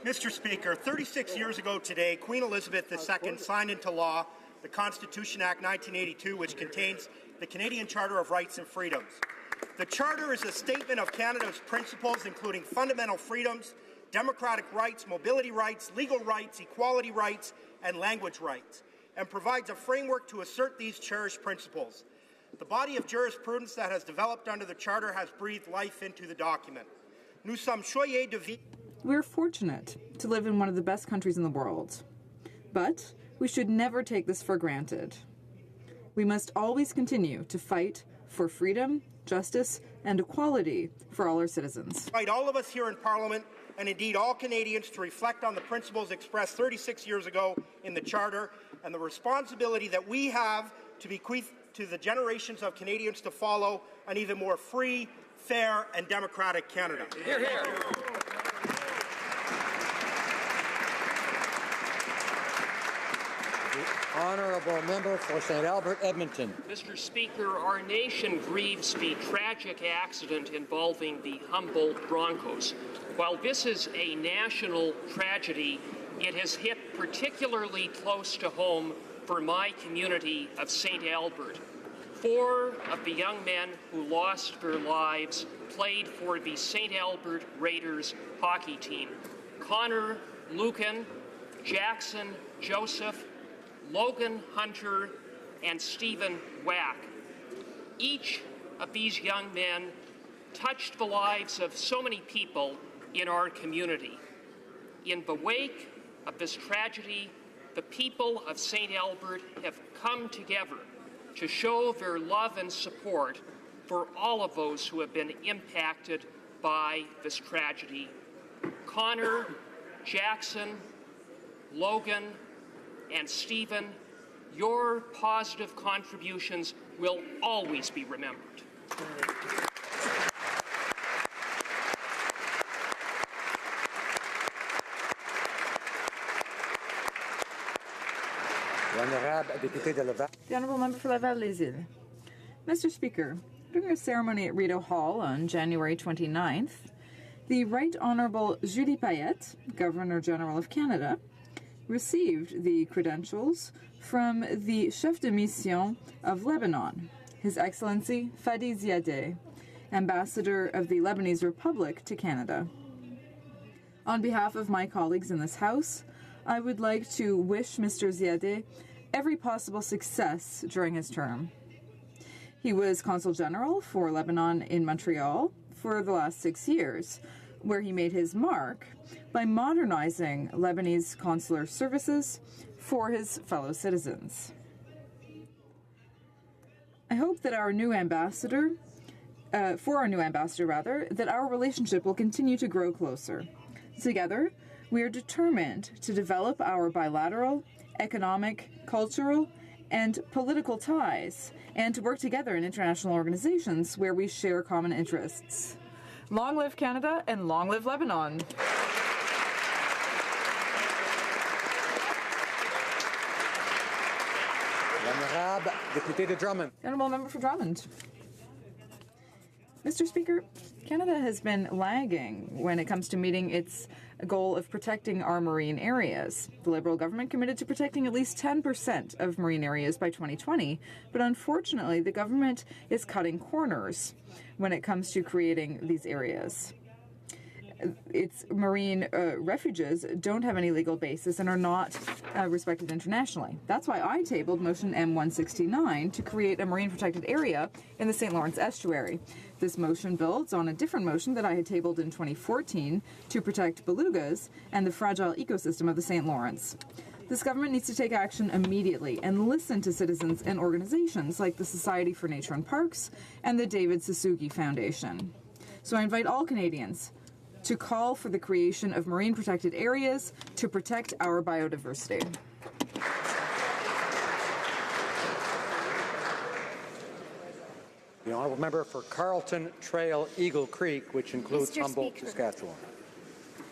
Mr. Speaker, 36 years ago today, Queen Elizabeth II signed into law the Constitution Act 1982, which contains the Canadian Charter of Rights and Freedoms. The Charter is a statement of Canada's principles, including fundamental freedoms, democratic rights, mobility rights, legal rights, equality rights, and language rights, and provides a framework to assert these cherished principles. The body of jurisprudence that has developed under the Charter has breathed life into the document. Nous sommes choyés de vivre. We're fortunate to live in one of the best countries in the world, but we should never take this for granted. We must always continue to fight for freedom, justice, and equality for all our citizens. I invite all of us here in Parliament, and indeed all Canadians, to reflect on the principles expressed 36 years ago in the Charter and the responsibility that we have to bequeath to the generations of Canadians to follow an even more free, fair, and democratic Canada. Hear, hear. The honourable member for St. Albert, Edmonton. Mr. Speaker, our nation grieves the tragic accident involving the Humboldt Broncos. While this is a national tragedy, it has hit particularly close to home for my community of St. Albert. 4 of the young men who lost their lives played for the St. Albert Raiders hockey team. Connor Lucan, Jackson Joseph, Logan Hunter, and Stephen Wack. Each of these young men touched the lives of so many people in our community. In the wake of this tragedy, the people of St. Albert have come together to show their love and support for all of those who have been impacted by this tragedy. Connor, Jackson, Logan, and Stephen, your positive contributions will always be remembered. The Honourable Member for Laval-Les-Îles. Mr. Speaker, during a ceremony at Rideau Hall on January 29th, the Right Honourable Julie Payette, Governor-General of Canada, received the credentials from the Chef de Mission of Lebanon, His Excellency Fadi Ziadeh, Ambassador of the Lebanese Republic to Canada. On behalf of my colleagues in this House, I would like to wish Mr. Ziadeh every possible success during his term. He was Consul General for Lebanon in Montreal for the last 6 years, where he made his mark by modernizing Lebanese consular services for his fellow citizens. I hope that our new ambassador, that our relationship will continue to grow closer. Together, we are determined to develop our bilateral, economic, cultural, and political ties, and to work together in international organizations where we share common interests. Long live Canada and long live Lebanon. The Honourable Member for Drummond. Mr. Speaker, Canada has been lagging when it comes to meeting its goal of protecting our marine areas. The Liberal government committed to protecting at least 10% of marine areas by 2020, but unfortunately the government is cutting corners when it comes to creating these areas. Its marine refuges don't have any legal basis and are not respected internationally. That's why I tabled motion M169 to create a marine protected area in the St. Lawrence estuary. This motion builds on a different motion that I had tabled in 2014 to protect belugas and the fragile ecosystem of the St. Lawrence. This government needs to take action immediately and listen to citizens and organizations like the Society for Nature and Parks and the David Suzuki Foundation. So I invite all Canadians to call for the creation of marine protected areas to protect our biodiversity. The honourable member for Carleton Trail Eagle Creek, which includes Mr. Humboldt, Speaker. Saskatchewan.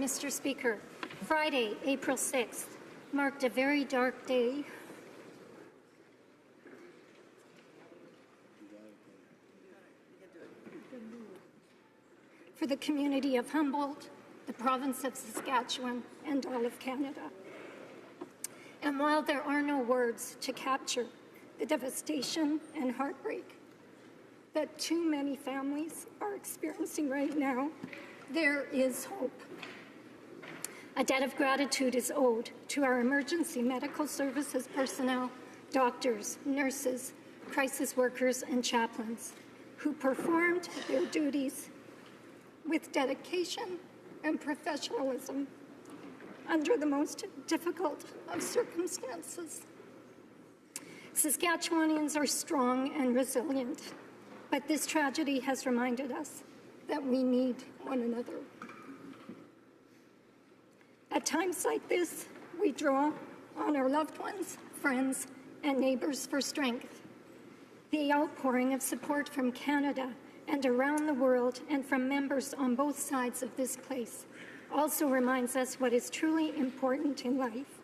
Mr. Speaker, Friday, April 6th, marked a very dark day. For the community of Humboldt, the province of Saskatchewan, and all of Canada. And while there are no words to capture the devastation and heartbreak that too many families are experiencing right now, there is hope. A debt of gratitude is owed to our emergency medical services personnel, doctors, nurses, crisis workers, and chaplains who performed their duties with dedication and professionalism under the most difficult of circumstances. Saskatchewanians are strong and resilient, but this tragedy has reminded us that we need one another. At times like this, we draw on our loved ones, friends, and neighbors for strength. The outpouring of support from Canada and around the world and from members on both sides of this place also reminds us what is truly important in life: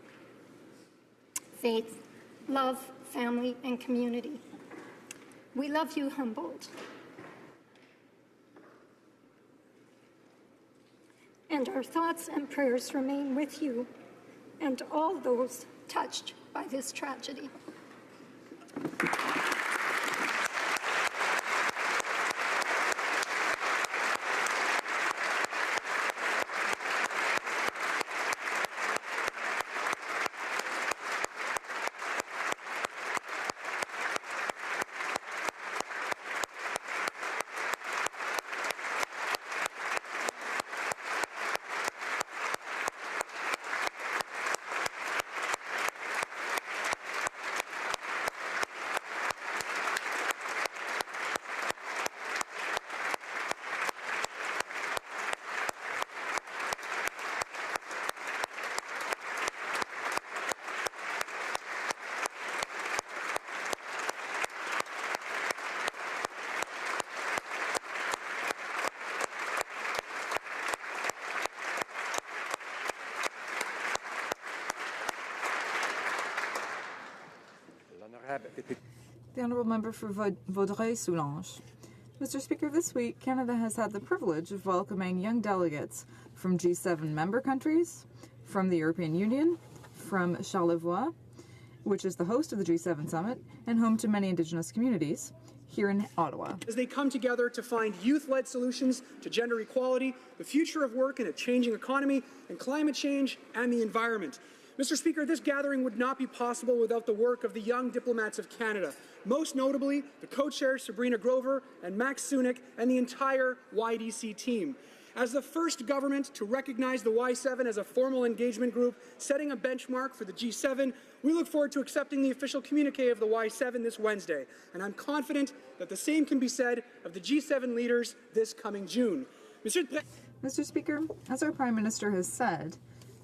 faith, love, family, and community. We love you, Humboldt. And our thoughts and prayers remain with you and all those touched by this tragedy. The honourable member for Vaudreuil-Soulanges. Mr. Speaker, this week, Canada has had the privilege of welcoming young delegates from G7 member countries, from the European Union, from Charlevoix, which is the host of the G7 summit and home to many Indigenous communities, here in Ottawa. As they come together to find youth-led solutions to gender equality, the future of work in a changing economy, and climate change and the environment. Mr. Speaker, this gathering would not be possible without the work of the young diplomats of Canada, most notably the co-chairs Sabrina Grover and Max Sunic and the entire YDC team. As the first government to recognize the Y7 as a formal engagement group, setting a benchmark for the G7, we look forward to accepting the official communique of the Y7 this Wednesday, and I'm confident that the same can be said of the G7 leaders this coming June. Mr. Speaker, as our Prime Minister has said,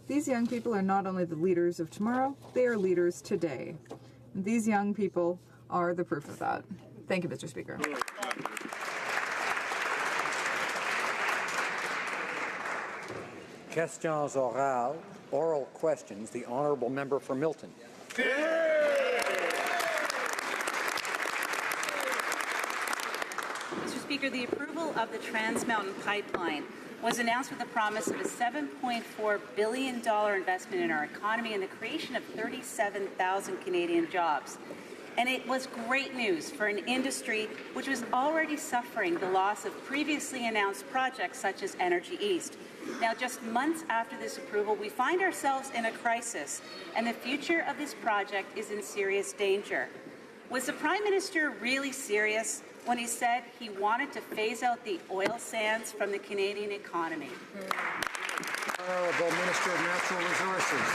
these young people are not only the leaders of tomorrow, they are leaders today. And these young people are the proof of that. Thank you, Mr. Speaker. Questions orales, oral questions. The honourable member for Milton. Mr. Speaker, the approval of the Trans Mountain Pipeline was announced with the promise of a $7.4 billion investment in our economy and the creation of 37,000 Canadian jobs. And it was great news for an industry which was already suffering the loss of previously announced projects such as Energy East. Now, just months after this approval, we find ourselves in a crisis, and the future of this project is in serious danger. Was the Prime Minister really serious when he said he wanted to phase out the oil sands from the Canadian economy? Honourable Minister of Natural Resources.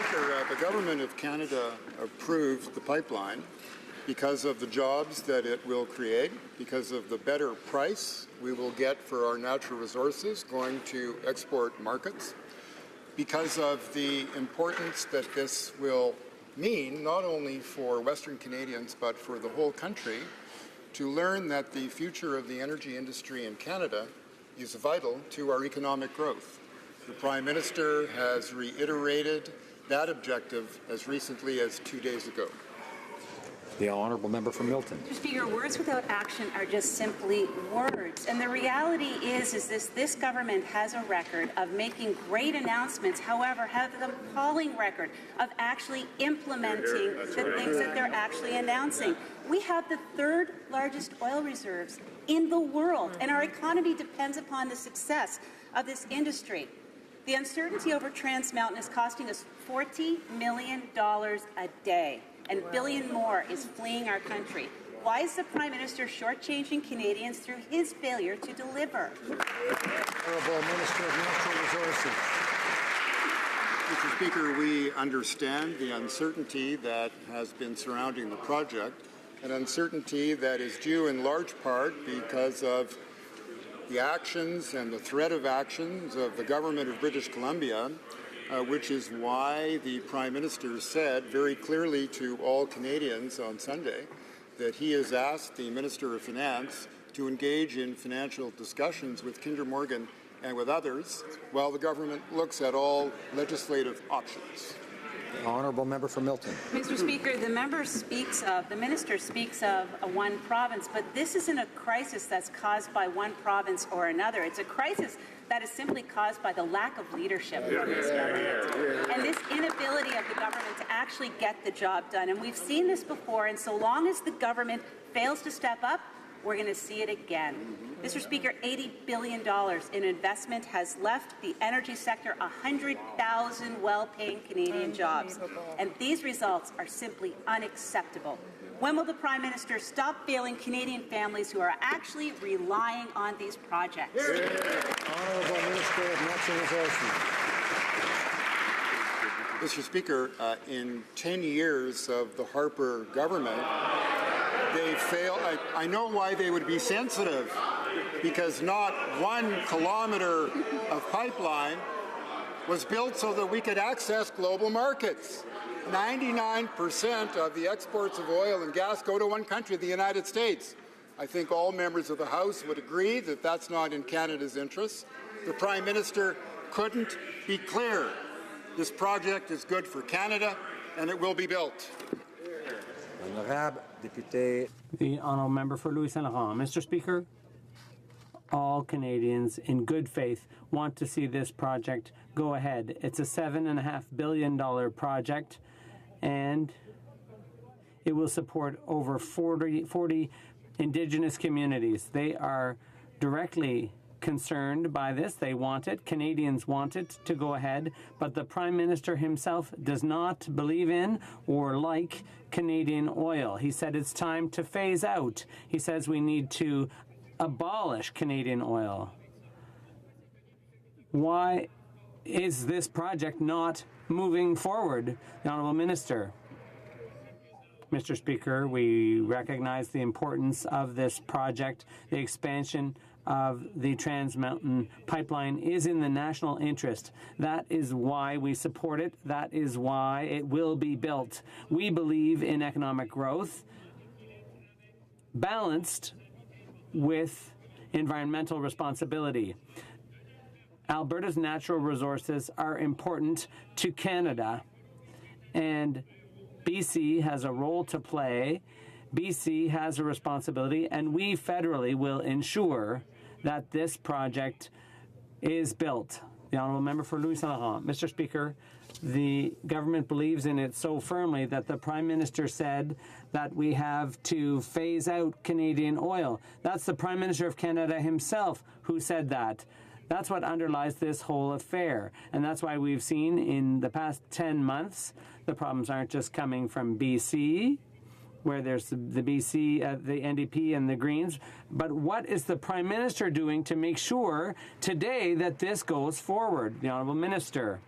Speaker, the Government of Canada approved the pipeline because of the jobs that it will create, because of the better price we will get for our natural resources going to export markets, because of the importance that this will mean not only for Western Canadians but for the whole country, to learn that the future of the energy industry in Canada is vital to our economic growth. The Prime Minister has reiterated that objective as recently as 2 days ago. The honourable member for Milton. Mr. Speaker, words without action are just simply words. And the reality is this government has a record of making great announcements, however, have an appalling record of actually implementing the things that they're actually announcing. We have the third largest oil reserves in the world, and our economy depends upon the success of this industry. The uncertainty over Trans Mountain is costing us $40 million a day. And $1 billion more is fleeing our country. Why is the Prime Minister shortchanging Canadians through his failure to deliver? Honourable Minister of Natural Resources. Mr. Speaker, we understand the uncertainty that has been surrounding the project, an uncertainty that is due in large part because of the actions and the threat of actions of the government of British Columbia, which is why the Prime Minister said very clearly to all Canadians on Sunday that he has asked the Minister of Finance to engage in financial discussions with Kinder Morgan and with others while the government looks at all legislative options. The honourable member for Milton. Mr. Speaker, the minister speaks of one province, but this isn't a crisis that's caused by one province or another. It's a crisis that is simply caused by the lack of leadership from this government and this inability of the government to actually get the job done. And we've seen this before, and so long as the government fails to step up, we're going to see it again. Mr. Speaker, $80 billion in investment has left the energy sector 100,000 well-paying Canadian jobs, and these results are simply unacceptable. When will the Prime Minister stop failing Canadian families who are actually relying on these projects? Honourable Minister of Natural Resources. Mr. Speaker, in 10 years of the Harper government, they failed. I know why they would be sensitive, because not 1 kilometer of pipeline was built so that we could access global markets. 99% of the exports of oil and gas go to one country, the United States. I think all members of the House would agree that that's not in Canada's interests. The Prime Minister couldn't be clearer. This project is good for Canada, and it will be built. The honourable member for Louis Saint Laurent. Mr. Speaker, all Canadians in good faith want to see this project go ahead. It's a $7.5 billion project, and it will support over 40 Indigenous communities. They are directly concerned by this. They want it. Canadians want it to go ahead, but the Prime Minister himself does not believe in or like Canadian oil. He said it's time to phase out. He says we need to abolish Canadian oil. Why is this project not moving forward, the Honourable Minister? Mr. Speaker, we recognize the importance of this project. The expansion of the Trans Mountain pipeline is in the national interest. That is why we support it. That is why it will be built. We believe in economic growth balanced with environmental responsibility. Alberta's natural resources are important to Canada, and BC has a role to play. BC has a responsibility, and we federally will ensure that this project is built. The honourable member for Louis Saint Laurent. Mr. Speaker, the government believes in it so firmly that the Prime Minister said that we have to phase out Canadian oil. That's the Prime Minister of Canada himself who said that. That's what underlies this whole affair. And that's why we've seen in the past 10 months, the problems aren't just coming from BC, where there's the BC, the NDP and the Greens, but what is the Prime Minister doing to make sure today that this goes forward, the Honourable Minister?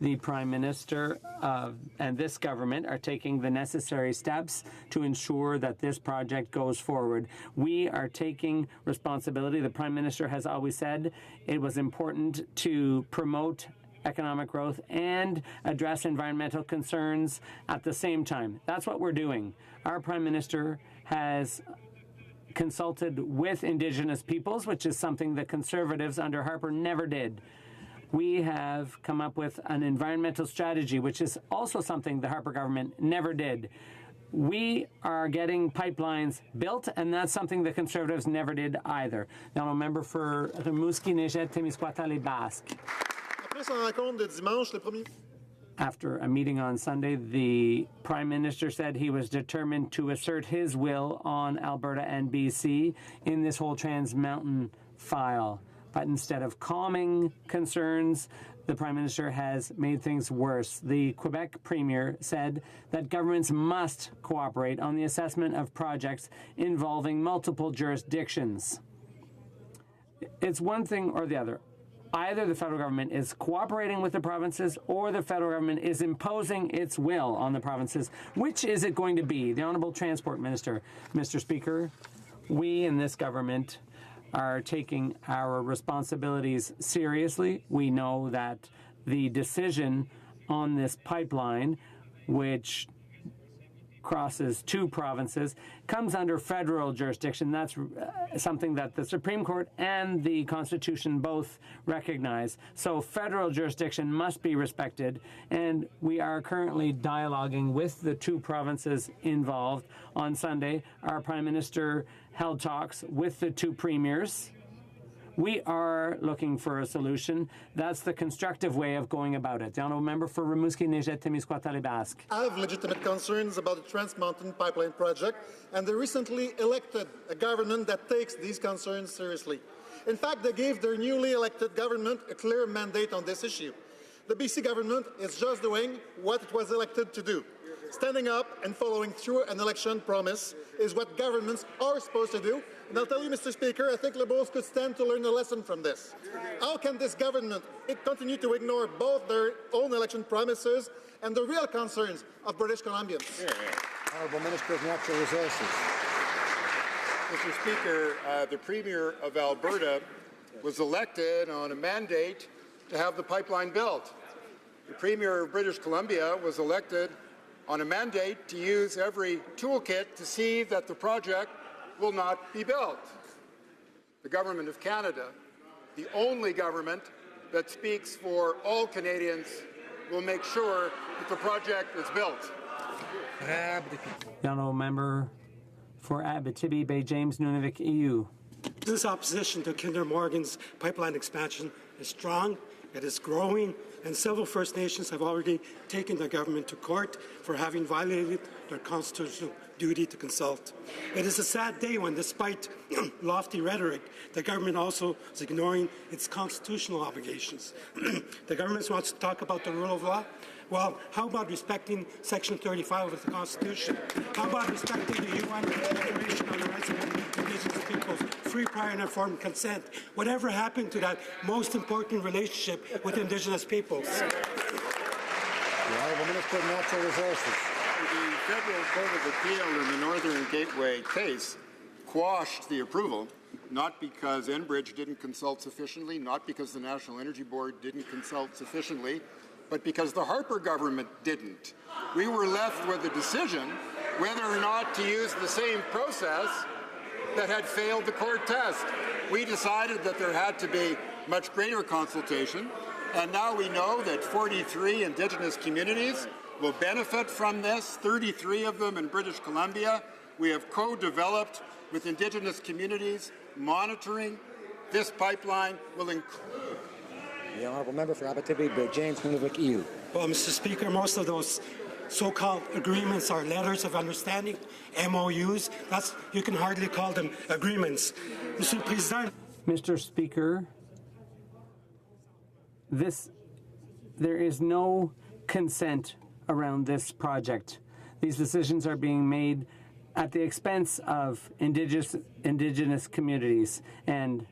The Prime Minister and this government are taking the necessary steps to ensure that this project goes forward. We are taking responsibility. The Prime Minister has always said it was important to promote economic growth and address environmental concerns at the same time. That's what we're doing. Our Prime Minister has consulted with Indigenous peoples, which is something the Conservatives under Harper never did. We have come up with an environmental strategy, which is also something the Harper government never did. We are getting pipelines built, and that's something the Conservatives never did either. Now, a member for Rimouski-Neigette-Témiscouata-les-Basques. After a meeting on Sunday, the Prime Minister said he was determined to assert his will on Alberta and BC in this whole Trans Mountain file. But instead of calming concerns, the Prime Minister has made things worse. The Quebec Premier said that governments must cooperate on the assessment of projects involving multiple jurisdictions. It's one thing or the other. Either the federal government is cooperating with the provinces or the federal government is imposing its will on the provinces. Which is it going to be? The Honourable Transport Minister. Mr. Speaker, we in this government are taking our responsibilities seriously. We know that the decision on this pipeline, which crosses two provinces, comes under federal jurisdiction. That's something that the Supreme Court and the Constitution both recognize. So federal jurisdiction must be respected, and we are currently dialoguing with the two provinces involved. On Sunday, our Prime Minister held talks with the two premiers. We are looking for a solution. That's the constructive way of going about it. The Honourable Member for Rimouski-Neigette-Témiscouata-les-Basques. I have legitimate concerns about the Trans Mountain Pipeline project, and they recently elected a government that takes these concerns seriously. In fact, they gave their newly elected government a clear mandate on this issue. The BC government is just doing what it was elected to do. Standing up and following through an election promise is what governments are supposed to do. And I'll tell you, Mr. Speaker, I think Liberals could stand to learn a lesson from this. How can this government continue to ignore both their own election promises and the real concerns of British Columbians? Honourable Minister of Natural Resources. Mr. Speaker, the Premier of Alberta was elected on a mandate to have the pipeline built. The Premier of British Columbia was elected on a mandate to use every toolkit to see that the project will not be built. The Government of Canada, the only government that speaks for all Canadians, will make sure that the project is built. The Honourable Member for Abitibi Bay James Nunavik EU. This opposition to Kinder Morgan's pipeline expansion is strong, it is growing, and several First Nations have already taken the government to court for having violated their constitutional duty to consult. It is a sad day when, despite lofty rhetoric, the government also is ignoring its constitutional obligations. The government wants to talk about the rule of law. Well, how about respecting Section 35 of the Constitution? How about respecting the UN Declaration on the Rights of Indigenous Peoples, free, prior, and informed consent? Whatever happened to that most important relationship with Indigenous peoples? The Honourable Minister of Natural Resources. The Federal Court of Appeal in the Northern Gateway case quashed the approval, not because Enbridge didn't consult sufficiently, not because the National Energy Board didn't consult sufficiently, but because the Harper government didn't. We were left with a decision whether or not to use the same process that had failed the court test. We decided that there had to be much greater consultation, and now we know that 43 Indigenous communities will benefit from this, 33 of them in British Columbia. We have co-developed with Indigenous communities monitoring. This pipeline will include. The Honourable Member for Abitibi Bay James Nunavik EU. Well, Mr. Speaker, most of those so-called agreements are letters of understanding, MOUs. You can hardly call them agreements. Mr. President. Mr. Speaker, there is no consent around this project. These decisions are being made at the expense of indigenous communities, and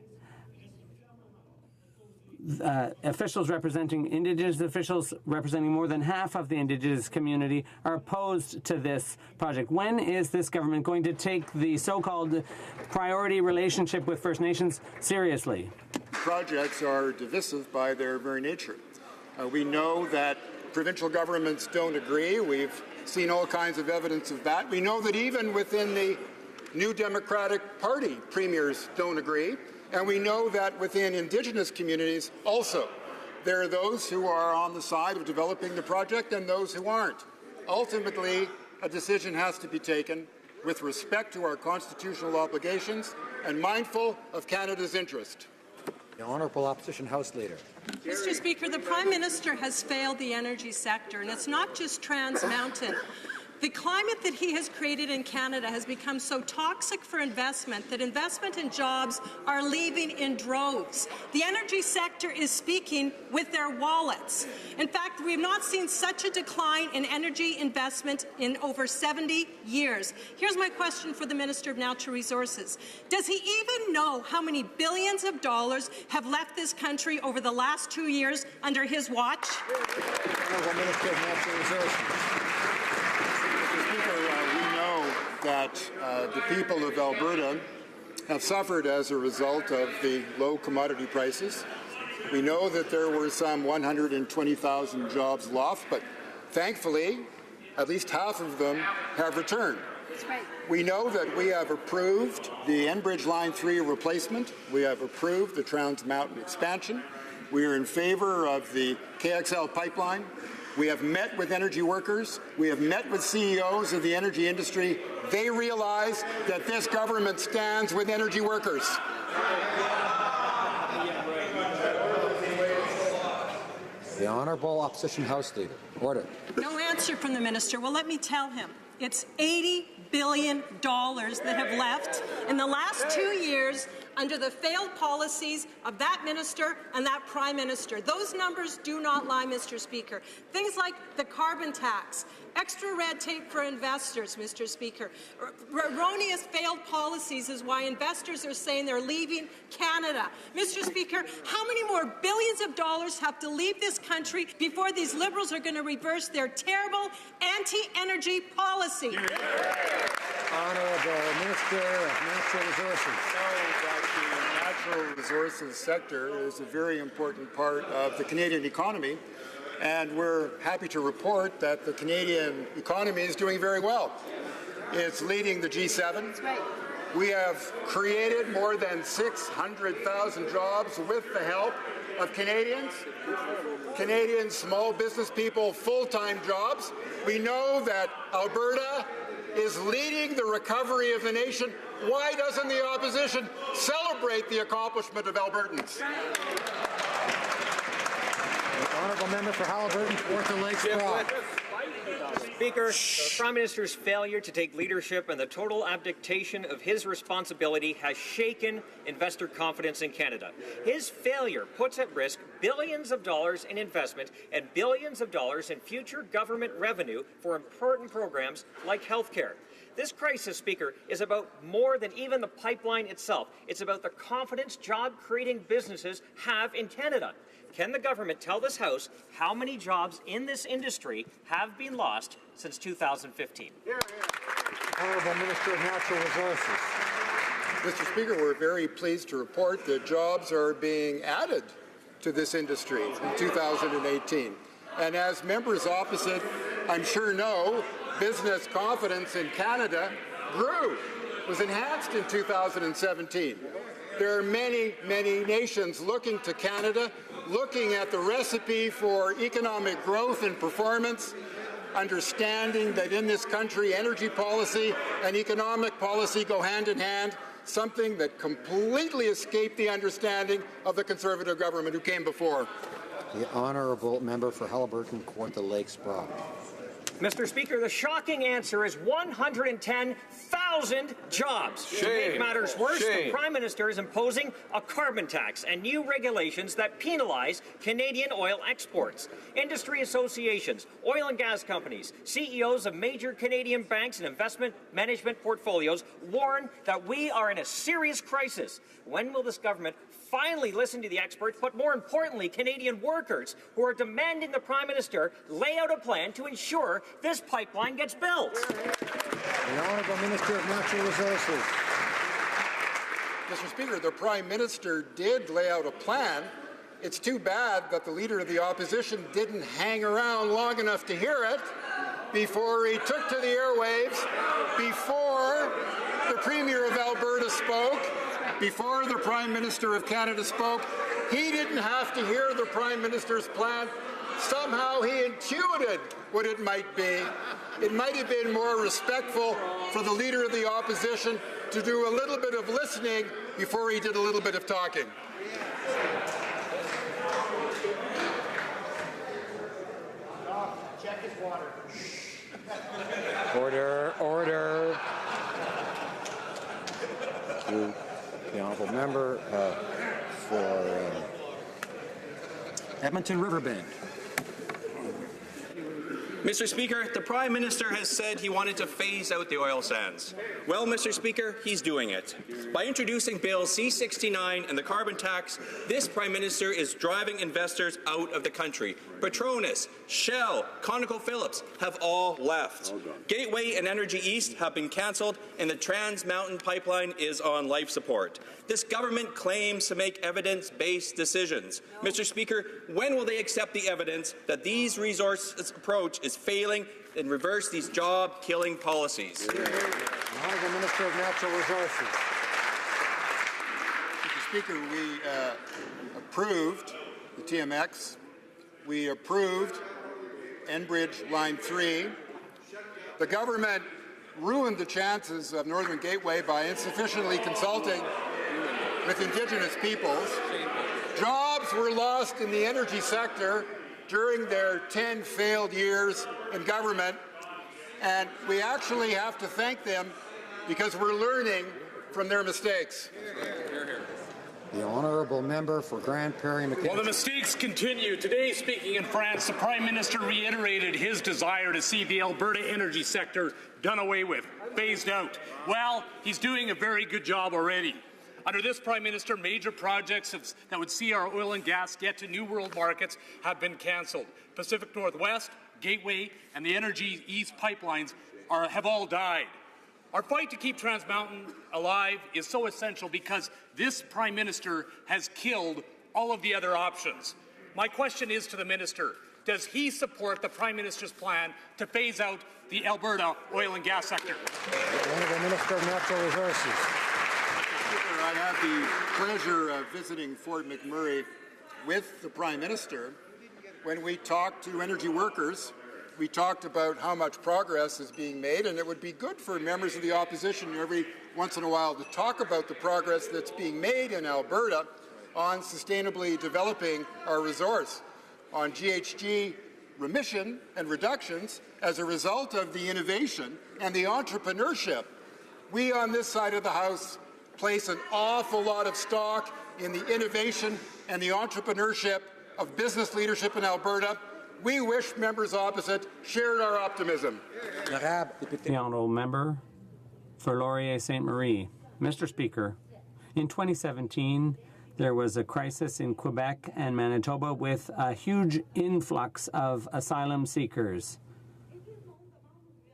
officials representing Indigenous officials representing more than half of the Indigenous community are opposed to this project. When is this government going to take the so-called priority relationship with First Nations seriously? Projects are divisive by their very nature. We know that provincial governments don't agree. We've seen all kinds of evidence of that. We know that even within the New Democratic Party, premiers don't agree. And we know that within Indigenous communities also, there are those who are on the side of developing the project and those who aren't. Ultimately, a decision has to be taken with respect to our constitutional obligations and mindful of Canada's interest. The Honourable Opposition House Leader. Mr. Speaker, the Prime Minister has failed the energy sector, and it's not just Trans Mountain. The climate that he has created in Canada has become so toxic for investment that investment and jobs are leaving in droves. The energy sector is speaking with their wallets. In fact, we have not seen such a decline in energy investment in over 70 years. Here's my question for the Minister of Natural Resources. Does he even know how many billions of dollars have left this country over the last 2 years under his watch? Honourable Minister of Natural Resources. We know that the people of Alberta have suffered as a result of the low commodity prices. We know that there were some 120,000 jobs lost, but thankfully, at least half of them have returned. That's right. We know that we have approved the Enbridge Line 3 replacement. We have approved the Trans Mountain expansion. We are in favor of the KXL pipeline. We have met with energy workers. We have met with CEOs of the energy industry. They realize that this government stands with energy workers. The Honourable Opposition House Leader. Order. No answer from the minister. Well, let me tell him. It's $80 billion that have left in the last 2 years under the failed policies of that minister and that prime minister. Those numbers do not lie, Mr. Speaker. Things like the carbon tax, extra red tape for investors, Mr. Speaker. Erroneous failed policies is why investors are saying they're leaving Canada. Mr. Speaker, how many more billions of dollars have to leave this country before these Liberals are going to reverse their terrible anti-energy policy? Honourable Minister of Natural Resources. The natural resources sector is a very important part of the Canadian economy, and we're happy to report that the Canadian economy is doing very well. It's leading the G7. That's right. We have created more than 600,000 jobs with the help of Canadians, small business people, full-time jobs. We know that Alberta is leading the recovery of the nation. Why doesn't the opposition celebrate the accomplishment of Albertans? The Honourable Member for Haliburton, Kawartha Lakes Broad. Speaker, the Prime Minister's failure to take leadership and the total abdication of his responsibility has shaken investor confidence in Canada. His failure puts at risk billions of dollars in investment and billions of dollars in future government revenue for important programs like healthcare. This crisis, Speaker, is about more than even the pipeline itself. It's about the confidence job-creating businesses have in Canada. Can the government tell this House how many jobs in this industry have been lost since 2015? Honourable Minister of Natural Resources. Mr. Speaker, we're very pleased to report that jobs are being added to this industry in 2018. And as members opposite, I'm sure know, business confidence in Canada grew, was enhanced in 2017. There are many, many nations looking to Canada, looking at the recipe for economic growth and performance, understanding that in this country energy policy and economic policy go hand in hand, something that completely escaped the understanding of the Conservative government who came before. The Honourable Member for Haliburton, Kawartha Lakes Broad. Mr. Speaker, the shocking answer is 110,000 jobs. To make matters worse, the Prime Minister is imposing a carbon tax and new regulations that penalize Canadian oil exports. Industry associations, oil and gas companies, CEOs of major Canadian banks and investment management portfolios warn that we are in a serious crisis. When will this government finally listen to the experts, but more importantly, Canadian workers who are demanding the Prime Minister lay out a plan to ensure this pipeline gets built? The Honourable Minister of Natural Resources. Mr. Speaker, the Prime Minister did lay out a plan. It's too bad that the Leader of the Opposition didn't hang around long enough to hear it before he took to the airwaves, before the Premier of Alberta spoke, before the Prime Minister of Canada spoke. He didn't have to hear the Prime Minister's plan. Somehow he intuited what it might be. It might have been more respectful for the Leader of the Opposition to do a little bit of listening before he did a little bit of talking. Check his water. Order, order. To the honourable member for Edmonton Riverbend. Mr. Speaker, the Prime Minister has said he wanted to phase out the oil sands. Well, Mr. Speaker, he's doing it. By introducing Bill C-69 and the carbon tax, this Prime Minister is driving investors out of the country. Petronas, Shell, ConocoPhillips have all left. Gateway and Energy East have been cancelled, and the Trans Mountain Pipeline is on life support. This government claims to make evidence-based decisions. Mr. Speaker, when will they accept the evidence that these resources approach is failing and reverse these job-killing policies? The Honourable Minister of Natural Resources. Mr. Speaker, we approved the TMX. We approved Enbridge Line 3. The government ruined the chances of Northern Gateway by insufficiently consulting with Indigenous peoples. Jobs were lost in the energy sector during their 10 failed years in government, and we actually have to thank them because we're learning from their mistakes. The honourable member for Grand Prairie McKenzie. Well, the mistakes continue. Today, speaking in France, the Prime Minister reiterated his desire to see the Alberta energy sector done away with, phased out. Well, he's doing a very good job already. Under this Prime Minister, major projects that would see our oil and gas get to new world markets have been cancelled. Pacific Northwest, Gateway, and the Energy East pipelines have all died. Our fight to keep Trans Mountain alive is so essential because this Prime Minister has killed all of the other options. My question is to the Minister, does he support the Prime Minister's plan to phase out the Alberta oil and gas sector? The Honourable Minister of Natural Resources. I had the pleasure of visiting Fort McMurray with the Prime Minister. When we talked to energy workers, we talked about how much progress is being made, and it would be good for members of the opposition every once in a while to talk about the progress that's being made in Alberta on sustainably developing our resource, on GHG remission and reductions as a result of the innovation and the entrepreneurship. We on this side of the House place an awful lot of stock in the innovation and the entrepreneurship of business leadership in Alberta. We wish members opposite shared our optimism. The honourable member for Laurier Ste. Marie. Mr. Speaker, in 2017, there was a crisis in Quebec and Manitoba with a huge influx of asylum seekers.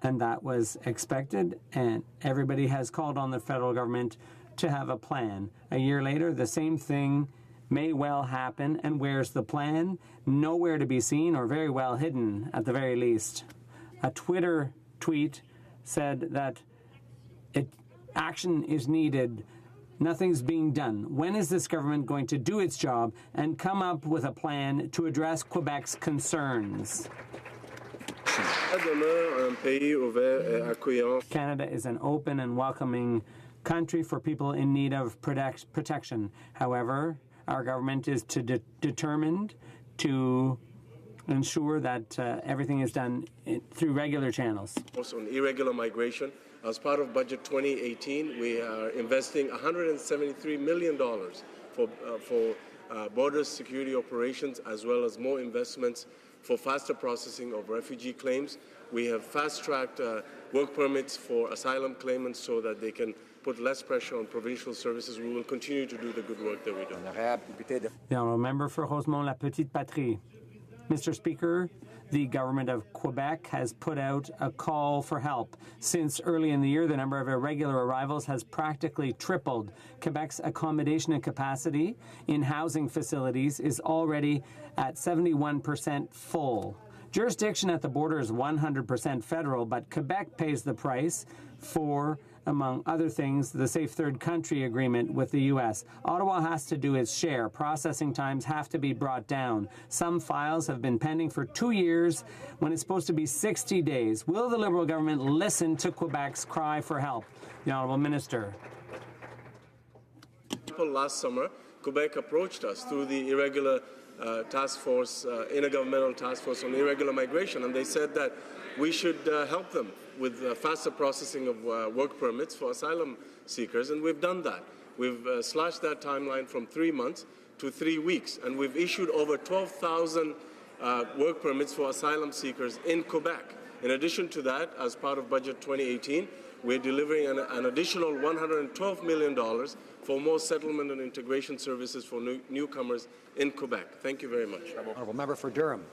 And that was expected, and everybody has called on the federal government to have a plan. A year later, the same thing may well happen, and where's the plan? Nowhere to be seen, or very well hidden at the very least. A Twitter tweet said that action is needed. Nothing's being done. When is this government going to do its job and come up with a plan to address Quebec's concerns? Canada is an open and welcoming country for people in need of protection. However, our government is determined to ensure that everything is done through regular channels. Also, on irregular migration, as part of Budget 2018, we are investing $173 million for border security operations, as well as more investments for faster processing of refugee claims. We have fast-tracked work permits for asylum claimants so that they can put less pressure on provincial services. We will continue to do the good work that we do. The honourable member for Rosemont-La Petite Patrie. Mr. Speaker, the government of Quebec has put out a call for help. Since early in the year, the number of irregular arrivals has practically tripled. Quebec's accommodation and capacity in housing facilities is already at 71% full. Jurisdiction at the border is 100% federal, but Quebec pays the price for, among other things, the Safe Third Country Agreement with the U.S. Ottawa has to do its share. Processing times have to be brought down. Some files have been pending for 2 years when it's supposed to be 60 days. Will the Liberal government listen to Quebec's cry for help? The Honourable Minister. Last summer, Quebec approached us through the irregular task force, intergovernmental task force on irregular migration, and they said that we should help them with faster processing of work permits for asylum seekers, and we've done that. We've slashed that timeline from 3 months to 3 weeks, and we've issued over 12,000 work permits for asylum seekers in Quebec. In addition to that, as part of Budget 2018, we're delivering an additional $112 million for more settlement and integration services for newcomers in Quebec. Thank you very much. Honourable member for Durham.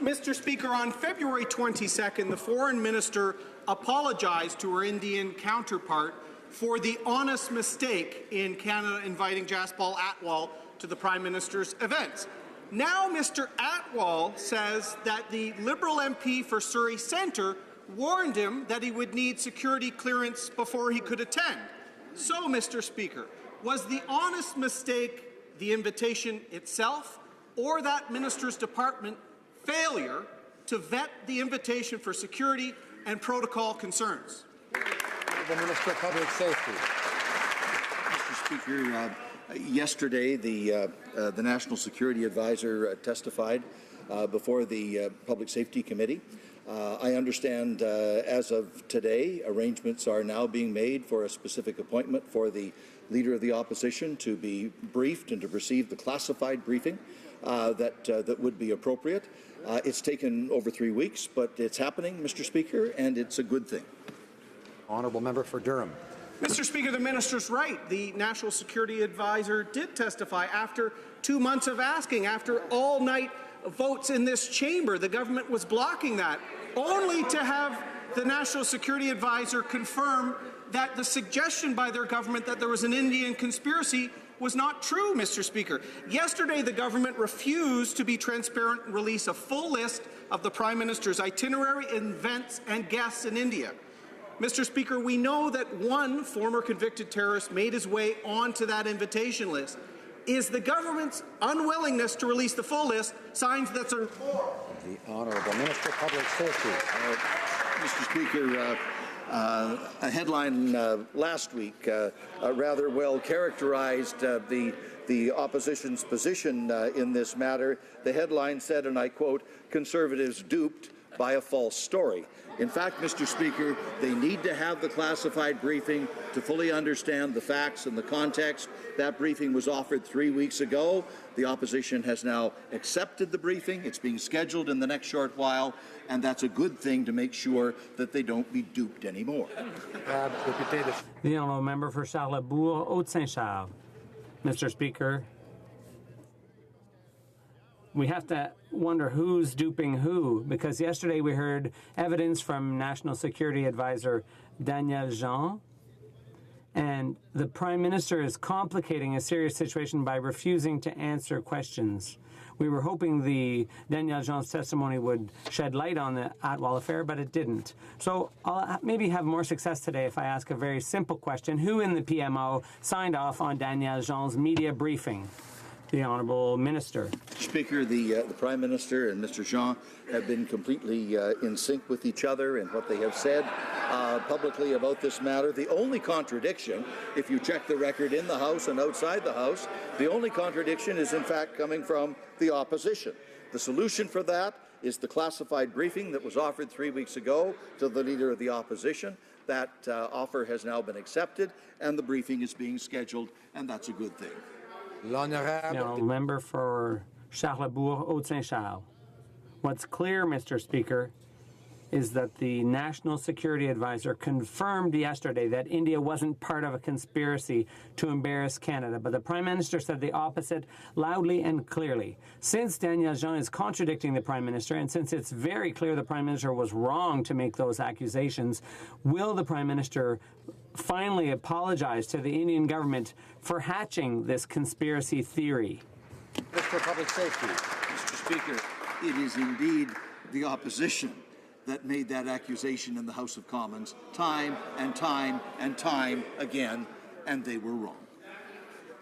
Mr. Speaker, on February 22nd, the Foreign Minister apologized to her Indian counterpart for the honest mistake in Canada inviting Jaspal Atwal to the Prime Minister's events. Now Mr. Atwal says that the Liberal MP for Surrey Centre warned him that he would need security clearance before he could attend. So, Mr. Speaker, was the honest mistake the invitation itself or that minister's department failure to vet the invitation for security and protocol concerns? The Minister of Public Safety. Mr. Speaker, yesterday the National Security Advisor testified before the Public Safety Committee. I understand as of today, arrangements are now being made for a specific appointment for the Leader of the Opposition to be briefed and to receive the classified briefing that would be appropriate. It's taken over 3 weeks, but it's happening, Mr. Speaker, and it's a good thing. Honourable member for Durham. Mr. Speaker, the minister's right. The National Security Advisor did testify after 2 months of asking, after all-night votes in this chamber. The government was blocking that, only to have the National Security Advisor confirm that the suggestion by their government that there was an Indian conspiracy was not true, Mr. Speaker. Yesterday, the government refused to be transparent and release a full list of the Prime Minister's itinerary, events, and guests in India. Mr. Speaker, we know that one former convicted terrorist made his way onto that invitation list. Is the government's unwillingness to release the full list signs that the Honourable Minister of Public Safety. Mr. Speaker, a headline last week rather well characterized the opposition's position in this matter. The headline said, and I quote, "Conservatives duped by a false story." In fact, Mr. Speaker, they need to have the classified briefing to fully understand the facts and the context. That briefing was offered 3 weeks ago. The opposition has now accepted the briefing. It's being scheduled in the next short while, and that's a good thing to make sure that they don't be duped anymore. The honourable member for Charlebourg, Haute-Saint-Charles. Mr. Speaker, we have to wonder who's duping who, because yesterday we heard evidence from National Security Advisor Daniel Jean, and the Prime Minister is complicating a serious situation by refusing to answer questions. We were hoping the Daniel Jean's testimony would shed light on the Atwal affair, but it didn't. So I'll maybe have more success today if I ask a very simple question. Who in the PMO signed off on Daniel Jean's media briefing? The Honourable Minister. Speaker, the Prime Minister and Mr. Jean have been completely in sync with each other in what they have said publicly about this matter. The only contradiction, if you check the record in the House and outside the House, the only contradiction is in fact coming from the opposition. The solution for that is the classified briefing that was offered 3 weeks ago to the Leader of the Opposition. That offer has now been accepted, and the briefing is being scheduled, and that's a good thing. Now, member for Charlesbourg, Haute-Saint-Charles. What's clear, Mr. Speaker, is that the National Security Advisor confirmed yesterday that India wasn't part of a conspiracy to embarrass Canada, but the Prime Minister said the opposite loudly and clearly. Since Daniel Jean is contradicting the Prime Minister, and since it's very clear the Prime Minister was wrong to make those accusations, will the Prime Minister finally apologize to the Indian government for hatching this conspiracy theory? Mr. Public Safety. Mr. Speaker, it is indeed the opposition that made that accusation in the House of Commons time and time and time again, and they were wrong.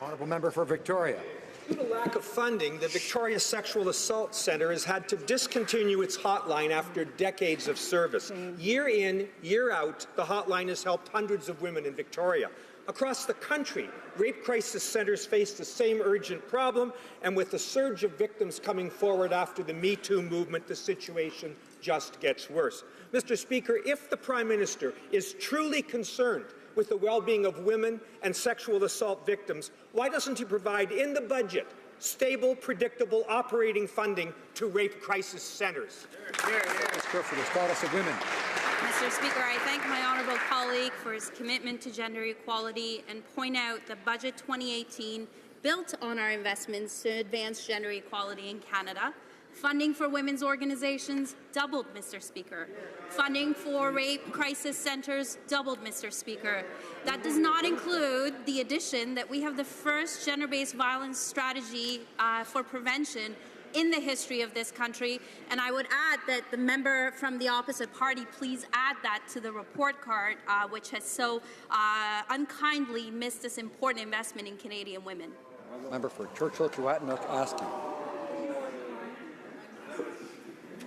Honourable member for Victoria. Due to lack of funding, the Victoria Sexual Assault Centre has had to discontinue its hotline after decades of service. Year in, year out, the hotline has helped hundreds of women in Victoria. Across the country, rape crisis centres face the same urgent problem, and with the surge of victims coming forward after the Me Too movement, the situation just gets worse. Mr. Speaker, if the Prime Minister is truly concerned with the well-being of women and sexual assault victims, why doesn't he provide in the budget stable, predictable operating funding to rape crisis centres? Minister for the Status of Women. Mr. Speaker, I thank my honourable colleague for his commitment to gender equality and point out that Budget 2018 built on our investments to advance gender equality in Canada. Funding for women's organizations doubled, Mr. Speaker. Funding for rape crisis centres doubled, Mr. Speaker. That does not include the addition that we have the first gender-based violence strategy for prevention in the history of this country, and I would add that the member from the opposite party please add that to the report card, which has so unkindly missed this important investment in Canadian women. Member for Churchill, Tuatanook, Askew.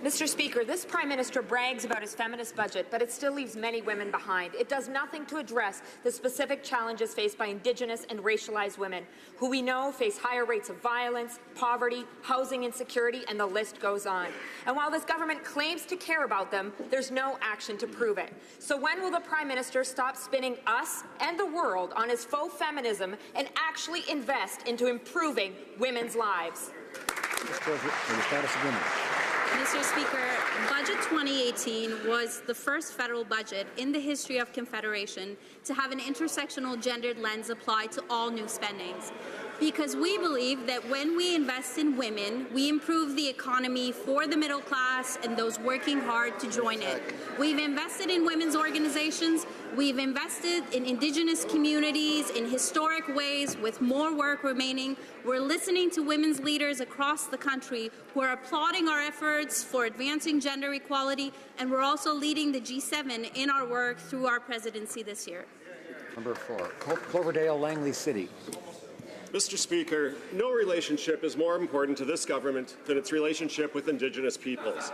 Mr. Speaker, this Prime Minister brags about his feminist budget, but it still leaves many women behind. It does nothing to address the specific challenges faced by Indigenous and racialized women, who we know face higher rates of violence, poverty, housing insecurity, and the list goes on. And while this government claims to care about them, there's no action to prove it. So when will the Prime Minister stop spinning us and the world on his faux feminism and actually invest into improving women's lives? Mr. Speaker, Budget 2018 was the first federal budget in the history of Confederation to have an intersectional gendered lens applied to all new spendings. Because we believe that when we invest in women, we improve the economy for the middle class and those working hard to join it. We've invested in women's organizations, we've invested in Indigenous communities in historic ways with more work remaining. We're listening to women's leaders across the country who are applauding our efforts for advancing gender equality, and we're also leading the G7 in our work through our presidency this year. Number 4, Cloverdale, Langley City. Mr. Speaker, no relationship is more important to this government than its relationship with Indigenous peoples.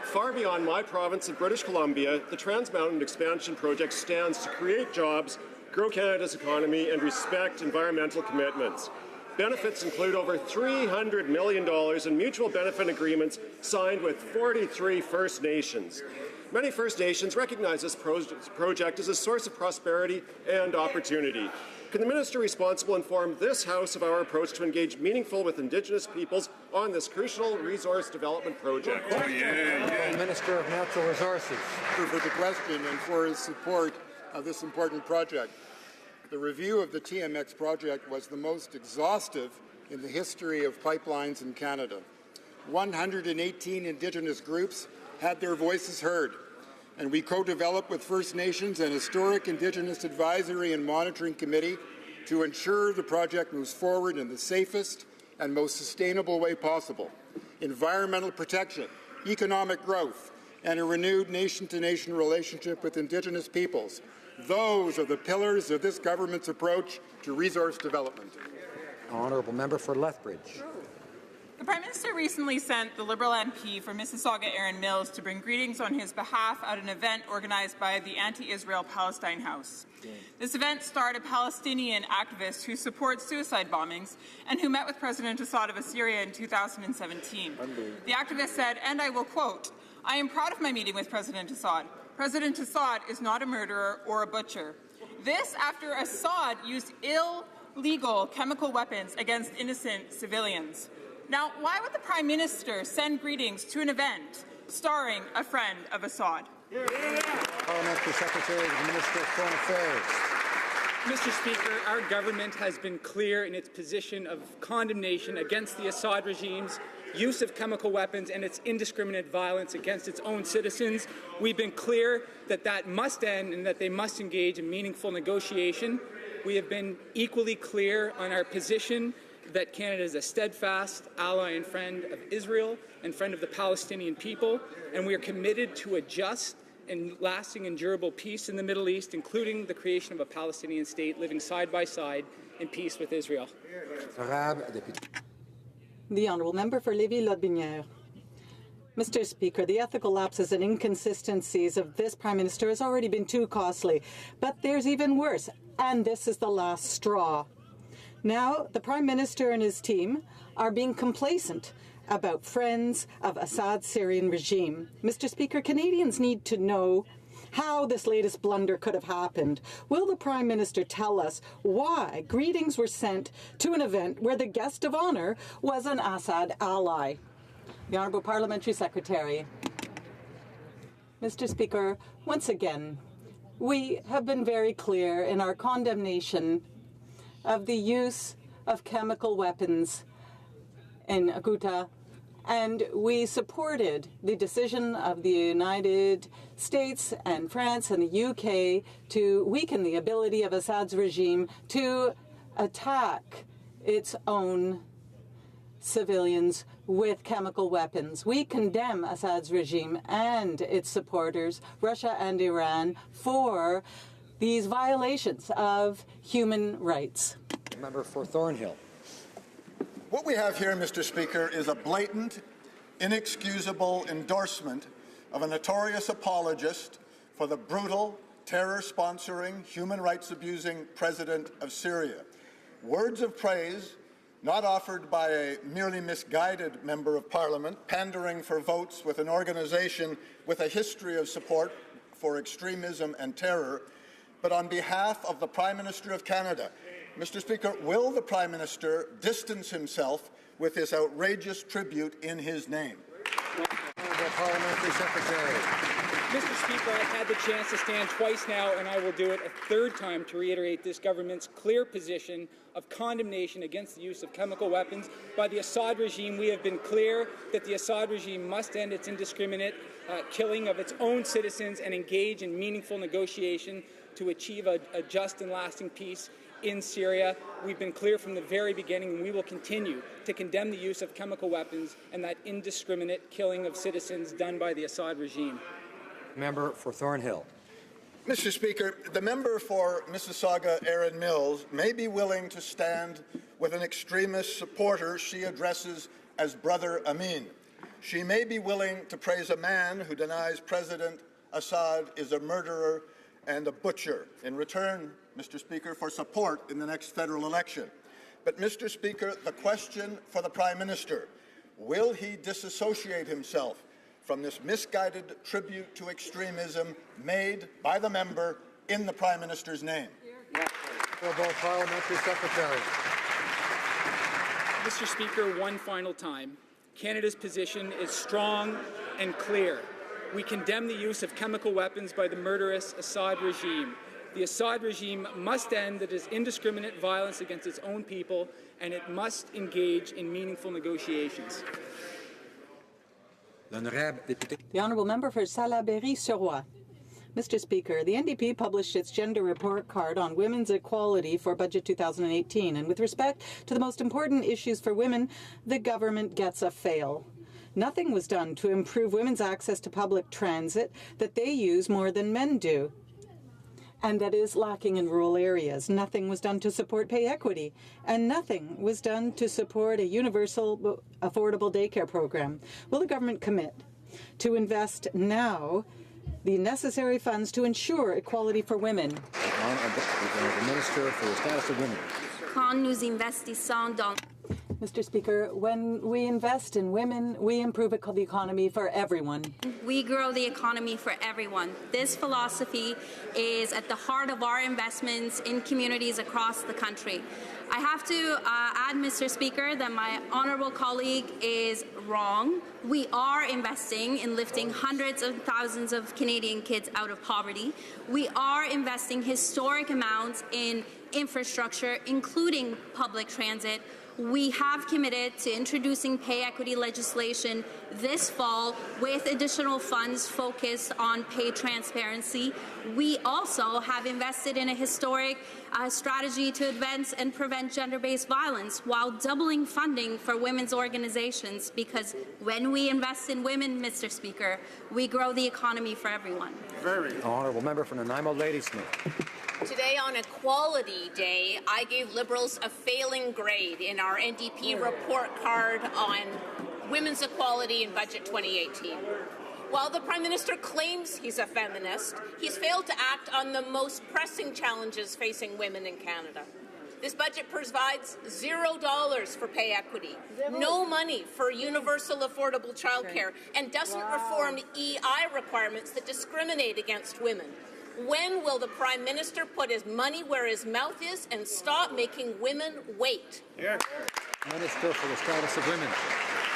Far beyond my province of British Columbia, the Trans Mountain Expansion Project stands to create jobs, grow Canada's economy, and respect environmental commitments. Benefits include over $300 million in mutual benefit agreements signed with 43 First Nations. Many First Nations recognize this project as a source of prosperity and opportunity. Can the Minister responsible inform this House of our approach to engage meaningful with Indigenous peoples on this crucial resource development project? Minister of Natural Resources. For the question and for his support of this important project. The review of the TMX project was the most exhaustive in the history of pipelines in Canada. 118 Indigenous groups had their voices heard, and we co-developed with First Nations an historic Indigenous Advisory and Monitoring Committee to ensure the project moves forward in the safest and most sustainable way possible. Environmental protection, economic growth, and a renewed nation-to-nation relationship with Indigenous peoples. Those are the pillars of this government's approach to resource development. Honourable member for Lethbridge. The Prime Minister recently sent the Liberal MP for Mississauga, Aaron Mills, to bring greetings on his behalf at an event organized by the Anti-Israel Palestine House. This event starred a Palestinian activist who supports suicide bombings and who met with President Assad of Syria in 2017. The activist said, and I will quote, "I am proud of my meeting with President Assad. President Assad is not a murderer or a butcher." This after Assad used illegal chemical weapons against innocent civilians. Now, why would the Prime Minister send greetings to an event starring a friend of Assad? Parliamentary Secretary to the Minister of Foreign Affairs. Mr. Speaker, our government has been clear in its position of condemnation against the Assad regime's use of chemical weapons and its indiscriminate violence against its own citizens. We've been clear that that must end and that they must engage in meaningful negotiation. We have been equally clear on our position that Canada is a steadfast ally and friend of Israel and friend of the Palestinian people, and we are committed to a just and lasting and durable peace in the Middle East, including the creation of a Palestinian state living side by side in peace with Israel. The Honourable Member for Lévis-Lotbinière. Mr. Speaker, the ethical lapses and inconsistencies of this Prime Minister has already been too costly, but there's even worse, and this is the last straw. Now, the Prime Minister and his team are being complacent about friends of Assad's Syrian regime. Mr. Speaker, Canadians need to know how this latest blunder could have happened. Will the Prime Minister tell us why greetings were sent to an event where the guest of honour was an Assad ally? The Honourable Parliamentary Secretary. Mr. Speaker, once again, we have been very clear in our condemnation of the use of chemical weapons in Ghouta, and we supported the decision of the United States and France and the UK to weaken the ability of Assad's regime to attack its own civilians with chemical weapons. We condemn Assad's regime and its supporters, Russia and Iran, for these violations of human rights. Member for Thornhill. What we have here, Mr. Speaker, is a blatant, inexcusable endorsement of a notorious apologist for the brutal, terror-sponsoring, human rights-abusing president of Syria. Words of praise not offered by a merely misguided member of Parliament, pandering for votes with an organization with a history of support for extremism and terror, but on behalf of the Prime Minister of Canada. Mr. Speaker, will the Prime Minister distance himself with this outrageous tribute in his name? Parliamentary Secretary. Mr. Speaker, I've had the chance to stand twice now, and I will do it a third time to reiterate this government's clear position of condemnation against the use of chemical weapons by the Assad regime. We have been clear that the Assad regime must end its indiscriminate killing of its own citizens and engage in meaningful negotiation to achieve a just and lasting peace in Syria. We've been clear from the very beginning, and we will continue to condemn the use of chemical weapons and that indiscriminate killing of citizens done by the Assad regime. Member for Thornhill. Mr. Speaker, the member for Mississauga, Aaron Mills, may be willing to stand with an extremist supporter she addresses as Brother Amin. She may be willing to praise a man who denies President Assad is a murderer and a butcher in return, Mr. Speaker, for support in the next federal election. But, Mr. Speaker, the question for the Prime Minister, will he disassociate himself from this misguided tribute to extremism made by the member in the Prime Minister's name? Parliamentary Secretary. Mr. Speaker, one final time. Canada's position is strong and clear. We condemn the use of chemical weapons by the murderous Assad regime. The Assad regime must end its indiscriminate violence against its own people, and it must engage in meaningful negotiations. The Honourable Member for Salaberry-sur-Roi. Mr. Speaker, the NDP published its gender report card on women's equality for Budget 2018, and with respect to the most important issues for women, the government gets a fail. Nothing was done to improve women's access to public transit that they use more than men do. and that is lacking in rural areas. Nothing was done to support pay equity, and nothing was done to support a universal affordable daycare program. Will the government commit to invest now the necessary funds to ensure equality for women? The Minister for the Status of Women. Quand nous investissons dans Mr. Speaker, when we invest in women, we improve the economy for everyone. we grow the economy for everyone. This philosophy is at the heart of our investments in communities across the country. I have to add, Mr. Speaker, that my honourable colleague is wrong. We are investing in lifting hundreds of thousands of Canadian kids out of poverty. We are investing historic amounts in infrastructure, including public transit. We have committed to introducing pay equity legislation this fall with additional funds focused on pay transparency. We also have invested in a historic strategy to advance and prevent gender-based violence while doubling funding for women's organizations, because when we invest in women, Mr. Speaker, we grow the economy for everyone. Honourable member for Nanaimo Ladysmith. Today, on Equality Day, I gave Liberals a failing grade in our NDP report card on women's equality in Budget 2018. While the Prime Minister claims he's a feminist, he's failed to act on the most pressing challenges facing women in Canada. This budget provides $0 for pay equity, no money for universal affordable childcare, and doesn't reform EI requirements that discriminate against women. When will the Prime Minister put his money where his mouth is and stop making women wait? Minister for the Status of Women.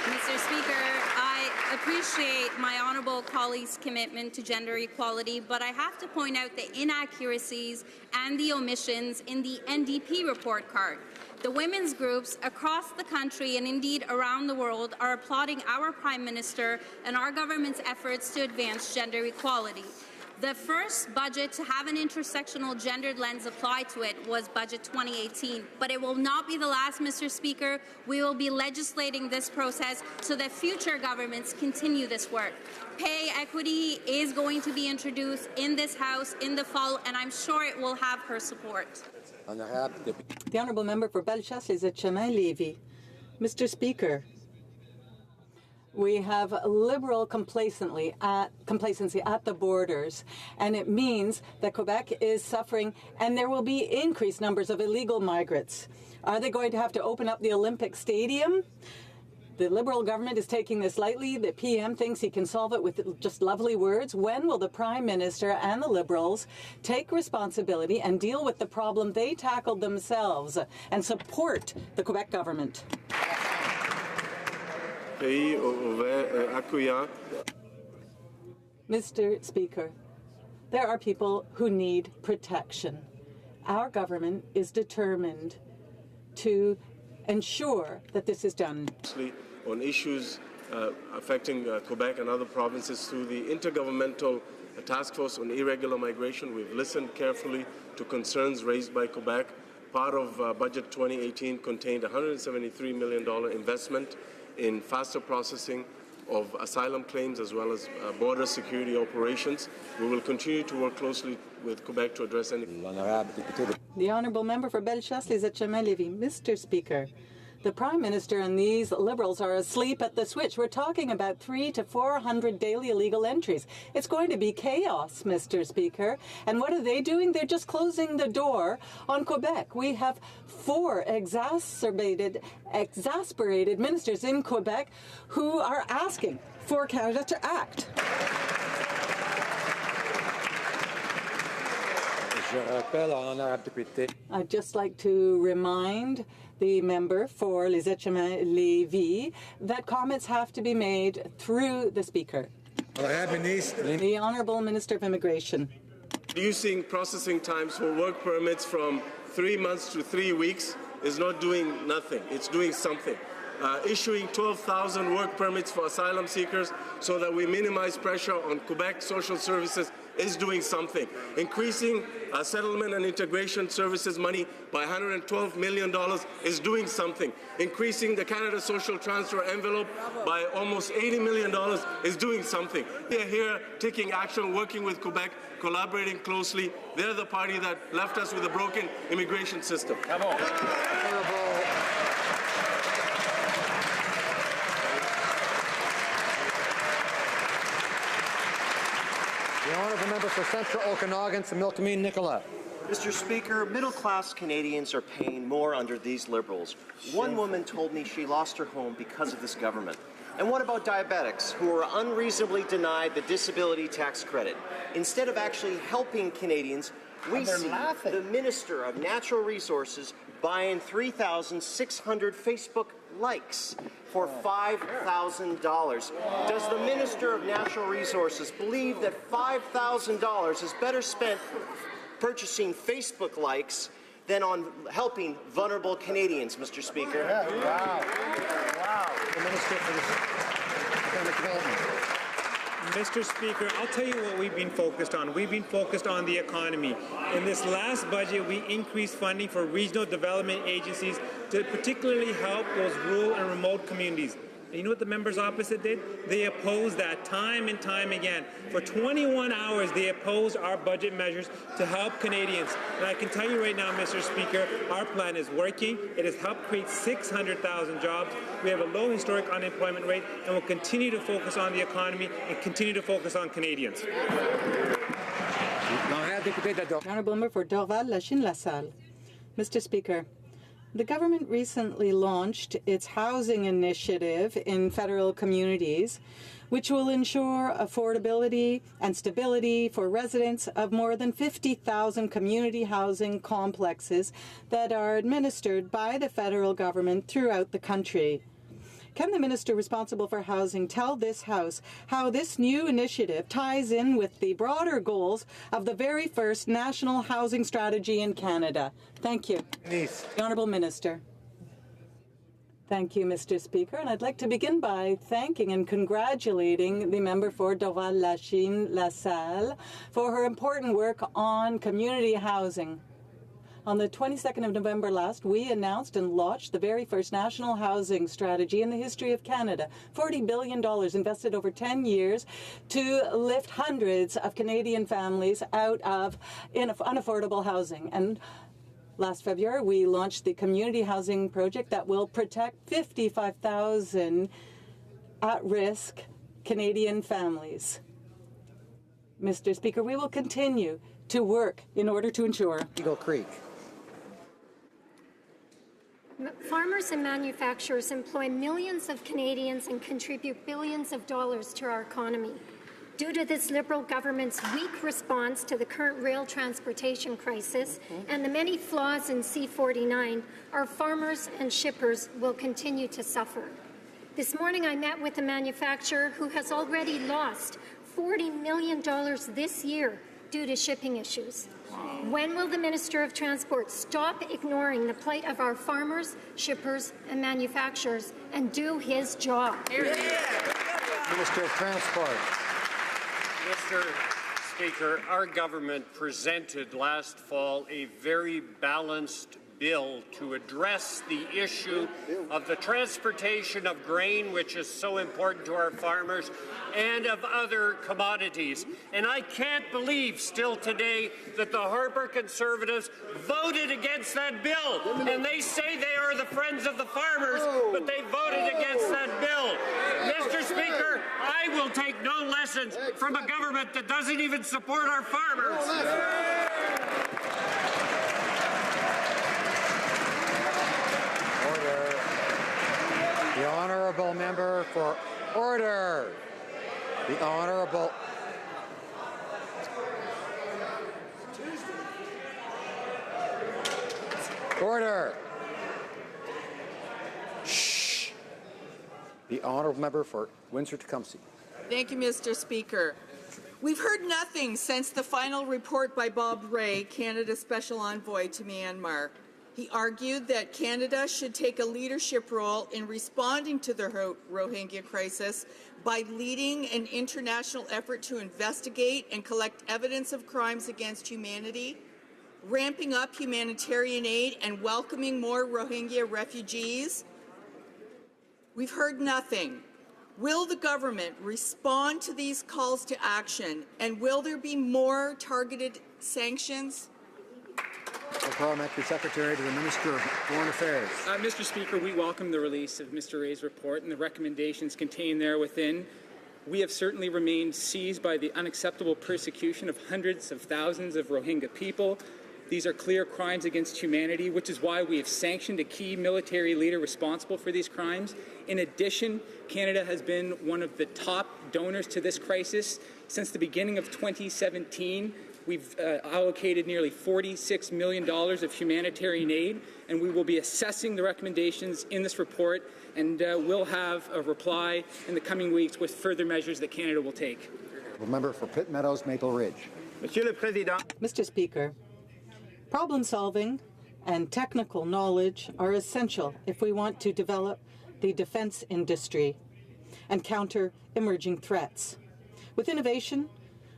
Mr. Speaker, I appreciate my honourable colleague's commitment to gender equality, but I have to point out the inaccuracies and the omissions in the NDP report card. The women's groups across the country and indeed around the world are applauding our Prime Minister and our government's efforts to advance gender equality. The first budget to have an intersectional gendered lens applied to it was Budget 2018, but it will not be the last, Mr. Speaker. We will be legislating this process so that future governments continue this work. Pay equity is going to be introduced in this House in the fall, and I'm sure it will have her support. The Honourable Member for Bellechasse-les-Etchemins-Lévis. Mr. Speaker, we have liberal complacency at the borders, and it means that Quebec is suffering, and there will be increased numbers of illegal migrants. Are they going to have to open up the Olympic Stadium? The Liberal government is taking this lightly. The PM thinks he can solve it with just lovely words. When will the Prime Minister and the Liberals take responsibility and deal with the problem they tackled themselves and support the Quebec government? Mr. Speaker, there are people who need protection. Our government is determined to ensure that this is done. On issues affecting Quebec and other provinces through the Intergovernmental Task Force on Irregular Migration, we've listened carefully to concerns raised by Quebec. Part of Budget 2018 contained a $173 million investment in faster processing of asylum claims as well as border security operations. We will continue to work closely with Quebec to address any... The Honourable Member for Bellechasse-les-Etchemins-Lévis. Mr. Speaker, the Prime Minister and these Liberals are asleep at the switch. We're talking about 300 to 400 daily illegal entries. It's going to be chaos, Mr. Speaker. And what are they doing? They're just closing the door on Quebec. We have 4 exasperated ministers in Quebec who are asking for Canada to act. I'd just like to remind the member for Les Etchemins-Lévis that comments have to be made through the Speaker. The Honourable Minister of Immigration. Reducing processing times for work permits from 3 months to 3 weeks is not doing nothing. It's doing something. Issuing 12,000 work permits for asylum seekers so that we minimize pressure on Quebec social services is doing something. Increasing settlement and integration services money by $112 million is doing something. Increasing the Canada Social Transfer envelope by almost $80 million is doing something. We are here taking action, working with Quebec, collaborating closely. They're the party that left us with a broken immigration system. The honourable member for Central Okanagan, Similkameen Nicola. Mr. Speaker, middle-class Canadians are paying more under these Liberals. One woman told me she lost her home because of this government. And what about diabetics who are unreasonably denied the disability tax credit? Instead of actually helping Canadians, we see the Minister of Natural Resources buying 3,600 Facebook likes for $5,000. Does the Minister of Natural Resources believe that $5,000 is better spent purchasing Facebook likes than on helping vulnerable Canadians, Mr. Speaker? Yeah, wow. The Minister for Economic Development. Mr. Speaker, I'll tell you what we've been focused on. We've been focused on the economy. In this last budget, we increased funding for regional development agencies to particularly help those rural and remote communities. And you know what the members opposite did? They opposed that time and time again. For 21 hours, they opposed our budget measures to help Canadians. And I can tell you right now, Mr. Speaker, our plan is working. It has helped create 600,000 jobs. We have a low historic unemployment rate, and we'll continue to focus on the economy and continue to focus on Canadians. Honourable member for Dorval, Lachine, LaSalle. Mr. Speaker, the government recently launched its housing initiative in federal communities, which will ensure affordability and stability for residents of more than 50,000 community housing complexes that are administered by the federal government throughout the country. Can the minister responsible for housing tell this House how this new initiative ties in with the broader goals of the very first national housing strategy in Canada? Thank you. The Honourable Minister. Thank you, Mr. Speaker. And I'd like to begin by thanking and congratulating the member for Dorval, Lachine, LaSalle for her important work on community housing. On the 22nd of November last, we announced and launched the very first national housing strategy in the history of Canada. $40 billion invested over 10 years to lift hundreds of Canadian families out of unaffordable housing. And last February, we launched the community housing project that will protect 55,000 at-risk Canadian families. Mr. Speaker, we will continue to work in order to ensure Eagle Creek. Farmers and manufacturers employ millions of Canadians and contribute billions of dollars to our economy. Due to this Liberal government's weak response to the current rail transportation crisis and the many flaws in C-49, our farmers and shippers will continue to suffer. This morning I met with a manufacturer who has already lost $40 million this year due to shipping issues. When will the Minister of Transport stop ignoring the plight of our farmers, shippers, and manufacturers and do his job? Minister of Transport. Mr. Speaker, our government presented last fall a very balanced bill to address the issue of the transportation of grain, which is so important to our farmers, and of other commodities. And I can't believe still today that the Harper Conservatives voted against that bill. And they say they are the friends of the farmers, but they voted against that bill. Mr. Speaker, I will take no lessons from a government that doesn't even support our farmers. The honourable member for order. The honourable. Order. Shh. The honourable member for Windsor-Tecumseh. Thank you, Mr. Speaker. We've heard nothing since the final report by Bob Rae, Canada's Special Envoy to Myanmar. He argued that Canada should take a leadership role in responding to the Rohingya crisis by leading an international effort to investigate and collect evidence of crimes against humanity, ramping up humanitarian aid and welcoming more Rohingya refugees? We've heard nothing. Will the government respond to these calls to action, and will there be more targeted sanctions? Parliamentary Secretary to the Minister of Foreign Affairs. Mr. Speaker, we welcome the release of Mr. Ray's report and the recommendations contained there within. We have certainly remained seized by the unacceptable persecution of hundreds of thousands of Rohingya people. These are clear crimes against humanity, which is why we have sanctioned a key military leader responsible for these crimes. In addition, Canada has been one of the top donors to this crisis. Since the beginning of 2017, we've allocated nearly $46 million of humanitarian aid, and we will be assessing the recommendations in this report, and we'll have a reply in the coming weeks with further measures that Canada will take. The member for Pitt Meadows, Maple Ridge. Mr. Speaker, problem solving and technical knowledge are essential if we want to develop the defense industry and counter emerging threats. With innovation,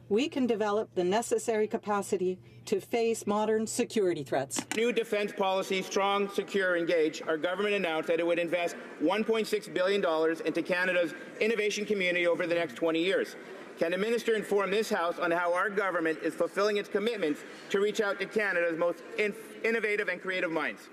we can develop the necessary capacity to face modern security threats. New defense policy, Strong, Secure, Engage, our government announced that it would invest $1.6 billion into Canada's innovation community over the next 20 years. Can the Minister inform this House on how our government is fulfilling its commitments to reach out to Canada's most innovative and creative minds?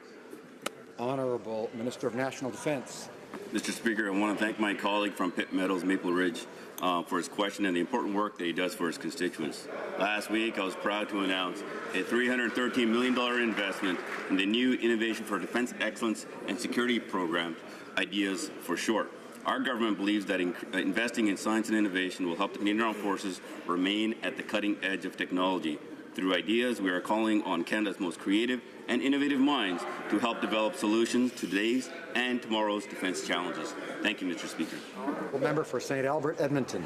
Honourable Minister of National Defence. Mr. Speaker, I want to thank my colleague from Pitt Meadows, Maple Ridge, for his question and the important work that he does for his constituents. Last week, I was proud to announce a $313 million investment in the new Innovation for Defense Excellence and Security Program, IDEAS for short. Our government believes that investing in science and innovation will help the Canadian Armed Forces remain at the cutting edge of technology. Through IDEAS, we are calling on Canada's most creative and innovative minds to help develop solutions to today's and tomorrow's defense challenges. Thank you, Mr. Speaker. The member for St. Albert, Edmonton.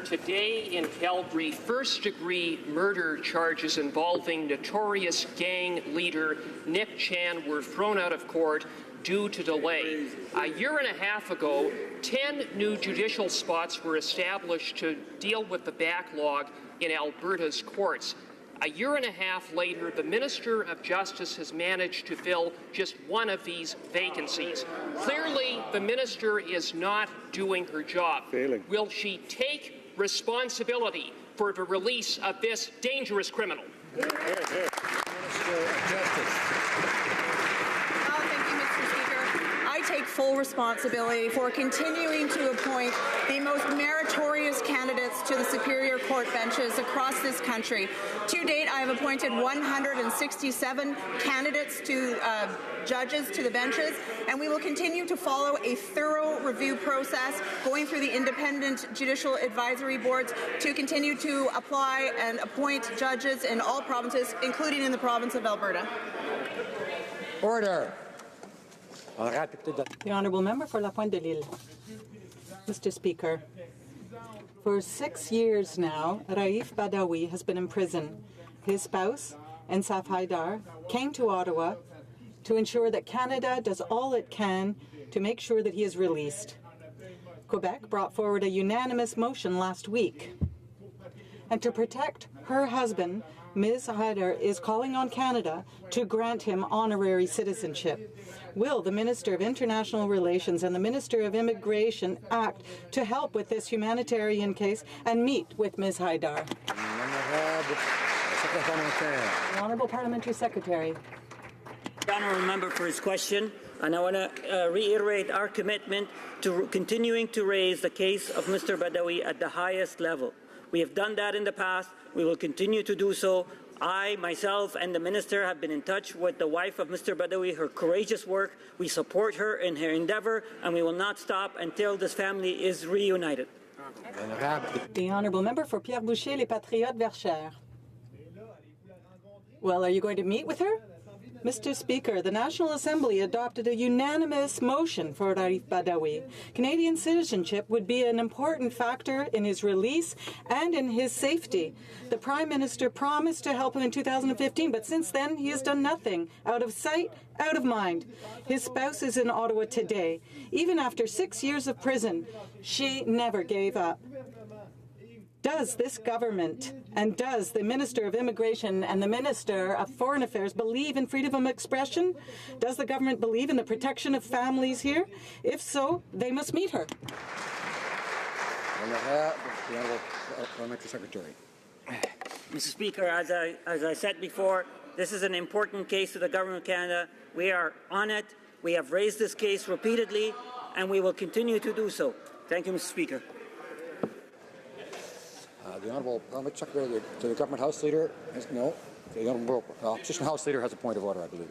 Today in Calgary, first-degree murder charges involving notorious gang leader Nick Chan were thrown out of court due to delay. A year and a half ago, 10 new judicial spots were established to deal with the backlog in Alberta's courts. A year and a half later, the Minister of Justice has managed to fill just one of these vacancies. Clearly, the Minister is not doing her job. Will she take responsibility for the release of this dangerous criminal? Minister of Justice. I take full responsibility for continuing to appoint the most meritorious candidates to the Superior Court benches across this country. To date, I have appointed 167 candidates to judges to the benches, and we will continue to follow a thorough review process going through the independent judicial advisory boards to continue to apply and appoint judges in all provinces, including in the province of Alberta. Order. The Honourable Member for La Pointe de l'Île. Mr. Speaker, for 6 years now, Raif Badawi has been in prison. His spouse, Ensaf Haidar, came to Ottawa to ensure that Canada does all it can to make sure that he is released. Quebec brought forward a unanimous motion last week. And to protect her husband, Ms. Haidar is calling on Canada to grant him honorary citizenship. Will the Minister of International Relations and the Minister of Immigration act to help with this humanitarian case and meet with Ms. Haidar? The Honourable Parliamentary Secretary. The honourable member for his question, and I want to reiterate our commitment to continuing to raise the case of Mr. Badawi at the highest level. We have done that in the past. We will continue to do so. I, myself, and the Minister have been in touch with the wife of Mr. Badawi, her courageous work. We support her in her endeavour, and we will not stop until this family is reunited. The Honourable Member for Pierre Boucher, Les Patriotes, Verchères. Well, are you going to meet with her? Mr. Speaker, the National Assembly adopted a unanimous motion for Raif Badawi. Canadian citizenship would be an important factor in his release and in his safety. The Prime Minister promised to help him in 2015, but since then he has done nothing. Out of sight, out of mind. His spouse is in Ottawa today. Even after 6 years of prison, she never gave up. Does this government and does the Minister of Immigration and the Minister of Foreign Affairs believe in freedom of expression? Does the government believe in the protection of families here? If so, they must meet her. The Honourable Parliamentary Secretary. Mr. Speaker, as I said before, this is an important case to the Government of Canada. We are on it. We have raised this case repeatedly, and we will continue to do so. Thank you, Mr. Speaker. The Honourable Parliamentary Secretary to the Government House Leader. No. The Honourable Opposition House Leader has a point of order, I believe.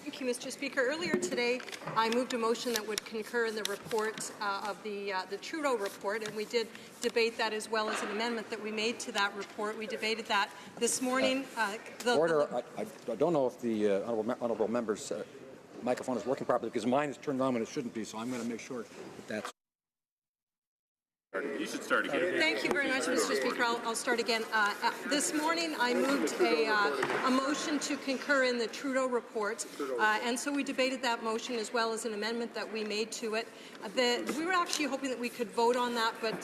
Thank you, Mr. Speaker. Earlier today, I moved a motion that would concur in the report of the Trudeau report, and we did debate that as well as an amendment that we made to that report. We debated that this morning. Order. I don't know if the honourable member's microphone is working properly because mine is turned on when it shouldn't be, so I'm going to make sure that that's. You should start again. Thank you very much, Mr. Speaker. I'll start again. This morning, I moved a motion to concur in the Trudeau report, and so we debated that motion as well as an amendment that we made to it. We were actually hoping that we could vote on that, but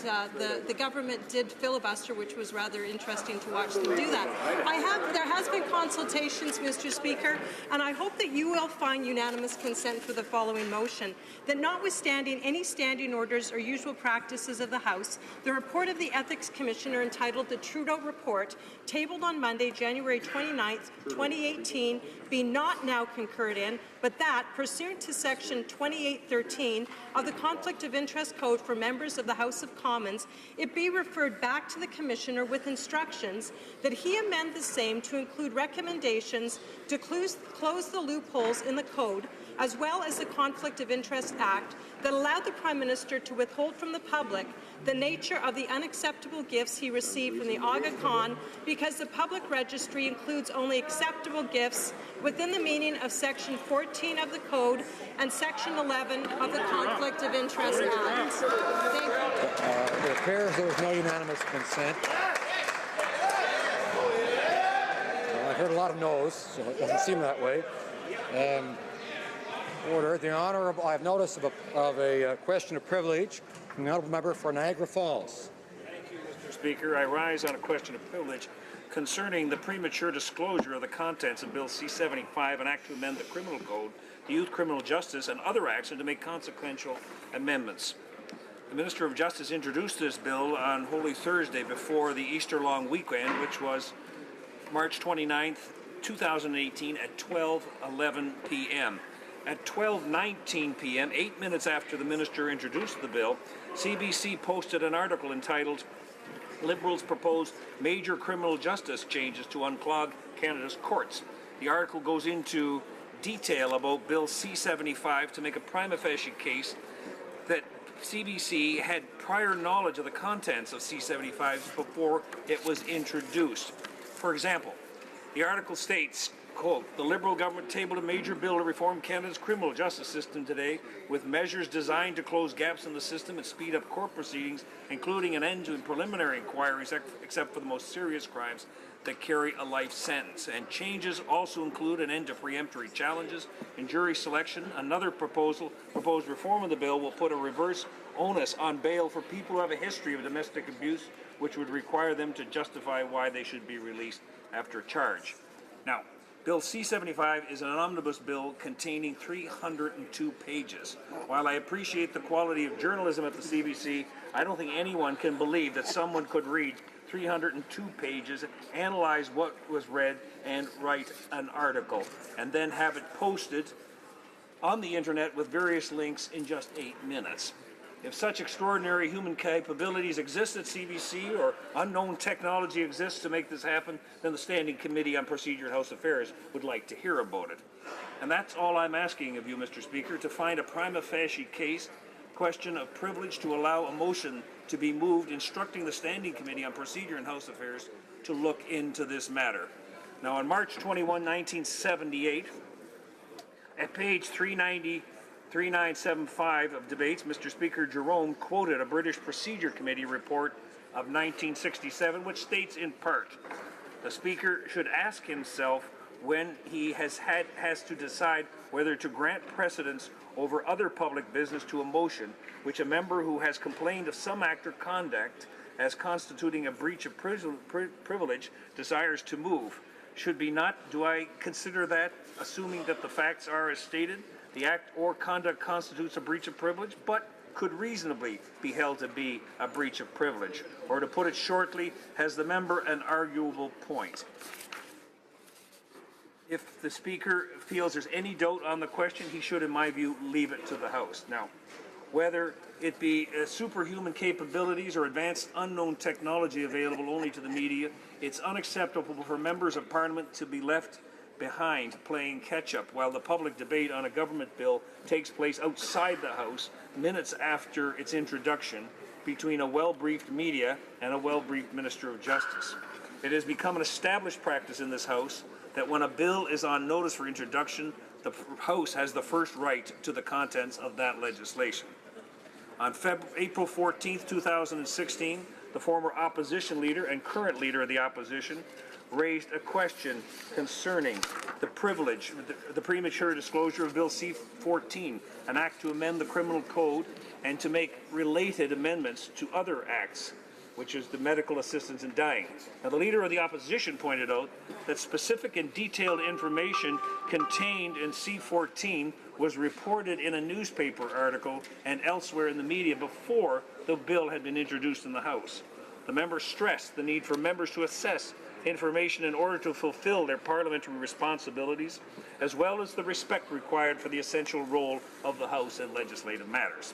the government did filibuster, which was rather interesting to watch them do that. There has been consultations, Mr. Speaker, and I hope that you will find unanimous consent for the following motion, that notwithstanding any standing orders or usual practices of the House, the report of the Ethics Commissioner entitled the Trudeau Report, tabled on Monday, January 29th, 2018, be not now concurred in, but that, pursuant to Section 2813 of the Conflict of Interest Code for members of the House of Commons, it be referred back to the Commissioner with instructions that he amend the same to include recommendations to close the loopholes in the Code, as well as the Conflict of Interest Act, that allowed the Prime Minister to withhold from the public the nature of the unacceptable gifts he received from the Aga Khan, because the public registry includes only acceptable gifts within the meaning of Section 14 of the Code and Section 11 of the Conflict of Interest Act. Thank you. It appears there was no unanimous consent. I heard a lot of no's, so it doesn't seem that way. Order. The Honourable, I have notice of a question of privilege from the Honourable Member for Niagara Falls. Thank you, Mr. Speaker. I rise on a question of privilege concerning the premature disclosure of the contents of Bill C-75, an act to amend the Criminal Code, the Youth Criminal Justice, and other acts, and to make consequential amendments. The Minister of Justice introduced this bill on Holy Thursday before the Easter long weekend, which was March 29th, 2018 at 12:11 p.m. At 12:19 p.m., 8 minutes after the minister introduced the bill, CBC posted an article entitled "Liberals Propose Major Criminal Justice Changes to Unclog Canada's Courts." The article goes into detail about Bill C-75 to make a prima facie case that CBC had prior knowledge of the contents of C-75 before it was introduced. For example, the article states, quote, "The Liberal government tabled a major bill to reform Canada's criminal justice system today with measures designed to close gaps in the system and speed up court proceedings, including an end to preliminary inquiries except for the most serious crimes that carry a life sentence. And changes also include an end to preemptory challenges in jury selection. Another proposed reform of the bill will put a reverse onus on bail for people who have a history of domestic abuse, which would require them to justify why they should be released after charge." Now, Bill C-75 is an omnibus bill containing 302 pages. While I appreciate the quality of journalism at the CBC, I don't think anyone can believe that someone could read 302 pages, analyze what was read, and write an article, and then have it posted on the internet with various links in just 8 minutes. If such extraordinary human capabilities exist at CBC, or unknown technology exists to make this happen, then the Standing Committee on Procedure and House Affairs would like to hear about it. And that's all I'm asking of you, Mr. Speaker, to find a prima facie case question of privilege to allow a motion to be moved instructing the Standing Committee on Procedure and House Affairs to look into this matter. Now, on March 21, 1978, At page 3975 of debates, Mr. Speaker, Jerome quoted a British Procedure Committee report of 1967, which states in part, the Speaker should ask himself when he has to decide whether to grant precedence over other public business to a motion which a member who has complained of some act or conduct as constituting a breach of privilege desires to move. Should be not, do I consider that, assuming that the facts are as stated, the act or conduct constitutes a breach of privilege, but could reasonably be held to be a breach of privilege? Or to put it shortly, has the member an arguable point? If the Speaker feels there's any doubt on the question, he should, in my view, leave it to the House. Now, whether it be superhuman capabilities or advanced unknown technology available only to the media, it's unacceptable for members of Parliament to be left behind playing catch-up while the public debate on a government bill takes place outside the House minutes after its introduction between a well-briefed media and a well-briefed Minister of Justice. It has become an established practice in this House that when a bill is on notice for introduction, the House has the first right to the contents of that legislation. On April 14, 2016, the former opposition leader and current leader of the opposition raised a question concerning the privilege, the premature disclosure of Bill C-14, an act to amend the criminal code and to make related amendments to other acts, which is the medical assistance in dying. Now, the leader of the opposition pointed out that specific and detailed information contained in C-14 was reported in a newspaper article and elsewhere in the media before the bill had been introduced in the House. The member stressed the need for members to assess information in order to fulfill their parliamentary responsibilities, as well as the respect required for the essential role of the House in legislative matters.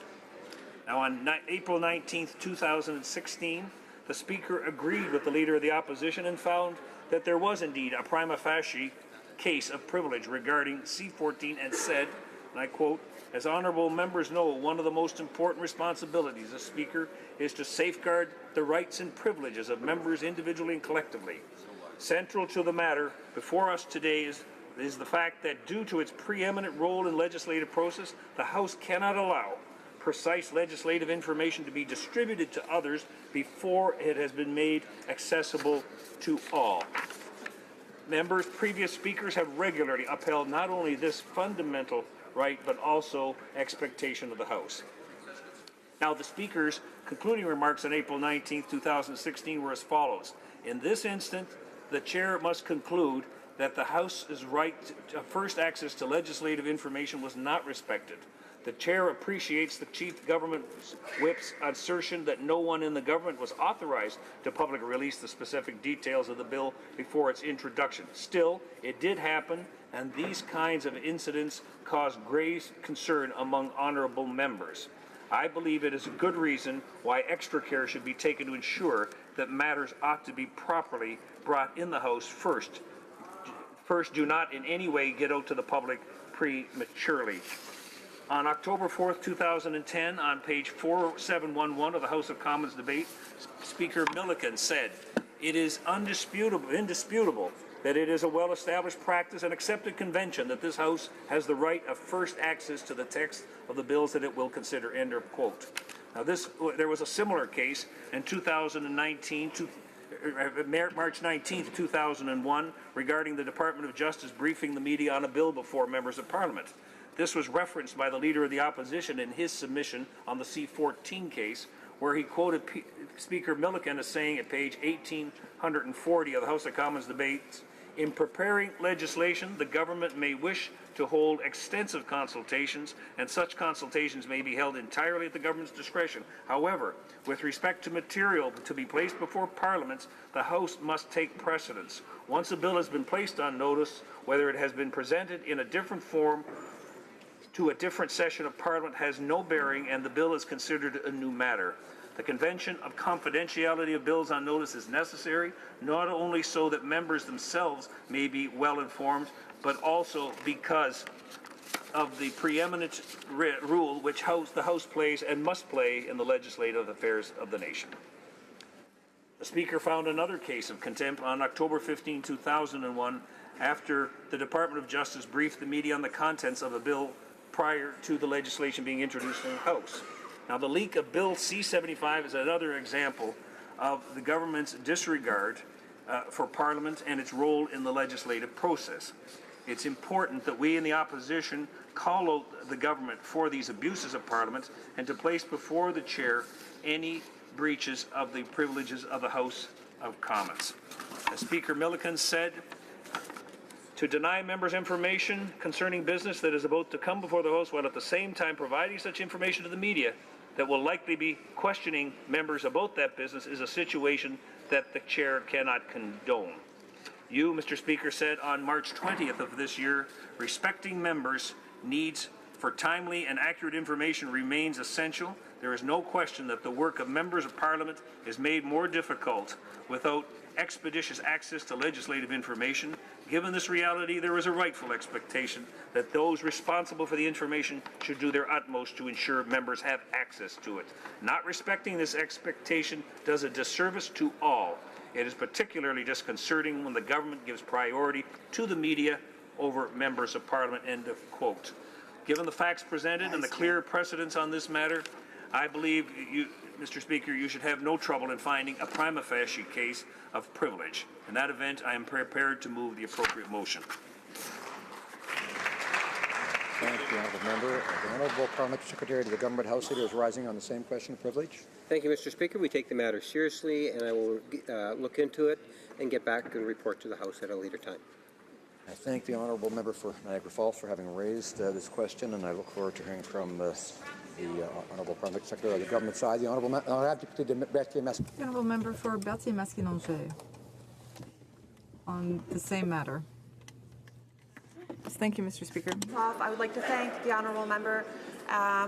Now, on April 19, 2016, the Speaker agreed with the Leader of the Opposition and found that there was indeed a prima facie case of privilege regarding C-14 and said, and I quote, "As honourable members know, one of the most important responsibilities as Speaker is to safeguard the rights and privileges of members individually and collectively. Central to the matter before us today is the fact that due to its preeminent role in legislative process, the House cannot allow precise legislative information to be distributed to others before it has been made accessible to all." Members, previous speakers have regularly upheld not only this fundamental right, but also expectation of the House. Now, the Speaker's concluding remarks on April 19, 2016 were as follows. In this instance, the Chair must conclude that the House's right to first access to legislative information was not respected. The Chair appreciates the Chief Government Whip's assertion that no one in the government was authorized to publicly release the specific details of the bill before its introduction. Still, it did happen, and these kinds of incidents cause grave concern among honourable members. I believe it is a good reason why extra care should be taken to ensure that matters ought to be properly brought in the House first. First, do not in any way get out to the public prematurely. On October 4, 2010, on page 4711 of the House of Commons debate, Speaker Milliken said, "It is indisputable that it is a well-established practice and accepted convention that this House has the right of first access to the text of the bills that it will consider," end of quote. Now, there was a similar case in 2019, March 19, 2001, regarding the Department of Justice briefing the media on a bill before members of Parliament. This was referenced by the Leader of the Opposition in his submission on the C-14 case, where he quoted Speaker Milliken as saying at page 1840 of the House of Commons debates, "In preparing legislation, the government may wish to hold extensive consultations, and such consultations may be held entirely at the government's discretion. However, with respect to material to be placed before Parliament, the House must take precedence. Once a bill has been placed on notice, whether it has been presented in a different form to a different session of Parliament has no bearing, and the bill is considered a new matter. The convention of confidentiality of bills on notice is necessary, not only so that members themselves may be well informed, but also because of the preeminent role which the House plays and must play in the legislative affairs of the nation." The Speaker found another case of contempt on October 15, 2001, after the Department of Justice briefed the media on the contents of a bill prior to the legislation being introduced in the House. Now, the leak of Bill C-75 is another example of the government's disregard for Parliament and its role in the legislative process. It's important that we in the opposition call out the government for these abuses of Parliament and to place before the Chair any breaches of the privileges of the House of Commons. As Speaker Milliken said, to deny members information concerning business that is about to come before the House while at the same time providing such information to the media that will likely be questioning members about that business is a situation that the Chair cannot condone. You, Mr. Speaker, said on March 20th of this year, respecting members' needs for timely and accurate information remains essential. There is no question that the work of members of Parliament is made more difficult without expeditious access to legislative information. Given this reality, there is a rightful expectation that those responsible for the information should do their utmost to ensure members have access to it. Not respecting this expectation does a disservice to all. It is particularly disconcerting when the government gives priority to the media over members of Parliament, end of quote. Given the facts presented and the clear precedents on this matter, I believe you, Mr. Speaker, you should have no trouble in finding a prima facie case of privilege. In that event, I am prepared to move the appropriate motion. Thank you, honourable member. The Honourable Parliamentary Secretary to the Government House Leader is rising on the same question of privilege. Thank you, Mr. Speaker. We take the matter seriously, and I will look into it and get back and report to the House at a later time. I thank the Honourable Member for Niagara Falls for having raised this question, and I look forward to hearing from the Honourable Parliamentary Secretary of the Government side. The Honourable Member for Berthier-Masquinongé on the same matter. Thank you, Mr. Speaker. I would like to thank the Honourable Member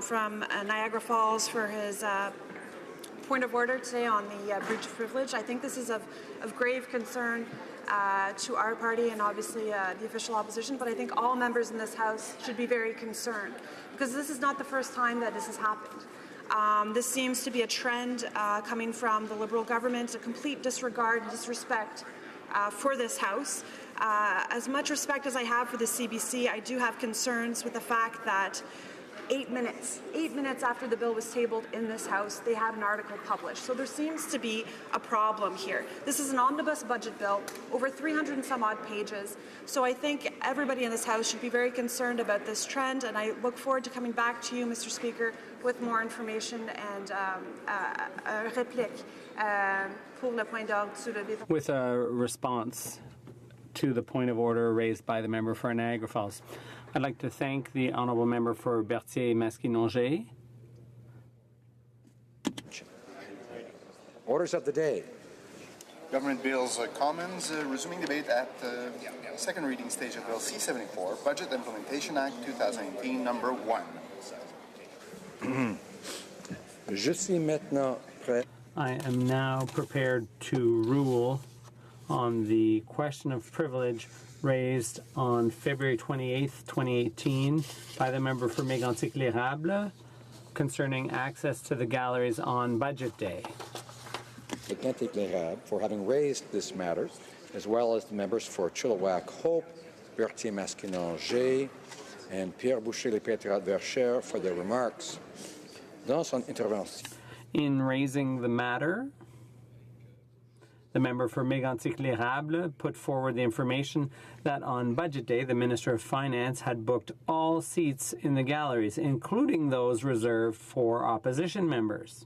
from Niagara Falls for his point of order today on the breach of privilege. I think this is of grave concern to our party and obviously the official opposition, but I think all members in this House should be very concerned because this is not the first time that this has happened. This seems to be a trend coming from the Liberal government, a complete disregard and disrespect for this House. As much respect as I have for the CBC, I do have concerns with the fact that 8 minutes after the bill was tabled in this House, they had an article published. So there seems to be a problem here. This is an omnibus budget bill, over 300 and some odd pages. So I think everybody in this House should be very concerned about this trend, and I look forward to coming back to you, Mr. Speaker, with more information and a réplique pour le point d'ordre soulevé. With a response to the point of order raised by the member for Niagara Falls. I'd like to thank the Honourable Member for Berthier-Masquinongé. Orders of the day. Government Bills Commons, resuming debate at the second reading stage of Bill C-74, Budget Implementation Act 2018, number 1. Je suis maintenant prêt. I am now prepared to rule on the question of privilege raised on February 28, 2018 by the member for Mégantic-l'Érable concerning access to the galleries on Budget Day. Mégantic-l'Érable for having raised this matter, as well as the members for Chilliwack Hope, Berthier-Masquinongé, and Pierre Boucher-Lepétra-Verchères for their remarks. Dans son intervention. In raising the matter, the member for Mégantic-l'Érable put forward the information that on Budget Day, the Minister of Finance had booked all seats in the galleries, including those reserved for opposition members,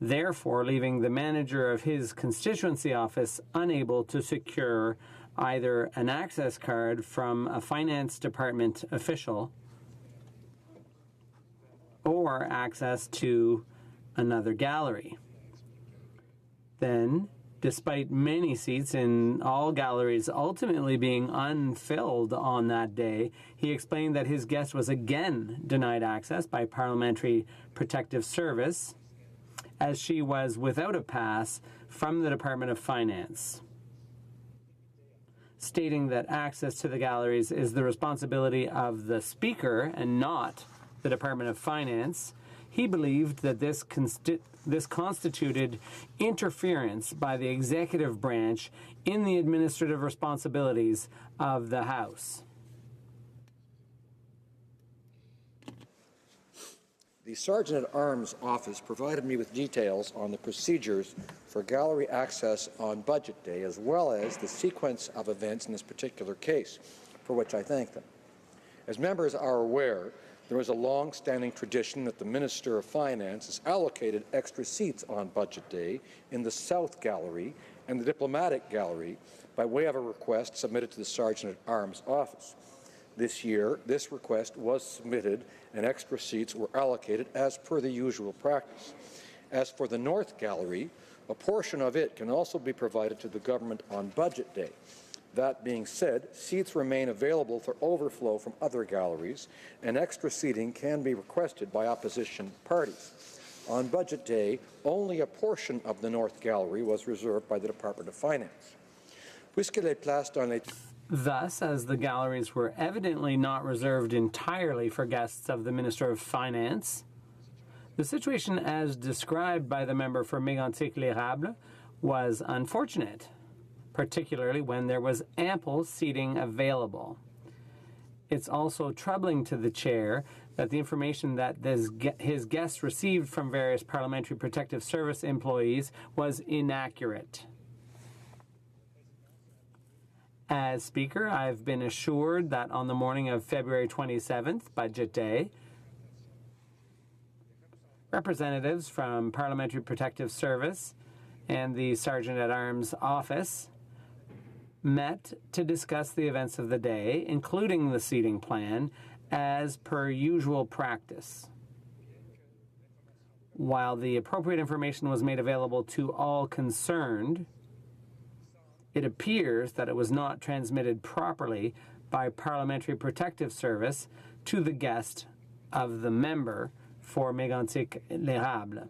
therefore leaving the manager of his constituency office unable to secure either an access card from a finance department official or access to another gallery. Then, despite many seats in all galleries ultimately being unfilled on that day, he explained that his guest was again denied access by Parliamentary Protective Service, as she was without a pass from the Department of Finance, stating that access to the galleries is the responsibility of the Speaker and not the Department of Finance. He believed that this constituted interference by the executive branch in the administrative responsibilities of the House. The Sergeant-at-Arms office provided me with details on the procedures for gallery access on Budget Day, as well as the sequence of events in this particular case, for which I thank them. As members are aware, there is a long-standing tradition that the Minister of Finance has allocated extra seats on Budget Day in the South Gallery and the Diplomatic Gallery by way of a request submitted to the Sergeant-at-Arms office. This year, this request was submitted and extra seats were allocated as per the usual practice. As for the North Gallery, a portion of it can also be provided to the government on Budget Day. That being said, seats remain available for overflow from other galleries, and extra seating can be requested by opposition parties. On Budget Day, only a portion of the North Gallery was reserved by the Department of Finance. Thus, as the galleries were evidently not reserved entirely for guests of the Minister of Finance, the situation as described by the member for Mégantic-L'Érable was unfortunate, particularly when there was ample seating available. It's also troubling to the chair that the information that his guests received from various Parliamentary Protective Service employees was inaccurate. As Speaker, I've been assured that on the morning of February 27th, Budget Day, representatives from Parliamentary Protective Service and the Sergeant-at-Arms office met to discuss the events of the day, including the seating plan, as per usual practice. While the appropriate information was made available to all concerned, it appears that it was not transmitted properly by Parliamentary Protective Service to the guest of the member for Mégantic-L'Érable.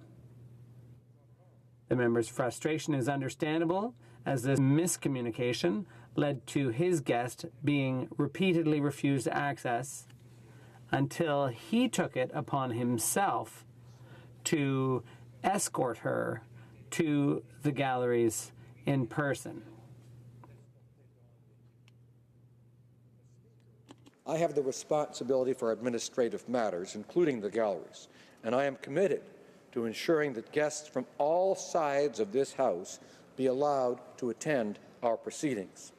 The member's frustration is understandable, as this miscommunication led to his guest being repeatedly refused access until he took it upon himself to escort her to the galleries in person. I have the responsibility for administrative matters, including the galleries, and I am committed to ensuring that guests from all sides of this House be allowed to attend our proceedings.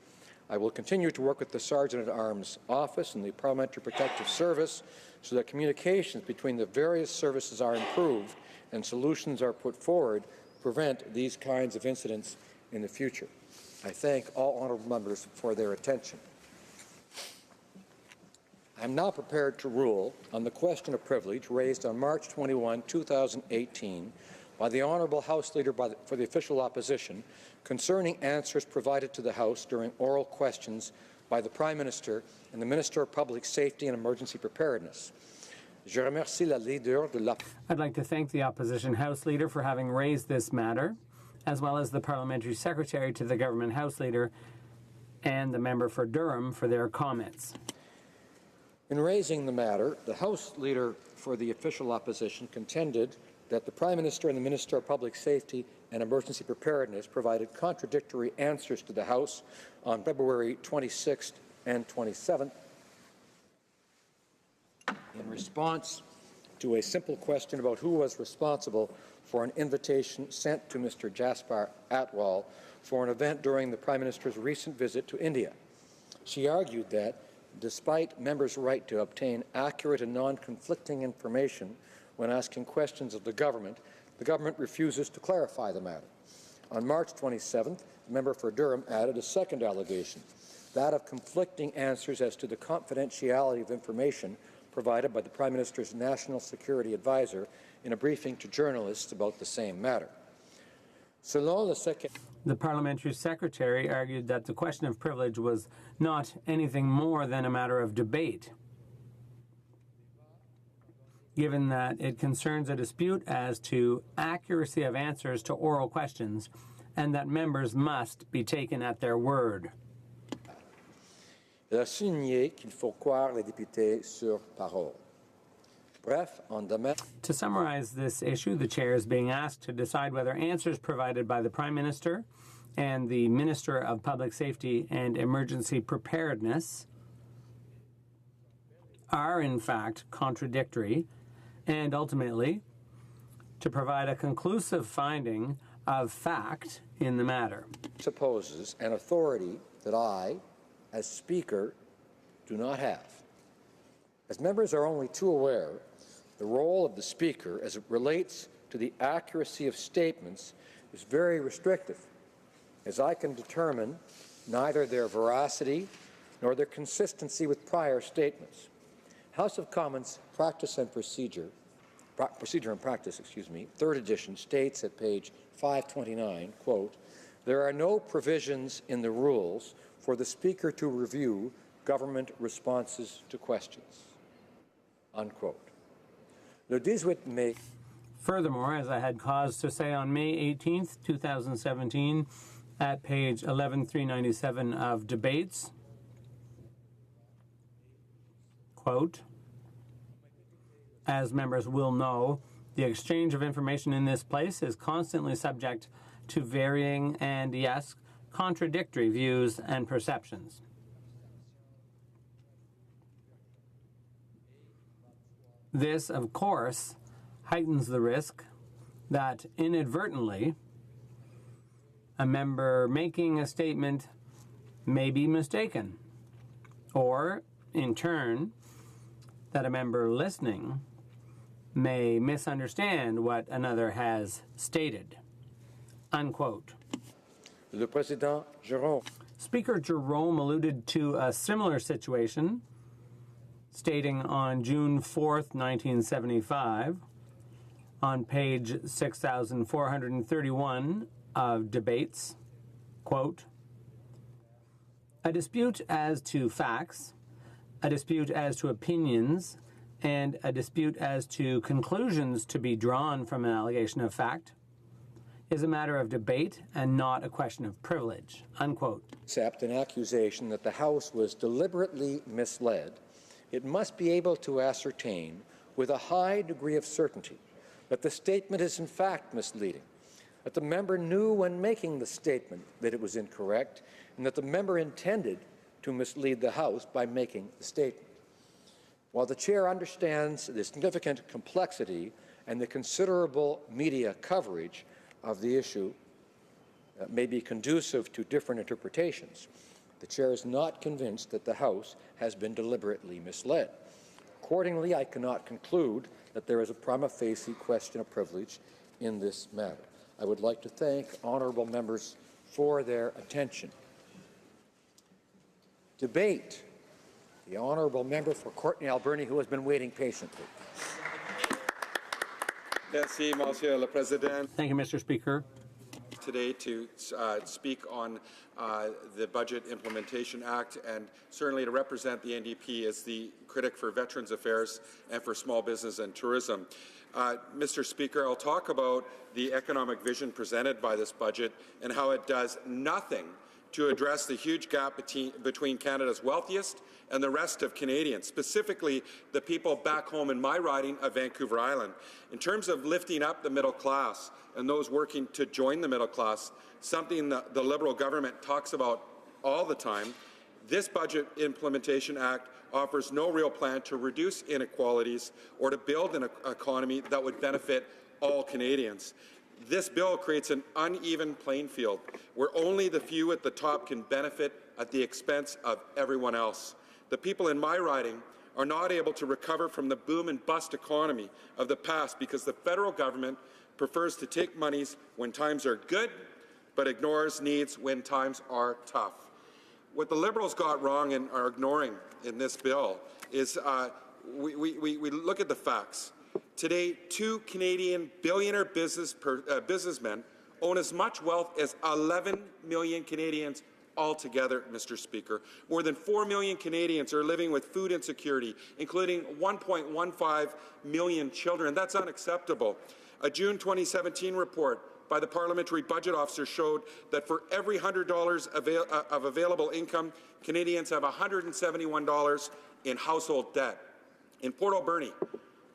I will continue to work with the Sergeant-at-Arms Office and the Parliamentary Protective Service so that communications between the various services are improved and solutions are put forward to prevent these kinds of incidents in the future. I thank all honourable members for their attention. I am now prepared to rule on the question of privilege raised on March 21, 2018 by the Honourable House Leader for the Official Opposition concerning answers provided to the House during oral questions by the Prime Minister and the Minister of Public Safety and Emergency Preparedness. I'd like to thank the Opposition House Leader for having raised this matter, as well as the Parliamentary Secretary to the Government House Leader and the member for Durham for their comments. In raising the matter, the House Leader for the Official Opposition contended that the Prime Minister and the Minister of Public Safety and Emergency Preparedness provided contradictory answers to the House on February 26th and 27th in response to a simple question about who was responsible for an invitation sent to Mr. Jaspar Atwal for an event during the Prime Minister's recent visit to India. She argued that despite members' right to obtain accurate and non-conflicting information when asking questions of the government refuses to clarify the matter. On March 27th, the member for Durham added a second allegation, that of conflicting answers as to the confidentiality of information provided by the Prime Minister's National Security Advisor in a briefing to journalists about the same matter. The Parliamentary Secretary argued that the question of privilege was not anything more than a matter of debate, given that it concerns a dispute as to accuracy of answers to oral questions and that members must be taken at their word. Elle a souligné qu'il faut croire les députés sur parole. Bref, on demain. To summarize this issue, the chair is being asked to decide whether answers provided by the Prime Minister and the Minister of Public Safety and Emergency Preparedness are in fact contradictory, and ultimately to provide a conclusive finding of fact in the matter. Supposes an authority that I, as Speaker, do not have. As members are only too aware, the role of the Speaker as it relates to the accuracy of statements is very restrictive, as I can determine neither their veracity nor their consistency with prior statements. House of Commons Procedure and Practice, 3rd edition, states at page 529, quote, "There are no provisions in the rules for the Speaker to review government responses to questions," unquote. Le 18 May. Furthermore, as I had cause to say on May 18th, 2017, at page 11397 of Debates, quote, "As members will know, the exchange of information in this place is constantly subject to varying and, yes, contradictory views and perceptions. This, of course, heightens the risk that inadvertently a member making a statement may be mistaken, or, in turn, that a member listening may misunderstand what another has stated," unquote. Le Président Jerome. Speaker Jerome alluded to a similar situation, stating on June 4th, 1975, on page 6431 of Debates, quote, "A dispute as to facts, a dispute as to opinions, and a dispute as to conclusions to be drawn from an allegation of fact is a matter of debate and not a question of privilege," unquote. Except an accusation that the House was deliberately misled, it must be able to ascertain with a high degree of certainty that the statement is in fact misleading, that the member knew when making the statement that it was incorrect, and that the member intended to mislead the House by making the statement. While the Chair understands the significant complexity and the considerable media coverage of the issue may be conducive to different interpretations, the Chair is not convinced that the House has been deliberately misled. Accordingly, I cannot conclude that there is a prima facie question of privilege in this matter. I would like to thank honourable members for their attention. Debate. The honourable member for Courtenay Alberni, who has been waiting patiently. Merci, Monsieur le Président. Thank you, Mr. Speaker. Today to speak on the Budget Implementation Act, and certainly to represent the NDP as the critic for Veterans Affairs and for small business and tourism. Mr. Speaker, I'll talk about the economic vision presented by this budget and how it does nothing to address the huge gap between Canada's wealthiest and the rest of Canadians, specifically the people back home in my riding of Vancouver Island. In terms of lifting up the middle class and those working to join the middle class, something that the Liberal government talks about all the time, this Budget Implementation Act offers no real plan to reduce inequalities or to build an economy that would benefit all Canadians. This bill creates an uneven playing field where only the few at the top can benefit at the expense of everyone else. The people in my riding are not able to recover from the boom and bust economy of the past because the federal government prefers to take monies when times are good but ignores needs when times are tough. What the Liberals got wrong and are ignoring in this bill is we look at the facts. Today, 2 Canadian billionaire businessmen own as much wealth as 11 million Canadians altogether, Mr. Speaker. More than 4 million Canadians are living with food insecurity, including 1.15 million children. That's unacceptable. A June 2017 report by the Parliamentary Budget Officer showed that for every $100 of available income, Canadians have $171 in household debt. In Port Alberni,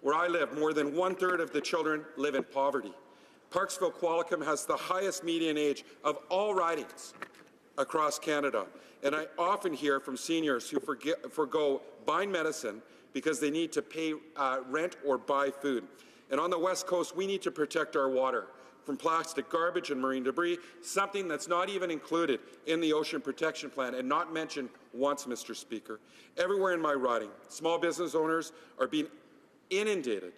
Where I live, more than 1/3 of the children live in poverty. Parksville-Qualicum has the highest median age of all ridings across Canada. And I often hear from seniors who forgo buying medicine because they need to pay rent or buy food. And on the West Coast, we need to protect our water from plastic garbage and marine debris, something that's not even included in the Ocean Protection Plan and not mentioned once, Mr. Speaker. Everywhere in my riding, small business owners are being inundated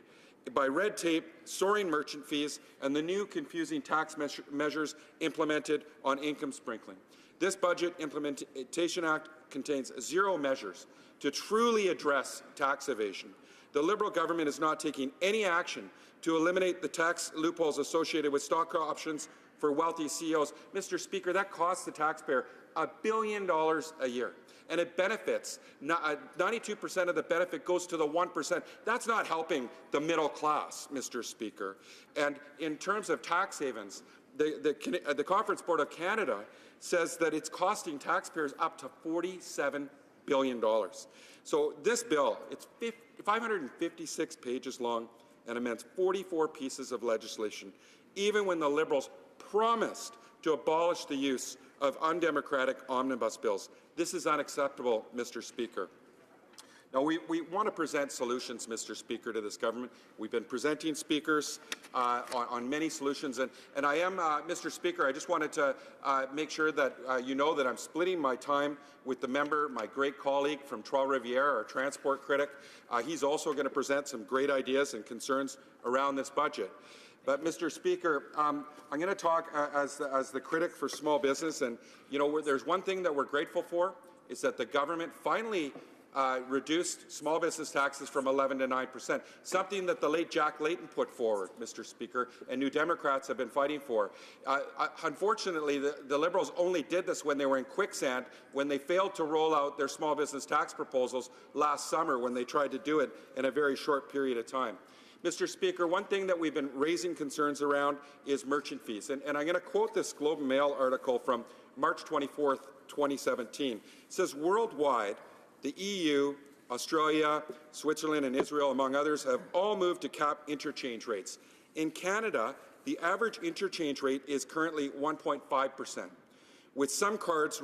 by red tape, soaring merchant fees, and the new confusing tax measures implemented on income sprinkling. This Budget Implementation Act contains 0 measures to truly address tax evasion. The Liberal government is not taking any action to eliminate the tax loopholes associated with stock options for wealthy CEOs. Mr. Speaker, that costs the taxpayer $1 billion a year. And it benefits, 92% of the benefit goes to the 1%. That's not helping the middle class, Mr. Speaker. And in terms of tax havens, the Conference Board of Canada says that it's costing taxpayers up to $47 billion. So this bill, it's 556 pages long and amends 44 pieces of legislation, even when the Liberals promised to abolish the use of undemocratic omnibus bills. This is unacceptable, Mr. Speaker. Now, we want to present solutions, Mr. Speaker, to this government. We've been presenting speakers on many solutions, and I am, Mr. Speaker, I just wanted to make sure that you know that I'm splitting my time with the member, my great colleague from Trois-Rivières, our transport critic. He's also going to present some great ideas and concerns around this budget. But, Mr. Speaker, I'm going to talk as the critic for small business, and you know, there's one thing that we're grateful for, is that the government finally reduced small business taxes from 11% to 9%, something that the late Jack Layton put forward, Mr. Speaker, and New Democrats have been fighting for. Unfortunately, the Liberals only did this when they were in quicksand, when they failed to roll out their small business tax proposals last summer, when they tried to do it in a very short period of time. Mr. Speaker, one thing that we've been raising concerns around is merchant fees. And I'm going to quote this Globe and Mail article from March 24th, 2017. It says, worldwide, the EU, Australia, Switzerland, and Israel, among others, have all moved to cap interchange rates. In Canada, the average interchange rate is currently 1.5%, with some card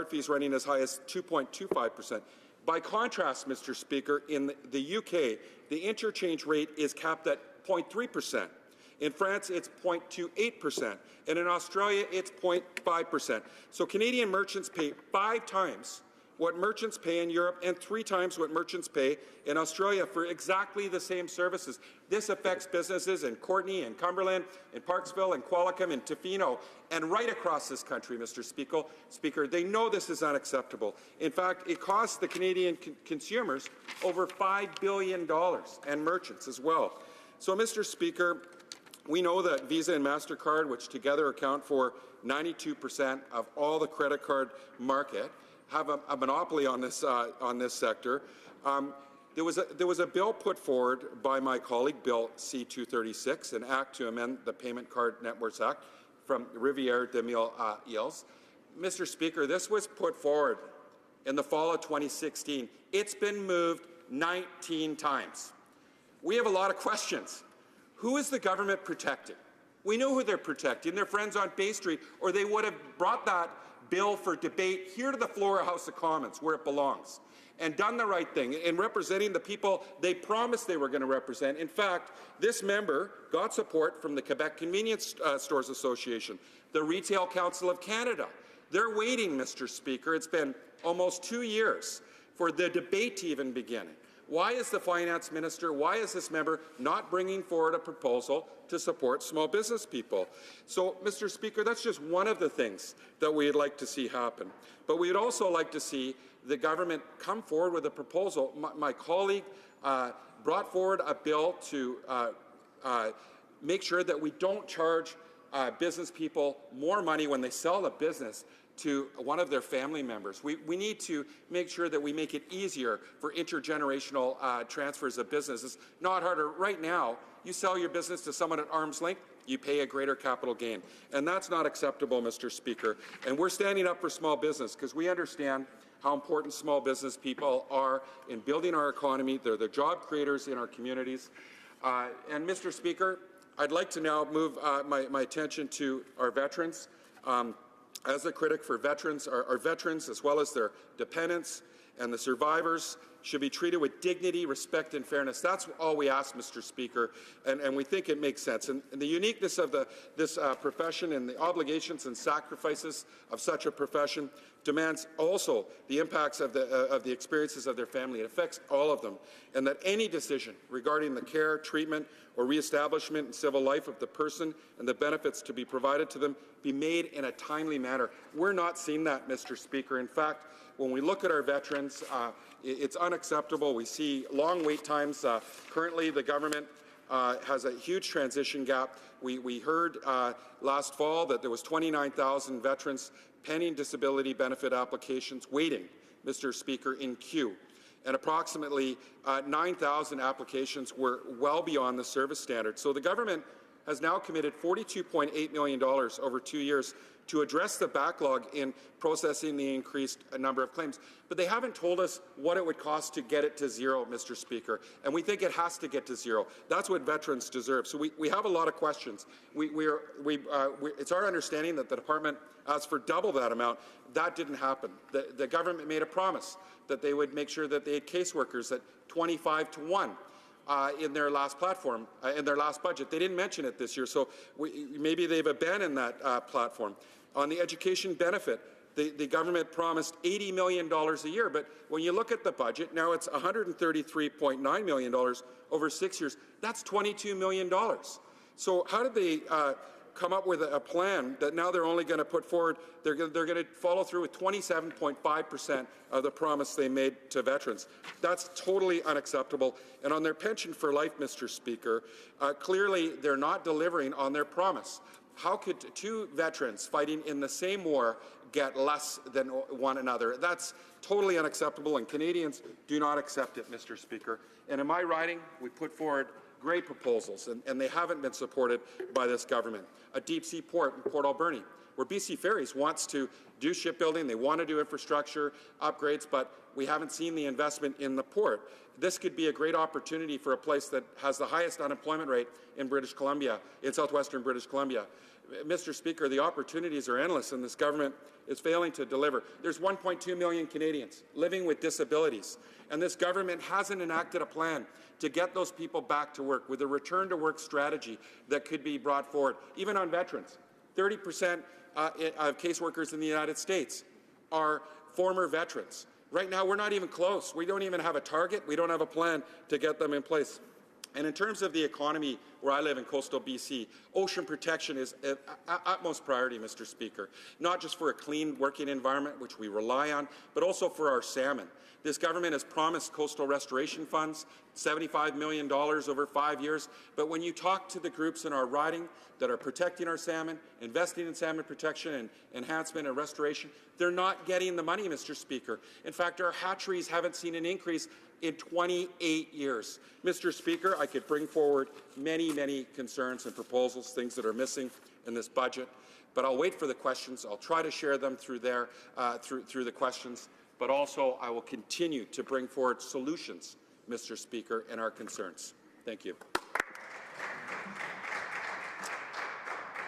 fees running as high as 2.25%. By contrast, Mr. Speaker, in the UK, the interchange rate is capped at 0.3%. In France, it's 0.28%. And in Australia, it's 0.5%. So Canadian merchants pay 5 times what merchants pay in Europe and 3 times what merchants pay in Australia for exactly the same services. This affects businesses in Courtenay and Cumberland, in Parksville and Qualicum and Tofino, and right across this country, Mr. Speaker. They know this is unacceptable. In fact, it costs the Canadian consumers over $5 billion, and merchants as well. So, Mr. Speaker, we know that Visa and MasterCard, which together account for 92% of all the credit card market, have a monopoly on this sector. There was a bill put forward by my colleague, Bill C-236, an act to amend the Payment Card Networks Act from Rivière des Mille Îles. Mr. Speaker, this was put forward in the fall of 2016. It's been moved 19 times. We have a lot of questions. Who is the government protecting? We know who they're protecting. Their friends on Bay Street, or they would have brought that bill for debate here to the floor of House of Commons, where it belongs, and done the right thing in representing the people they promised they were going to represent. In fact, this member got support from the Quebec Convenience Stores Association, the Retail Council of Canada. They're waiting, Mr. Speaker. It's been almost 2 years for the debate to even begin. Why is the finance minister, why is this member not bringing forward a proposal to support small business people? So, Mr. Speaker, that's just one of the things that we'd like to see happen. But we'd also like to see the government come forward with a proposal. My colleague brought forward a bill to make sure that we don't charge business people more money when they sell a business to one of their family members. We need to make sure that we make it easier for intergenerational transfers of businesses, not harder. Right now, you sell your business to someone at arm's length, you pay a greater capital gain. And that's not acceptable, Mr. Speaker. And we're standing up for small business because we understand how important small business people are in building our economy. They're the job creators in our communities. And Mr. Speaker, I'd like to now move my attention to our veterans. As a critic for veterans, our veterans, as well as their dependents and the survivors, should be treated with dignity, respect, and fairness. That's all we ask, Mr. Speaker, and we think it makes sense. And the uniqueness of this profession and the obligations and sacrifices of such a profession demands also the impacts of the experiences of their family. It affects all of them, and that any decision regarding the care, treatment, or reestablishment in civil life of the person and the benefits to be provided to them be made in a timely manner. We're not seeing that, Mr. Speaker. In fact, when we look at our veterans, it's unacceptable. We see long wait times. Currently, the government has a huge transition gap. We heard last fall that there was 29,000 veterans pending disability benefit applications waiting, Mr. Speaker, in queue. And approximately 9,000 applications were well beyond the service standard. So the government has now committed $42.8 million over 2 years to address the backlog in processing the increased number of claims. But they haven't told us what it would cost to get it to zero, Mr. Speaker, and we think it has to get to zero. That's what veterans deserve. So we have a lot of questions. It's our understanding that the department asked for double that amount. That didn't happen. The government made a promise that they would make sure that they had caseworkers at 25 to 1. In their last platform, in their last budget. They didn't mention it this year, so maybe they've abandoned that platform. On the education benefit, the government promised $80 million a year, but when you look at the budget, now it's $133.9 million over 6 years. That's $22 million. So how did they come up with a plan that now they're only going to put forward? They're going to follow through with 27.5% of the promise they made to veterans. That's totally unacceptable. And on their pension for life, Mr. Speaker, clearly they're not delivering on their promise. How could two veterans fighting in the same war get less than one another? That's totally unacceptable, and Canadians do not accept it, Mr. Speaker. And in my riding, we put forward great proposals, and they haven't been supported by this government. A deep-sea port in Port Alberni, where BC Ferries wants to do shipbuilding, they want to do infrastructure upgrades, but we haven't seen the investment in the port. This could be a great opportunity for a place that has the highest unemployment rate in British Columbia, in southwestern British Columbia. Mr. Speaker, the opportunities are endless, and this government is failing to deliver. There's 1.2 million Canadians living with disabilities, and this government hasn't enacted a plan to get those people back to work with a return-to-work strategy that could be brought forward. Even on veterans, 30% of caseworkers in the United States are former veterans. Right now, we're not even close. We don't even have a target. We don't have a plan to get them in place. And in terms of the economy where I live in coastal BC, ocean protection is utmost priority, Mr. Speaker, not just for a clean working environment, which we rely on, but also for our salmon. This government has promised coastal restoration funds, $75 million over 5 years, but when you talk to the groups in our riding that are protecting our salmon, investing in salmon protection and enhancement and restoration, they're not getting the money, Mr. Speaker. In fact, our hatcheries haven't seen an increase in 28 years. Mr. Speaker, I could bring forward many, many concerns and proposals, things that are missing in this budget, but I'll wait for the questions. I'll try to share them through the questions, but also I will continue to bring forward solutions, Mr. Speaker, and our concerns. Thank you.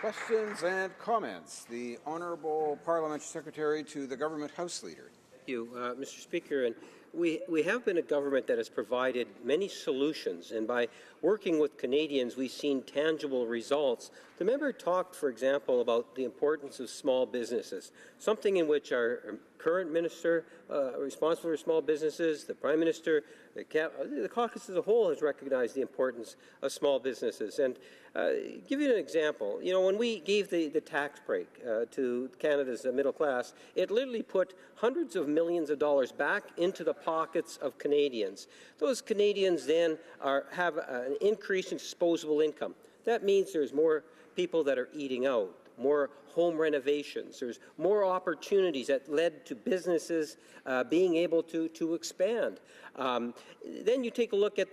Questions and comments. The Honourable Parliamentary Secretary to the Government House Leader. Thank you, Mr. Speaker. And we have been a government that has provided many solutions, and by working with Canadians, we've seen tangible results. The member talked, for example, about the importance of small businesses, something in which our current minister responsible for small businesses, the Prime Minister, the caucus as a whole has recognized the importance of small businesses. And give you an example, when we gave the tax break to Canada's middle class, it literally put hundreds of millions of dollars back into the pockets of Canadians. Those Canadians then have an increase in disposable income. That means there's more people that are eating out, more home renovations. There's more opportunities that led to businesses being able to expand. Then you take a look at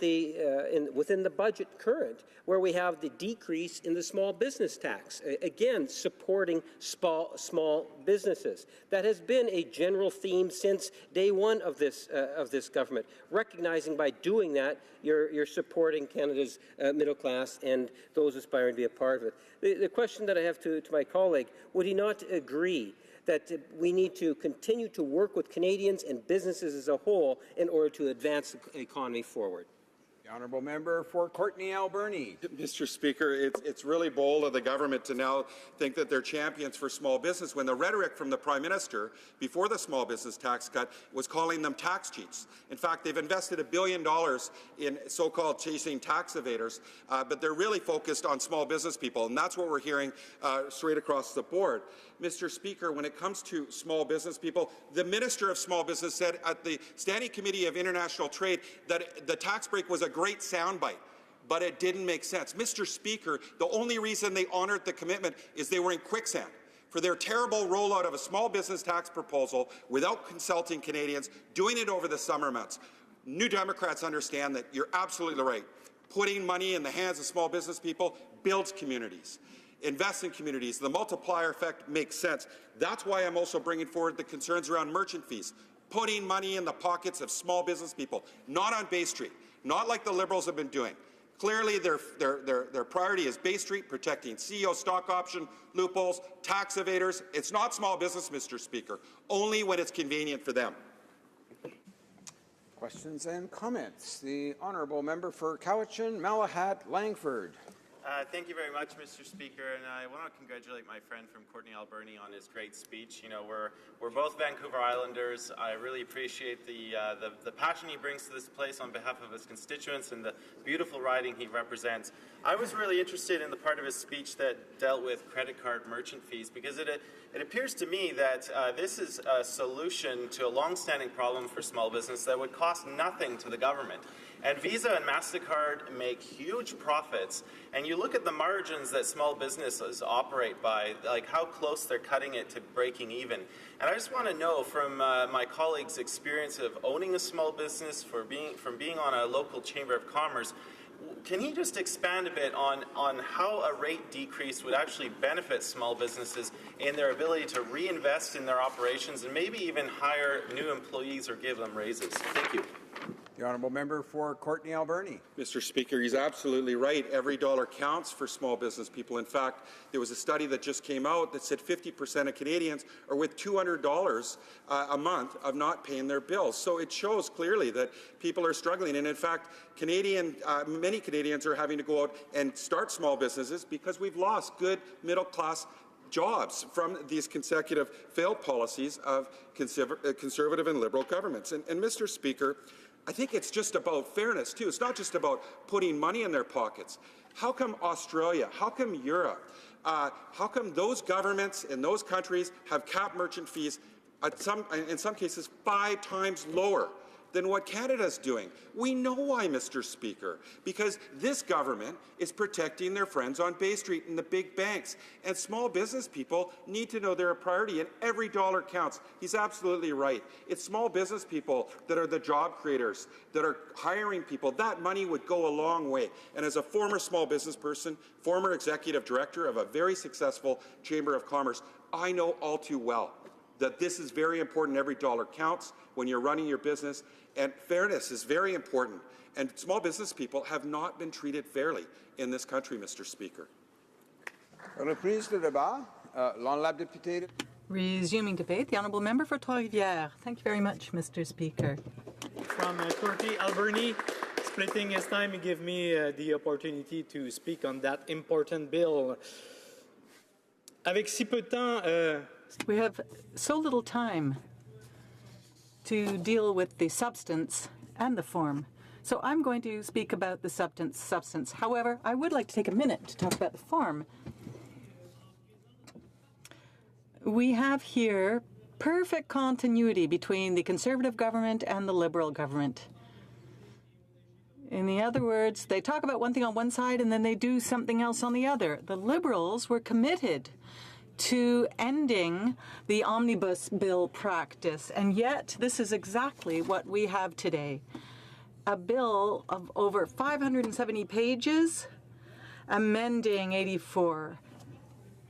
within the budget current, where we have the decrease in the small business tax, again supporting small businesses. That has been a general theme since day one of this government. Recognizing by doing that, you're supporting Canada's middle class and those aspiring to be a part of it. The question that I have to my colleague: would he not agree that we need to continue to work with Canadians and businesses as a whole in order to advance the economy forward? The honourable member for Courtenay Alberni. Mr. Speaker, it's really bold of the government to now think that they're champions for small business when the rhetoric from the Prime Minister before the small business tax cut was calling them tax cheats. In fact, they've invested $1 billion in so-called chasing tax evaders, but they're really focused on small business people, and that's what we're hearing straight across the board. Mr. Speaker, when it comes to small business people, the Minister of Small Business said at the Standing Committee of International Trade that the tax break was a great soundbite, but it didn't make sense. Mr. Speaker, the only reason they honoured the commitment is they were in quicksand. For their terrible rollout of a small business tax proposal without consulting Canadians, doing it over the summer months. New Democrats understand that you're absolutely right. Putting money in the hands of small business people builds communities. Invest in communities. The multiplier effect makes sense. That's why I'm also bringing forward the concerns around merchant fees. Putting money in the pockets of small business people, not on Bay Street, not like the Liberals have been doing. Clearly, their priority is Bay Street, protecting CEO stock option loopholes, tax evaders. It's not small business, Mr. Speaker, only when it's convenient for them. Questions and comments. The honourable member for Cowichan, Malahat, Langford. Thank you very much, Mr. Speaker, and I want to congratulate my friend from Courtenay Alberni on his great speech. You know, we're both Vancouver Islanders. I really appreciate the passion he brings to this place on behalf of his constituents and the beautiful riding he represents. I was really interested in the part of his speech that dealt with credit card merchant fees, because it appears to me that this is a solution to a long-standing problem for small business that would cost nothing to the government. And Visa and MasterCard make huge profits, and you look at the margins that small businesses operate by, like how close they're cutting it to breaking even. And I just want to know from my colleague's experience of owning a small business, from being on a local chamber of commerce, can he just expand a bit on how a rate decrease would actually benefit small businesses in their ability to reinvest in their operations and maybe even hire new employees or give them raises? Thank you. The honourable member for Courtenay Alberni. Mr. Speaker, he's absolutely right. Every dollar counts for small business people. In fact, there was a study that just came out that said 50% of Canadians are with $200 a month of not paying their bills. So it shows clearly that people are struggling. And in fact, many Canadians are having to go out and start small businesses because we've lost good middle-class jobs from these consecutive failed policies of conservative and Liberal governments. And Mr. Speaker, I think it's just about fairness, too. It's not just about putting money in their pockets. How come Australia, how come Europe, how come those governments in those countries have capped merchant fees, in some cases 5 times lower than what Canada's doing? We know why, Mr. Speaker, because this government is protecting their friends on Bay Street and the big banks, and small business people need to know they're a priority, and every dollar counts. He's absolutely right. It's small business people that are the job creators, that are hiring people. That money would go a long way. And as a former small business person, former executive director of a very successful Chamber of Commerce, I know all too well that this is very important. Every dollar counts when you're running your business, and fairness is very important. And small business people have not been treated fairly in this country, Mr. Speaker. Reprise de débat. L'honorable député. Resuming debate, the honourable member for Trois-Rivières. Thank you very much, Mr. Speaker. From Courtenay Alberni, splitting his time, he gave me the opportunity to speak on that important bill. Avec si peu de temps, we have so little time to deal with the substance and the form. So I'm going to speak about the substance. However, I would like to take a minute to talk about the form. We have here perfect continuity between the Conservative government and the Liberal government. In other words, they talk about one thing on one side and then they do something else on the other. The Liberals were committed to ending the omnibus bill practice. And yet, this is exactly what we have today. A bill of over 570 pages, amending 84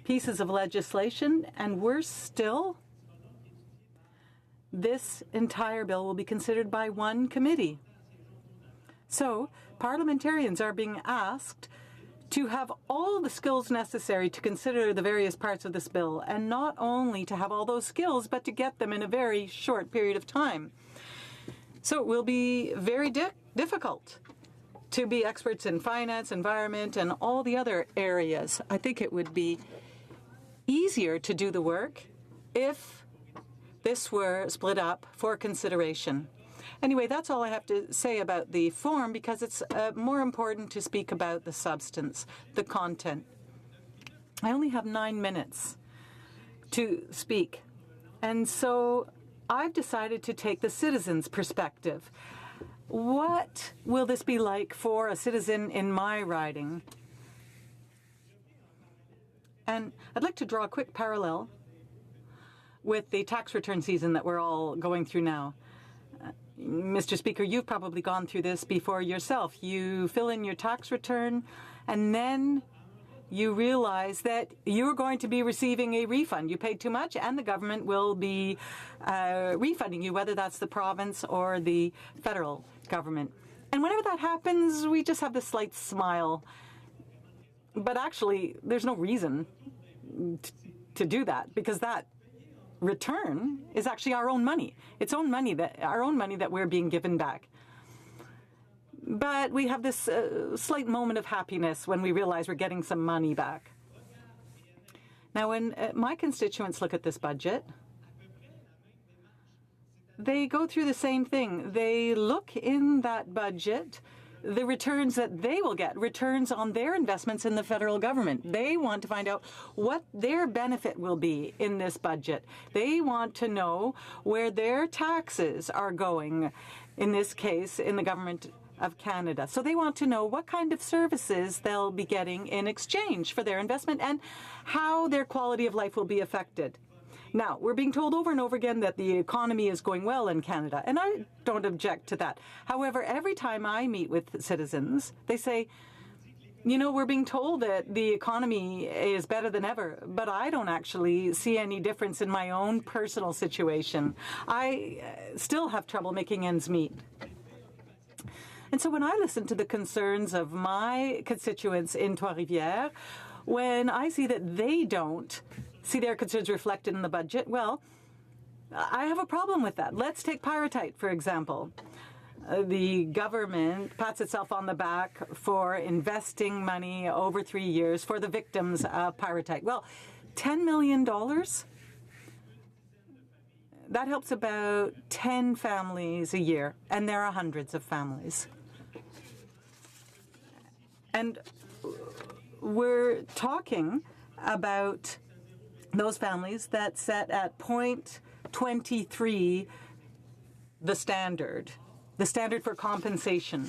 pieces of legislation, and worse still, this entire bill will be considered by one committee. So, parliamentarians are being asked to have all the skills necessary to consider the various parts of this bill, and not only to have all those skills, but to get them in a very short period of time. So it will be very difficult to be experts in finance, environment, and all the other areas. I think it would be easier to do the work if this were split up for consideration. Anyway, that's all I have to say about the form, because it's more important to speak about the substance, the content. I only have 9 minutes to speak, and so I've decided to take the citizen's perspective. What will this be like for a citizen in my riding? And I'd like to draw a quick parallel with the tax return season that we're all going through now. Mr. Speaker, you've probably gone through this before yourself. You fill in your tax return, and then you realize that you're going to be receiving a refund. You paid too much, and the government will be refunding you, whether that's the province or the federal government. And whenever that happens, we just have this slight smile. But actually, there's no reason to do that, because that return is actually our own money. It's our own money that we're being given back. But we have this slight moment of happiness when we realize we're getting some money back. Now, when my constituents look at this budget, they go through the same thing. They look in that budget the returns that they will get, returns on their investments in the federal government. They want to find out what their benefit will be in this budget. They want to know where their taxes are going, in this case, in the government of Canada. So they want to know what kind of services they'll be getting in exchange for their investment and how their quality of life will be affected. Now, we're being told over and over again that the economy is going well in Canada, and I don't object to that. However, every time I meet with citizens, they say, you know, we're being told that the economy is better than ever, but I don't actually see any difference in my own personal situation. I still have trouble making ends meet. And so when I listen to the concerns of my constituents in Trois-Rivières, when I see that they don't see their concerns reflected in the budget, well, I have a problem with that. Let's take pyrrhotite, for example. The government pats itself on the back for investing money over 3 years for the victims of pyrrhotite. Well, $10 million, that helps about 10 families a year, and there are hundreds of families. And we're talking about those families that set at 0.23 the standard for compensation.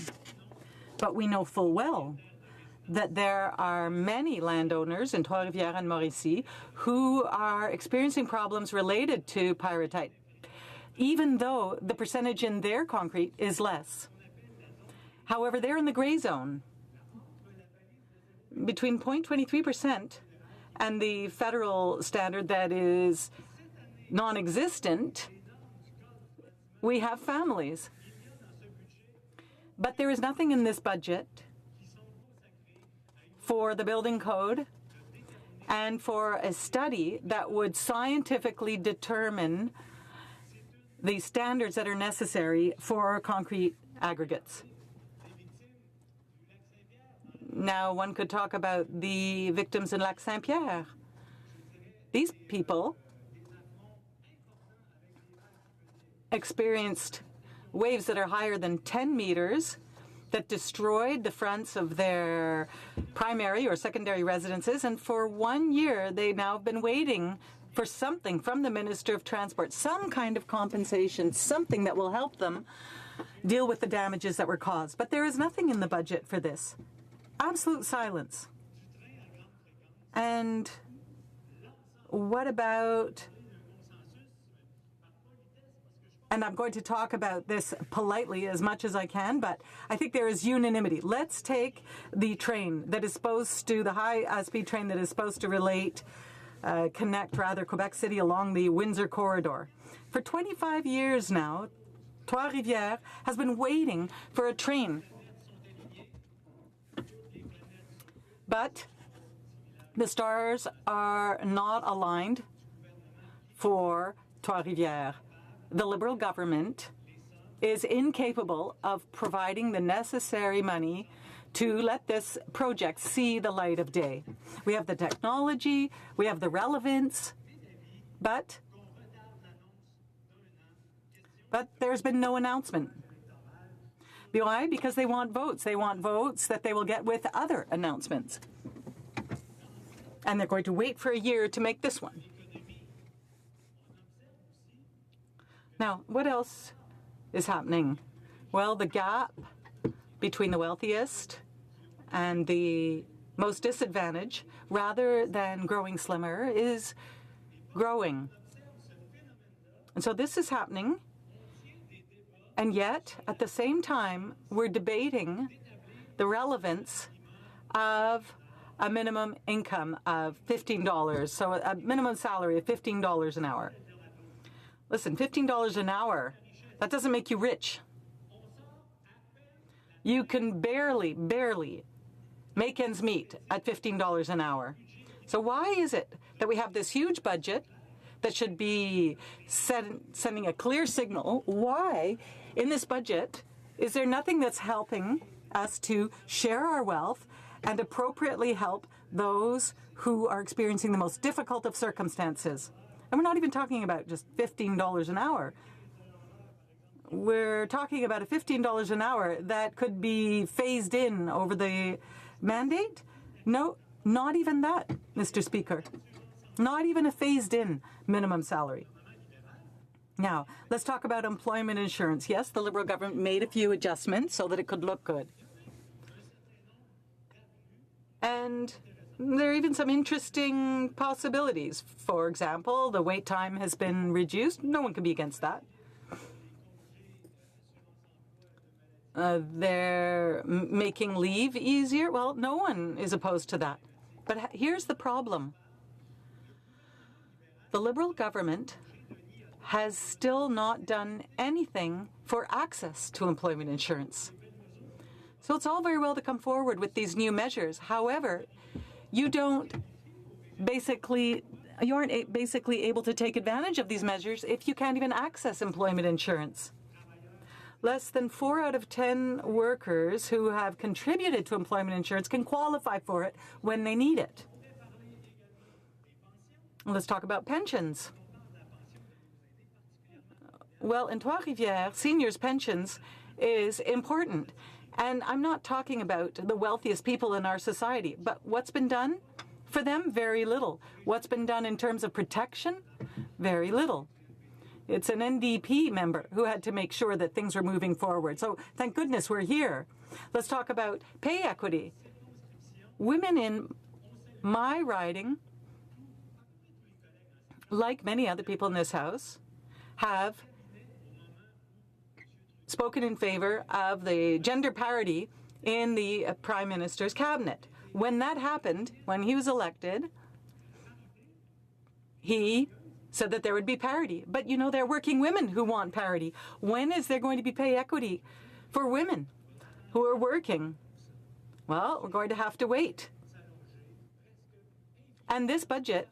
But we know full well that there are many landowners in Trois-Rivières and Mauricie who are experiencing problems related to pyrrhotite, even though the percentage in their concrete is less. However, they're in the gray zone. Between 0.23% and the federal standard that is non-existent, we have families. But there is nothing in this budget for the building code and for a study that would scientifically determine the standards that are necessary for concrete aggregates. Now, one could talk about the victims in Lac Saint-Pierre. These people experienced waves that are higher than 10 meters that destroyed the fronts of their primary or secondary residences, and for 1 year they now have been waiting for something from the Minister of Transport, some kind of compensation, something that will help them deal with the damages that were caused. But there is nothing in the budget for this. Absolute silence. And What about, and I'm going to talk about this politely as much as I can, but I think there is unanimity. Let's take the train that is supposed to, the high-speed train that is supposed to connect Quebec City along the Windsor corridor. For 25 years now, Trois-Rivières has been waiting for a train. But the stars are not aligned for Trois-Rivières. The Liberal government is incapable of providing the necessary money to let this project see the light of day. We have the technology, we have the relevance, but there's been no announcement. Why? Because they want votes. They want votes that they will get with other announcements. And they're going to wait for a year to make this one. Now, what else is happening? Well, the gap between the wealthiest and the most disadvantaged, rather than growing slimmer, is growing. And so this is happening. And yet, at the same time, we're debating the relevance of a minimum income of $15, so a minimum salary of $15 an hour. Listen, $15 an hour, that doesn't make you rich. You can barely make ends meet at $15 an hour. So why is it that we have this huge budget that should be sending a clear signal? Why, in this budget, is there nothing that's helping us to share our wealth and appropriately help those who are experiencing the most difficult of circumstances? And we're not even talking about just $15 an hour. We're talking about a $15 an hour that could be phased in over the mandate? No, not even that, Mr. Speaker. Not even a phased-in minimum salary. Now, let's talk about employment insurance. Yes, the Liberal government made a few adjustments so that it could look good. And there are even some interesting possibilities. For example, the wait time has been reduced. No one can be against that. They're making leave easier. Well, no one is opposed to that. But here's the problem. The Liberal government has still not done anything for access to employment insurance. So it's all very well to come forward with these new measures. However, you aren't basically able to take advantage of these measures if you can't even access employment insurance. Less than 4 out of 10 workers who have contributed to employment insurance can qualify for it when they need it. Let's talk about pensions. Well, in Trois-Rivières, seniors' pensions is important. And I'm not talking about the wealthiest people in our society, but what's been done for them? Very little. What's been done in terms of protection? Very little. It's an NDP member who had to make sure that things were moving forward. So thank goodness we're here. Let's talk about pay equity. Women in my riding, like many other people in this House, have spoken in favor of the gender parity in the Prime Minister's cabinet. When that happened, when he was elected, he said that there would be parity. But, you know, there are working women who want parity. When is there going to be pay equity for women who are working? Well, we're going to have to wait. And this budget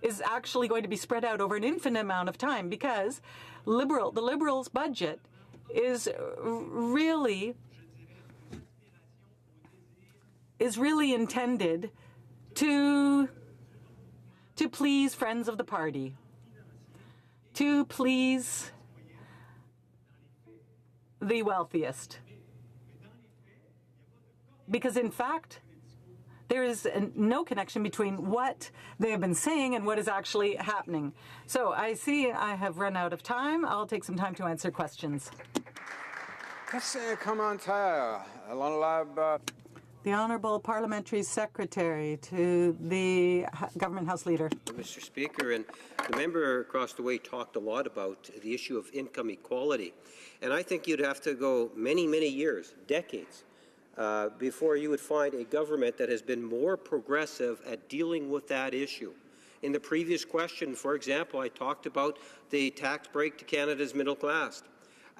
is actually going to be spread out over an infinite amount of time because the Liberals' budget is really intended to please friends of the party, to please the wealthiest. Because in fact, there is no connection between what they have been saying and what is actually happening. So I see I have run out of time. I'll take some time to answer questions. The Honourable Parliamentary Secretary to the Government House Leader. Mr. Speaker, and the member across the way talked a lot about the issue of income equality. And I think you'd have to go many, many years, decades, before you would find a government that has been more progressive at dealing with that issue. In the previous question, for example, I talked about the tax break to Canada's middle class.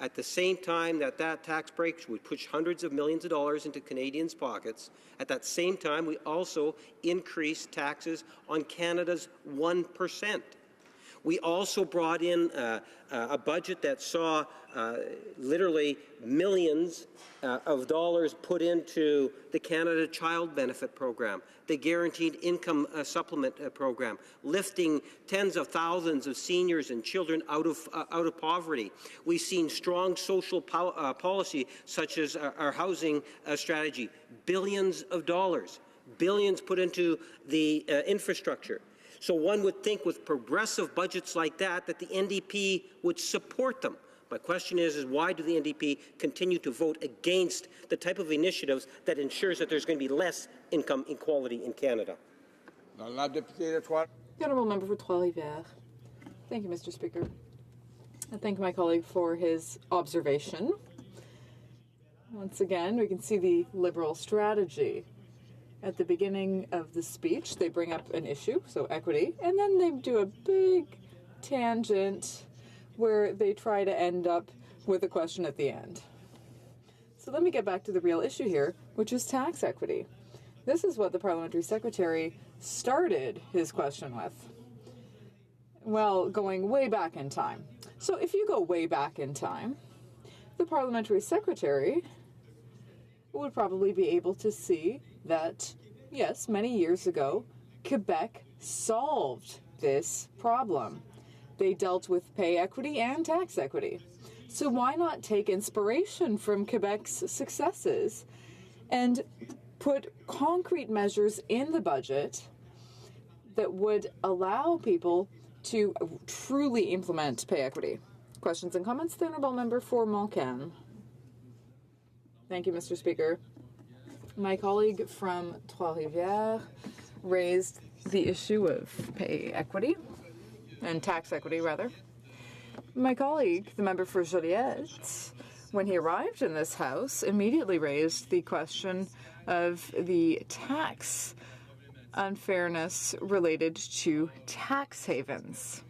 At the same time that tax break would push hundreds of millions of dollars into Canadians' pockets, at that same time we also increased taxes on Canada's 1%. We also brought in a budget that saw literally millions of dollars put into the Canada Child Benefit Program, the Guaranteed Income Supplement Program, lifting tens of thousands of seniors and children out of poverty. We've seen strong social policy, such as our housing strategy, billions of dollars, billions put into the infrastructure. So one would think with progressive budgets like that the NDP would support them. My question is why do the NDP continue to vote against the type of initiatives that ensures that there's going to be less income inequality in Canada? The Honourable Member for Trois-Rivières. Thank you, Mr. Speaker. I thank my colleague for his observation. Once again, we can see the Liberal strategy. At the beginning of the speech, they bring up an issue, so equity, and then they do a big tangent where they try to end up with a question at the end. So let me get back to the real issue here, which is tax equity. This is what the Parliamentary Secretary started his question with. Well, going way back in time. So if you go way back in time, the Parliamentary Secretary would probably be able to see that, yes, many years ago, Quebec solved this problem. They dealt with pay equity and tax equity. So why not take inspiration from Quebec's successes and put concrete measures in the budget that would allow people to truly implement pay equity? Questions and comments? The Honourable Member for Montcalm. Thank you, Mr. Speaker. My colleague from Trois-Rivières raised the issue of pay equity, and tax equity, rather. My colleague, the member for Joliette, when he arrived in this House, immediately raised the question of the tax unfairness related to tax havens.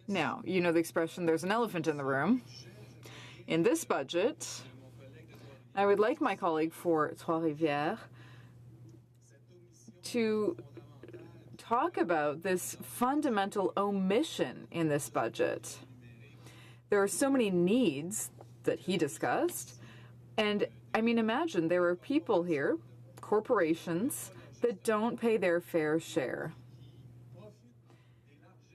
Now, you know the expression, there's an elephant in the room. In this budget, I would like my colleague for Trois-Rivières to talk about this fundamental omission in this budget. There are so many needs that he discussed, and I mean, imagine there are people here, corporations, that don't pay their fair share.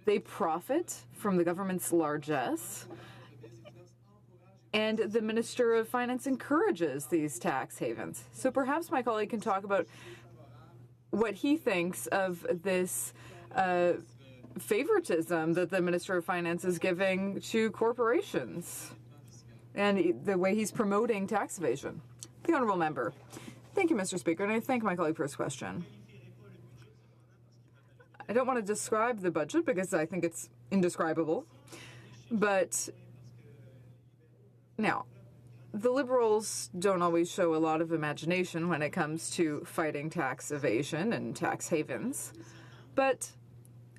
They profit from the government's largesse, and the Minister of Finance encourages these tax havens. So perhaps my colleague can talk about what he thinks of this favoritism that the Minister of Finance is giving to corporations and the way he's promoting tax evasion. The Honourable Member. Thank you, Mr. Speaker, and I thank my colleague for his question. I don't want to describe the budget because I think it's indescribable, but now, the Liberals don't always show a lot of imagination when it comes to fighting tax evasion and tax havens, but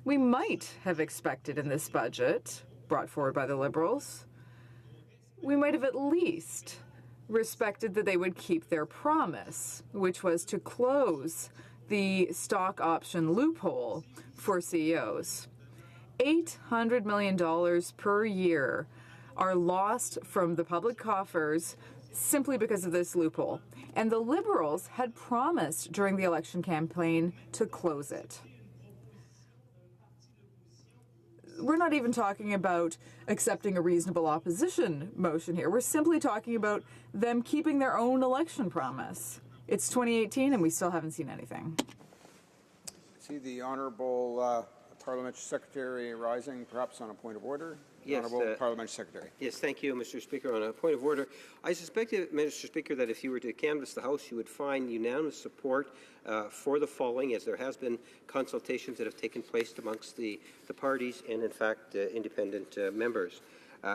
we might have expected in this budget, brought forward by the Liberals, we might have at least respected that they would keep their promise, which was to close the stock option loophole for CEOs. $800 million per year are lost from the public coffers simply because of this loophole. And the Liberals had promised during the election campaign to close it. We're not even talking about accepting a reasonable opposition motion here. We're simply talking about them keeping their own election promise. It's 2018 and we still haven't seen anything. See the Honourable Parliamentary Secretary rising, perhaps on a point of order. Yes, Honourable Parliamentary Secretary. Yes, thank you, Mr. Speaker. On a point of order, I suspect, Mr. Speaker, that if you were to canvass the House, you would find unanimous support for the following, as there has been consultations that have taken place amongst the parties and, in fact, independent members.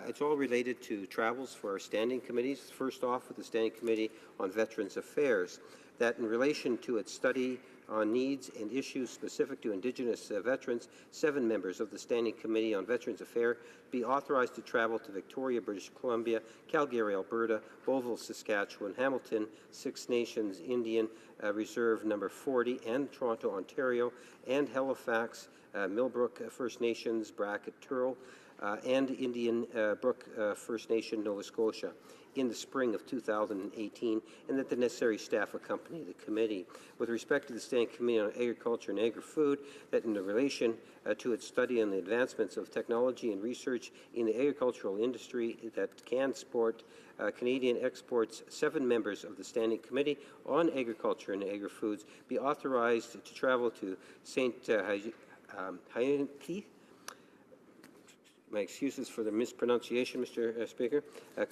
It's all related to travels for our standing committees. First off, with the Standing Committee on Veterans Affairs, that in relation to its study on needs and issues specific to Indigenous veterans, 7 members of the Standing Committee on Veterans Affairs be authorized to travel to Victoria, British Columbia, Calgary, Alberta, Beauville, Saskatchewan, Hamilton, Six Nations Indian Reserve number 40, and Toronto, Ontario, and Halifax, Millbrook First Nations, Turl, and Indian Brook First Nation, Nova Scotia, in the spring of 2018, and that the necessary staff accompany the committee. With respect to the Standing Committee on Agriculture and Agri-Food, that in relation to its study on the advancements of technology and research in the agricultural industry that can support Canadian exports, 7 members of the Standing Committee on Agriculture and Agri-Foods be authorized to travel to St. Hyacinthe. My excuses for the mispronunciation, Mr. Speaker.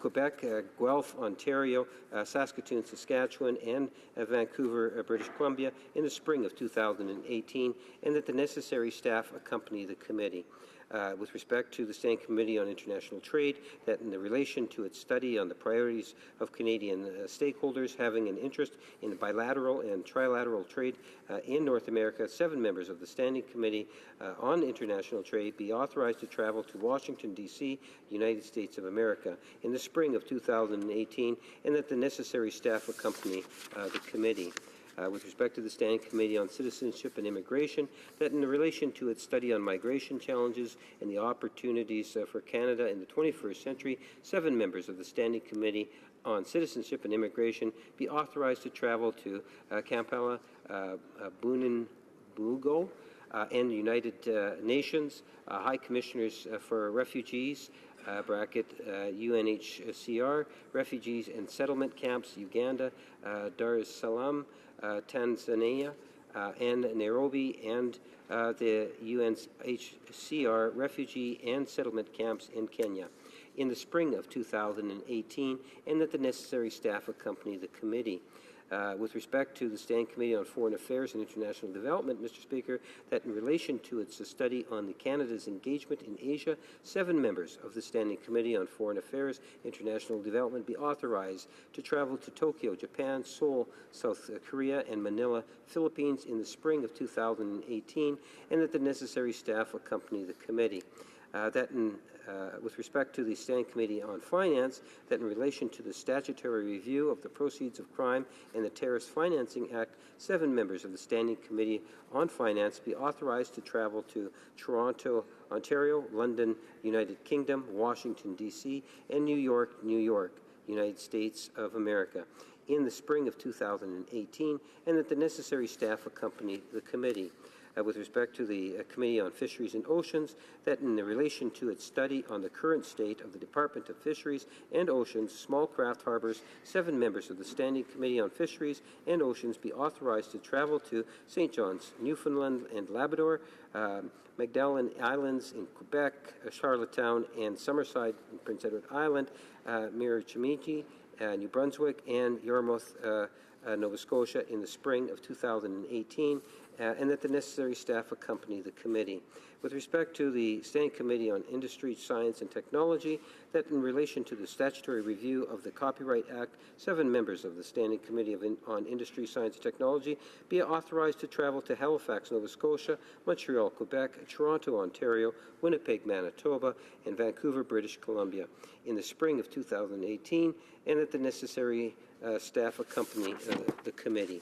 Quebec, Guelph, Ontario, Saskatoon, Saskatchewan, and Vancouver, British Columbia in the spring of 2018, and that the necessary staff accompany the committee. With respect to the Standing Committee on International Trade, that in the relation to its study on the priorities of Canadian stakeholders having an interest in bilateral and trilateral trade in North America, 7 members of the Standing Committee on International Trade be authorized to travel to Washington, D.C., United States of America, in the spring of 2018, and that the necessary staff accompany the committee. With respect to the Standing Committee on Citizenship and Immigration, that in relation to its study on migration challenges and the opportunities for Canada in the 21st century, 7 members of the Standing Committee on Citizenship and Immigration be authorized to travel to Kampala, Buninbugo, and the United Nations, High Commissioners for Refugees, UNHCR, Refugees and Settlement Camps, Uganda, Dar es Salaam, Tanzania, and Nairobi, and the UNHCR Refugee and Settlement Camps in Kenya in the spring of 2018, and that the necessary staff accompany the committee. With respect to the Standing Committee on Foreign Affairs and International Development, Mr. Speaker, that in relation to its study on Canada's engagement in Asia, 7 members of the Standing Committee on Foreign Affairs and International Development be authorized to travel to Tokyo, Japan, Seoul, South Korea, and Manila, Philippines in the spring of 2018, and that the necessary staff accompany the committee. With respect to the Standing Committee on Finance, that in relation to the statutory review of the proceeds of crime and the Terrorist Financing Act, 7 members of the Standing Committee on Finance be authorized to travel to Toronto, Ontario, London, United Kingdom, Washington, D.C., and New York, United States of America, in the spring of 2018, and that the necessary staff accompany the committee. With respect to the Committee on Fisheries and Oceans, that in relation to its study on the current state of the Department of Fisheries and Oceans, small craft harbors, 7 members of the Standing Committee on Fisheries and Oceans be authorized to travel to St. John's, Newfoundland and Labrador, Magdalen Islands in Quebec, Charlottetown and Summerside in Prince Edward Island, Miramichi, New Brunswick, and Yarmouth, Nova Scotia in the spring of 2018, and that the necessary staff accompany the committee. With respect to the Standing Committee on Industry, Science and Technology, that in relation to the statutory review of the Copyright Act, 7 members of the Standing Committee on Industry, Science and Technology be authorized to travel to Halifax, Nova Scotia, Montreal, Quebec, Toronto, Ontario, Winnipeg, Manitoba, and Vancouver, British Columbia in the spring of 2018, and that the necessary staff accompany the committee.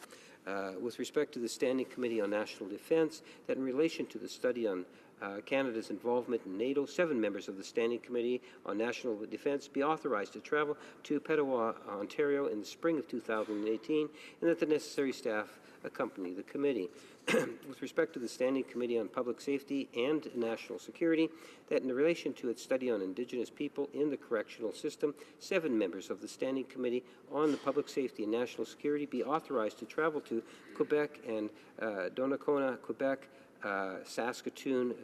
With respect to the Standing Committee on National Defence, that in relation to the study on Canada's involvement in NATO, 7 members of the Standing Committee on National Defence be authorized to travel to Petawawa, Ontario in the spring of 2018, and that the necessary staff accompany the committee. With respect to the Standing Committee on Public Safety and National Security, that in relation to its study on Indigenous people in the correctional system, 7 members of the Standing Committee on the Public Safety and National Security be authorized to travel to Quebec and Donnacona, Quebec, Saskatoon,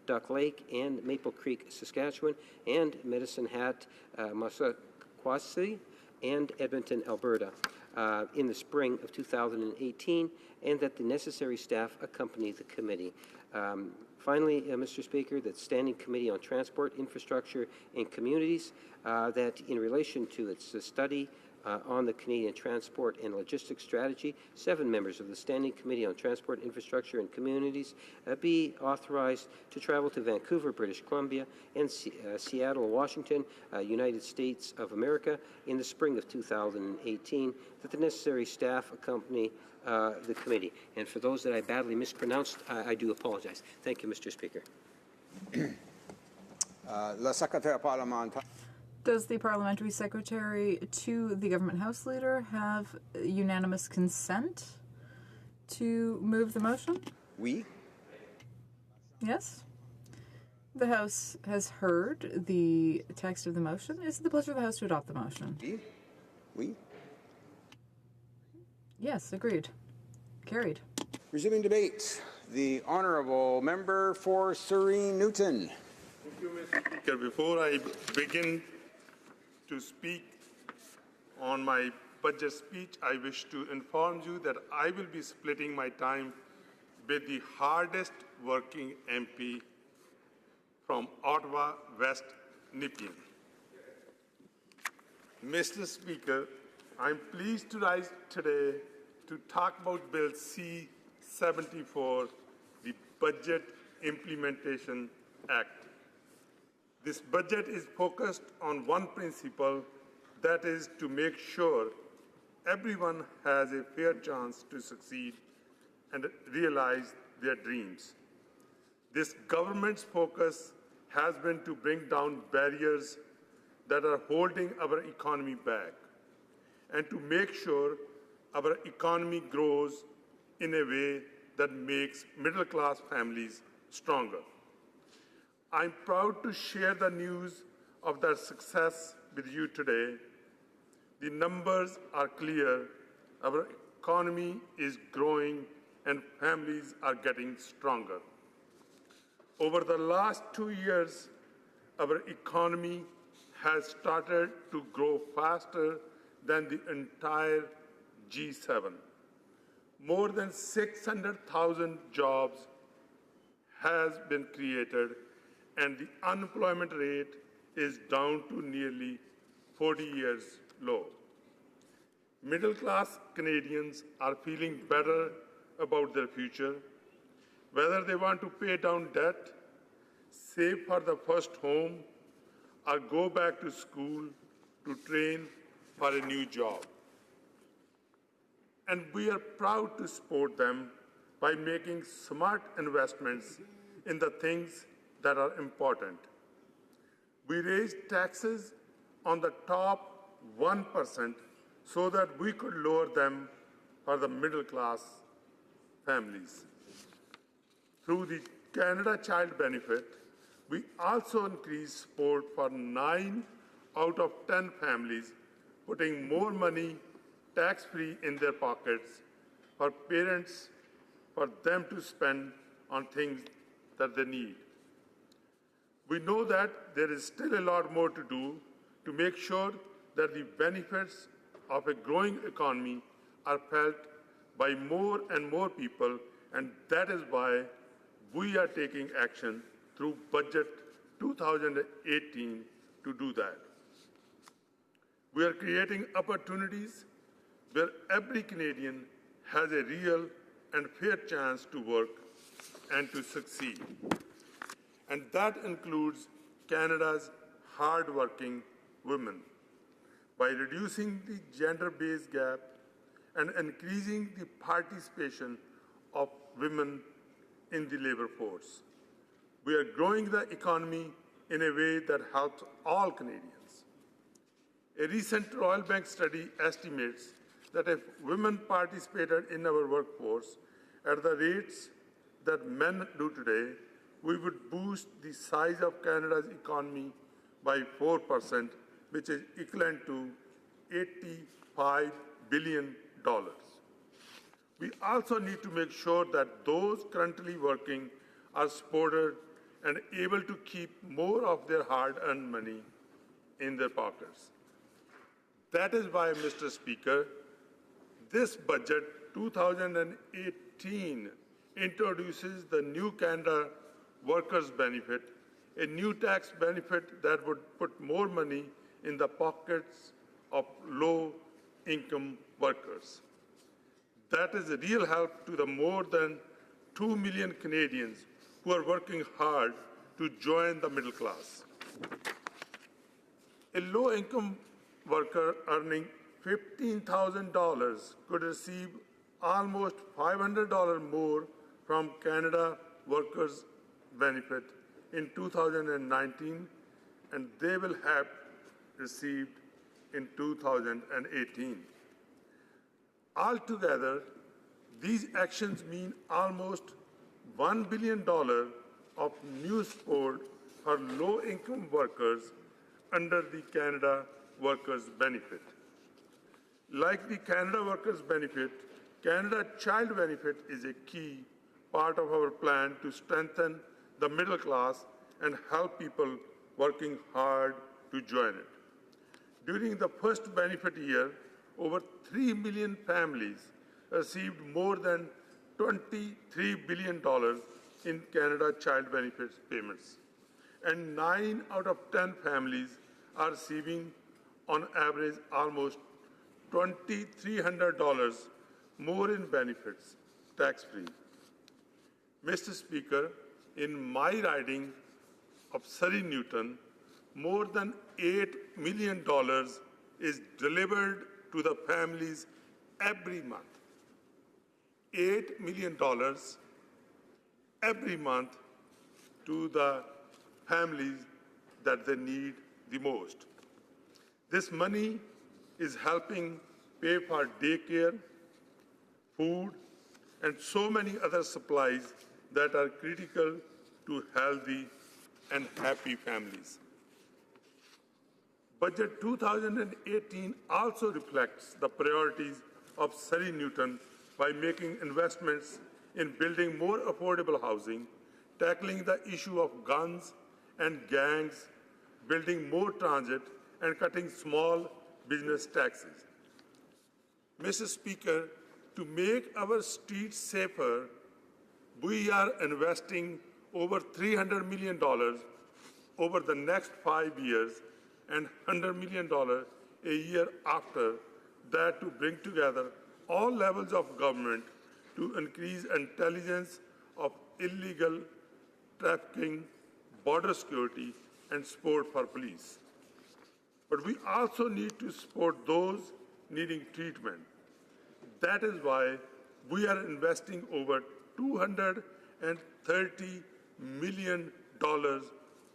Duck Lake, and Maple Creek, Saskatchewan, and Medicine Hat, Massaquoi, and Edmonton, Alberta, in the spring of 2018, and that the necessary staff accompany the committee. Finally, Mr. Speaker, that Standing Committee on Transport, Infrastructure, and Communities, that in relation to its study on the Canadian Transport and Logistics Strategy, 7 members of the Standing Committee on Transport, Infrastructure, and Communities be authorized to travel to Vancouver, British Columbia, and Seattle, Washington, United States of America, in the spring of 2018, that the necessary staff accompany the committee. And for those that I badly mispronounced, I do apologize. Thank you, Mr. Speaker. Le secrétaire parlementaire. Does the parliamentary secretary to the government house leader have unanimous consent to move the motion? Oui. Yes. The House has heard the text of the motion. Is it the pleasure of the House to adopt the motion? Oui. Oui. Yes, agreed. Carried. Resuming debate, the honourable member for Surrey Newton. Thank you, Mr. Speaker. Before I begin to speak on my budget speech, I wish to inform you that I will be splitting my time with the hardest working MP from Ottawa West Nepean. Mr. Speaker, I'm pleased to rise today to talk about Bill C-74, the Budget Implementation Act. This budget is focused on one principle, that is to make sure everyone has a fair chance to succeed and realize their dreams. This government's focus has been to bring down barriers that are holding our economy back and to make sure our economy grows in a way that makes middle-class families stronger. I'm proud to share the news of that success with you today. The numbers are clear. Our economy is growing and families are getting stronger. Over the last 2 years, our economy has started to grow faster than the entire G7. More than 600,000 jobs has been created, and the unemployment rate is down to nearly 40 years low. Middle-class Canadians are feeling better about their future, whether they want to pay down debt, save for the first home, or go back to school to train for a new job. And we are proud to support them by making smart investments in the things that are important. We raised taxes on the top 1% so that we could lower them for the middle-class families. Through the Canada Child Benefit, we also increased support for 9 out of 10 families, putting more money tax-free in their pockets for parents, for them to spend on things that they need. We know that there is still a lot more to do to make sure that the benefits of a growing economy are felt by more and more people, and that is why we are taking action through Budget 2018 to do that. We are creating opportunities where every Canadian has a real and fair chance to work and to succeed. And that includes Canada's hard-working women. By reducing the gender-based gap and increasing the participation of women in the labor force, we are growing the economy in a way that helps all Canadians. A recent Royal Bank study estimates that if women participated in our workforce at the rates that men do today, we would boost the size of Canada's economy by 4%, which is equivalent to $85 billion. We also need to make sure that those currently working are supported and able to keep more of their hard-earned money in their pockets. That is why, Mr. Speaker, this budget 2018 introduces the new Canada Workers' Benefit, a new tax benefit that would put more money in the pockets of low-income workers. That is a real help to the more than 2 million Canadians who are working hard to join the middle class. A low-income worker earning $15,000 could receive almost $500 more from Canada Workers' Benefit in 2019, and they will have received in 2018. Altogether, these actions mean almost $1 billion of new support for low-income workers under the Canada Workers' Benefit. Like the Canada Workers' Benefit, Canada Child Benefit is a key part of our plan to strengthen the middle class and help people working hard to join it. During the first benefit year, over 3 million families received more than $23 billion in Canada Child Benefits payments, and 9 out of 10 families are receiving, on average, almost $2,300 more in benefits, tax-free. Mr. Speaker, in my riding of Surrey Newton, more than $8 million is delivered to the families every month. $8 million every month to the families that they need the most. This money is helping pay for daycare, food, and so many other supplies that are critical to healthy and happy families. Budget 2018 also reflects the priorities of Surrey Newton by making investments in building more affordable housing, tackling the issue of guns and gangs, building more transit, and cutting small business taxes. Mr. Speaker, to make our streets safer, we are investing over $300 million over the next 5 years and $100 million a year after that to bring together all levels of government to increase intelligence of illegal trafficking, border security, and support for police. But we also need to support those needing treatment. That is why we are investing over $230 million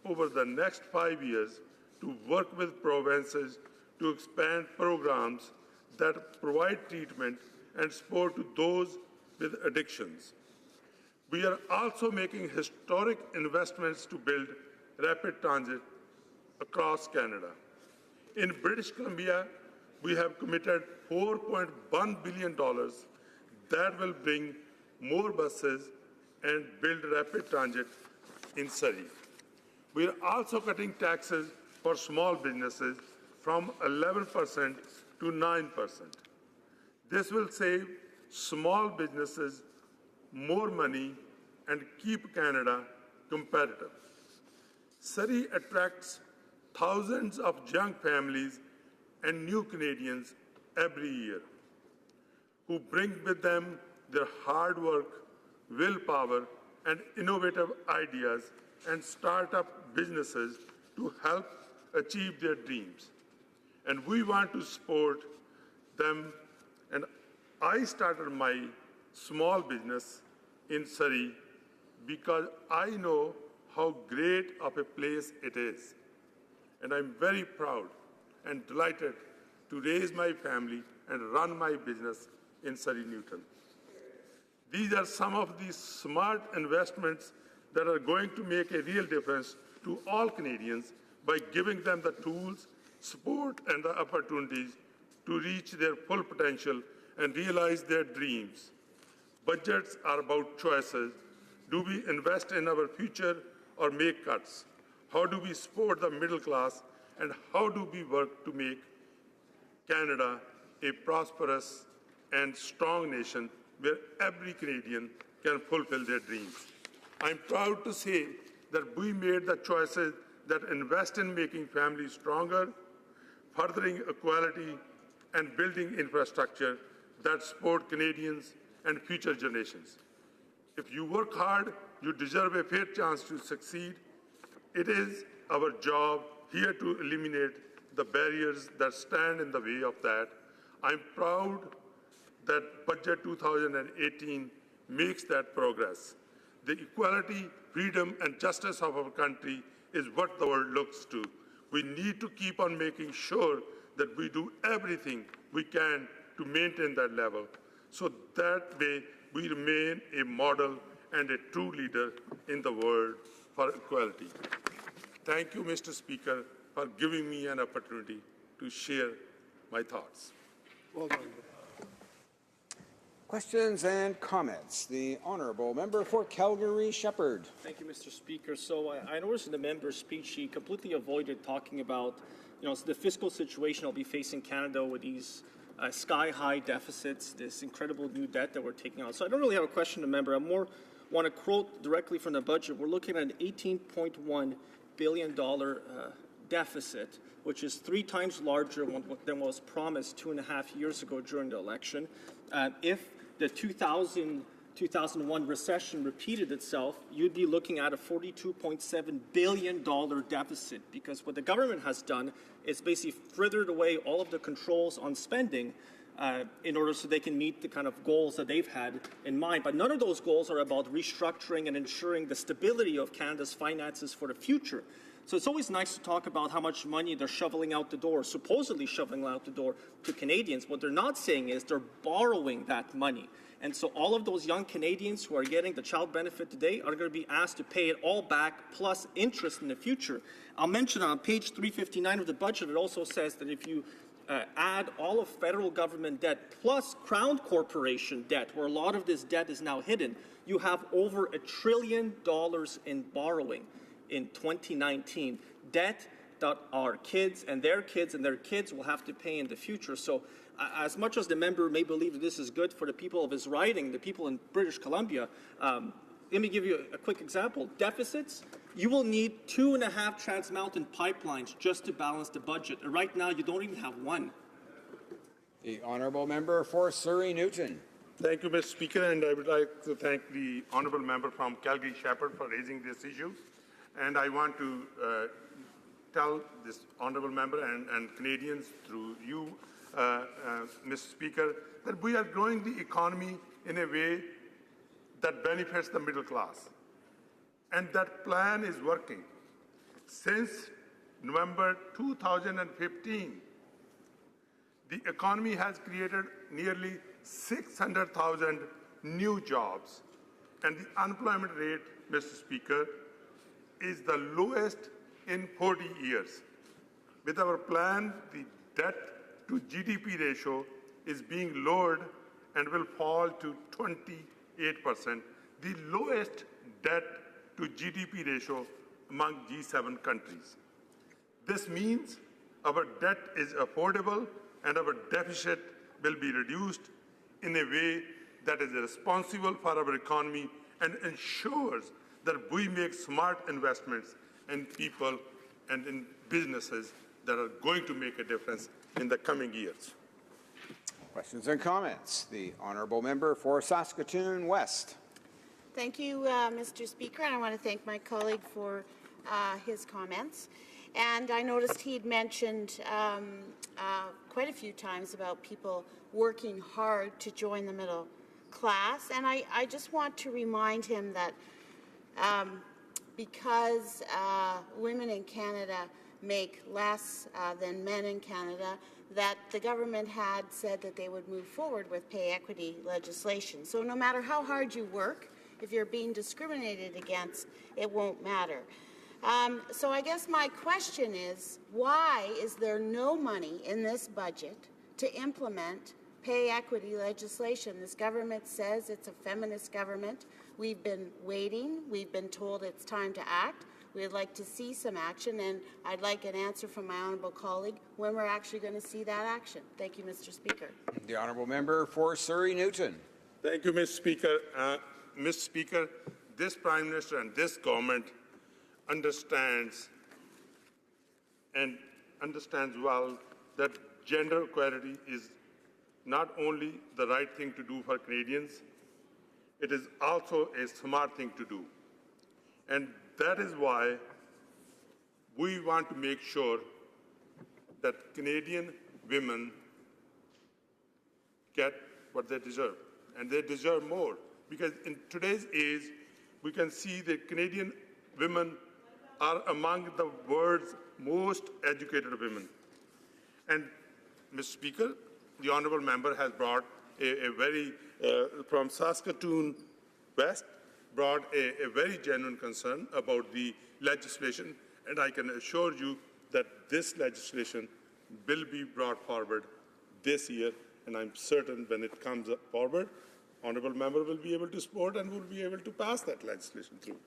over the next 5 years to work with provinces to expand programs that provide treatment and support to those with addictions. We are also making historic investments to build rapid transit across Canada. In British Columbia, we have committed $4.1 billion that will bring more buses and build rapid transit in Surrey. We are also cutting taxes for small businesses from 11% to 9%. This will save small businesses more money and keep Canada competitive. Surrey attracts thousands of young families and new Canadians every year who bring with them their hard work, willpower, and innovative ideas and start up businesses to help achieve their dreams. And we want to support them. And I started my small business in Surrey because I know how great of a place it is. And I'm very proud and delighted to raise my family and run my business in Surrey Newton. These are some of the smart investments that are going to make a real difference to all Canadians by giving them the tools, support, and the opportunities to reach their full potential and realize their dreams. Budgets are about choices. Do we invest in our future or make cuts? How do we support the middle class, and how do we work to make Canada a prosperous and strong nation where every Canadian can fulfill their dreams? I'm proud to say that we made the choices that invest in making families stronger, furthering equality, and building infrastructure that support Canadians and future generations. If you work hard, you deserve a fair chance to succeed. It is our job here to eliminate the barriers that stand in the way of that. I'm proud that Budget 2018 makes that progress. The equality, freedom, and justice of our country is what the world looks to. We need to keep on making sure that we do everything we can to maintain that level, so that way we remain a model and a true leader in the world for equality. Thank you, Mr. Speaker, for giving me an opportunity to share my thoughts. Well done. Questions and comments. The Honourable Member for Calgary-Shepherd. Thank you, Mr. Speaker. So I noticed in the member's speech he completely avoided talking about, the fiscal situation will be facing Canada with these sky-high deficits, this incredible new debt that we're taking on. So I don't really have a question to the member. I more want to quote directly from the budget. We're looking at an $18.1 billion deficit, which is 3 times larger than was promised 2.5 years ago during the election. If the 2001 recession repeated itself, you'd be looking at a $42.7 billion deficit, because what the government has done is basically frithered away all of the controls on spending in order so they can meet the kind of goals that they've had in mind. But none of those goals are about restructuring and ensuring the stability of Canada's finances for the future. So it's always nice to talk about how much money they're shoveling out the door, supposedly shoveling out the door to Canadians. What they're not saying is they're borrowing that money. And so all of those young Canadians who are getting the child benefit today are going to be asked to pay it all back plus interest in the future. I'll mention on page 359 of the budget, it also says that if you add all of federal government debt plus Crown Corporation debt, where a lot of this debt is now hidden, you have over $1 trillion in borrowing in 2019, debt that our kids and their kids will have to pay in the future. So as much as the member may believe that this is good for the people of his riding, the people in British Columbia, let me give you a quick example. Deficits, you will need 2.5 Trans Mountain pipelines just to balance the budget. And right now, you don't even have one. The Honourable Member for Surrey-Newton. Thank you, Mr. Speaker, and I would like to thank the Honourable Member from Calgary-Shepherd for raising this issue. And I want to tell this Honourable Member and Canadians through you, Mr. Speaker, that we are growing the economy in a way that benefits the middle class. And that plan is working. Since November 2015, the economy has created nearly 600,000 new jobs. And the unemployment rate, Mr. Speaker, is the lowest in 40 years. With our plan, the debt to GDP ratio is being lowered and will fall to 28%, the lowest debt to GDP ratio among G7 countries. This means our debt is affordable and our deficit will be reduced in a way that is responsible for our economy and ensures that we make smart investments in people and in businesses that are going to make a difference in the coming years. Questions and comments. The Honourable Member for Saskatoon West. Thank you, Mr. Speaker, and I want to thank my colleague for his comments. And I noticed he'd mentioned quite a few times about people working hard to join the middle class, and I just want to remind him that because women in Canada make less than men in Canada, that the government had said that they would move forward with pay equity legislation. So no matter how hard you work, if you're being discriminated against, it won't matter. So I guess my question is, why is there no money in this budget to implement pay equity legislation. This government says it's a feminist government. We've been waiting. We've been told it's time to act. We'd like to see some action, and I'd like an answer from my honourable colleague when we're actually going to see that action. Thank you, Mr. Speaker. The honourable member for Surrey Newton. Thank you, Mr. Speaker. Mr. Speaker, this Prime Minister and this government understands well that gender equality is not only the right thing to do for Canadians, it is also a smart thing to do. And that is why we want to make sure that Canadian women get what they deserve. And they deserve more. Because in today's age, we can see that Canadian women are among the world's most educated women. And, Mr. Speaker, the honourable member has brought from Saskatoon West, brought a very genuine concern about the legislation, and I can assure you that this legislation will be brought forward this year, and I'm certain when it comes forward, honourable member will be able to support and will be able to pass that legislation through.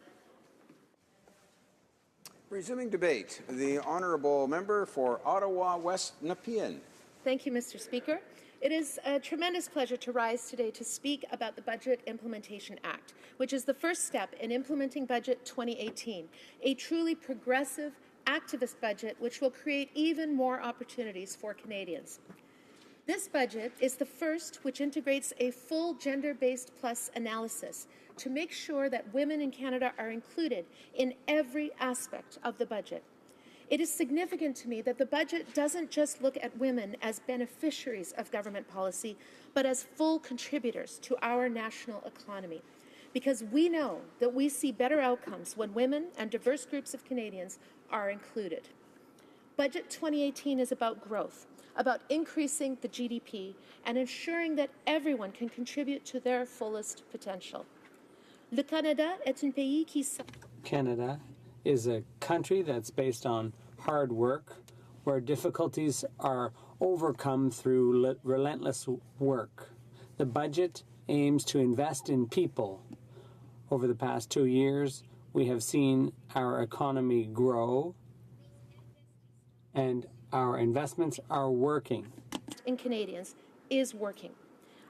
Resuming debate, the honourable member for Ottawa West Nepean. Thank you, Mr. Speaker. It is a tremendous pleasure to rise today to speak about the Budget Implementation Act, which is the first step in implementing Budget 2018, a truly progressive, activist budget which will create even more opportunities for Canadians. This budget is the first which integrates a full gender-based plus analysis to make sure that women in Canada are included in every aspect of the budget. It is significant to me that the budget doesn't just look at women as beneficiaries of government policy, but as full contributors to our national economy. Because we know that we see better outcomes when women and diverse groups of Canadians are included. Budget 2018 is about growth, about increasing the GDP and ensuring that everyone can contribute to their fullest potential. Le Canada est un pays qui... Canada is a country that's based on hard work, where difficulties are overcome through relentless work. The budget aims to invest in people. Over the past 2 years, we have seen our economy grow, and our investments are working. In Canadians is working.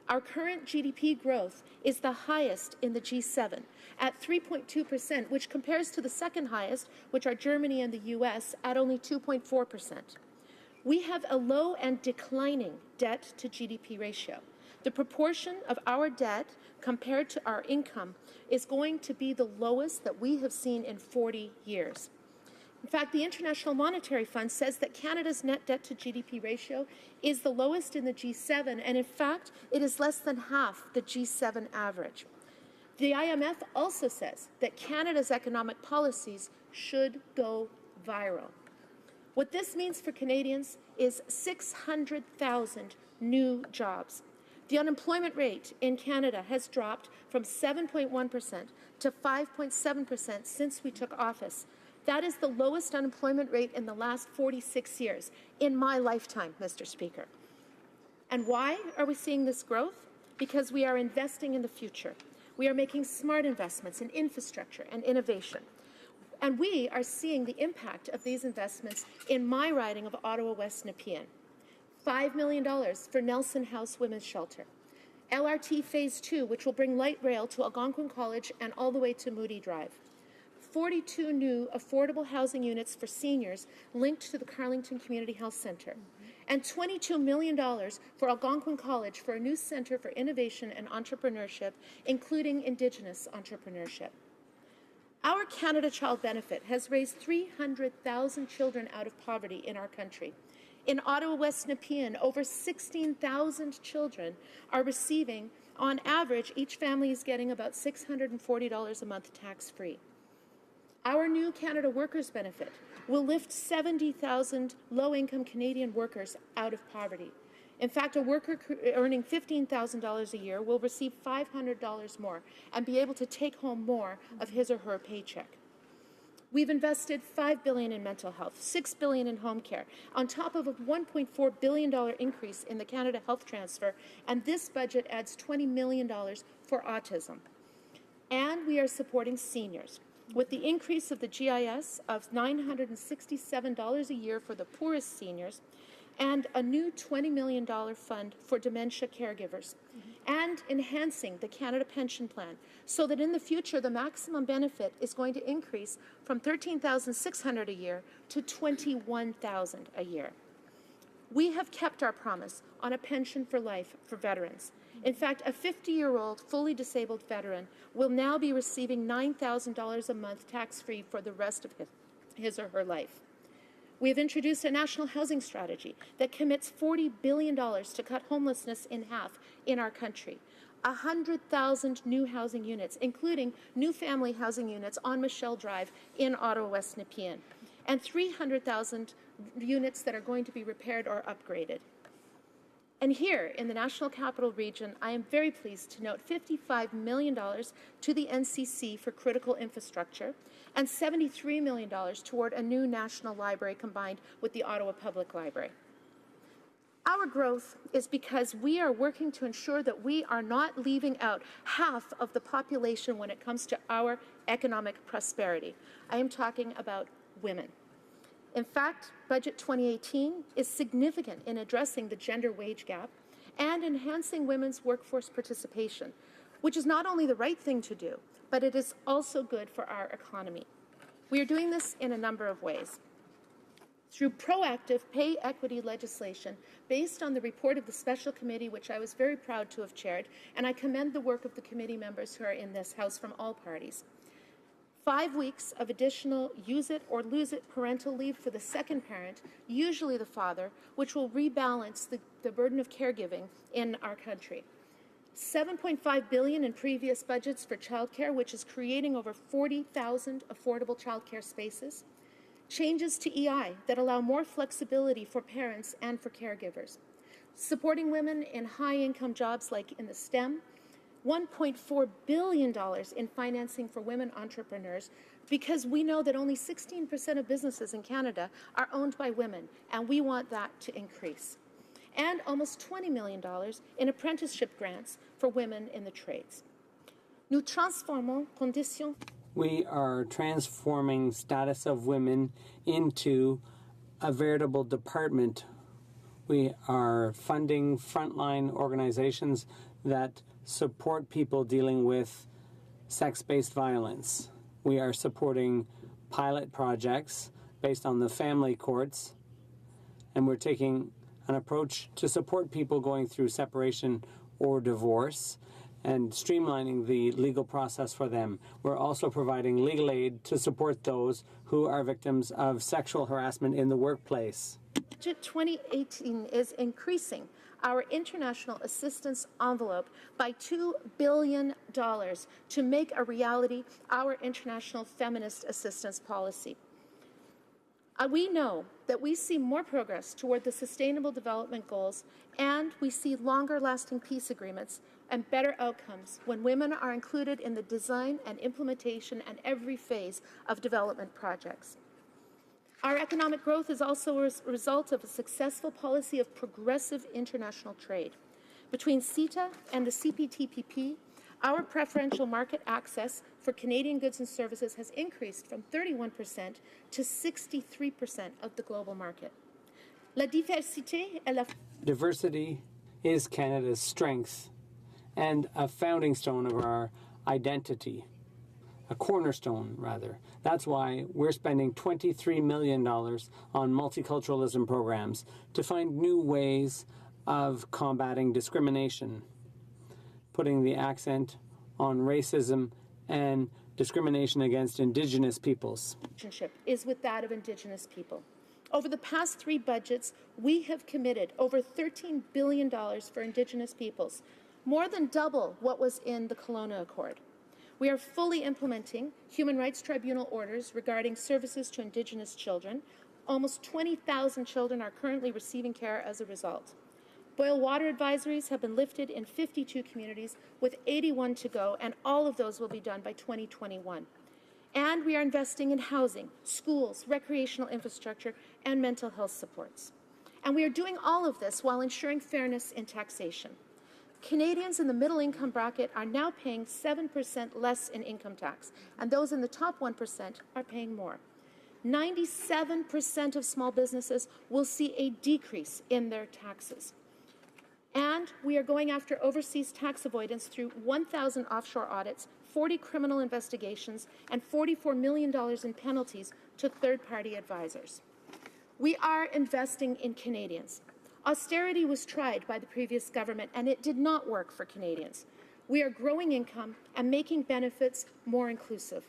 Our current GDP growth is the highest in the G7 at 3.2%, which compares to the second highest, which are Germany and the US, at only 2.4%. We have a low and declining debt to GDP ratio. The proportion of our debt compared to our income is going to be the lowest that we have seen in 40 years. In fact, the International Monetary Fund says that Canada's net debt to GDP ratio is the lowest in the G7, and in fact, it is less than half the G7 average. The IMF also says that Canada's economic policies should go viral. What this means for Canadians is 600,000 new jobs. The unemployment rate in Canada has dropped from 7.1% to 5.7% since we took office. That is the lowest unemployment rate in the last 46 years, in my lifetime, Mr. Speaker. And why are we seeing this growth? Because we are investing in the future. We are making smart investments in infrastructure and innovation. And we are seeing the impact of these investments in my riding of Ottawa West Nepean. $5 million for Nelson House Women's Shelter. LRT Phase 2, which will bring light rail to Algonquin College and all the way to Moody Drive. 42 new affordable housing units for seniors linked to the Carlington Community Health Centre, and $22 million for Algonquin College for a new centre for innovation and entrepreneurship, including Indigenous entrepreneurship. Our Canada Child Benefit has raised 300,000 children out of poverty in our country. In Ottawa West Nepean, over 16,000 children are receiving, on average, each family is getting about $640 a month tax-free. Our new Canada Workers Benefit will lift 70,000 low-income Canadian workers out of poverty. In fact, a worker earning $15,000 a year will receive $500 more and be able to take home more of his or her paycheck. We've invested $5 billion in mental health, $6 billion in home care, on top of a $1.4 billion increase in the Canada Health Transfer, and this budget adds $20 million for autism. And we are supporting seniors with the increase of the GIS of $967 a year for the poorest seniors, and a new $20 million fund for dementia caregivers, and enhancing the Canada Pension Plan so that in the future the maximum benefit is going to increase from $13,600 a year to $21,000 a year. We have kept our promise on a pension for life for veterans. In fact, a 50-year-old fully disabled veteran will now be receiving $9,000 a month tax-free for the rest of his or her life. We have introduced a national housing strategy that commits $40 billion to cut homelessness in half in our country. 100,000 new housing units, including new family housing units on Michelle Drive in Ottawa West Nepean, and 300,000 units that are going to be repaired or upgraded. And here in the National Capital Region, I am very pleased to note $55 million to the NCC for critical infrastructure and $73 million toward a new national library combined with the Ottawa Public Library. Our growth is because we are working to ensure that we are not leaving out half of the population when it comes to our economic prosperity. I am talking about women. In fact, Budget 2018 is significant in addressing the gender wage gap and enhancing women's workforce participation, which is not only the right thing to do, but it is also good for our economy. We are doing this in a number of ways. Through proactive pay equity legislation based on the report of the Special Committee, which I was very proud to have chaired, and I commend the work of the committee members who are in this House from all parties. 5 weeks of additional use it or lose it parental leave for the second parent, usually the father, which will rebalance the burden of caregiving in our country. $7.5 billion in previous budgets for childcare, which is creating over 40,000 affordable childcare spaces. Changes to EI that allow more flexibility for parents and for caregivers. Supporting women in high-income jobs like in the STEM. $1.4 billion in financing for women entrepreneurs, because we know that only 16% of businesses in Canada are owned by women, and we want that to increase. And almost $20 million in apprenticeship grants for women in the trades. Nous transformons conditions. We are transforming status of women into a veritable department. We are funding frontline organizations that support people dealing with sex-based violence. We are supporting pilot projects based on the family courts, and we're taking an approach to support people going through separation or divorce and streamlining the legal process for them. We're also providing legal aid to support those who are victims of sexual harassment in the workplace. Budget 2018 is increasing our international assistance envelope by $2 billion to make a reality our international feminist assistance policy. We know that we see more progress toward the Sustainable Development Goals, and we see longer-lasting peace agreements and better outcomes when women are included in the design and implementation and every phase of development projects. Our economic growth is also a result of a successful policy of progressive international trade. Between CETA and the CPTPP, our preferential market access for Canadian goods and services has increased from 31% to 63% of the global market. Diversity is Canada's strength and a founding stone of our identity. A cornerstone, rather. That's why we're spending $23 million on multiculturalism programs to find new ways of combating discrimination, putting the accent on racism and discrimination against Indigenous peoples. Relationship is with that of Indigenous people. Over the past 3 budgets, we have committed over $13 billion for Indigenous peoples, more than double what was in the Kelowna Accord. We are fully implementing Human Rights Tribunal orders regarding services to Indigenous children. Almost 20,000 children are currently receiving care as a result. Boil water advisories have been lifted in 52 communities, with 81 to go, and all of those will be done by 2021. And we are investing in housing, schools, recreational infrastructure, and mental health supports. And we are doing all of this while ensuring fairness in taxation. Canadians in the middle income bracket are now paying 7% less in income tax, and those in the top 1% are paying more. 97% of small businesses will see a decrease in their taxes. And we are going after overseas tax avoidance through 1,000 offshore audits, 40 criminal investigations, and $44 million in penalties to third-party advisors. We are investing in Canadians. Austerity was tried by the previous government, and it did not work for Canadians. We are growing income and making benefits more inclusive.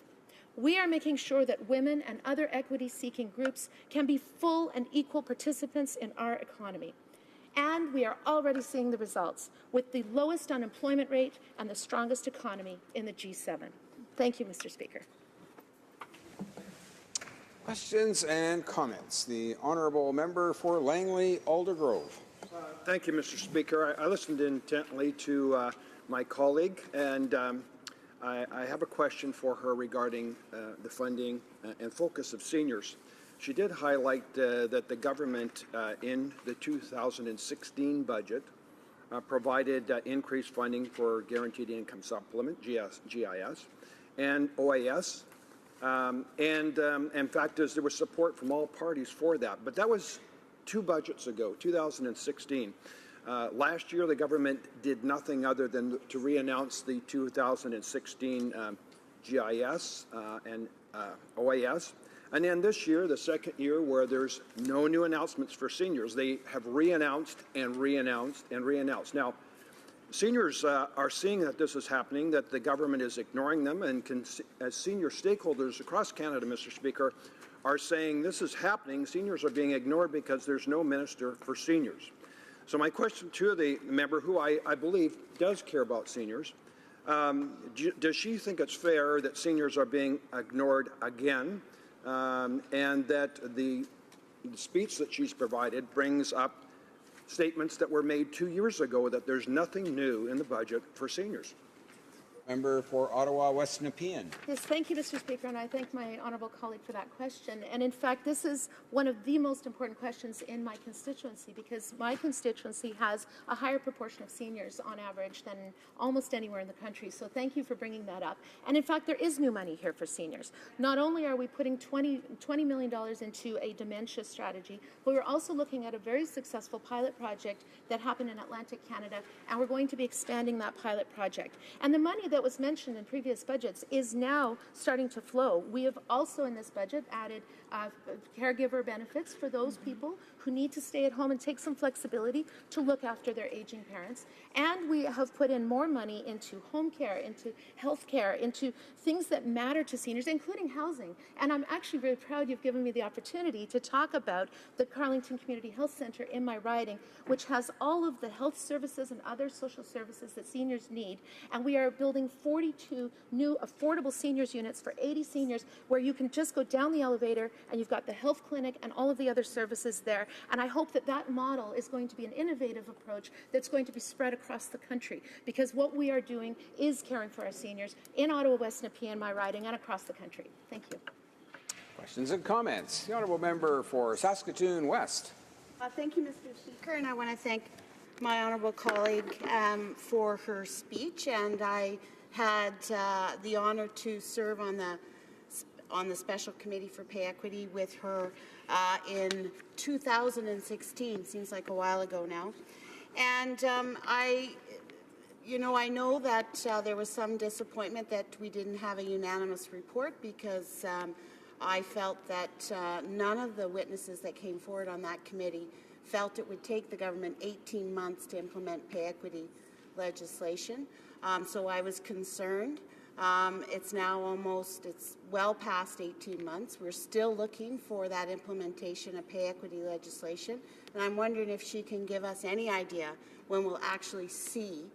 We are making sure that women and other equity-seeking groups can be full and equal participants in our economy. And we are already seeing the results, with the lowest unemployment rate and the strongest economy in the G7. Thank you, Mr. Speaker. Questions and comments. The honourable member for Langley Aldergrove. Thank you, Mr. Speaker. I listened intently to my colleague, and I have a question for her regarding the funding and focus of seniors. She did highlight that the government in the 2016 budget provided increased funding for Guaranteed Income Supplement, GIS, and OAS. In fact, there was support from all parties for that. But that was 2 budgets ago, 2016. Last year, the government did nothing other than to re-announce the 2016 GIS and OAS. And then this year, the second year where there's no new announcements for seniors, they have re-announced and re-announced and re-announced. Now, seniors are seeing that this is happening, that the government is ignoring them, and as senior stakeholders across Canada, Mr. Speaker, are saying this is happening. Seniors are being ignored because there's no minister for seniors. So my question to the member, who I believe does care about seniors, does she think it's fair that seniors are being ignored again, and that the speech that she's provided brings up statements that were made 2 years ago that there's nothing new in the budget for seniors? Member for Ottawa West Nepean. Yes, thank you, Mr. Speaker, and I thank my honourable colleague for that question. And in fact, this is one of the most important questions in my constituency, because my constituency has a higher proportion of seniors on average than almost anywhere in the country. So thank you for bringing that up. And in fact, there is new money here for seniors. Not only are we putting $20 million into a dementia strategy, but we're also looking at a very successful pilot project that happened in Atlantic Canada, and we're going to be expanding that pilot project. And the money that was mentioned in previous budgets is now starting to flow. We have also in this budget added caregiver benefits for those people who need to stay at home and take some flexibility to look after their aging parents. And we have put in more money into home care, into health care, into things that matter to seniors, including housing. And I'm actually very proud you've given me the opportunity to talk about the Carlington Community Health Centre in my riding, which has all of the health services and other social services that seniors need. And we are building 42 new affordable seniors units for 80 seniors, where you can just go down the elevator and you've got the health clinic and all of the other services there. And I hope that that model is going to be an innovative approach that's going to be spread across the country, because what we are doing is caring for our seniors in Ottawa West Nepean, my riding, and across the country. Thank you. Questions and comments. The honourable member for Saskatoon West. Thank you, Mr. Speaker, and I want to thank my honourable colleague for her speech. And I had the honour to serve on the Special Committee for Pay Equity with her in 2016. Seems like a while ago now. And I know that there was some disappointment that we didn't have a unanimous report, because I felt that none of the witnesses that came forward on that committee felt it would take the government 18 months to implement pay equity legislation. So I was concerned. It's now it's well past 18 months. We're still looking for that implementation of pay equity legislation. And I'm wondering if she can give us any idea when we'll actually see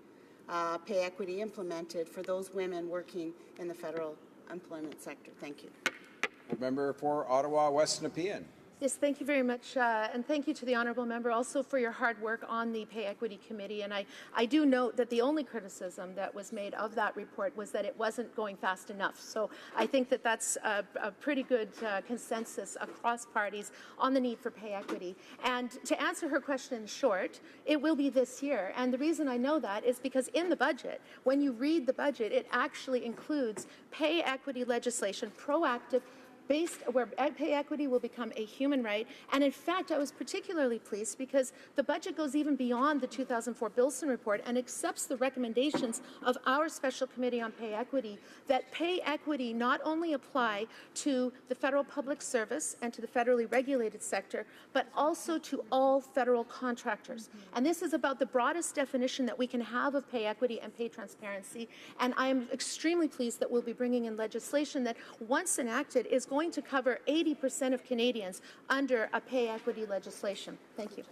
pay equity implemented for those women working in the federal employment sector. Thank you. Member for Ottawa West Nepean. Yes, thank you very much, and thank you to the honourable member also for your hard work on the Pay Equity Committee. And I do note that the only criticism that was made of that report was that it wasn't going fast enough. So I think that that's a pretty good consensus across parties on the need for pay equity. And to answer her question in short, it will be this year. And the reason I know that is because in the budget, when you read the budget, it actually includes pay equity legislation, proactive, where pay equity will become a human right. And in fact, I was particularly pleased because the budget goes even beyond the 2004 Bilson report and accepts the recommendations of our Special Committee on Pay Equity, that pay equity not only apply to the federal public service and to the federally regulated sector, but also to all federal contractors. And this is about the broadest definition that we can have of pay equity and pay transparency. And I am extremely pleased that we'll be bringing in legislation that, once enacted, is going to cover 80% of Canadians under a pay equity legislation. Thank you.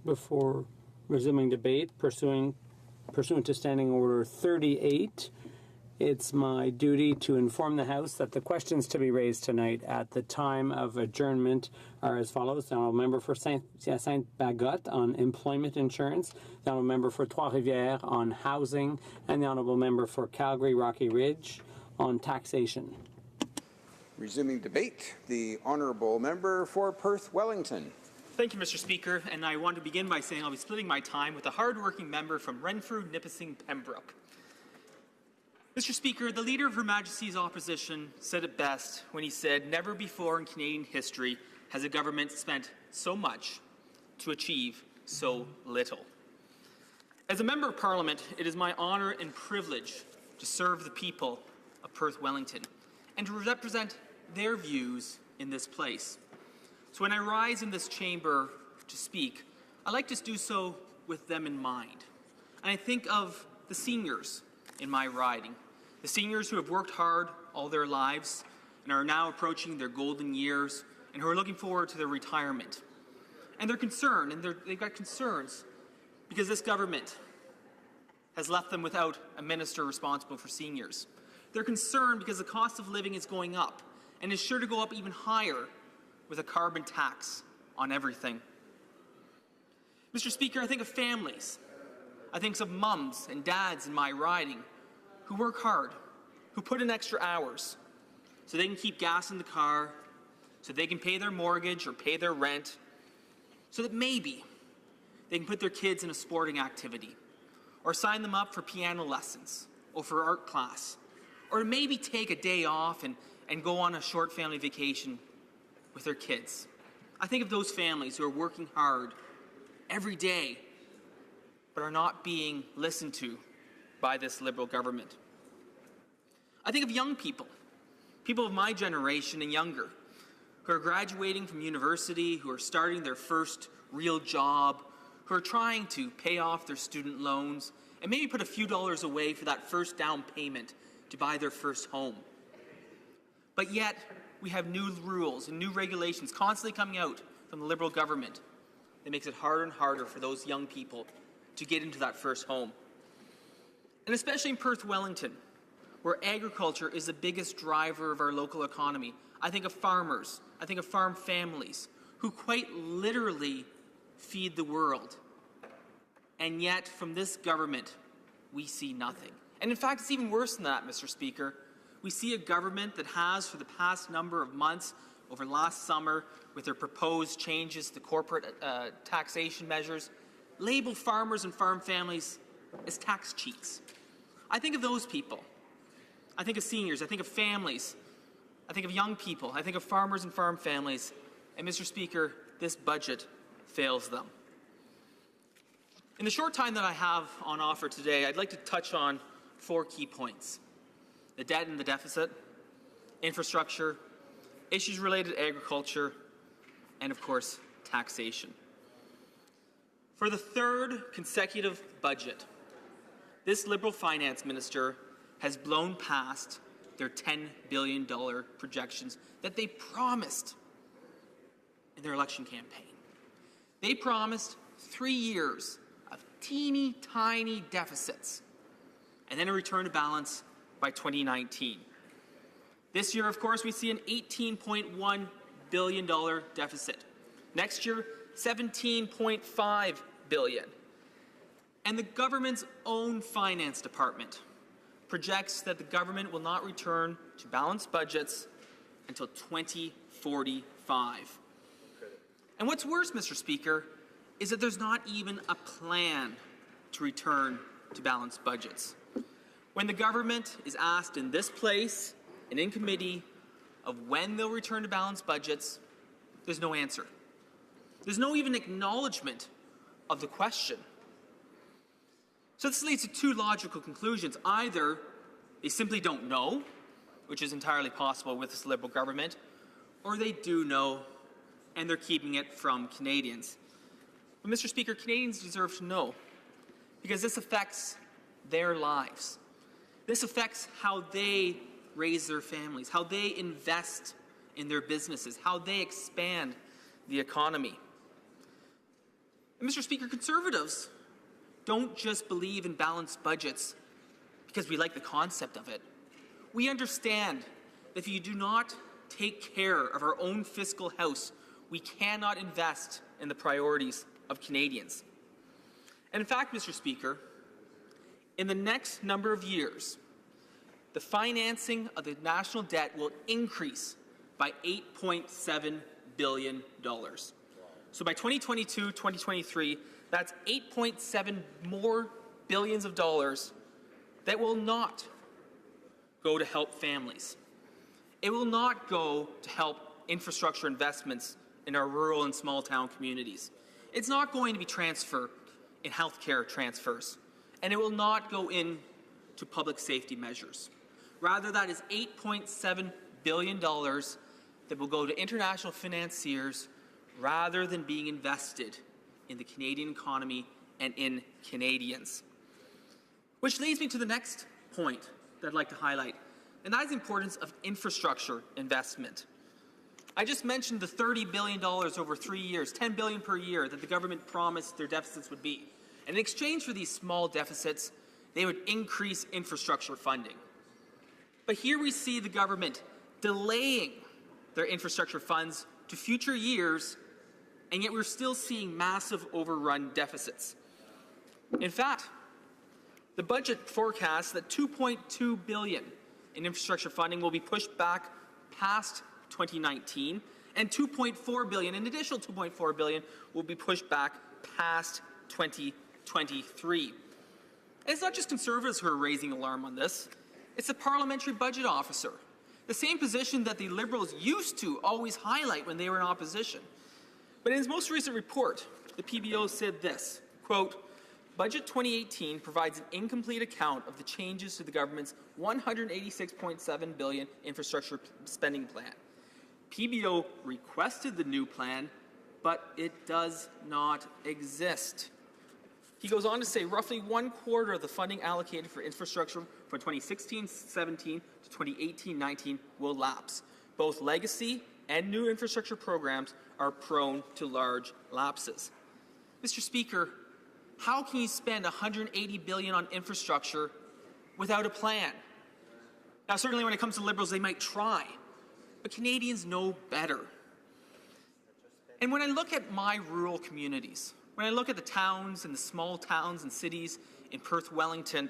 Before resuming debate, pursuant to Standing Order 38, it's my duty to inform the House that the questions to be raised tonight at the time of adjournment are as follows. The Honourable Member for Saint-Bagot on employment insurance, the Honourable Member for Trois-Rivières on housing, and the Honourable Member for Calgary-Rocky Ridge on taxation. Resuming debate, the Honourable Member for Perth-Wellington. Thank you, Mr. Speaker, and I want to begin by saying I'll be splitting my time with a hard-working member from Renfrew, Nipissing, Pembroke. Mr. Speaker, the Leader of Her Majesty's Opposition said it best when he said, "Never before in Canadian history has a government spent so much to achieve so little." As a Member of Parliament, it is my honour and privilege to serve the people of Perth-Wellington and to represent their views in this place. So when I rise in this chamber to speak, I like to do so with them in mind. And I think of the seniors in my riding, the seniors who have worked hard all their lives and are now approaching their golden years and who are looking forward to their retirement. And they're concerned, and they've got concerns because this government has left them without a minister responsible for seniors. They're concerned because the cost of living is going up and is sure to go up even higher with a carbon tax on everything. Mr. Speaker, I think of families. I think of mums and dads in my riding who work hard, who put in extra hours so they can keep gas in the car, so they can pay their mortgage or pay their rent, so that maybe they can put their kids in a sporting activity or sign them up for piano lessons or for art class, or maybe take a day off and go on a short family vacation with their kids. I think of those families who are working hard every day but are not being listened to by this Liberal government. I think of young people, people of my generation and younger, who are graduating from university, who are starting their first real job, who are trying to pay off their student loans, and maybe put a few dollars away for that first down payment to buy their first home. But yet, we have new rules and new regulations constantly coming out from the Liberal government that makes it harder and harder for those young people to get into that first home. And especially in Perth-Wellington, where agriculture is the biggest driver of our local economy. I think of farmers, I think of farm families who quite literally feed the world. And yet, from this government, we see nothing. And in fact, it's even worse than that, Mr. Speaker. We see a government that has, for the past number of months, over last summer, with their proposed changes to corporate taxation measures, labeled farmers and farm families as tax cheats. I think of those people. I think of seniors. I think of families. I think of young people. I think of farmers and farm families. And, Mr. Speaker, this budget fails them. In the short time that I have on offer today, I'd like to touch on 4 key points: the debt and the deficit, infrastructure, issues related to agriculture, and, of course, taxation. For the 3rd consecutive budget, this Liberal finance minister has blown past their $10 billion projections that they promised in their election campaign. They promised 3 years of teeny tiny deficits and then a return to balance by 2019. This year, of course, we see an $18.1 billion deficit. Next year, $17.5 billion. And the government's own finance department projects that the government will not return to balanced budgets until 2045. And what's worse, Mr. Speaker, is that there's not even a plan to return to balanced budgets. When the government is asked in this place and in committee of when they'll return to balanced budgets, there's no answer. There's no even acknowledgement of the question. So this leads to two logical conclusions. Either they simply don't know, which is entirely possible with this Liberal government, or they do know and they're keeping it from Canadians. But Mr. Speaker, Canadians deserve to know, because this affects their lives. This affects how they raise their families, how they invest in their businesses, how they expand the economy. And Mr. Speaker, Conservatives don't just believe in balanced budgets because we like the concept of it. We understand that if you do not take care of our own fiscal house, we cannot invest in the priorities of Canadians. And in fact, Mr. Speaker, in the next number of years, the financing of the national debt will increase by $8.7 billion. So by 2022, 2023, that's 8.7 more billions of dollars that will not go to help families. It will not go to help infrastructure investments in our rural and small town communities. It's not going to be transferred in healthcare transfers, and it will not go into public safety measures. Rather, that is $8.7 billion that will go to international financiers rather than being invested in the Canadian economy and in Canadians. Which leads me to the next point that I'd like to highlight, and that is the importance of infrastructure investment. I just mentioned the $30 billion over 3 years, $10 billion per year that the government promised their deficits would be. And in exchange for these small deficits, they would increase infrastructure funding. But here we see the government delaying their infrastructure funds to future years, and yet we're still seeing massive overrun deficits. In fact, the budget forecasts that $2.2 billion in infrastructure funding will be pushed back past 2019, and $2.4 billion, an additional $2.4 billion, will be pushed back past 2023. And it's not just Conservatives who are raising alarm on this. It's the Parliamentary Budget Officer, the same position that the Liberals used to always highlight when they were in opposition. But in his most recent report, the PBO said this, quote, Budget 2018 provides an incomplete account of the changes to the government's $186.7 billion infrastructure spending plan. PBO requested the new plan, but it does not exist. He goes on to say roughly 1/4 of the funding allocated for infrastructure from 2016-17 to 2018-19 will lapse. Both legacy and new infrastructure programs are prone to large lapses. Mr. Speaker, how can you spend $180 billion on infrastructure without a plan? Now, certainly when it comes to Liberals, they might try, but Canadians know better. And when I look at my rural communities, when I look at the towns and the small towns and cities in Perth, Wellington,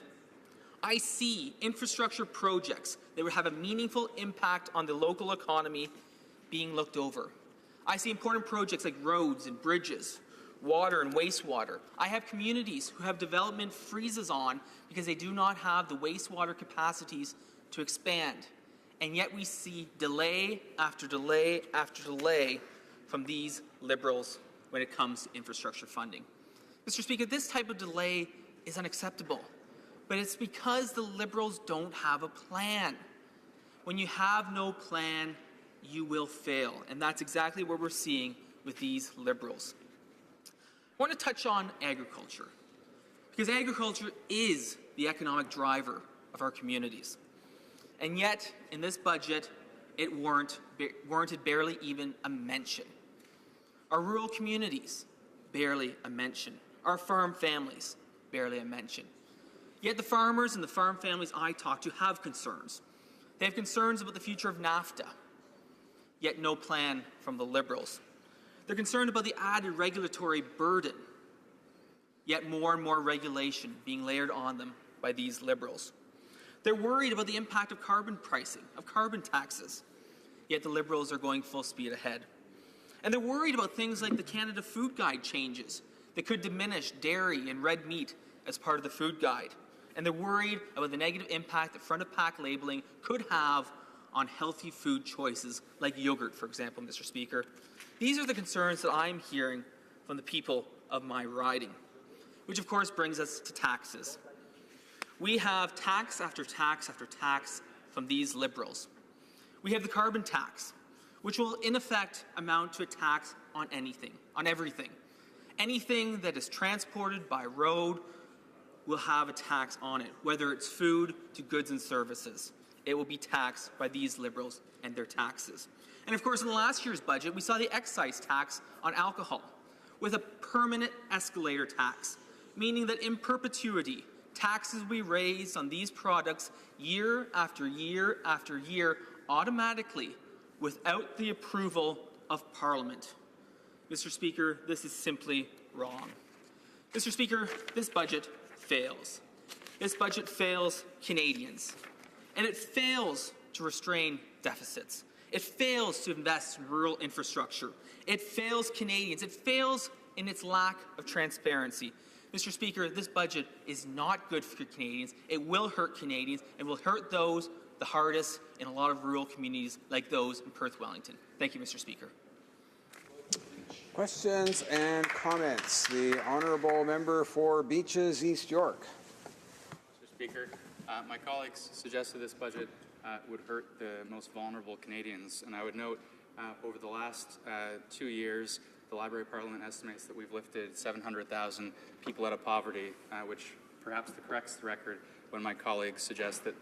I see infrastructure projects that would have a meaningful impact on the local economy being looked over. I see important projects like roads and bridges, water and wastewater. I have communities who have development freezes on because they do not have the wastewater capacities to expand. And yet we see delay after delay after delay from these Liberals when it comes to infrastructure funding. Mr. Speaker, this type of delay is unacceptable, but it's because the Liberals don't have a plan. When you have no plan, you will fail, and that's exactly what we're seeing with these Liberals. I want to touch on agriculture, because agriculture is the economic driver of our communities. And yet, in this budget, it warranted barely even a mention. Our rural communities, barely a mention. Our farm families, barely a mention. Yet the farmers and the farm families I talk to have concerns. They have concerns about the future of NAFTA, yet no plan from the Liberals. They're concerned about the added regulatory burden, yet more and more regulation being layered on them by these Liberals. They're worried about the impact of carbon pricing, of carbon taxes, yet the Liberals are going full speed ahead. And they're worried about things like the Canada Food Guide changes that could diminish dairy and red meat as part of the food guide. And they're worried about the negative impact that front-of-pack labeling could have on healthy food choices like yogurt, for example, Mr. Speaker. These are the concerns that I'm hearing from the people of my riding, which of course brings us to taxes. We have tax after tax after tax from these Liberals. We have the carbon tax, which will in effect amount to a tax on anything, on everything. Anything that is transported by road will have a tax on it, whether it's food to goods and services. It will be taxed by these Liberals and their taxes. And of course, in the last year's budget, we saw the excise tax on alcohol with a permanent escalator tax, meaning that in perpetuity, taxes will be raised on these products year after year after year automatically without the approval of Parliament. Mr. Speaker, this is simply wrong. Mr. Speaker, this budget fails. This budget fails Canadians, and it fails to restrain deficits. It fails to invest in rural infrastructure. It fails Canadians. It fails in its lack of transparency. Mr. Speaker, this budget is not good for Canadians. It will hurt Canadians and will hurt those the hardest in a lot of rural communities like those in Perth Wellington. Thank you, Mr. Speaker. Questions and comments. The honourable member for Beaches, East York. Mr. Speaker, my colleagues suggested this budget would hurt the most vulnerable Canadians, and I would note over the last 2 years, the Library of Parliament estimates that we've lifted 700,000 people out of poverty, which perhaps corrects the record when my colleagues suggest that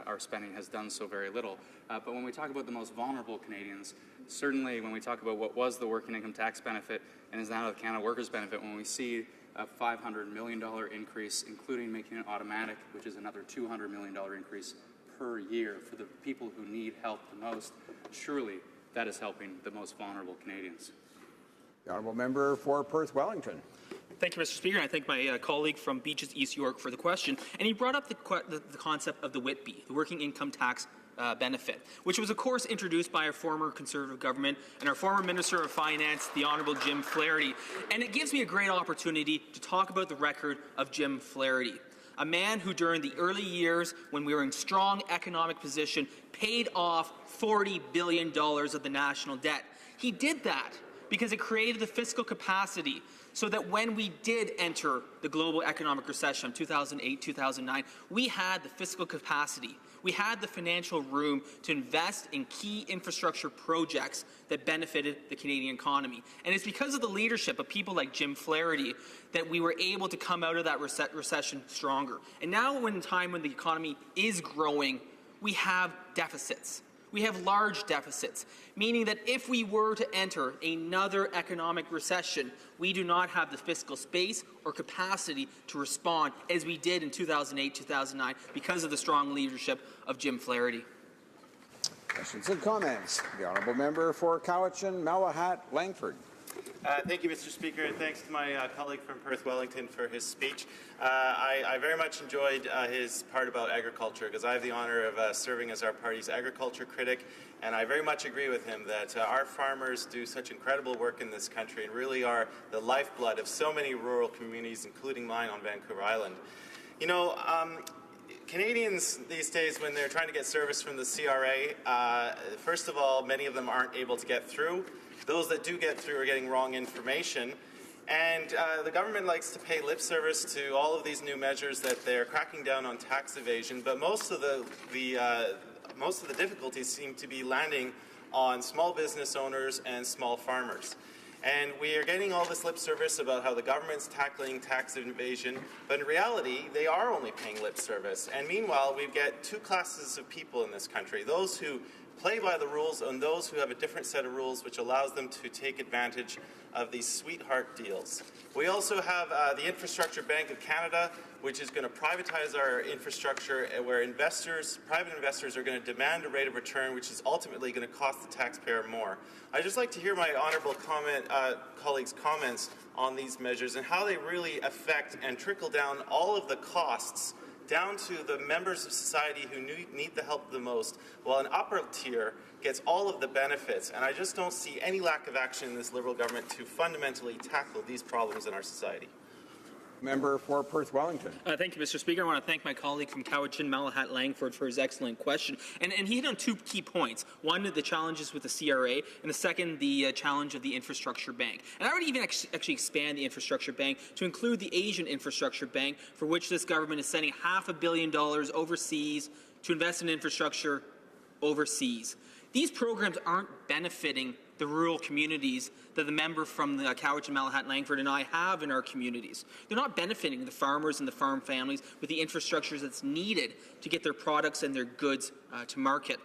our spending has done so very little. But when we talk about the most vulnerable Canadians, certainly when we talk about what was the working income tax benefit and is now the Canada Workers Benefit, when we see a $500 million increase, including making it automatic, which is another $200 million increase per year for the people who need help the most, surely that is helping the most vulnerable Canadians. The honourable member for Perth Wellington. Thank you, Mr. Speaker, and I thank my colleague from Beaches, East York, for the question. And he brought up the concept of the WITB, the Working Income Tax benefit, which was, of course, introduced by our former Conservative government and our former Minister of Finance, the Honourable Jim Flaherty. And it gives me a great opportunity to talk about the record of Jim Flaherty, a man who, during the early years when we were in strong economic position, paid off $40 billion of the national debt. He did that because it created the fiscal capacity so that when we did enter the global economic recession of 2008, 2009, we had the fiscal capacity. We had the financial room to invest in key infrastructure projects that benefited the Canadian economy. And it's because of the leadership of people like Jim Flaherty that we were able to come out of that recession stronger. And now, in a time when the economy is growing, we have deficits. We have large deficits, meaning that if we were to enter another economic recession, we do not have the fiscal space or capacity to respond as we did in 2008, 2009 because of the strong leadership of Jim Flaherty. Questions and comments. The honourable member for Cowichan, Malahat, Langford. Thank you, Mr. Speaker, and thanks to my colleague from Perth Wellington for his speech. I very much enjoyed his part about agriculture because I have the honour of serving as our party's agriculture critic, and I very much agree with him that our farmers do such incredible work in this country and really are the lifeblood of so many rural communities, including mine on Vancouver Island. You know, Canadians these days, when they're trying to get service from the CRA, first of all, many of them aren't able to get through. Those that do get through are getting wrong information. And the government likes to pay lip service to all of these new measures that they're cracking down on tax evasion, but most of the difficulties seem to be landing on small business owners and small farmers. And we are getting all this lip service about how the government's tackling tax evasion, but in reality, they are only paying lip service. And meanwhile, we get two classes of people in this country, those who play by the rules and those who have a different set of rules which allows them to take advantage of these sweetheart deals. We also have the Infrastructure Bank of Canada, which is going to privatize our infrastructure, where private investors are going to demand a rate of return which is ultimately going to cost the taxpayer more. I'd just like to hear my honourable colleagues' comments on these measures and how they really affect and trickle down all of the costs down to the members of society who need the help the most, while an upper tier gets all of the benefits. And I just don't see any lack of action in this Liberal government to fundamentally tackle these problems in our society. Member for Perth Wellington. Thank you, Mr. Speaker. I want to thank my colleague from Cowichan, Malahat Langford, for his excellent question. And he hit on two key points. One, the challenges with the CRA, and the second, the challenge of the Infrastructure Bank. And I would even actually expand the Infrastructure Bank to include the Asian Infrastructure Bank, for which this government is sending $500 million overseas to invest in infrastructure overseas. These programs aren't benefiting the rural communities that the member from the Cowichan, Malahat Langford and I have in our communities. They're not benefiting the farmers and the farm families with the infrastructure that's needed to get their products and their goods to market.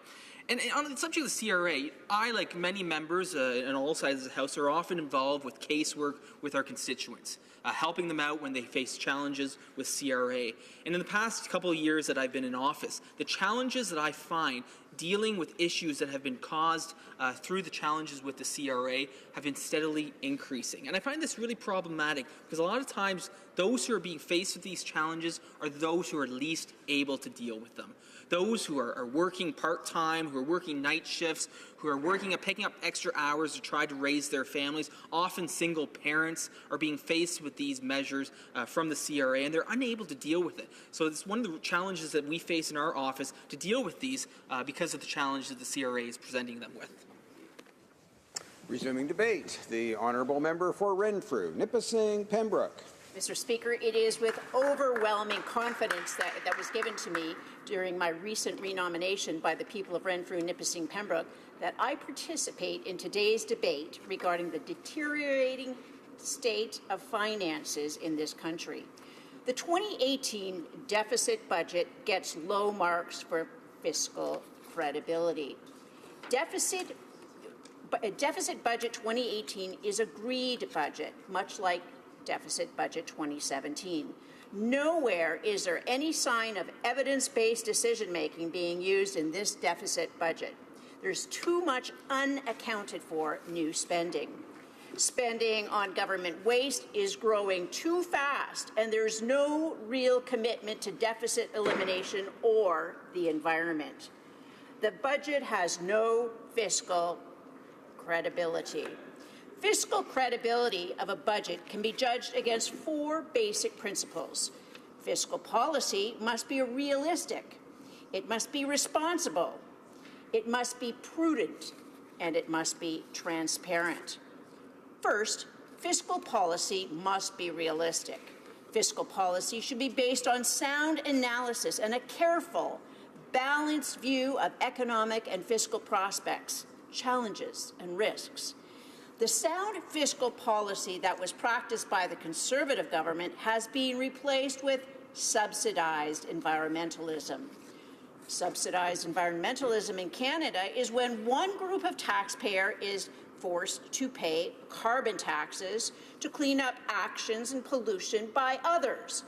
And on the subject of the CRA, I, like many members on all sides of the House, are often involved with casework with our constituents, helping them out when they face challenges with CRA. And in the past couple of years that I've been in office, the challenges that I find dealing with issues that have been caused through the challenges with the CRA have been steadily increasing. And I find this really problematic because a lot of times those who are being faced with these challenges are those who are least able to deal with them. Those who are working part-time, who are working night shifts, who are picking up extra hours to try to raise their families, often single parents, are being faced with these measures from the CRA, and they're unable to deal with it. So it's one of the challenges that we face in our office to deal with these because of the challenges that the CRA is presenting them with. Resuming debate, the honourable member for Renfrew, Nipissing, Pembroke. Mr. Speaker, it is with overwhelming confidence that was given to me during my recent renomination by the people of Renfrew, Nipissing, Pembroke that I participate in today's debate regarding the deteriorating state of finances in this country. The 2018 deficit budget gets low marks for fiscal credibility. Deficit budget 2018 is agreed budget, much like deficit budget 2017. Nowhere is there any sign of evidence-based decision-making being used in this deficit budget. There's too much unaccounted for new spending. Spending on government waste is growing too fast, and there's no real commitment to deficit elimination or the environment. The budget has no fiscal credibility. Fiscal credibility of a budget can be judged against four basic principles. Fiscal policy must be realistic, it must be responsible, it must be prudent, and it must be transparent. First, fiscal policy must be realistic. Fiscal policy should be based on sound analysis and a careful, balanced view of economic and fiscal prospects, challenges, and risks. The sound fiscal policy that was practiced by the Conservative government has been replaced with subsidized environmentalism. Subsidized environmentalism in Canada is when one group of taxpayer is forced to pay carbon taxes to clean up actions and pollution by others.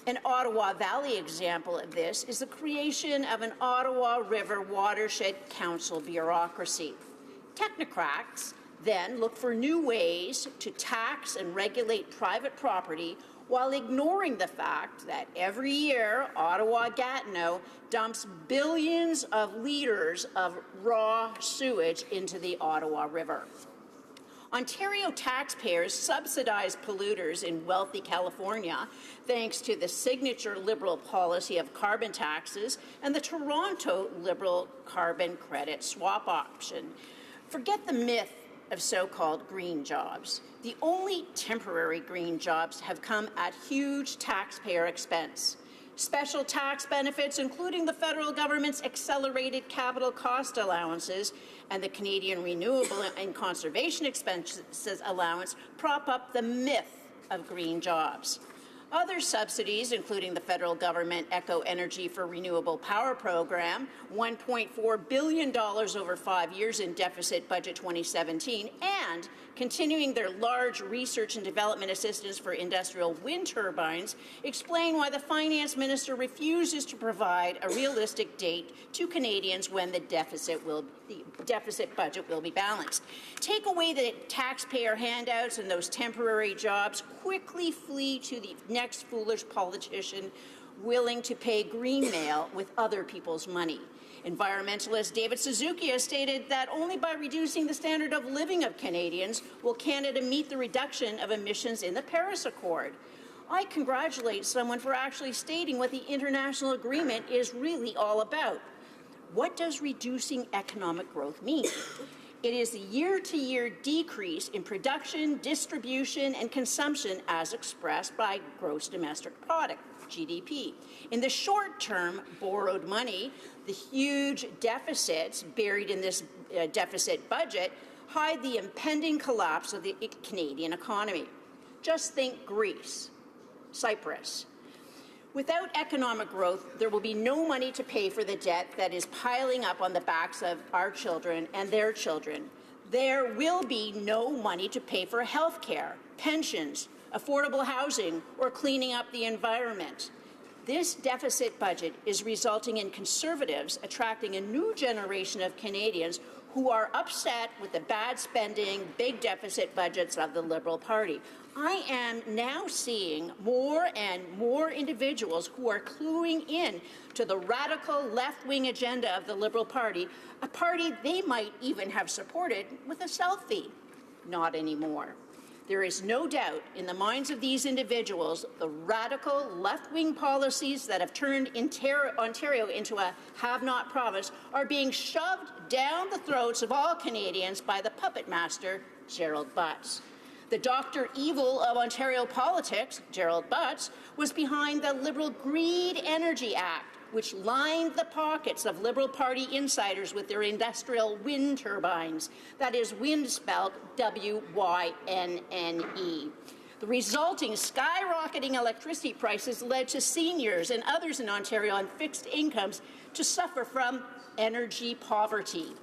An Ottawa Valley example of this is the creation of an Ottawa River Watershed Council bureaucracy. Technocrats then look for new ways to tax and regulate private property while ignoring the fact that every year Ottawa-Gatineau dumps billions of liters of raw sewage into the Ottawa River. Ontario taxpayers subsidize polluters in wealthy California thanks to the signature Liberal policy of carbon taxes and the Toronto Liberal carbon credit swap option. Forget the myth of so-called green jobs. The only temporary green jobs have come at huge taxpayer expense. Special tax benefits, including the federal government's accelerated capital cost allowances and the Canadian Renewable and Conservation Expenses Allowance, prop up the myth of green jobs. Other subsidies, including the federal government Eco Energy for Renewable Power program, $1.4 billion over 5 years in deficit budget 2017, and continuing their large research and development assistance for industrial wind turbines, explain why the finance minister refuses to provide a realistic date to Canadians when the deficit budget will be balanced. Take away the taxpayer handouts and those temporary jobs, quickly flee to the next foolish politician willing to pay green mail with other people's money. Environmentalist David Suzuki has stated that only by reducing the standard of living of Canadians will Canada meet the reduction of emissions in the Paris Accord. I congratulate someone for actually stating what the international agreement is really all about. What does reducing economic growth mean? It is the year-to-year decrease in production, distribution, and consumption as expressed by gross domestic product, GDP. In the short term, borrowed money, the huge deficits buried in this deficit budget, hide the impending collapse of the Canadian economy. Just think Greece, Cyprus. Without economic growth, there will be no money to pay for the debt that is piling up on the backs of our children and their children. There will be no money to pay for health care, pensions, affordable housing, or cleaning up the environment. This deficit budget is resulting in Conservatives attracting a new generation of Canadians who are upset with the bad spending, big deficit budgets of the Liberal Party. I am now seeing more and more individuals who are cluing in to the radical left-wing agenda of the Liberal Party, a party they might even have supported with a selfie. Not anymore. There is no doubt in the minds of these individuals the radical left-wing policies that have turned Ontario into a have-not province are being shoved down the throats of all Canadians by the puppet master, Gerald Butts. The Dr. Evil of Ontario politics, Gerald Butts, was behind the Liberal Greed Energy Act, which lined the pockets of Liberal Party insiders with their industrial wind turbines. That is wind spelled W-Y-N-N-E. The resulting skyrocketing electricity prices led to seniors and others in Ontario on fixed incomes to suffer from energy poverty.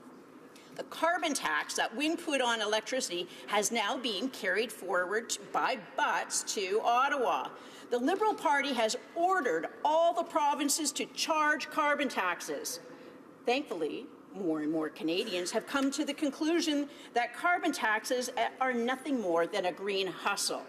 The carbon tax that wind put on electricity has now been carried forward by Butts to Ottawa. The Liberal Party has ordered all the provinces to charge carbon taxes. Thankfully, more and more Canadians have come to the conclusion that carbon taxes are nothing more than a green hustle.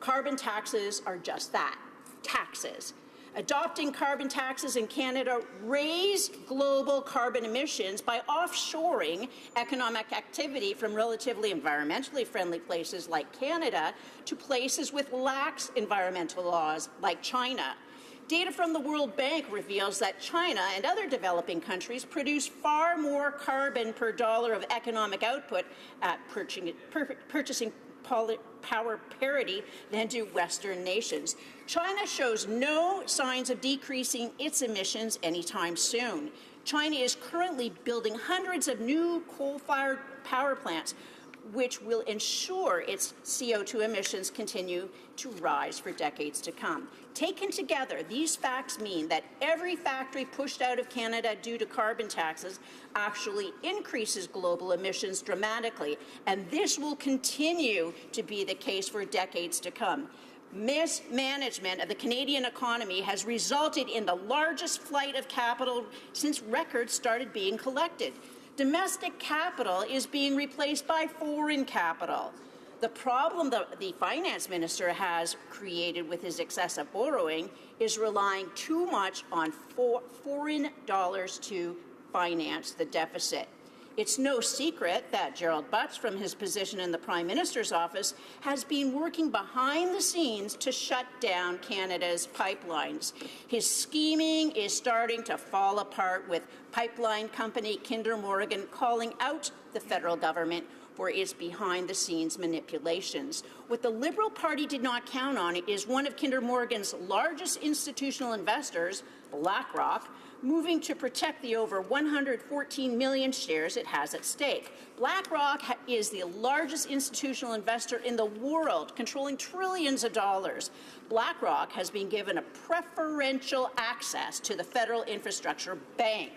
Carbon taxes are just that, taxes. Adopting carbon taxes in Canada raised global carbon emissions by offshoring economic activity from relatively environmentally friendly places like Canada to places with lax environmental laws like China. Data from the World Bank reveals that China and other developing countries produce far more carbon per dollar of economic output at purchasing power parity than do Western nations. China shows no signs of decreasing its emissions anytime soon. China is currently building hundreds of new coal-fired power plants, which will ensure its CO2 emissions continue to rise for decades to come. Taken together, these facts mean that every factory pushed out of Canada due to carbon taxes actually increases global emissions dramatically, and this will continue to be the case for decades to come. Mismanagement of the Canadian economy has resulted in the largest flight of capital since records started being collected. Domestic capital is being replaced by foreign capital. The problem that the finance minister has created with his excessive borrowing is relying too much on foreign dollars to finance the deficit. It's no secret that Gerald Butts, from his position in the Prime Minister's office, has been working behind the scenes to shut down Canada's pipelines. His scheming is starting to fall apart, with pipeline company Kinder Morgan calling out the federal government for its behind-the-scenes manipulations. What the Liberal Party did not count on is one of Kinder Morgan's largest institutional investors, BlackRock, moving to protect the over 114 million shares it has at stake. BlackRock is the largest institutional investor in the world, controlling trillions of dollars. BlackRock has been given a preferential access to the Federal Infrastructure Bank.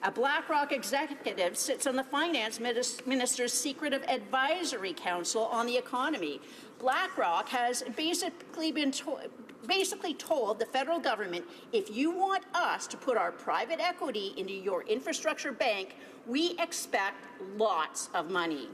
A BlackRock executive sits on the finance minister's secretive advisory council on the economy. BlackRock has basically told the federal government, if you want us to put our private equity into your infrastructure bank, we expect lots of money.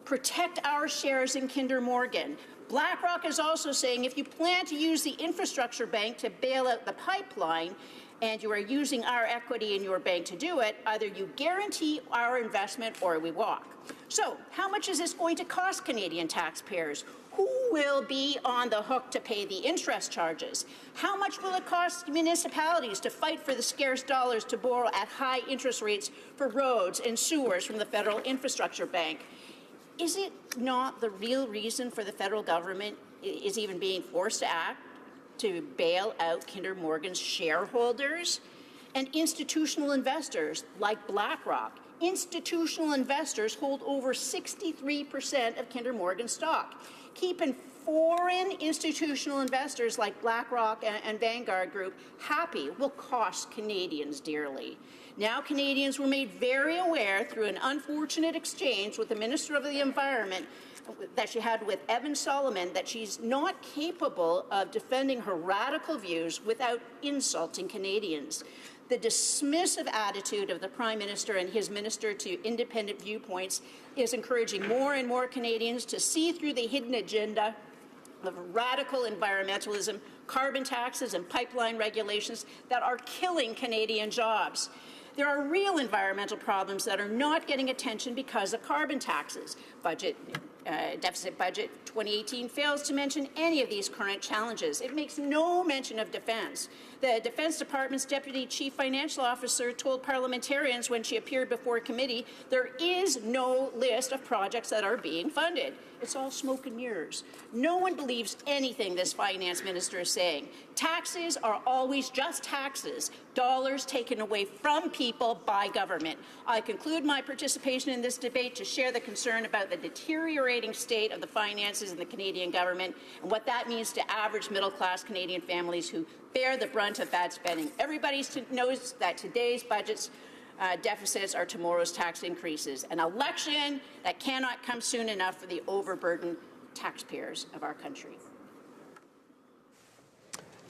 Protect our shares in Kinder Morgan. BlackRock is also saying if you plan to use the infrastructure bank to bail out the pipeline, and you are using our equity in your bank to do it, either you guarantee our investment or we walk. So, how much is this going to cost Canadian taxpayers? Who will be on the hook to pay the interest charges? How much will it cost municipalities to fight for the scarce dollars to borrow at high interest rates for roads and sewers from the Federal Infrastructure Bank? Is it not the real reason for the federal government is even being forced to act to bail out Kinder Morgan's shareholders and institutional investors like BlackRock? Institutional investors hold over 63% of Kinder Morgan stock. Keeping foreign institutional investors like BlackRock and Vanguard Group happy will cost Canadians dearly. Now Canadians were made very aware through an unfortunate exchange with the Minister of the Environment that she had with Evan Solomon that she's not capable of defending her radical views without insulting Canadians. The dismissive attitude of the Prime Minister and his Minister to independent viewpoints is encouraging more and more Canadians to see through the hidden agenda of radical environmentalism, carbon taxes and pipeline regulations that are killing Canadian jobs. There are real environmental problems that are not getting attention because of carbon taxes. Deficit budget 2018 fails to mention any of these current challenges. It makes no mention of defense. The Defense Department's Deputy Chief Financial Officer told parliamentarians when she appeared before committee there is no list of projects that are being funded. It's all smoke and mirrors. No one believes anything this finance minister is saying. Taxes are always just taxes, dollars taken away from people by government. I conclude my participation in this debate to share the concern about the deteriorating state of the finances in the Canadian government and what that means to average middle-class Canadian families who bear the brunt of bad spending. Everybody knows that today's budgets deficits are tomorrow's tax increases. An election that cannot come soon enough for the overburdened taxpayers of our country.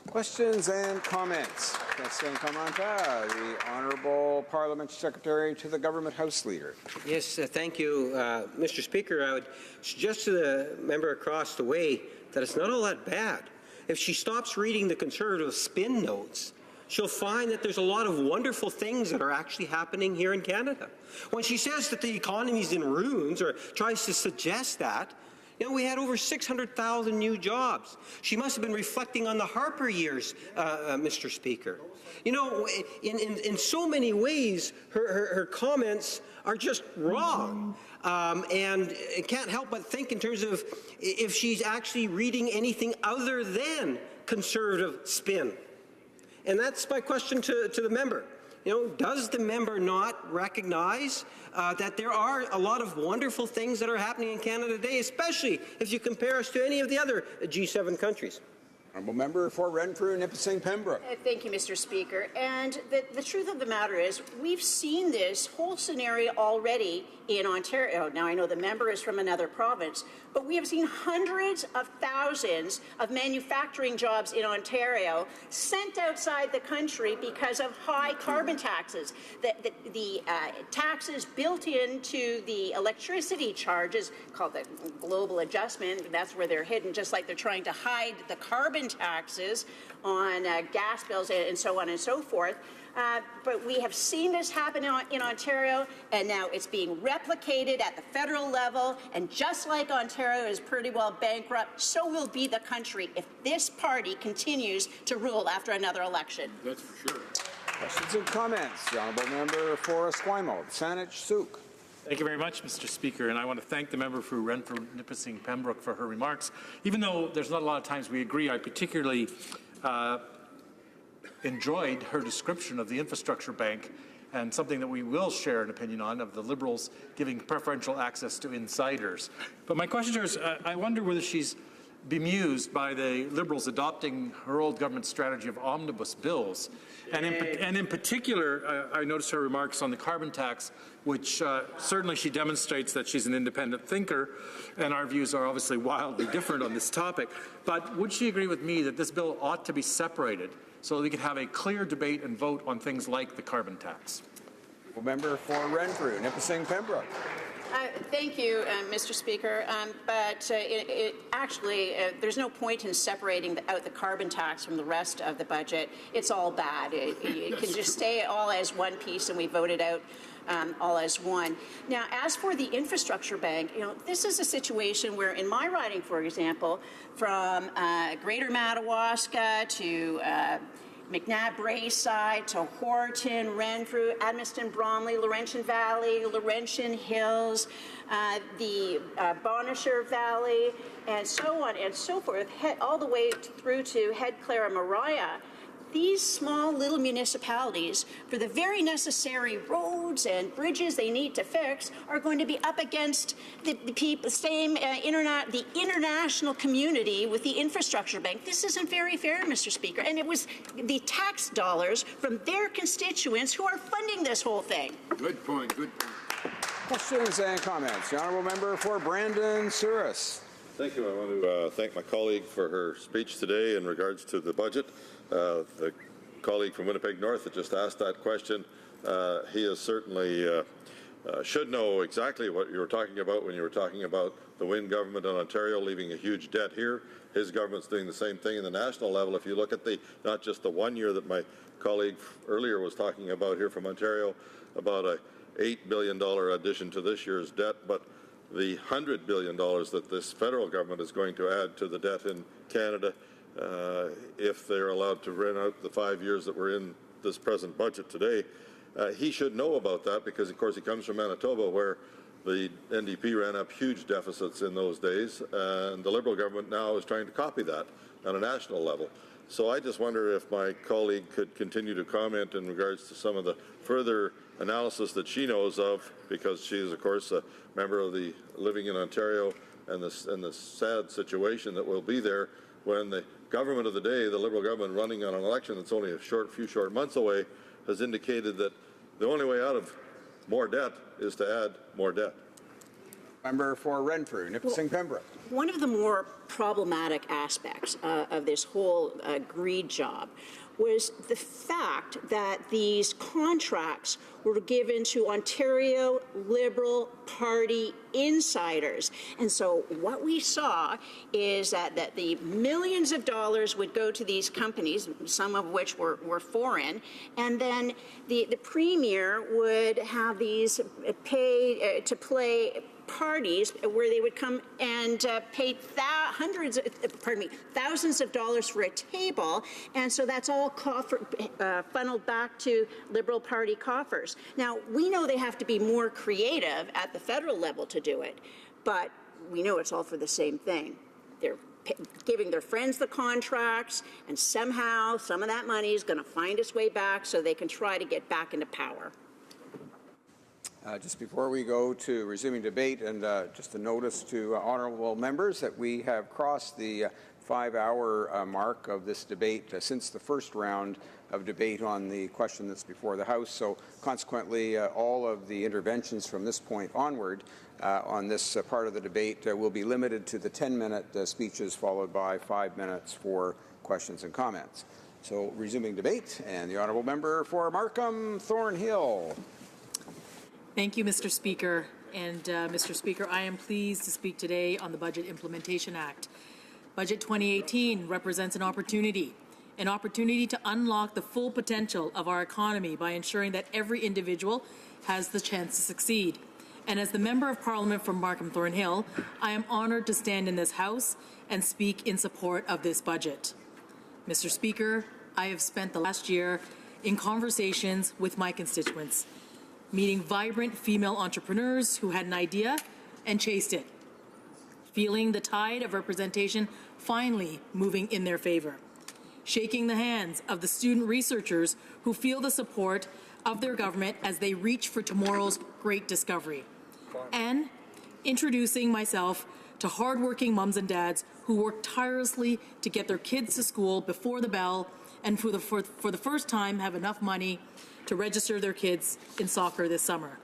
Questions and comments. Question commentaire. The Honourable Parliamentary Secretary to the Government House Leader. Yes, thank you, Mr. Speaker. I would suggest to the member across the way that it's not all that bad. If she stops reading the Conservative spin notes, she'll find that there's a lot of wonderful things that are actually happening here in Canada. When she says that the economy's in ruins or tries to suggest that, you know, we had over 600,000 new jobs. She must have been reflecting on the Harper years, Mr. Speaker. You know, in so many ways, her comments are just wrong. And can't help but think in terms of if she's actually reading anything other than Conservative spin. And that's my question to the member. You know, does the member not recognize that there are a lot of wonderful things that are happening in Canada today, especially if you compare us to any of the other G7 countries? Honourable Member for Renfrew, Nipissing, Pembroke. Thank you, Mr. Speaker. And the truth of the matter is we've seen this whole scenario already in Ontario. Now, I know the member is from another province, but we have seen hundreds of thousands of manufacturing jobs in Ontario sent outside the country because of high carbon taxes. The taxes built into the electricity charges, called the global adjustment, that's where they're hidden, just like they're trying to hide the carbon taxes on gas bills and so on and so forth. But we have seen this happen in Ontario, and now it's being replicated at the federal level. And just like Ontario is pretty well bankrupt, so will be the country if this party continues to rule after another election. That's for sure. Questions and comments. The Honourable Member for Esquimalt, Saanich-Sooke. Thank you very much, Mr. Speaker, and I want to thank the member for Renfrew, Nipissing, Pembroke for her remarks. Even though there's not a lot of times we agree, I particularly enjoyed her description of the infrastructure bank and something that we will share an opinion on, of the Liberals giving preferential access to insiders. But my question to her is, I wonder whether she's bemused by the Liberals adopting her old government strategy of omnibus bills. And in particular, I noticed her remarks on the carbon tax, which certainly she demonstrates that she's an independent thinker, and our views are obviously wildly different on this topic. But would she agree with me that this bill ought to be separated so that we could have a clear debate and vote on things like the carbon tax? Member for Renfrew, Nipissing Pembroke. Thank you, Mr. Speaker. But actually, there's no point in separating out the carbon tax from the rest of the budget. It's all bad. It can just stay all as one piece, and we vote it out all as one. Now, as for the infrastructure bank, this is a situation where, in my riding, for example, from Greater Madawaska to McNabb Braeside to Horton, Renfrew, Edmundston, Bromley, Laurentian Valley, Laurentian Hills, the Bonnechere Valley, and so on and so forth, all the way through to Head Clara Mariah. These small little municipalities, for the very necessary roads and bridges they need to fix, are going to be up against the international community with the infrastructure bank. This isn't very fair, Mr. Speaker. And it was the tax dollars from their constituents who are funding this whole thing. Good point. Good point. Questions and comments. The honourable member for Brandon Souris. Thank you. I want to thank my colleague for her speech today in regards to the budget. The colleague from Winnipeg North that just asked that question, he is certainly should know exactly what you were talking about when you were talking about the Wynne government in Ontario leaving a huge debt here. His government's doing the same thing in the national level. If you look at not just the 1 year that my colleague earlier was talking about here from Ontario, about a $8 billion addition to this year's debt, but the $100 billion that this federal government is going to add to the debt in Canada, if they're allowed to rent out the 5 years that were in this present budget today. He should know about that because, of course, he comes from Manitoba, where the NDP ran up huge deficits in those days, and the Liberal government now is trying to copy that on a national level. So I just wonder if my colleague could continue to comment in regards to some of the further analysis that she knows of, because she is, of course, a member of the living in Ontario, and the sad situation that will be there when the government of the day, the Liberal government running on an election that's only a few short months away, has indicated that the only way out of more debt is to add more debt. Member for Renfrew, Nipissing Pembroke. One of the more problematic aspects of this whole greed job was the fact that these contracts were given to Ontario Liberal Party insiders. And so what we saw is that the millions of dollars would go to these companies, some of which were foreign, and then the Premier would have these to play parties where they would come and pay thousands of dollars for a table, and so that's all funneled back to Liberal Party coffers. Now, we know they have to be more creative at the federal level to do it, but we know it's all for the same thing. They're giving their friends the contracts, and somehow some of that money is going to find its way back so they can try to get back into power. Just before we go to resuming debate, and just a notice to honourable members that we have crossed the 5-hour mark of this debate since the first round of debate on the question that's before the House. So consequently, all of the interventions from this point onward on this part of the debate will be limited to the 10-minute speeches, followed by 5 minutes for questions and comments. So resuming debate, and the honourable member for Markham Thornhill. Thank you, Mr. Speaker. And Mr. Speaker, I am pleased to speak today on the Budget Implementation Act. Budget 2018 represents an opportunity to unlock the full potential of our economy by ensuring that every individual has the chance to succeed. And as the Member of Parliament from Markham Thornhill, I am honoured to stand in this House and speak in support of this budget. Mr. Speaker, I have spent the last year in conversations with my constituents, meeting vibrant female entrepreneurs who had an idea and chased it, feeling the tide of representation finally moving in their favor. shaking the hands of the student researchers who feel the support of their government as they reach for tomorrow's great discovery, and introducing myself to hardworking mums and dads who work tirelessly to get their kids to school before the bell and for the first time have enough money to register their kids in soccer this summer.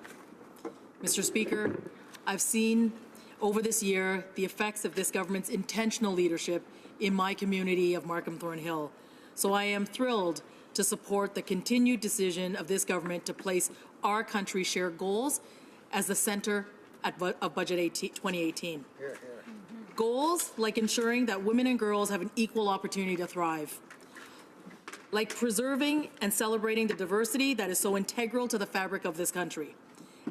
Mr. Speaker, I've seen over this year the effects of this government's intentional leadership in my community of Markham Thornhill, so I am thrilled to support the continued decision of this government to place our country's shared goals as the centre of Budget 2018. Goals like ensuring that women and girls have an equal opportunity to thrive, like preserving and celebrating the diversity that is so integral to the fabric of this country,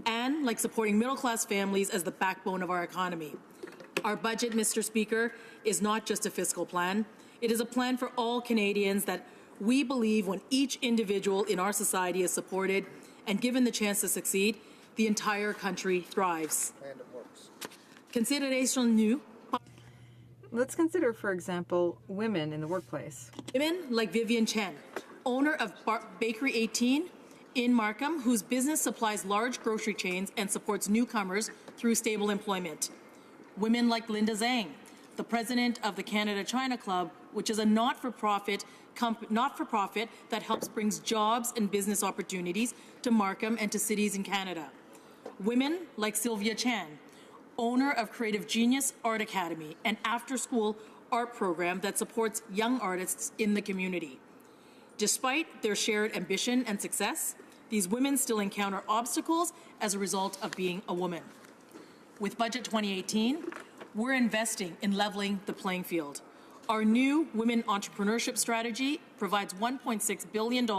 and like supporting middle-class families as the backbone of our economy. Our budget, Mr. Speaker, is not just a fiscal plan. It is a plan for all Canadians that we believe when each individual in our society is supported and given the chance to succeed, the entire country thrives. And it works. Consideration new. Let's consider, for example, women in the workplace. Women like Vivian Chen, owner of Bakery 18 in Markham, whose business supplies large grocery chains and supports newcomers through stable employment. Women like Linda Zhang, the president of the Canada-China Club, which is a not-for-profit that helps brings jobs and business opportunities to Markham and to cities in Canada. Women like Sylvia Chan, owner of Creative Genius Art Academy, an after-school art program that supports young artists in the community. Despite their shared ambition and success, these women still encounter obstacles as a result of being a woman. With Budget 2018, we're investing in leveling the playing field. Our new Women Entrepreneurship Strategy provides $1.6 billion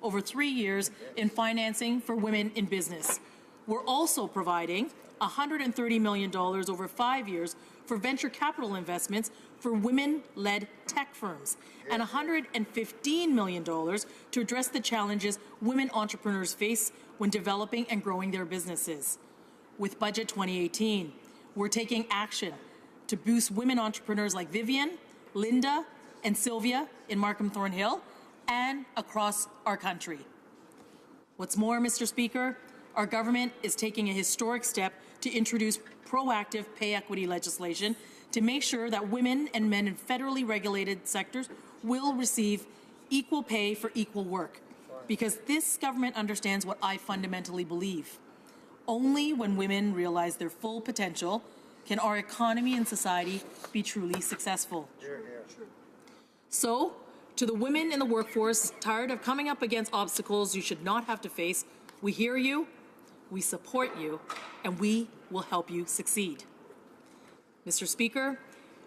over 3 years in financing for women in business. We're also providing $130 million over 5 years for venture capital investments for women-led tech firms, and $115 million to address the challenges women entrepreneurs face when developing and growing their businesses. With Budget 2018, we're taking action to boost women entrepreneurs like Vivian, Linda, and Sylvia in Markham Thornhill and across our country. What's more, Mr. Speaker, our government is taking a historic step to introduce proactive pay equity legislation to make sure that women and men in federally regulated sectors will receive equal pay for equal work, because this government understands what I fundamentally believe. Only when women realize their full potential can our economy and society be truly successful. So, to the women in the workforce tired of coming up against obstacles you should not have to face, we hear you, we support you, and we will help you succeed. Mr. Speaker,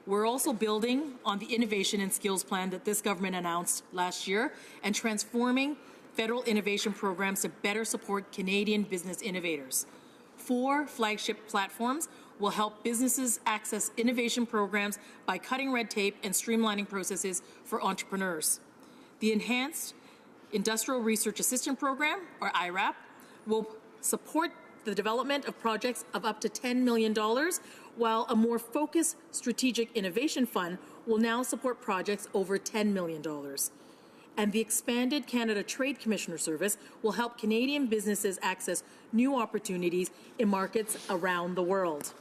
we're also building on the innovation and skills plan that this government announced last year and transforming federal innovation programs to better support Canadian business innovators. 4 flagship platforms will help businesses access innovation programs by cutting red tape and streamlining processes for entrepreneurs. The Enhanced Industrial Research Assistant Program, or IRAP, will support the development of projects of up to $10 million, while a more focused strategic innovation fund will now support projects over $10 million. And the expanded Canada Trade Commissioner Service will help Canadian businesses access new opportunities in markets around the world.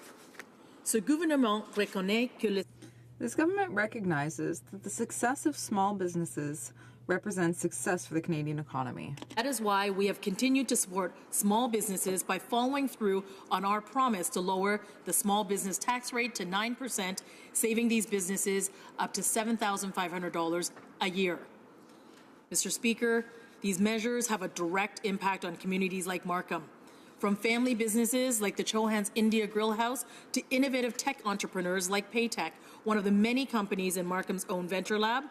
Ce gouvernement reconnaît que le... This government recognizes that the success of small businesses represents success for the Canadian economy. That is why we have continued to support small businesses by following through on our promise to lower the small business tax rate to 9%, saving these businesses up to $7,500 a year. Mr. Speaker, these measures have a direct impact on communities like Markham. From family businesses like the Chohan's India Grill House to innovative tech entrepreneurs like Paytech, one of the many companies in Markham's own venture lab,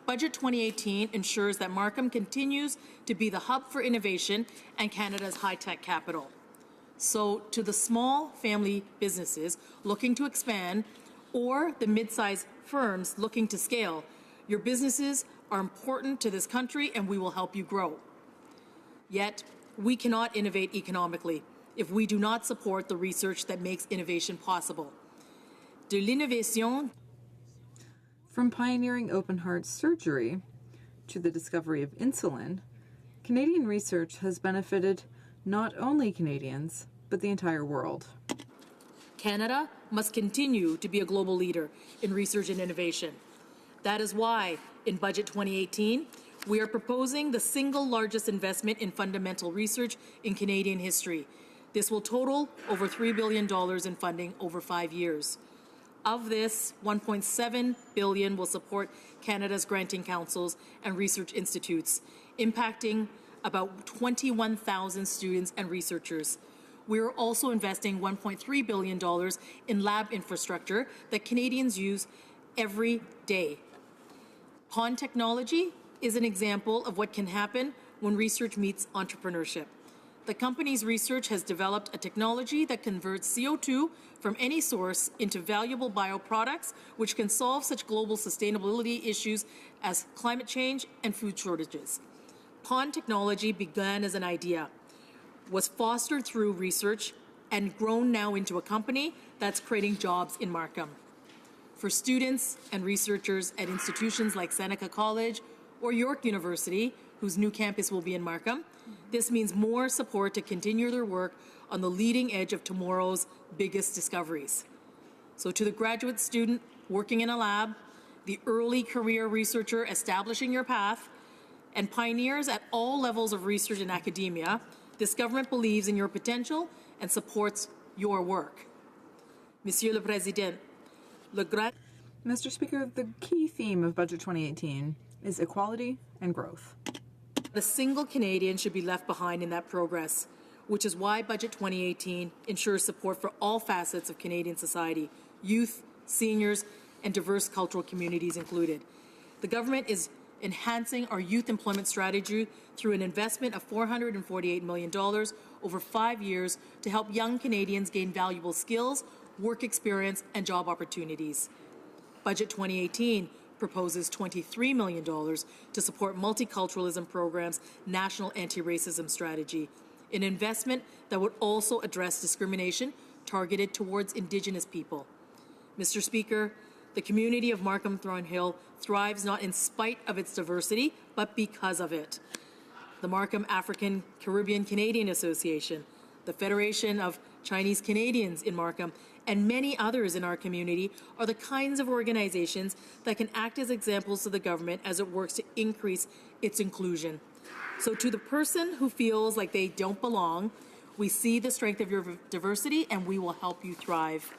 Budget 2018 ensures that Markham continues to be the hub for innovation and Canada's high-tech capital. So, to the small family businesses looking to expand or the mid-sized firms looking to scale, your businesses are important to this country and we will help you grow. Yet, we cannot innovate economically if we do not support the research that makes innovation possible. De l'innovation. From pioneering open-heart surgery to the discovery of insulin, Canadian research has benefited not only Canadians, but the entire world. Canada must continue to be a global leader in research and innovation. That is why, in Budget 2018, we are proposing the single largest investment in fundamental research in Canadian history. This will total over $3 billion in funding over 5 years. Of this, $1.7 billion will support Canada's granting councils and research institutes, impacting about 21,000 students and researchers. We are also investing $1.3 billion in lab infrastructure that Canadians use every day. Pond technology is an example of what can happen when research meets entrepreneurship. The company's research has developed a technology that converts CO2 from any source into valuable bioproducts, which can solve such global sustainability issues as climate change and food shortages. Pond technology began as an idea, was fostered through research, and grown now into a company that's creating jobs in Markham. For students and researchers at institutions like Seneca College or York University, whose new campus will be in Markham, this means more support to continue their work on the leading edge of tomorrow's biggest discoveries. So to the graduate student working in a lab, the early career researcher establishing your path, and pioneers at all levels of research and academia, this government believes in your potential and supports your work. Monsieur le Président, Mr. Speaker, the key theme of Budget 2018 is equality and growth. A single Canadian should be left behind in that progress, which is why Budget 2018 ensures support for all facets of Canadian society, youth, seniors, and diverse cultural communities included. The government is enhancing our youth employment strategy through an investment of $448 million over 5 years to help young Canadians gain valuable skills, work experience, and job opportunities. Budget 2018 proposes $23 million to support multiculturalism programs' national anti-racism strategy, an investment that would also address discrimination targeted towards Indigenous people. Mr. Speaker, the community of Markham Thornhill thrives not in spite of its diversity, but because of it. The Markham African Caribbean Canadian Association, the Federation of Chinese Canadians in Markham, and many others in our community are the kinds of organizations that can act as examples to the government as it works to increase its inclusion. So to the person who feels like they don't belong, we see the strength of your diversity and we will help you thrive.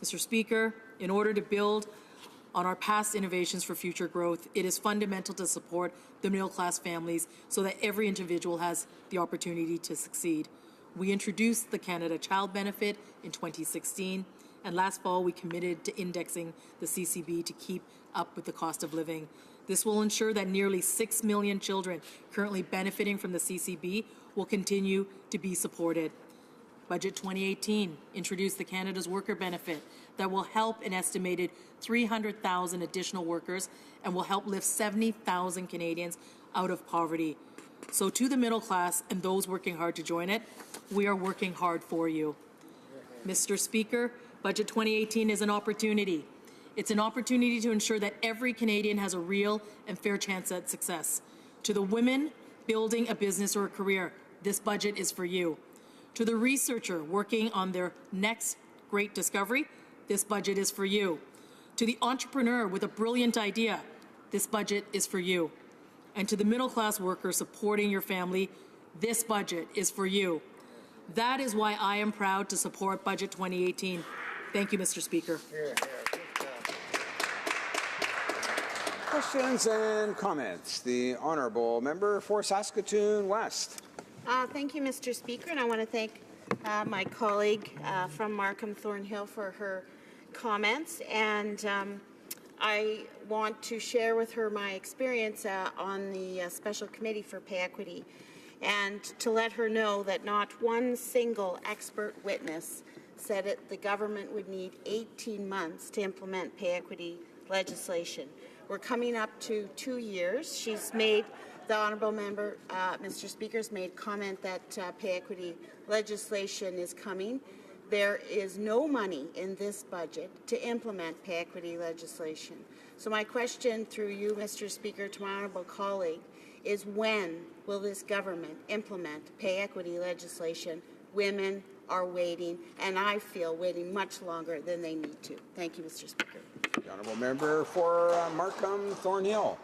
Mr. Speaker, in order to build on our past innovations for future growth, it is fundamental to support the middle-class families so that every individual has the opportunity to succeed. We introduced the Canada Child Benefit in 2016, and last fall we committed to indexing the CCB to keep up with the cost of living. This will ensure that nearly 6 million children currently benefiting from the CCB will continue to be supported. Budget 2018 introduced the Canada's Worker Benefit that will help an estimated 300,000 additional workers and will help lift 70,000 Canadians out of poverty. So to the middle class and those working hard to join it, we are working hard for you. Mr. Speaker, Budget 2018 is an opportunity. It's an opportunity to ensure that every Canadian has a real and fair chance at success. To the women building a business or a career, this budget is for you. To the researcher working on their next great discovery, this budget is for you. To the entrepreneur with a brilliant idea, this budget is for you. And to the middle-class worker supporting your family, this budget is for you. That is why I am proud to support Budget 2018. Thank you, Mr. Speaker. Questions and comments. The Honourable Member for Saskatoon West. Thank you, Mr. Speaker, and I want to thank my colleague from Markham Thornhill for her comments, and I want to share with her my experience on the Special Committee for Pay Equity, and to let her know that not one single expert witness said that the government would need 18 months to implement pay equity legislation. We're coming up to 2 years. She's made, the Honourable Member, Mr. Speaker's made comment that pay equity legislation is coming. There is no money in this budget to implement pay equity legislation. So my question through you, Mr. Speaker, to my honourable colleague is when will this government implement pay equity legislation? Women are waiting, and I feel waiting much longer than they need to. Thank you, Mr. Speaker. The honourable member for Markham Thornhill.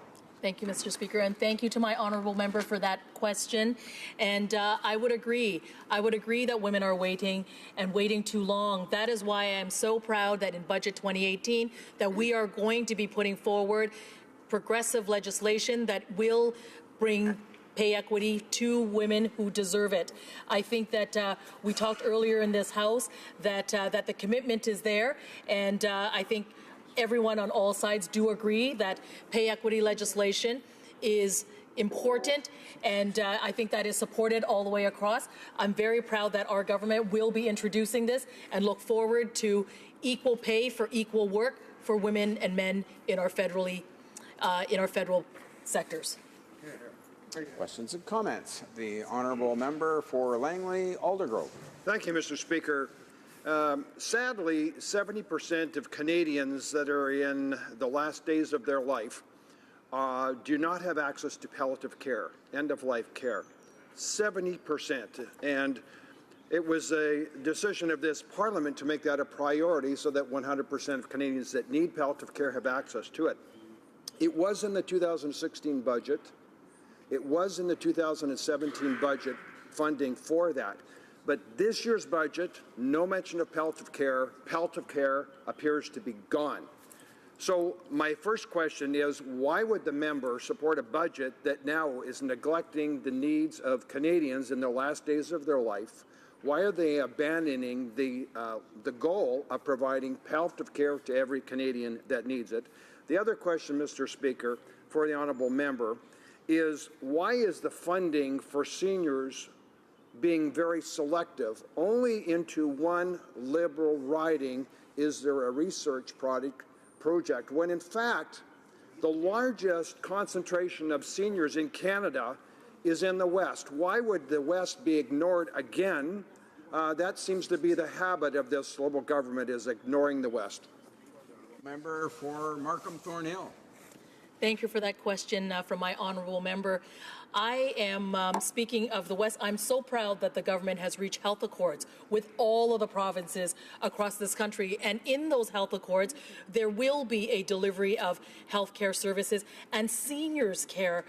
Thank you, Mr. Speaker, and thank you to my honourable member for that question. And I would agree. I would agree that women are waiting and waiting too long. That is why I am so proud that in Budget 2018 that we are going to be putting forward progressive legislation that will bring pay equity to women who deserve it. I think that we talked earlier in this House that that the commitment is there, and I think everyone on all sides do agree that pay equity legislation is important, and I think that is supported all the way across. I'm very proud that our government will be introducing this and look forward to equal pay for equal work for women and men in our federal sectors. Questions and comments? The honourable member for Langley Aldergrove. Thank you, Mr. Speaker. Sadly, 70% of Canadians that are in the last days of their life do not have access to palliative care, end-of-life care. 70%. And it was a decision of this Parliament to make that a priority so that 100% of Canadians that need palliative care have access to it. It was in the 2016 budget. It was in the 2017 budget funding for that. But this year's budget, no mention of palliative care. Palliative care appears to be gone. So my first question is, why would the member support a budget that now is neglecting the needs of Canadians in the last days of their life? Why are they abandoning the goal of providing palliative care to every Canadian that needs it? The other question, Mr. Speaker, for the honourable member, is why is the funding for seniors being very selective? Only into one Liberal riding is there a research project, when in fact the largest concentration of seniors in Canada is in the West. Why would the West be ignored again? That seems to be the habit of this Liberal government, is ignoring the West. Member for Markham Thornhill. Thank you for that question from my honourable member. I am speaking of the West. I'm so proud that the government has reached health accords with all of the provinces across this country. And in those health accords, there will be a delivery of health care services and seniors care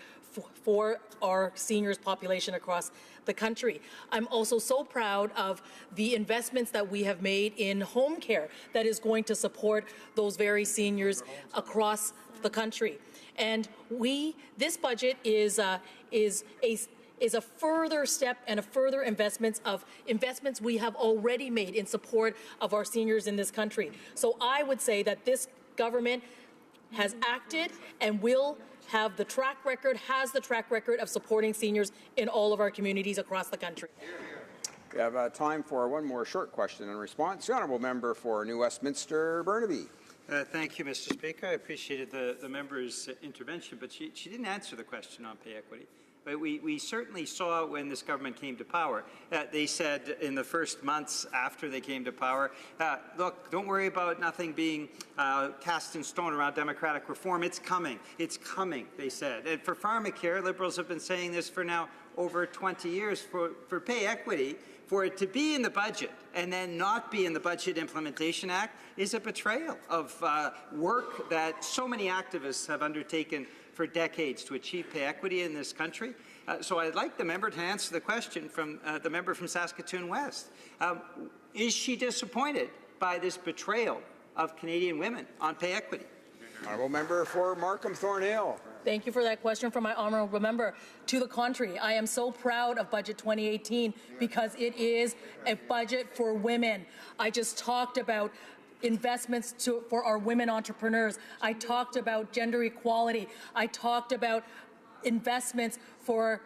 for our seniors population across the country. I'm also so proud of the investments that we have made in home care that is going to support those very seniors across the country. And this budget is a further step and a further investments we have already made in support of our seniors in this country. So I would say that this government has acted and will have the track record, of supporting seniors in all of our communities across the country. We have time for one more short question and response. The honourable member for New Westminster, Burnaby. Thank you, Mr. Speaker. I appreciated the member's intervention, but she didn't answer the question on pay equity. But we certainly saw when this government came to power. They said in the first months after they came to power, look, don't worry about nothing being cast in stone around democratic reform. It's coming. It's coming, they said. And for pharmacare, Liberals have been saying this for now over 20 years. For pay equity, for it to be in the budget and then not be in the Budget Implementation Act is a betrayal of work that so many activists have undertaken for decades to achieve pay equity in this country. So I'd like the member to answer the question from the member from Saskatoon West. Is she disappointed by this betrayal of Canadian women on pay equity? Honourable member for Markham Thornhill. Thank you for that question from my honourable member. To the contrary, I am so proud of Budget 2018 because it is a budget for women. I just talked about investments for our women entrepreneurs. I talked about gender equality. I talked about investments for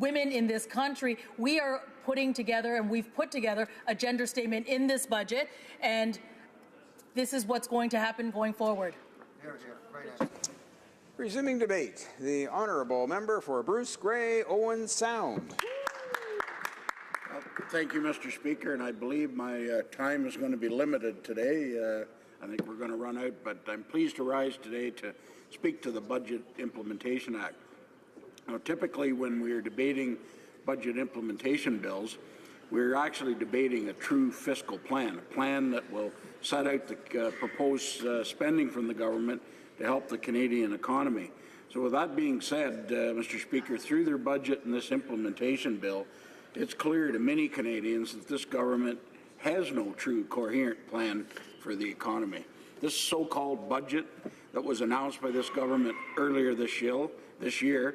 women in this country. We are putting together, and we've put together, a gender statement in this budget, and this is what's going to happen going forward. Resuming debate, the honourable member for Bruce Grey, Owen Sound. Thank you, Mr. Speaker, and I believe my time is going to be limited today. I think we're going to run out, but I'm pleased to rise today to speak to the Budget Implementation Act. Now, typically when we're debating budget implementation bills, we're actually debating a true fiscal plan, a plan that will set out the proposed spending from the government to help the Canadian economy. So with that being said, Mr. Speaker, through their budget and this implementation bill, it's clear to many Canadians that this government has no true coherent plan for the economy. This so-called budget that was announced by this government earlier this year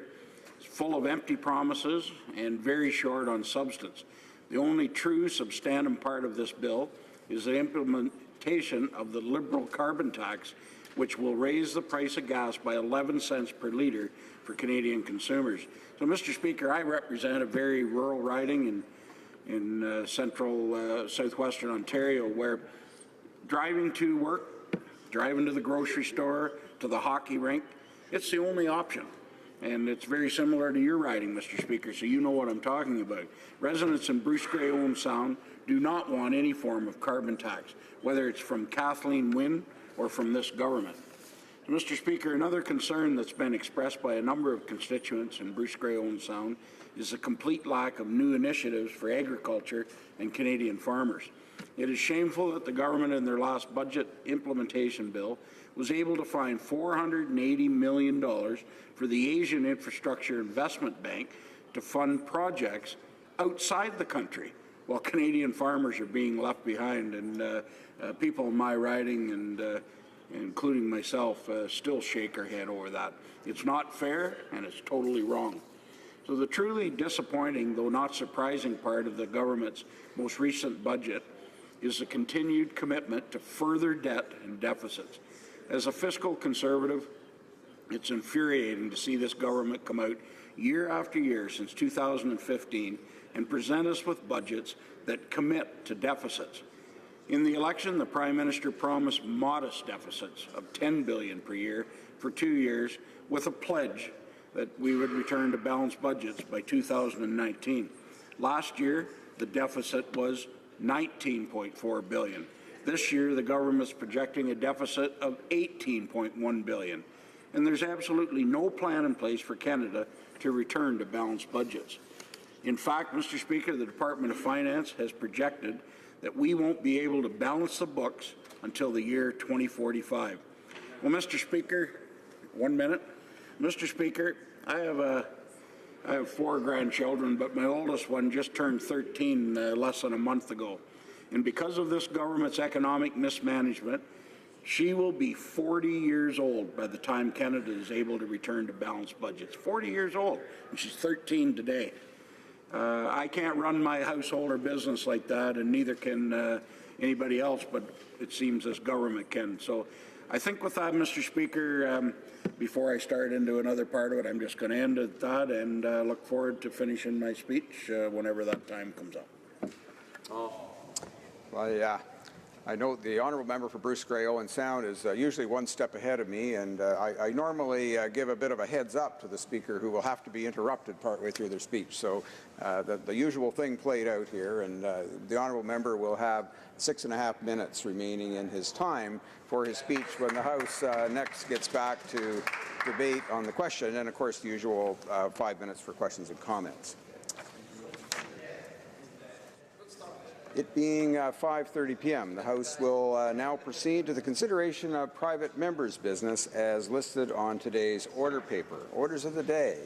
is full of empty promises and very short on substance. The only true substantive part of this bill is the implementation of the Liberal carbon tax, which will raise the price of gas by 11 cents per litre for Canadian consumers. So, Mr. Speaker, I represent a very rural riding in central southwestern Ontario, where driving to work, driving to the grocery store, to the hockey rink, it's the only option. And it's very similar to your riding, Mr. Speaker, so you know what I'm talking about. Residents in Bruce Grey Owen Sound do not want any form of carbon tax, whether it's from Kathleen Wynne or from this government. Mr. Speaker, another concern that's been expressed by a number of constituents in Bruce Grey Owen Sound is the complete lack of new initiatives for agriculture and Canadian farmers. It is shameful that the government in their last budget implementation bill was able to find $480 million for the Asian Infrastructure Investment Bank to fund projects outside the country, while Canadian farmers are being left behind. And people in my riding, and including myself, still shake our head over that. It's not fair, and it's totally wrong. So the truly disappointing, though not surprising part of the government's most recent budget is the continued commitment to further debt and deficits. As a fiscal conservative, it's infuriating to see this government come out year after year since 2015 and present us with budgets that commit to deficits. In the election, the Prime Minister promised modest deficits of $10 billion per year for 2 years, with a pledge that we would return to balanced budgets by 2019. Last year, the deficit was $19.4 billion. This year, the government is projecting a deficit of $18.1 billion. And there's absolutely no plan in place for Canada to return to balanced budgets. In fact, Mr. Speaker, the Department of Finance has projected that we won't be able to balance the books until the year 2045. Well, Mr. Speaker, 1 minute. Mr. Speaker, I have 4 grandchildren, but my oldest one just turned 13 less than a month ago. And because of this government's economic mismanagement, she will be 40 years old by the time Canada is able to return to balanced budgets. 40 years old, and she's 13 today. I can't run my household or business like that, and neither can anybody else, but it seems this government can. So I think with that, Mr. Speaker, before I start into another part of it, I'm just going to end at that and look forward to finishing my speech whenever that time comes up. Well, I know the honourable member for Bruce Grey Owen Sound is usually one step ahead of me, and I normally give a bit of a heads up to the speaker who will have to be interrupted partway through their speech. So the usual thing played out here, and the honourable member will have 6.5 minutes remaining in his time for his speech when the House next gets back to debate on the question, and of course the usual 5 minutes for questions and comments. It being 5:30 p.m., the House will now proceed to the consideration of private members' business as listed on today's order paper. Orders of the day.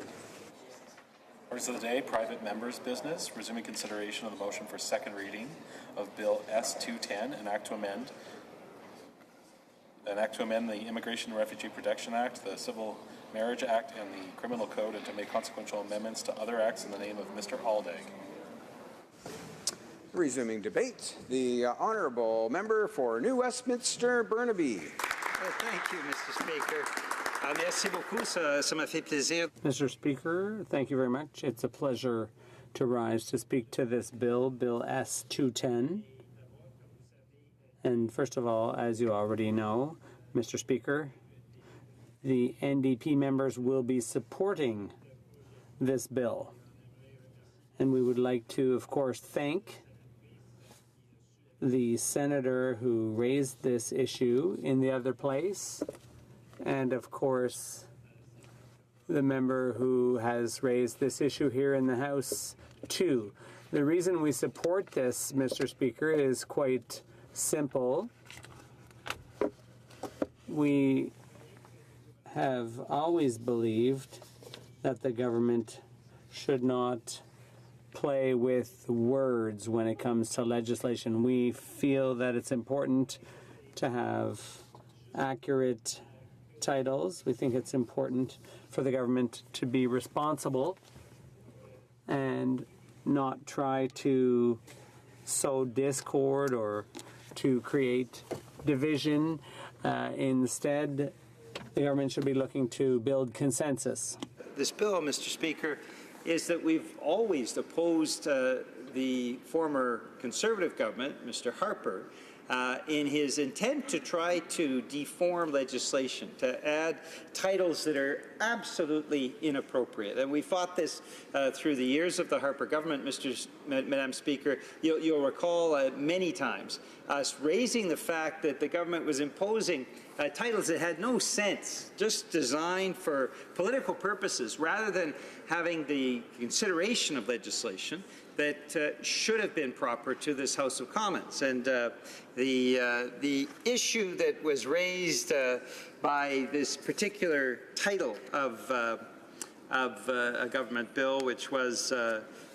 Orders of the day, private members' business, resuming consideration of the motion for second reading of Bill S-210, an act to amend the Immigration and Refugee Protection Act, the Civil Marriage Act, and the Criminal Code, and to make consequential amendments to other acts in the name of Mr. Aldag. Resuming debate, the honourable member for New Westminster, Burnaby. Thank you, Mr. Speaker. Merci beaucoup. Ça m'a fait plaisir. Mr. Speaker, thank you very much. It's a pleasure to rise to speak to this bill, Bill S-210. And first of all, as you already know, Mr. Speaker, the NDP members will be supporting this bill. And we would like to, of course, thank the senator who raised this issue in the other place, and of course the member who has raised this issue here in the House too. The reason we support this, Mr. Speaker, is quite simple. We have always believed that the government should not play with words when it comes to legislation. We feel that it's important to have accurate titles. We think it's important for the government to be responsible and not try to sow discord or to create division. Instead, the government should be looking to build consensus. This bill, Mr. Speaker, is that we've always opposed the former Conservative government, Mr. Harper, in his intent to try to deform legislation, to add titles that are absolutely inappropriate. And we fought this through the years of the Harper government, Madam Speaker. You'll recall many times us raising the fact that the government was imposing titles that had no sense, just designed for political purposes, rather than having the consideration of legislation that should have been proper to this House of Commons. And the issue that was raised by this particular title of a government bill, which was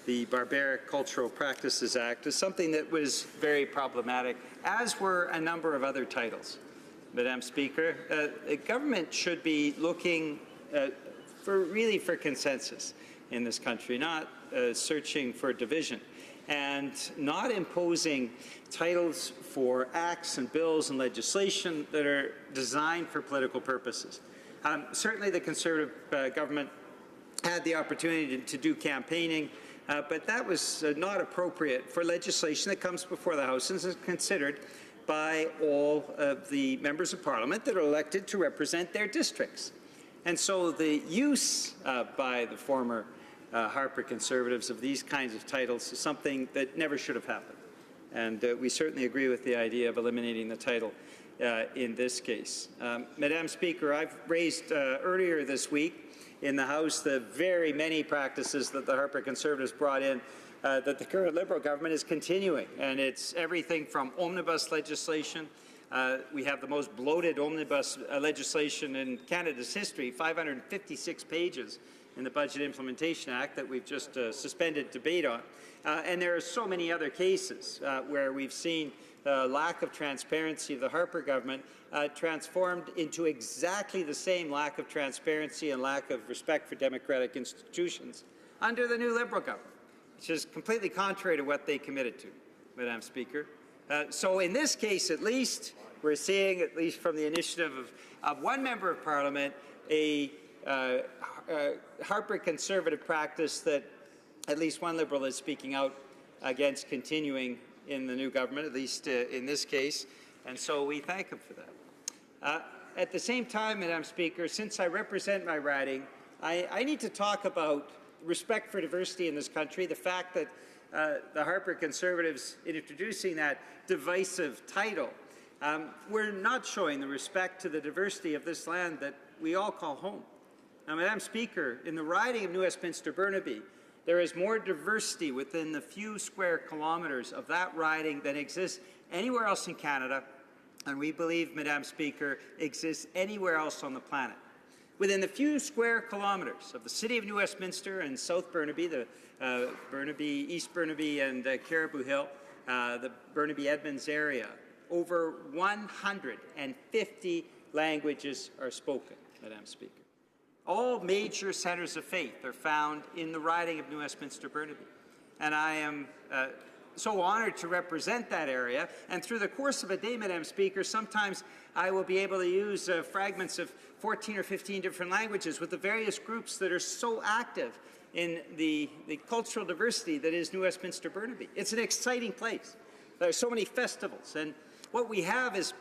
the Barbaric Cultural Practices Act, is something that was very problematic, as were a number of other titles. Madam Speaker, the government should be looking for consensus in this country, not searching for division, and not imposing titles for acts and bills and legislation that are designed for political purposes. Certainly the Conservative government had the opportunity to do campaigning, but that was not appropriate for legislation that comes before the House and is considered by all of the members of Parliament that are elected to represent their districts. And so the use by the former Harper Conservatives of these kinds of titles is something that never should have happened. And we certainly agree with the idea of eliminating the title in this case. Madam Speaker, I've raised earlier this week in the House the very many practices that the Harper Conservatives brought in that the current Liberal government is continuing. And it's everything from omnibus legislation. We have the most bloated omnibus legislation in Canada's history, 556 pages in the Budget Implementation Act that we've just suspended debate on. And there are so many other cases where we've seen the lack of transparency of the Harper government transformed into exactly the same lack of transparency and lack of respect for democratic institutions under the new Liberal government, which is completely contrary to what they committed to, Madam Speaker. So in this case, at least, we're seeing, at least from the initiative of one member of Parliament, a Harper Conservative practice that at least one Liberal is speaking out against continuing in the new government, at least in this case, and so we thank him for that. At the same time, Madam Speaker, since I represent my riding, I need to talk about respect for diversity in this country, the fact that the Harper Conservatives, in introducing that divisive title, we're not showing the respect to the diversity of this land that we all call home. Now, Madam Speaker, in the riding of New Westminster-Burnaby, there is more diversity within the few square kilometres of that riding than exists anywhere else in Canada, and we believe, Madam Speaker, exists anywhere else on the planet. Within the few square kilometres of the city of New Westminster and South Burnaby, the Burnaby, East Burnaby and Caribou Hill, the Burnaby-Edmonds area, over 150 languages are spoken, Madam Speaker. All major centres of faith are found in the riding of New Westminster-Burnaby. And I am so honoured to represent that area. And through the course of a day, Madam Speaker, sometimes I will be able to use fragments of 14 or 15 different languages with the various groups that are so active in the cultural diversity that is New Westminster-Burnaby. It's an exciting place. There are so many festivals. And what we have is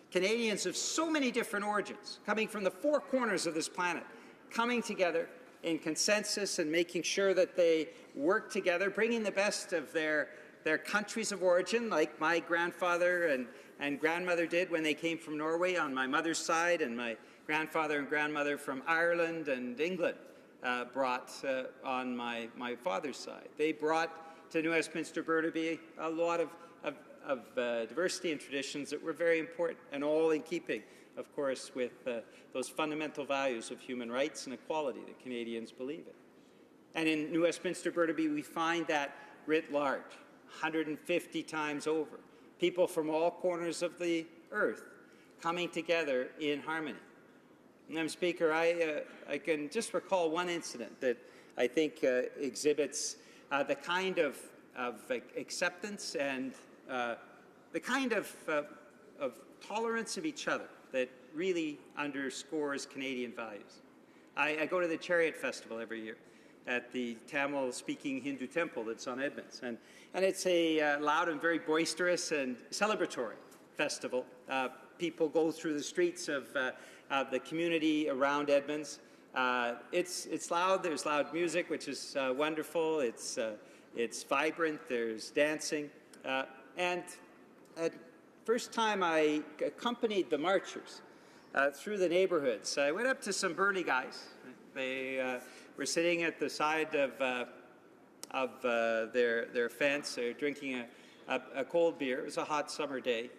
Canadians of so many different origins, coming from the four corners of this planet, coming together in consensus and making sure that they work together, bringing the best of their their countries of origin, like my grandfather and grandmother did when they came from Norway on my mother's side, and my grandfather and grandmother from Ireland and England brought on my father's side. They brought to New Westminster Burnaby a lot of diversity and traditions that were very important, and all in keeping, of course, with those fundamental values of human rights and equality that Canadians believe in. And in New Westminster Burnaby, we find that writ large, 150 times over. People from all corners of the earth coming together in harmony. Madam Speaker, I can just recall one incident that I think exhibits the kind of acceptance and the kind of tolerance of each other that really underscores Canadian values. I go to the Chariot Festival every year at the Tamil-speaking Hindu temple that's on Edmonds. And it's a loud and very boisterous and celebratory festival. People go through the streets of the community around Edmonds. It's loud. There's loud music, which is wonderful. It's vibrant. There's dancing. And first time I accompanied the marchers through the neighborhoods, I went up to some burly guys. They were sitting at the side of their fence. They're drinking a cold beer. It was a hot summer day.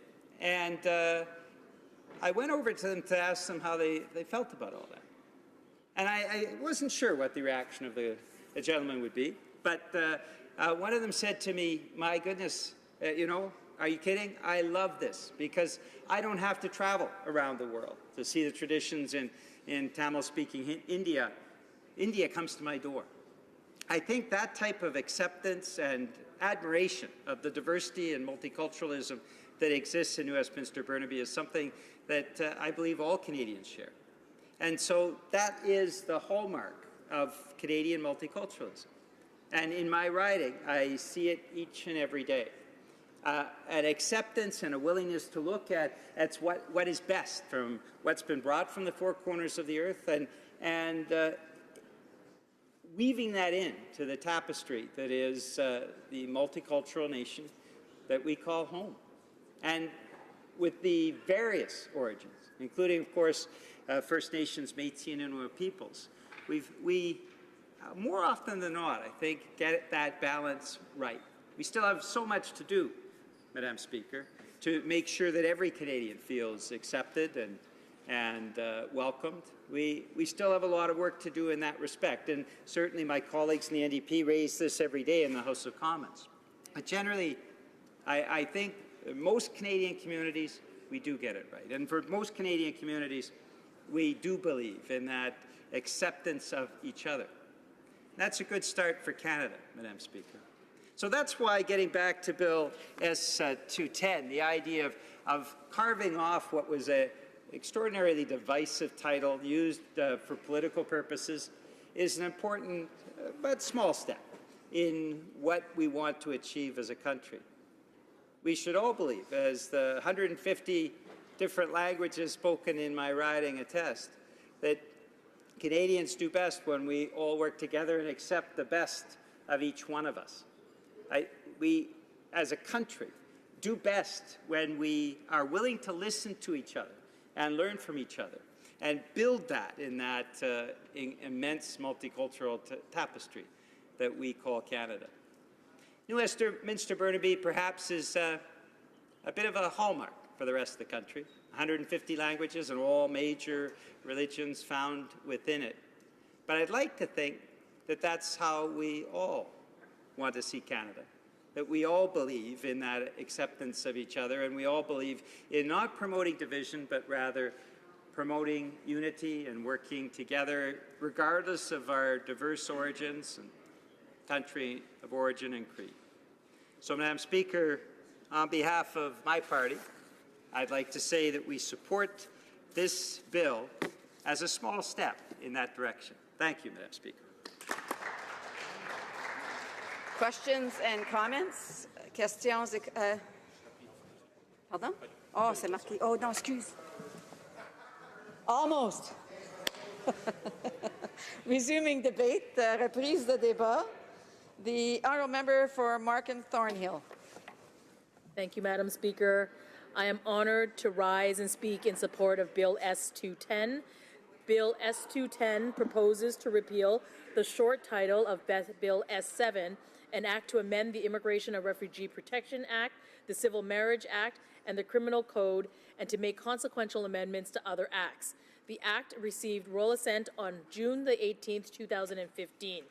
And I went over to them to ask them how they felt about all that. And I wasn't sure what the reaction of the gentleman would be. But one of them said to me, "My goodness, are you kidding? I love this because I don't have to travel around the world to see the traditions in Tamil-speaking India. India comes to my door." I think that type of acceptance and admiration of the diversity and multiculturalism that exists in New Westminster Burnaby is something that I believe all Canadians share. And so that is the hallmark of Canadian multiculturalism. And in my riding, I see it each and every day. An acceptance and a willingness to look at what is best from what's been brought from the four corners of the earth and weaving that into the tapestry that is the multicultural nation that we call home. And with the various origins, including, of course, First Nations, Métis, and Inuit peoples, we more often than not, I think, get that balance right. We still have so much to do, Madam Speaker, to make sure that every Canadian feels accepted and welcomed. We still have a lot of work to do in that respect, and certainly my colleagues in the NDP raise this every day in the House of Commons. But generally, I think most Canadian communities, we do get it right. And for most Canadian communities, we do believe in that acceptance of each other. That's a good start for Canada, Madam Speaker. So that's why, getting back to Bill S-210, the idea of carving off what was an extraordinarily divisive title used for political purposes is an important but small step in what we want to achieve as a country. We should all believe, as the 150 different languages spoken in my riding attest, that Canadians do best when we all work together and accept the best of each one of us. We, as a country, do best when we are willing to listen to each other and learn from each other and build that in that immense multicultural tapestry that we call Canada. New Westminster Burnaby perhaps is a bit of a hallmark for the rest of the country. 150 languages and all major religions found within it. But I'd like to think that that's how we all want to see Canada, that we all believe in that acceptance of each other, and we all believe in not promoting division, but rather promoting unity and working together regardless of our diverse origins and country of origin and creed. So, Madam Speaker, on behalf of my party, I'd like to say that we support this bill as a small step in that direction. Thank you, Madam Speaker. Questions and comments? Questions? Pardon? Oh, c'est marqué. Oh, non, excuse. Almost. Resuming debate, reprise de débat. The honourable member for Markham Thornhill. Thank you, Madam Speaker. I am honored to rise and speak in support of Bill S-210. Bill S-210 proposes to repeal the short title of Bill S-7, an act to amend the Immigration and Refugee Protection Act, the Civil Marriage Act, and the Criminal Code, and to make consequential amendments to other acts. The act received royal assent on June the 18th, 2015.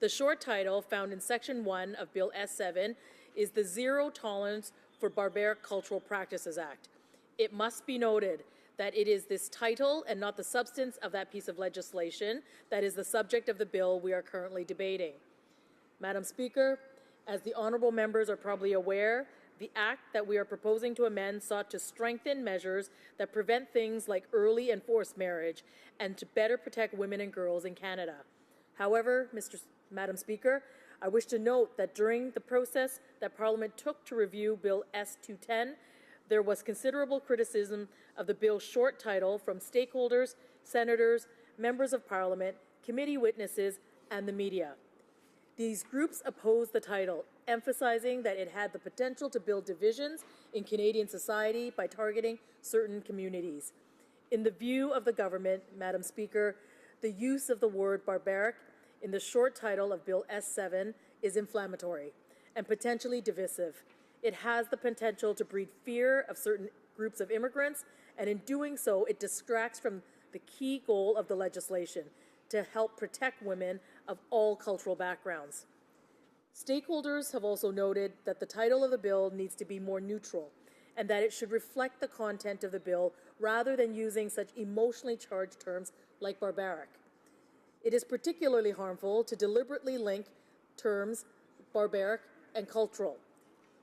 The short title, found in Section 1 of Bill S-7, is the Zero Tolerance for Barbaric Cultural Practices Act. It must be noted that it is this title and not the substance of that piece of legislation that is the subject of the bill we are currently debating. Madam Speaker, as the honourable members are probably aware, the act that we are proposing to amend sought to strengthen measures that prevent things like early and forced marriage and to better protect women and girls in Canada. However, Madam Speaker, I wish to note that during the process that Parliament took to review Bill S-210, there was considerable criticism of the bill's short title from stakeholders, senators, members of Parliament, committee witnesses, and the media. These groups opposed the title, emphasizing that it had the potential to build divisions in Canadian society by targeting certain communities. In the view of the government, Madam Speaker, the use of the word barbaric in the short title of Bill S-7 is inflammatory and potentially divisive. It has the potential to breed fear of certain groups of immigrants, and in doing so, it distracts from the key goal of the legislation, to help protect women of all cultural backgrounds. Stakeholders have also noted that the title of the bill needs to be more neutral and that it should reflect the content of the bill rather than using such emotionally charged terms like barbaric. It is particularly harmful to deliberately link terms barbaric and cultural.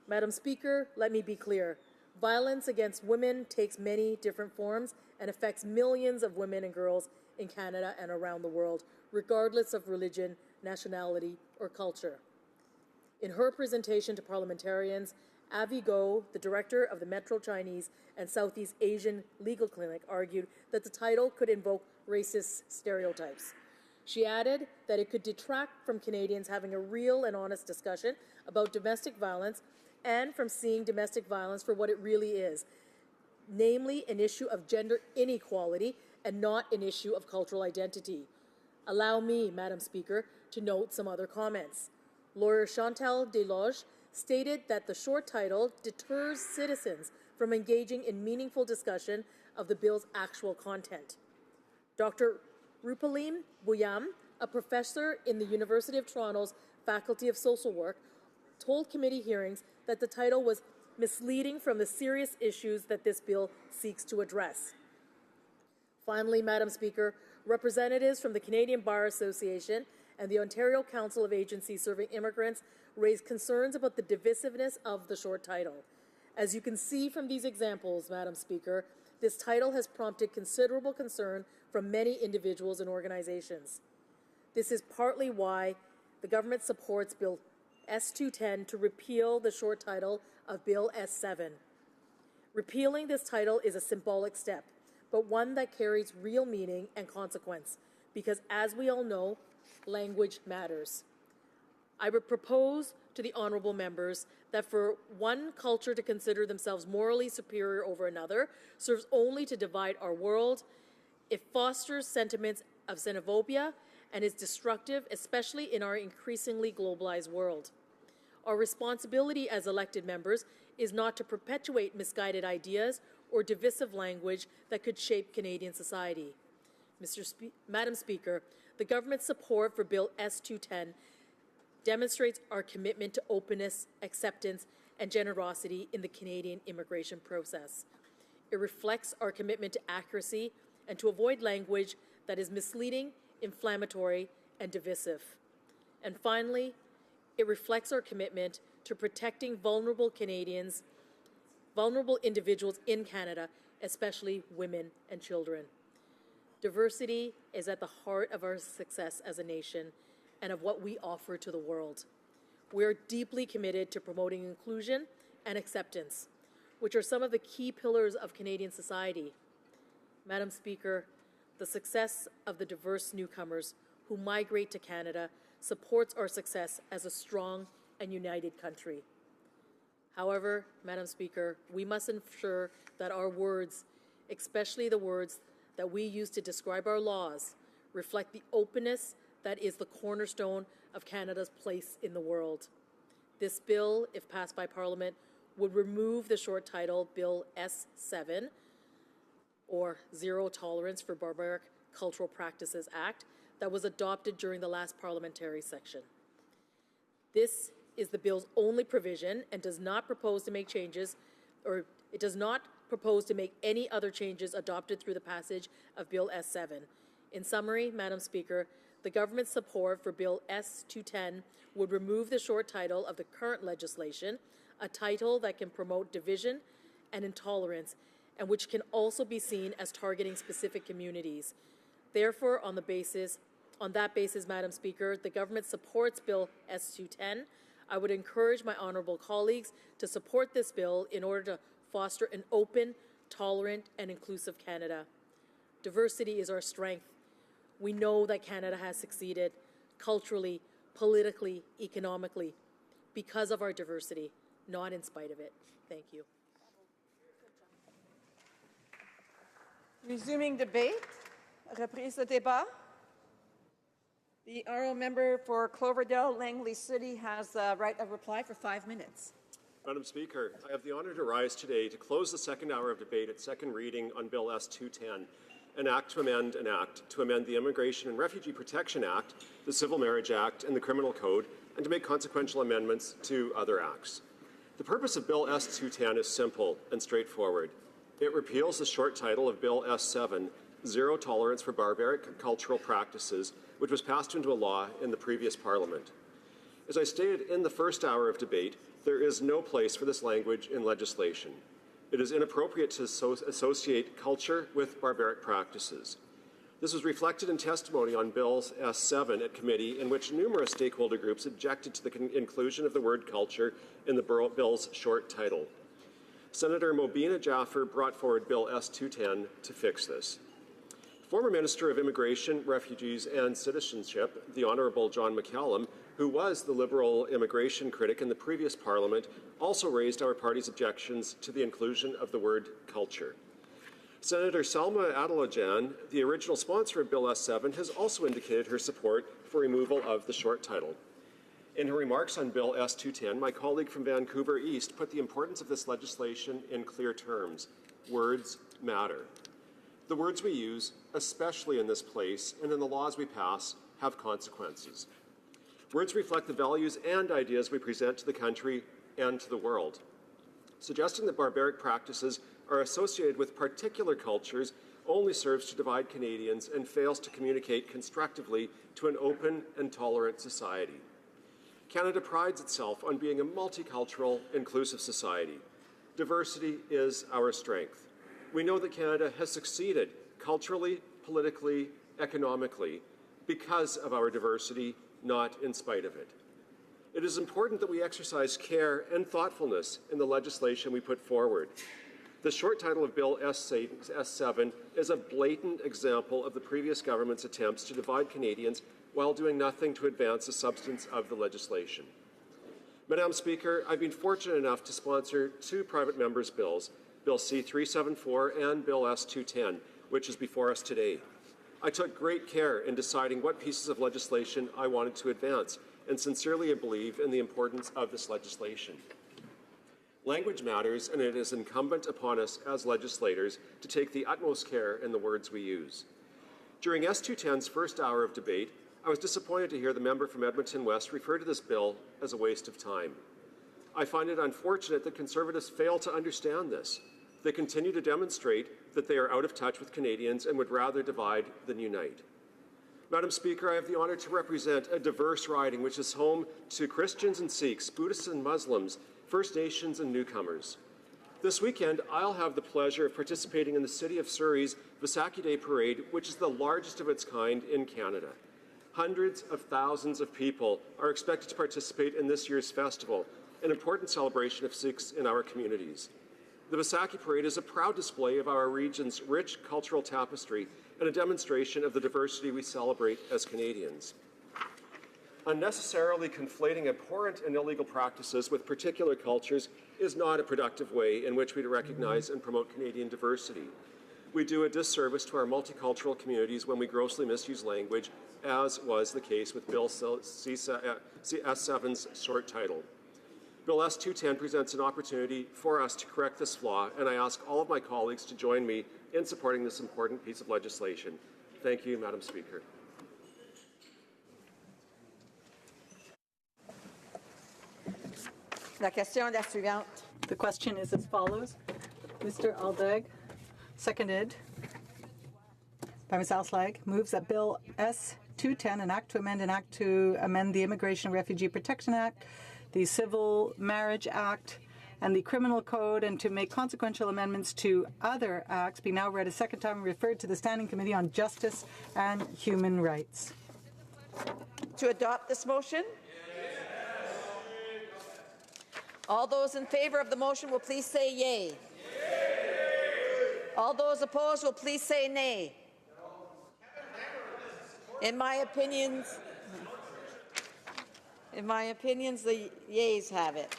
Madam Speaker, let me be clear. Violence against women takes many different forms and affects millions of women and girls in Canada and around the world, regardless of religion, nationality, or culture. In her presentation to parliamentarians, Avi Go, the director of the Metro Chinese and Southeast Asian Legal Clinic, argued that the title could invoke racist stereotypes. She added that it could detract from Canadians having a real and honest discussion about domestic violence and from seeing domestic violence for what it really is, namely an issue of gender inequality and not an issue of cultural identity. Allow me, Madam Speaker, to note some other comments. Lawyer Chantal Desloges stated that the short title deters citizens from engaging in meaningful discussion of the bill's actual content. Dr. Rupalim Buyam, a professor in the University of Toronto's Faculty of Social Work, told committee hearings that the title was misleading from the serious issues that this bill seeks to address. Finally, Madam Speaker, representatives from the Canadian Bar Association and the Ontario Council of Agencies Serving Immigrants raised concerns about the divisiveness of the short title. As you can see from these examples, Madam Speaker, this title has prompted considerable concern from many individuals and organizations. This is partly why the government supports Bill S-210 to repeal the short title of Bill S-7. Repealing this title is a symbolic step, but one that carries real meaning and consequence, because as we all know, language matters. I would propose to the honourable members that for one culture to consider themselves morally superior over another serves only to divide our world. It fosters sentiments of xenophobia and is destructive, especially in our increasingly globalized world. Our responsibility as elected members is not to perpetuate misguided ideas or divisive language that could shape Canadian society. Madam Speaker, the government's support for Bill S-210 demonstrates our commitment to openness, acceptance, and generosity in the Canadian immigration process. It reflects our commitment to accuracy and to avoid language that is misleading, inflammatory, and divisive. And finally, it reflects our commitment to protecting vulnerable Canadians, vulnerable individuals in Canada, especially women and children. Diversity is at the heart of our success as a nation and of what we offer to the world. We are deeply committed to promoting inclusion and acceptance, which are some of the key pillars of Canadian society. Madam Speaker, the success of the diverse newcomers who migrate to Canada supports our success as a strong and united country. However, Madam Speaker, we must ensure that our words, especially the words that we use to describe our laws, reflect the openness that is the cornerstone of Canada's place in the world. This bill, if passed by Parliament, would remove the short title Bill S7, or Zero Tolerance for Barbaric Cultural Practices Act, that was adopted during the last parliamentary session. This is the bill's only provision and does not propose to make changes, or it does not propose to make any other changes adopted through the passage of Bill S7. In summary, Madam Speaker, the government's support for Bill S210 would remove the short title of the current legislation, a title that can promote division and intolerance, and which can also be seen as targeting specific communities. Therefore, on that basis, Madam Speaker, the government supports Bill S210. I would encourage my honourable colleagues to support this bill in order to foster an open, tolerant, and inclusive Canada. Diversity is our strength. We know that Canada has succeeded culturally, politically, economically, because of our diversity, not in spite of it. Thank you. Resuming debate. Reprise de débat. The honourable member for Cloverdale, Langley City, has the right of reply for 5 minutes. Madam Speaker, I have the honour to rise today to close the second hour of debate at second reading on Bill S210, an act to amend the Immigration and Refugee Protection Act, the Civil Marriage Act, and the Criminal Code, and to make consequential amendments to other acts. The purpose of Bill S210 is simple and straightforward. It repeals the short title of Bill S7, Zero Tolerance for Barbaric Cultural Practices, which was passed into a law in the previous Parliament. As I stated in the first hour of debate, there is no place for this language in legislation. It is inappropriate to associate culture with barbaric practices. This was reflected in testimony on Bill S7 at committee, in which numerous stakeholder groups objected to the inclusion of the word culture in the bill's short title. Senator Mobina Jaffer brought forward Bill S210 to fix this. Former Minister of Immigration, Refugees and Citizenship, the Honourable John McCallum, who was the Liberal immigration critic in the previous Parliament, also raised our party's objections to the inclusion of the word culture. Senator Salma Adelajan, the original sponsor of Bill S7, has also indicated her support for removal of the short title. In her remarks on Bill S210, my colleague from Vancouver East put the importance of this legislation in clear terms. Words matter. The words we use, especially in this place and in the laws we pass, have consequences. Words reflect the values and ideas we present to the country and to the world. Suggesting that barbaric practices are associated with particular cultures only serves to divide Canadians and fails to communicate constructively to an open and tolerant society. Canada prides itself on being a multicultural, inclusive society. Diversity is our strength. We know that Canada has succeeded culturally, politically, economically because of our diversity, not in spite of it. It is important that we exercise care and thoughtfulness in the legislation we put forward. The short title of Bill S7 is a blatant example of the previous government's attempts to divide Canadians while doing nothing to advance the substance of the legislation. Madam Speaker, I've been fortunate enough to sponsor two private members' bills, Bill C-374 and Bill S-210, which is before us today. I took great care in deciding what pieces of legislation I wanted to advance, and sincerely believe in the importance of this legislation. Language matters, and it is incumbent upon us as legislators to take the utmost care in the words we use. During S-210's first hour of debate, I was disappointed to hear the member from Edmonton West refer to this bill as a waste of time. I find it unfortunate that Conservatives fail to understand this. They continue to demonstrate that they are out of touch with Canadians and would rather divide than unite. Madam Speaker, I have the honour to represent a diverse riding which is home to Christians and Sikhs, Buddhists and Muslims, First Nations and newcomers. This weekend, I'll have the pleasure of participating in the City of Surrey's Vaisakhi Day Parade, which is the largest of its kind in Canada. Hundreds of thousands of people are expected to participate in this year's festival, an important celebration of Sikhs in our communities. The Vaisakhi Parade is a proud display of our region's rich cultural tapestry and a demonstration of the diversity we celebrate as Canadians. Unnecessarily conflating abhorrent and illegal practices with particular cultures is not a productive way in which we recognize and promote Canadian diversity. We do a disservice to our multicultural communities when we grossly misuse language, as was the case with Bill S7's short title. Bill S210 presents an opportunity for us to correct this flaw, and I ask all of my colleagues to join me in supporting this important piece of legislation. Thank you, Madam Speaker. La question est la suivante. The question is as follows. Mr. Aldag, seconded by Ms. Alslag, moves that Bill S210, an act to amend the Immigration and Refugee Protection Act, the Civil Marriage Act, and the Criminal Code, and to make consequential amendments to other acts, be now read a second time and referred to the Standing Committee on Justice and Human Rights. To adopt this motion? All those in favour of the motion will please say yea. All those opposed will please say nay. In my opinions, the yeas have it.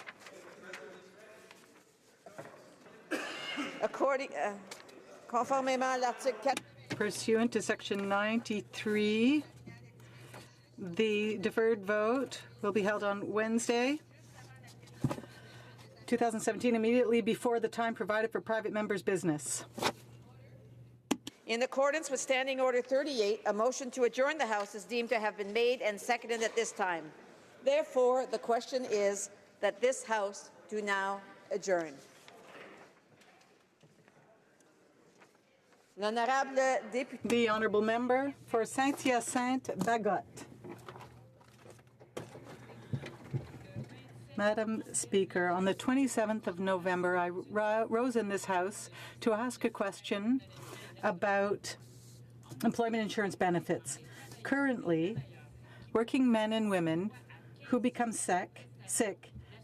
Conformément à l'article 4. Pursuant to Section 93, the deferred vote will be held on Wednesday, 2017, immediately before the time provided for private members' business. In accordance with Standing Order 38, a motion to adjourn the House is deemed to have been made and seconded at this time. Therefore, the question is that this House do now adjourn. The Honourable Member for Saint-Hyacinthe-Bagotte. Madam Speaker, on the 27th of November, I rose in this House to ask a question about employment insurance benefits. Currently, working men and women who become sick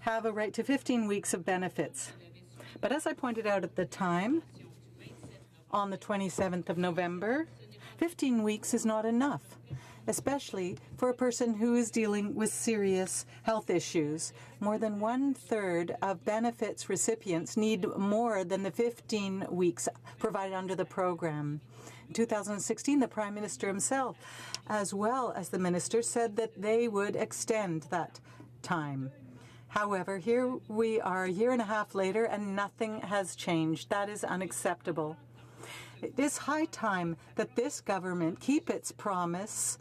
have a right to 15 weeks of benefits. But as I pointed out at the time, on the 27th of November, 15 weeks is not enough, especially for a person who is dealing with serious health issues. More than 1/3 of benefits recipients need more than the 15 weeks provided under the program. In 2016, the Prime Minister himself, as well as the Minister, said that they would extend that time. However, here we are a year and a half later and nothing has changed. That is unacceptable. It is high time that this government keep its promise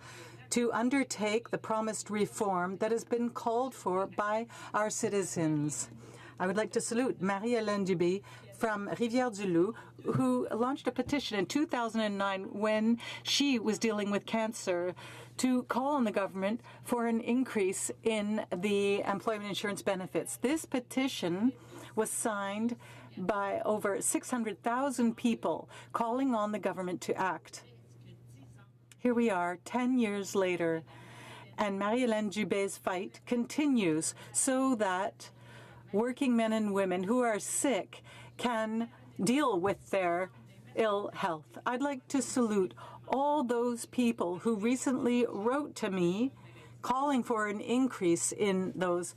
to undertake the promised reform that has been called for by our citizens. I would like to salute Marie-Hélène Dubé from Rivière-du-Loup, who launched a petition in 2009 when she was dealing with cancer to call on the government for an increase in the employment insurance benefits. This petition was signed by over 600,000 people calling on the government to act. Here we are, 10 years later, and Marie-Hélène Dubé's fight continues so that working men and women who are sick can deal with their ill health. I'd like to salute all those people who recently wrote to me calling for an increase in those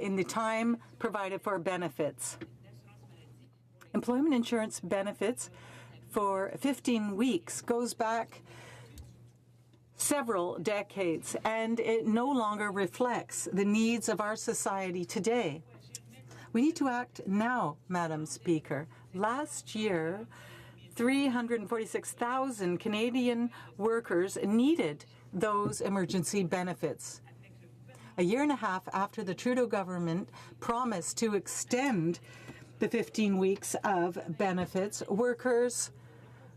in the time provided for benefits. Employment insurance benefits for 15 weeks goes back several decades, and it no longer reflects the needs of our society today. We need to act now, Madam Speaker. Last year, 346,000 Canadian workers needed those emergency benefits. A year and a half after the Trudeau government promised to extend the 15 weeks of benefits, workers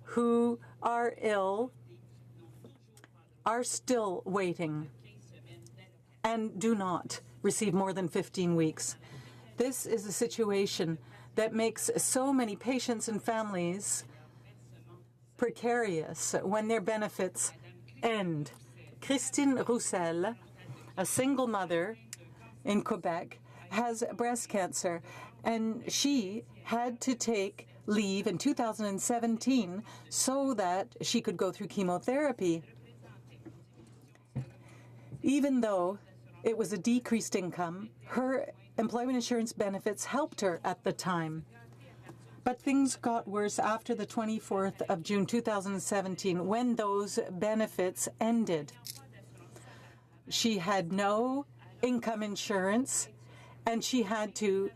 who are ill are still waiting and do not receive more than 15 weeks. This is a situation that makes so many patients and families precarious when their benefits end. Christine Roussel, a single mother in Quebec, has breast cancer, and she had to take leave in 2017 so that she could go through chemotherapy. Even though it was a decreased income, her employment insurance benefits helped her at the time. But things got worse after the 24th of June 2017 when those benefits ended. She had no income insurance and she had to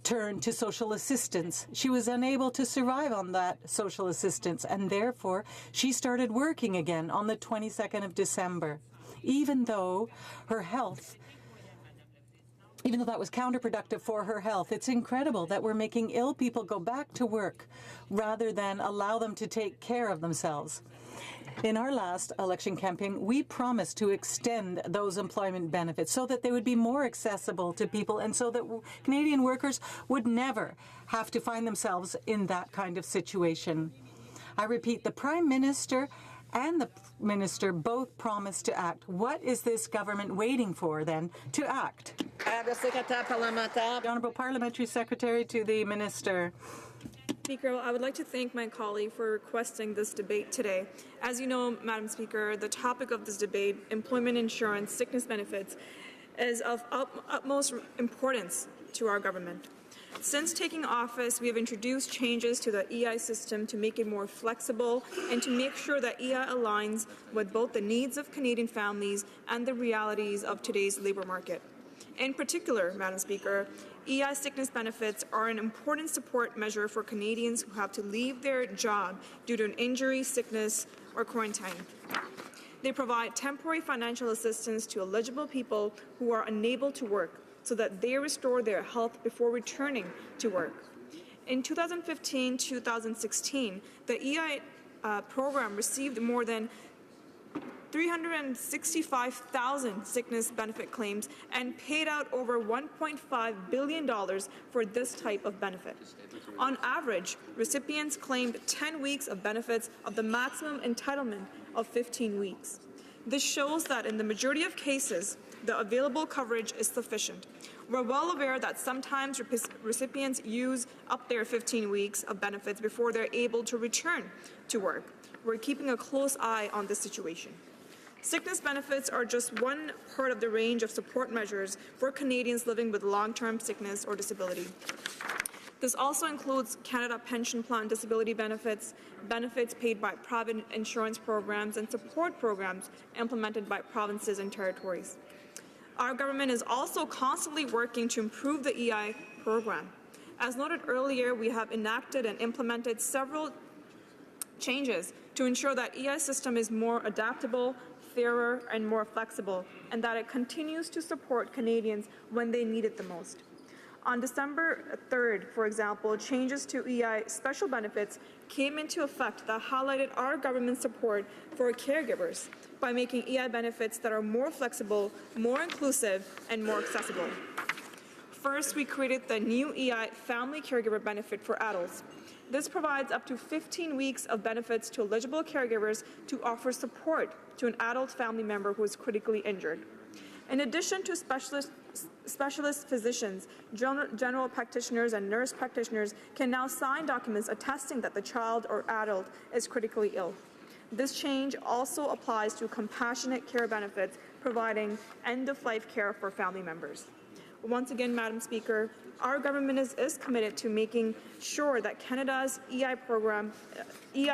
turn to social assistance. She was unable to survive on that social assistance and therefore she started working again on the 22nd of December. Even though that was counterproductive for her health. It's incredible that we're making ill people go back to work rather than allow them to take care of themselves. In our last election campaign, we promised to extend those employment benefits so that they would be more accessible to people and so that Canadian workers would never have to find themselves in that kind of situation. I repeat, the Prime Minister and the Minister both promised to act. What is this government waiting for, then, to act? The Honourable Parliamentary Secretary to the Minister. Speaker, I would like to thank my colleague for requesting this debate today. As you know, Madam Speaker, the topic of this debate, employment insurance, sickness benefits, is of utmost importance to our government. Since taking office, we have introduced changes to the EI system to make it more flexible and to make sure that EI aligns with both the needs of Canadian families and the realities of today's labour market. In particular, Madam Speaker, EI sickness benefits are an important support measure for Canadians who have to leave their job due to an injury, sickness, or quarantine. They provide temporary financial assistance to eligible people who are unable to work, so that they restore their health before returning to work. In 2015-2016, the EI program received more than 365,000 sickness benefit claims and paid out over $1.5 billion for this type of benefit. On average, recipients claimed 10 weeks of benefits of the maximum entitlement of 15 weeks. This shows that in the majority of cases, the available coverage is sufficient. We're well aware that sometimes recipients use up their 15 weeks of benefits before they're able to return to work. We're keeping a close eye on this situation. Sickness benefits are just one part of the range of support measures for Canadians living with long-term sickness or disability. This also includes Canada Pension Plan disability benefits, benefits paid by private insurance programs, and support programs implemented by provinces and territories. Our government is also constantly working to improve the EI program. As noted earlier, we have enacted and implemented several changes to ensure that EI system is more adaptable, fairer, and more flexible, and that it continues to support Canadians when they need it the most. On December 3rd, for example, changes to EI special benefits came into effect that highlighted our government's support for caregivers by making EI benefits that are more flexible, more inclusive, and more accessible. First, we created the new EI Family Caregiver Benefit for adults. This provides up to 15 weeks of benefits to eligible caregivers to offer support to an adult family member who is critically injured. In addition to specialist physicians, general practitioners and nurse practitioners can now sign documents attesting that the child or adult is critically ill. This change also applies to compassionate care benefits, providing end-of-life care for family members. Once again, Madam Speaker, our government is committed to making sure that Canada's EI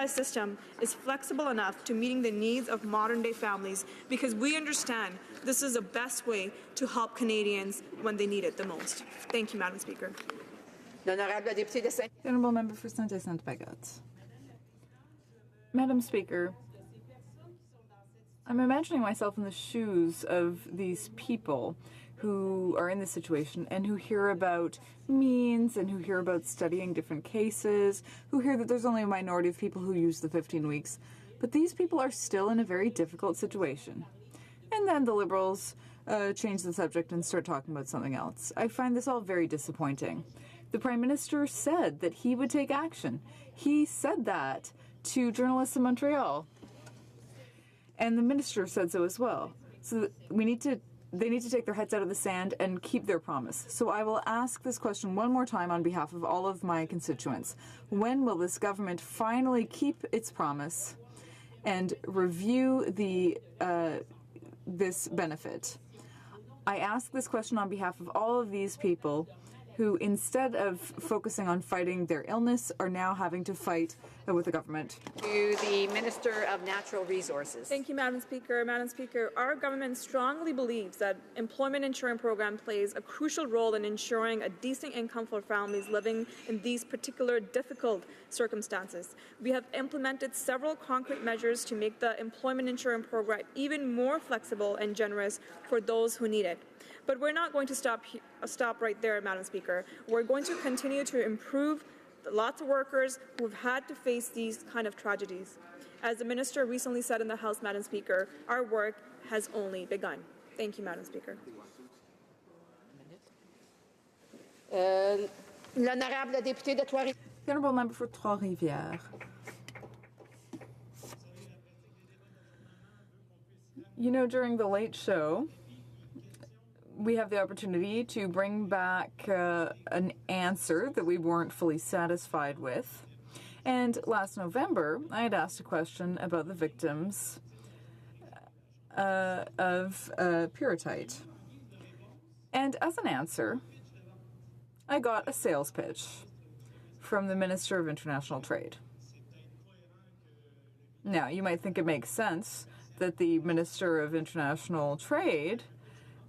system is flexible enough to meeting the needs of modern-day families, because we understand this is the best way to help Canadians when they need it the most. Thank you, Madam Speaker. The Honourable Member for Saint-Hyacinthe-Bagotte. Madam Speaker, I'm imagining myself in the shoes of these people who are in this situation and who hear about means and who hear about studying different cases, who hear that there's only a minority of people who use the 15 weeks. But these people are still in a very difficult situation. And then the Liberals change the subject and start talking about something else. I find this all very disappointing. The Prime Minister said that he would take action. He said that to journalists in Montreal. And the Minister said so as well. So they need to take their heads out of the sand and keep their promise. So I will ask this question one more time on behalf of all of my constituents. When will this government finally keep its promise and review the this benefit. I ask this question on behalf of all of these people who, instead of focusing on fighting their illness, are now having to fight with the government. To the Minister of Natural Resources. Thank you, Madam Speaker. Madam Speaker, our government strongly believes that employment insurance program plays a crucial role in ensuring a decent income for families living in these particular difficult circumstances. We have implemented several concrete measures to make the employment insurance program even more flexible and generous for those who need it. But we're not going to stop right there, Madam Speaker. We're going to continue to improve lots of workers who've had to face these kind of tragedies. As the Minister recently said in the House, Madam Speaker, our work has only begun. Thank you, Madam Speaker. L'honorable député de Trois-Rivières. The honourable member for Trois-Rivières. You know, during the Late Show, we have the opportunity to bring back an answer that we weren't fully satisfied with. And last November, I had asked a question about the victims of pyrrhotite. And as an answer, I got a sales pitch from the Minister of International Trade. Now, you might think it makes sense that the Minister of International Trade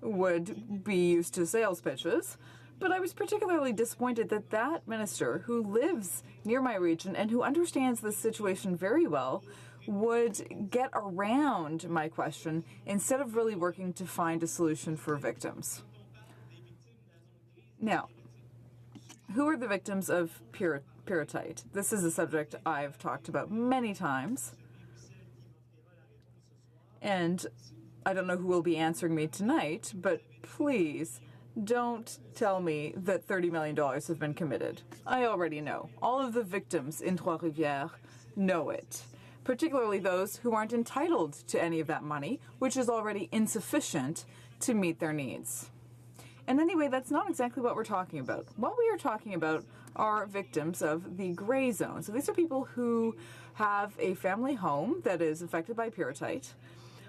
would be used to sales pitches, but I was particularly disappointed that that minister, who lives near my region and who understands this situation very well, would get around my question instead of really working to find a solution for victims. Now, who are the victims of pyrrhotite? This is a subject I've talked about many times, and I don't know who will be answering me tonight, but please don't tell me that $30 million have been committed. I already know. All of the victims in Trois-Rivières know it, particularly those who aren't entitled to any of that money, which is already insufficient to meet their needs. And anyway, that's not exactly what we're talking about. What we are talking about are victims of the gray zone. So these are people who have a family home that is affected by pyrrhotite,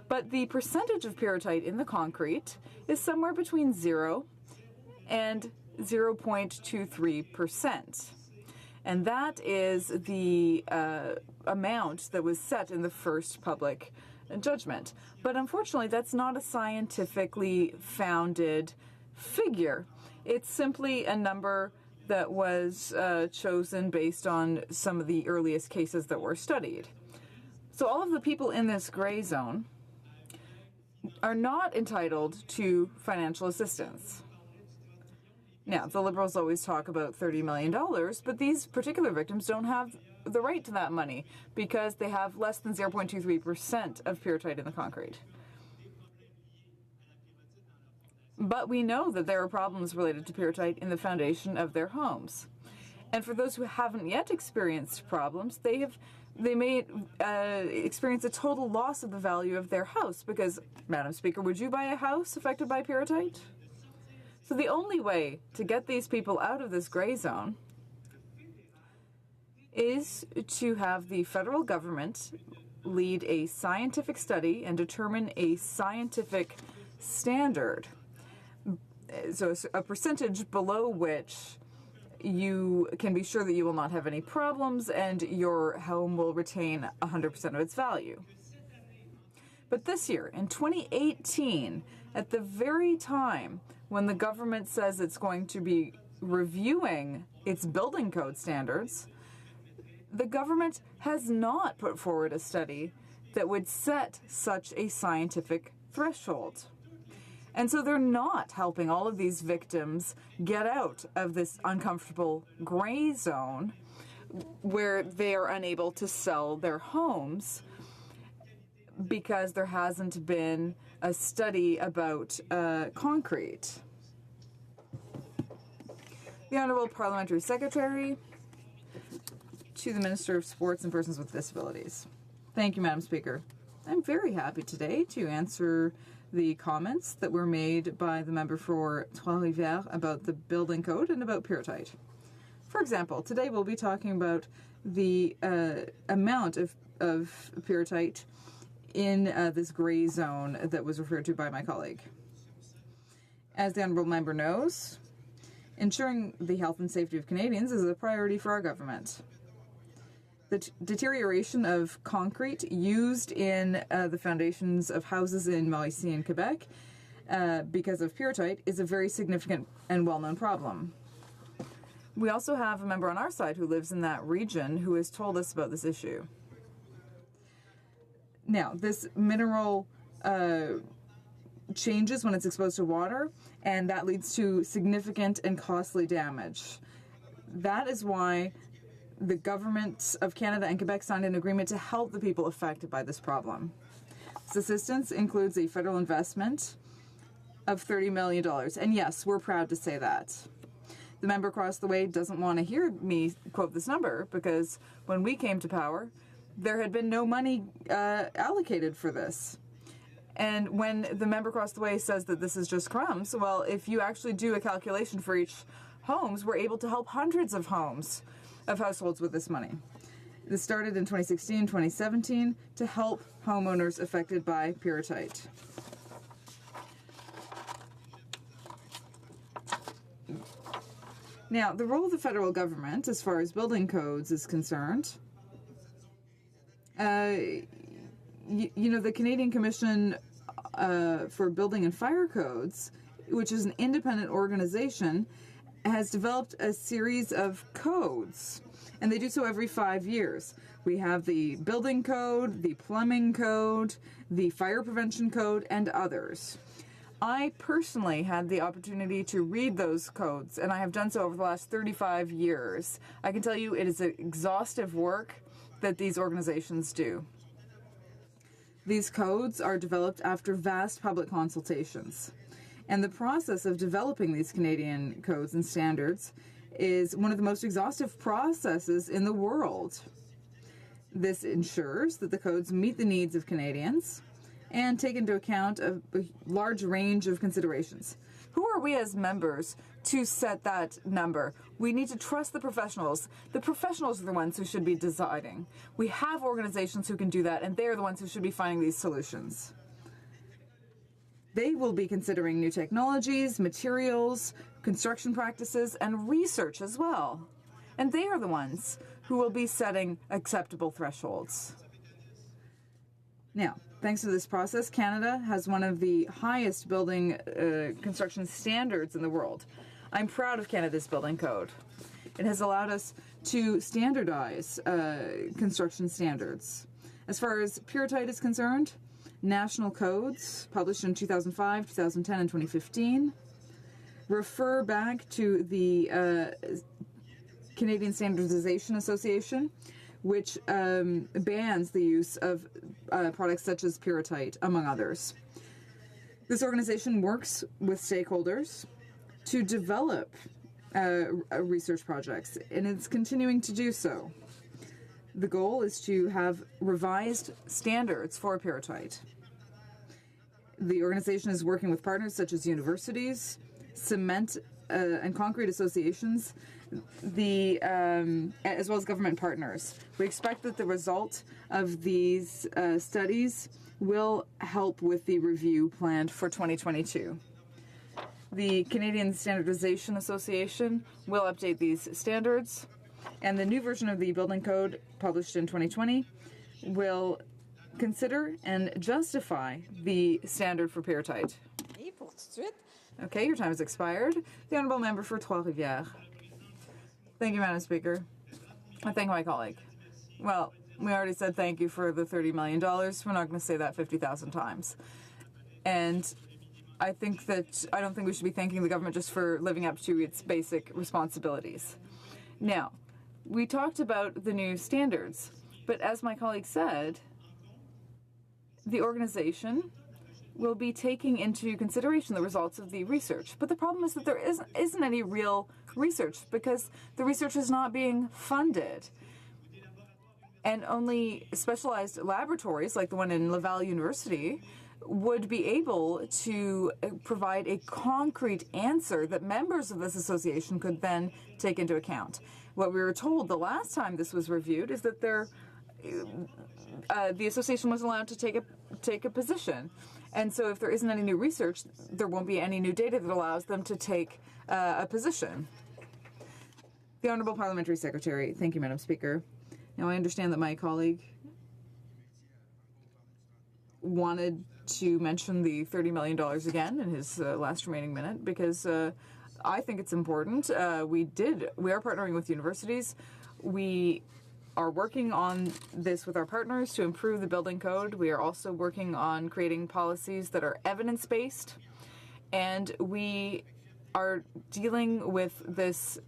but the percentage of pyrrhotite in the concrete is somewhere between 0 and 0.23%. And that is the amount that was set in the first public judgment. But unfortunately, that's not a scientifically founded figure. It's simply a number that was chosen based on some of the earliest cases that were studied. So all of the people in this gray zone are not entitled to financial assistance. Now, the Liberals always talk about $30 million, but these particular victims don't have the right to that money because they have less than 0.23% of pyrrhotite in the concrete. But we know that there are problems related to pyrrhotite in the foundation of their homes. And for those who haven't yet experienced problems, they may experience a total loss of the value of their house because, Madam Speaker, would you buy a house affected by pyrrhotite? So the only way to get these people out of this gray zone is to have the federal government lead a scientific study and determine a scientific standard. So a percentage below which you can be sure that you will not have any problems and your home will retain 100% of its value. But this year, in 2018, at the very time when the government says it's going to be reviewing its building code standards, the government has not put forward a study that would set such a scientific threshold. And so they're not helping all of these victims get out of this uncomfortable gray zone where they are unable to sell their homes because there hasn't been a study about concrete. The Honourable Parliamentary Secretary to the Minister of Sports and Persons with Disabilities. Thank you, Madam Speaker. I'm very happy today to answer the comments that were made by the member for Trois-Rivières about the building code and about pyrrhotite. For example, today we'll be talking about the amount of pyrrhotite in this gray zone that was referred to by my colleague. As the honourable member knows, ensuring the health and safety of Canadians is a priority for our government. The deterioration of concrete used in the foundations of houses in Mauricie and Quebec because of pyrrhotite is a very significant and well-known problem. We also have a member on our side who lives in that region who has told us about this issue. Now, this mineral changes when it's exposed to water, and that leads to significant and costly damage. That is why the governments of Canada and Quebec signed an agreement to help the people affected by this problem. This assistance includes a federal investment of $30 million. And yes, we're proud to say that. The member across the way doesn't want to hear me quote this number because when we came to power, there had been no money allocated for this. And when the member across the way says that this is just crumbs, well, if you actually do a calculation for each homes, we're able to help hundreds of households with this money. This started in 2016, 2017 to help homeowners affected by pyrrhotite. Now, the role of the federal government as far as building codes is concerned, the Canadian Commission for Building and Fire Codes, which is an independent organization, has developed a series of codes, and they do so every 5 years. We have the building code, the plumbing code, the fire prevention code, and others. I personally had the opportunity to read those codes, and I have done so over the last 35 years. I can tell you it is exhaustive work that these organizations do. These codes are developed after vast public consultations. And the process of developing these Canadian codes and standards is one of the most exhaustive processes in the world. This ensures that the codes meet the needs of Canadians and take into account a large range of considerations. Who are we as members to set that number? We need to trust the professionals. The professionals are the ones who should be deciding. We have organizations who can do that, and they are the ones who should be finding these solutions. They will be considering new technologies, materials, construction practices, and research as well. And they are the ones who will be setting acceptable thresholds. Now, thanks to this process, Canada has one of the highest building construction standards in the world. I'm proud of Canada's building code. It has allowed us to standardize construction standards. As far as pyrrhotite is concerned, national codes published in 2005, 2010, and 2015 refer back to the Canadian Standardization Association, which bans the use of products such as pyrrhotite, among others. This organization works with stakeholders to develop research projects, and it's continuing to do so. The goal is to have revised standards for pyrrhotite. The organization is working with partners such as universities, cement and concrete associations, as well as government partners. We expect that the result of these studies will help with the review planned for 2022. The Canadian Standardization Association will update these standards, and the new version of the building code published in 2020 will consider and justify the standard for pyrrhotite. Okay, your time has expired. The Honourable Member for Trois-Rivières. Thank you, Madam Speaker. I thank my colleague. Well, we already said thank you for the $30 million. We're not going to say that 50,000 times. And I don't think we should be thanking the government just for living up to its basic responsibilities. Now, we talked about the new standards, but as my colleague said, the organization will be taking into consideration the results of the research. But the problem is that there isn't any real research because the research is not being funded. And only specialized laboratories like the one in Laval University would be able to provide a concrete answer that members of this association could then take into account. What we were told the last time this was reviewed is that the association was allowed to take take a position. And so if there isn't any new research, there won't be any new data that allows them to take a position. The Honourable Parliamentary Secretary. Thank you, Madam Speaker. Now, I understand that my colleague wanted to mention the $30 million again in his last remaining minute, because I think it's important. We are partnering with universities. We are working on this with our partners to improve the building code. We are also working on creating policies that are evidence-based, and we are dealing with this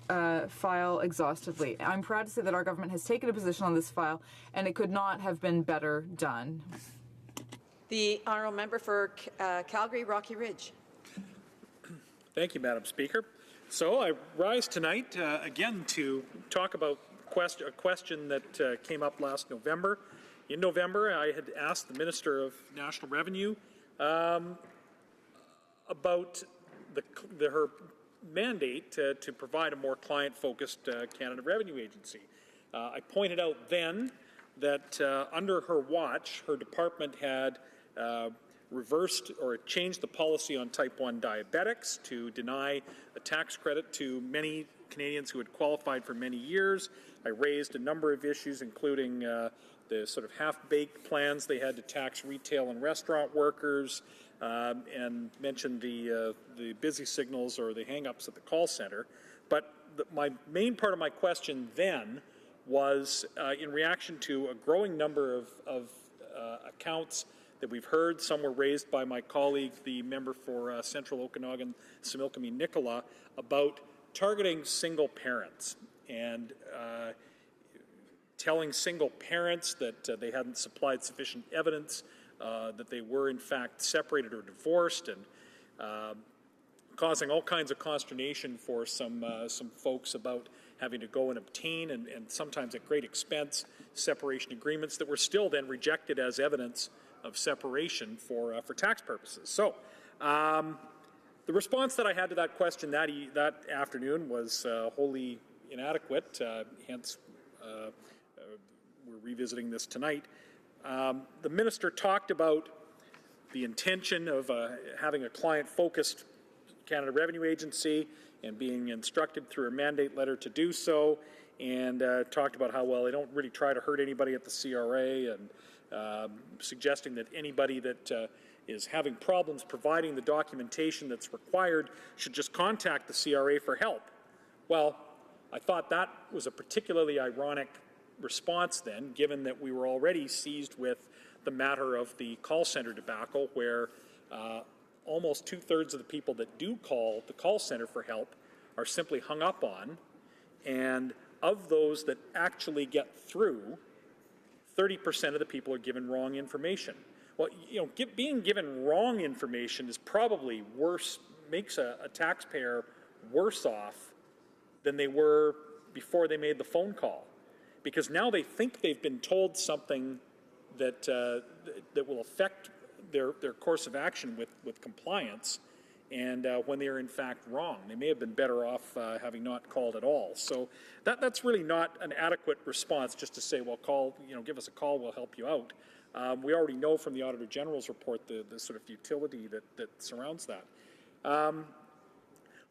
file exhaustively. I'm proud to say that our government has taken a position on this file, and it could not have been better done. The honourable member for Calgary Rocky Ridge. Thank you, Madam Speaker. So I rise tonight again to talk about a question that came up last November. In November, I had asked the Minister of National Revenue about her mandate to provide a more client-focused Canada Revenue Agency. I pointed out then that under her watch, her department had reversed or changed the policy on type 1 diabetics to deny a tax credit to many Canadians who had qualified for many years. I raised a number of issues, including the sort of half-baked plans they had to tax retail and restaurant workers, and mentioned the busy signals or the hang-ups at the call center. But my main part of my question then was in reaction to a growing number of accounts that we've heard. Some were raised by my colleague, the member for Central Okanagan, Similkameen Nicola, about targeting single parents and telling single parents that they hadn't supplied sufficient evidence that they were in fact separated or divorced, and causing all kinds of consternation for some folks about having to go and obtain, and sometimes at great expense, separation agreements that were still then rejected as evidence of separation for tax purposes. So the response that I had to that question that afternoon was wholly inadequate, hence we're revisiting this tonight. The minister talked about the intention of having a client-focused Canada Revenue Agency and being instructed through a mandate letter to do so, and talked about how, well, they don't really try to hurt anybody at the CRA, and suggesting that anybody that is having problems providing the documentation that's required should just contact the CRA for help. Well, I thought that was a particularly ironic response then, given that we were already seized with the matter of the call center debacle, where almost 2/3 of the people that do call the call center for help are simply hung up on, and of those that actually get through, 30% of the people are given wrong information. Well, you know, being given wrong information is probably worse, makes a taxpayer worse off than they were before they made the phone call, because now they think they've been told something that that will affect their course of action with compliance, and when they are in fact wrong. They may have been better off having not called at all. So that's really not an adequate response, just to say, well, give us a call, we'll help you out. We already know from the Auditor General's report the sort of futility that surrounds that.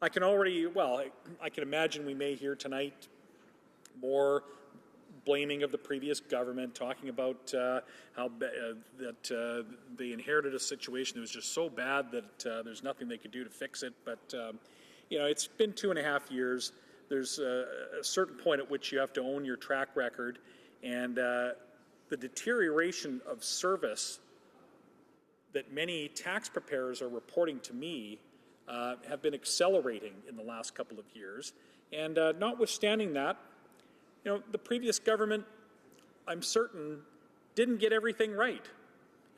I can imagine we may hear tonight more blaming of the previous government, talking about how they inherited a situation that was just so bad that there's nothing they could do to fix it. But it's been 2.5 years. There's a certain point at which you have to own your track record, and the deterioration of service that many tax preparers are reporting to me have been accelerating in the last couple of years. And notwithstanding that, the previous government, I'm certain, didn't get everything right,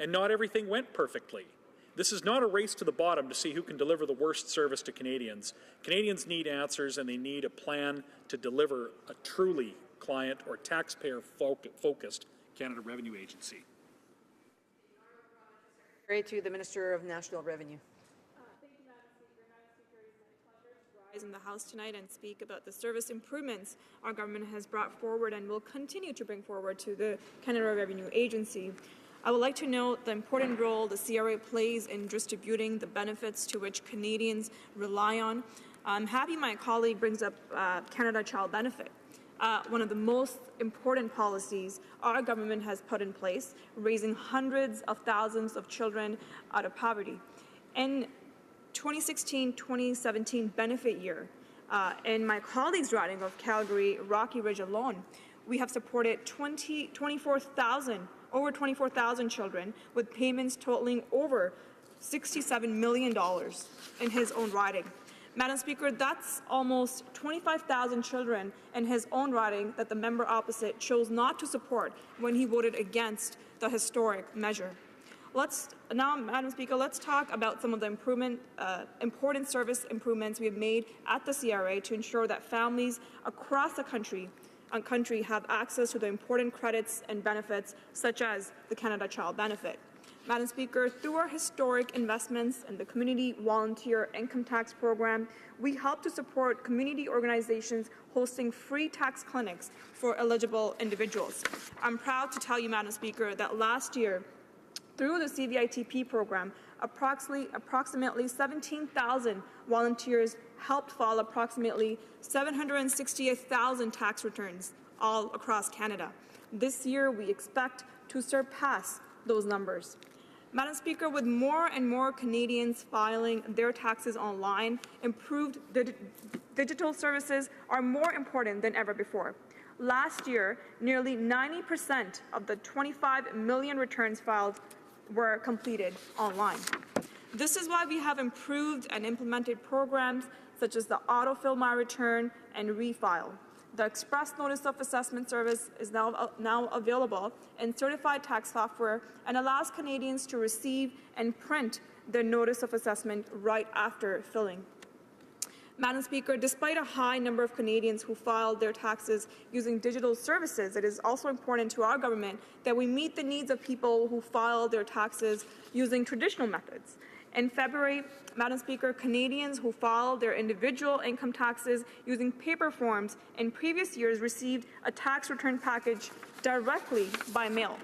and not everything went perfectly. This is not a race to the bottom to see who can deliver the worst service to Canadians. Canadians need answers, and they need a plan to deliver a truly client or taxpayer-focused Canada Revenue Agency. To the Minister of National Revenue. In the House tonight and speak about the service improvements our government has brought forward and will continue to bring forward to the Canada Revenue Agency. I would like to note the important role the CRA plays in distributing the benefits to which Canadians rely on. I'm happy my colleague brings up Canada Child Benefit. One of the most important policies our government has put in place, raising hundreds of thousands of children out of poverty. In 2016-2017 benefit year, in my colleague's riding of Calgary, Rocky Ridge alone, we have supported over 24,000 children with payments totaling over $67 million in his own riding. Madam Speaker, that's almost 25,000 children in his own riding that the member opposite chose not to support when he voted against the historic measure. Now, Madam Speaker, let's talk about some of the important service improvements we have made at the CRA to ensure that families across the country have access to the important credits and benefits such as the Canada Child Benefit. Madam Speaker, through our historic investments in the Community Volunteer Income Tax Program, we help to support community organizations hosting free tax clinics for eligible individuals. I'm proud to tell you, Madam Speaker, that last year, through the CVITP program, approximately 17,000 volunteers helped file approximately 768,000 tax returns all across Canada. This year, we expect to surpass those numbers. Madam Speaker, with more and more Canadians filing their taxes online, improved digital services are more important than ever before. Last year, nearly 90% of the 25 million returns filed were completed online. This is why we have improved and implemented programs such as the Autofill My Return and Refile. The Express Notice of Assessment service is now available in certified tax software and allows Canadians to receive and print their Notice of Assessment right after filling. Madam Speaker, despite a high number of Canadians who filed their taxes using digital services, it is also important to our government that we meet the needs of people who file their taxes using traditional methods. In February, Madam Speaker, Canadians who filed their individual income taxes using paper forms in previous years received a tax return package directly by mail.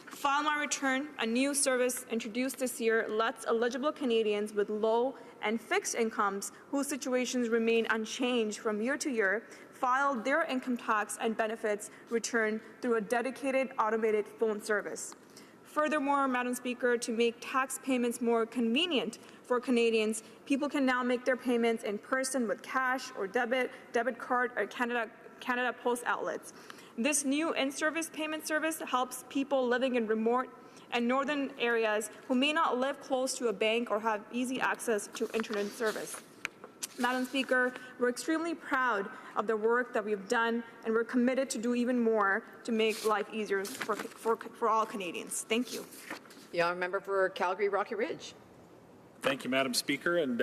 File My Return, a new service introduced this year, lets eligible Canadians with low and fixed incomes whose situations remain unchanged from year to year file their income tax and benefits return through a dedicated automated phone service. Furthermore, Madam Speaker, to make tax payments more convenient for Canadians, people can now make their payments in person with cash or debit card or Canada Post outlets. This new in-service payment service helps people living in remote and northern areas who may not live close to a bank or have easy access to internet service. Madam Speaker, we're extremely proud of the work that we've done, and we're committed to do even more to make life easier for all Canadians. Thank you. The honourable member for Calgary Rocky Ridge. Thank you, Madam Speaker. And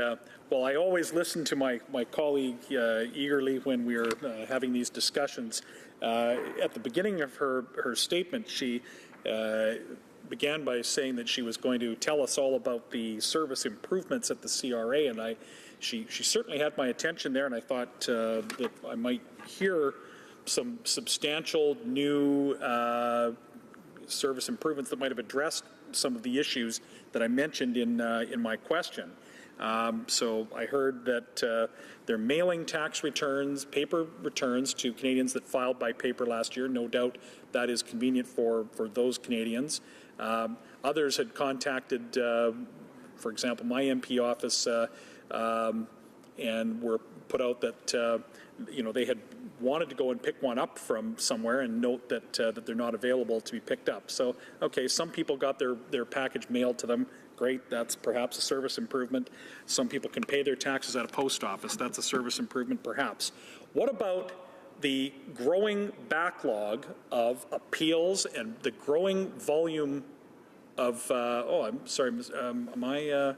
well, I always listen to my colleague eagerly when we're having these discussions. At the beginning of her statement, she began by saying that she was going to tell us all about the service improvements at the CRA, and she certainly had my attention there, and I thought that I might hear some substantial new service improvements that might have addressed some of the issues that I mentioned in my question. So I heard that they're mailing tax returns, paper returns to Canadians that filed by paper last year. No doubt that is convenient for those Canadians. Others had contacted, for example, my MP office and were put out that they had wanted to go and pick one up from somewhere and note that that they're not available to be picked up. So, okay, some people got their package mailed to them. Great, that's perhaps a service improvement. Some people can pay their taxes at a post office. That's a service improvement, perhaps. What about the growing backlog of appeals and the growing volume of, I'm sorry, am I...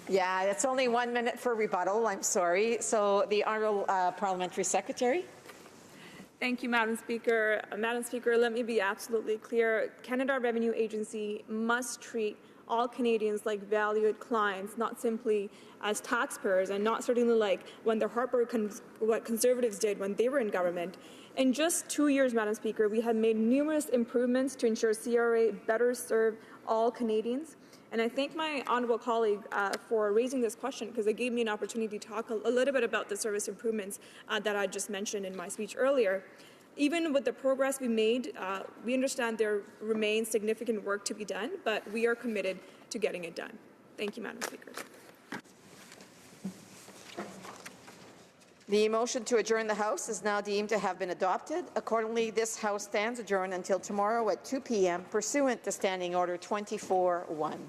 Yeah, it's only 1 minute for rebuttal. I'm sorry. So the Honourable Parliamentary Secretary. Thank you, Madam Speaker. Madam Speaker, let me be absolutely clear. Canada Revenue Agency must treat all Canadians like valued clients, not simply as taxpayers, and not certainly like when the what Conservatives did when they were in government. In just 2 years, Madam Speaker, we have made numerous improvements to ensure CRA better serve all Canadians. And I thank my honourable colleague for raising this question, because it gave me an opportunity to talk a little bit about the service improvements that I just mentioned in my speech earlier. Even with the progress we made, we understand there remains significant work to be done, but we are committed to getting it done. Thank you, Madam Speaker. The motion to adjourn the House is now deemed to have been adopted. Accordingly, this House stands adjourned until tomorrow at 2 p.m. pursuant to Standing Order 24-1.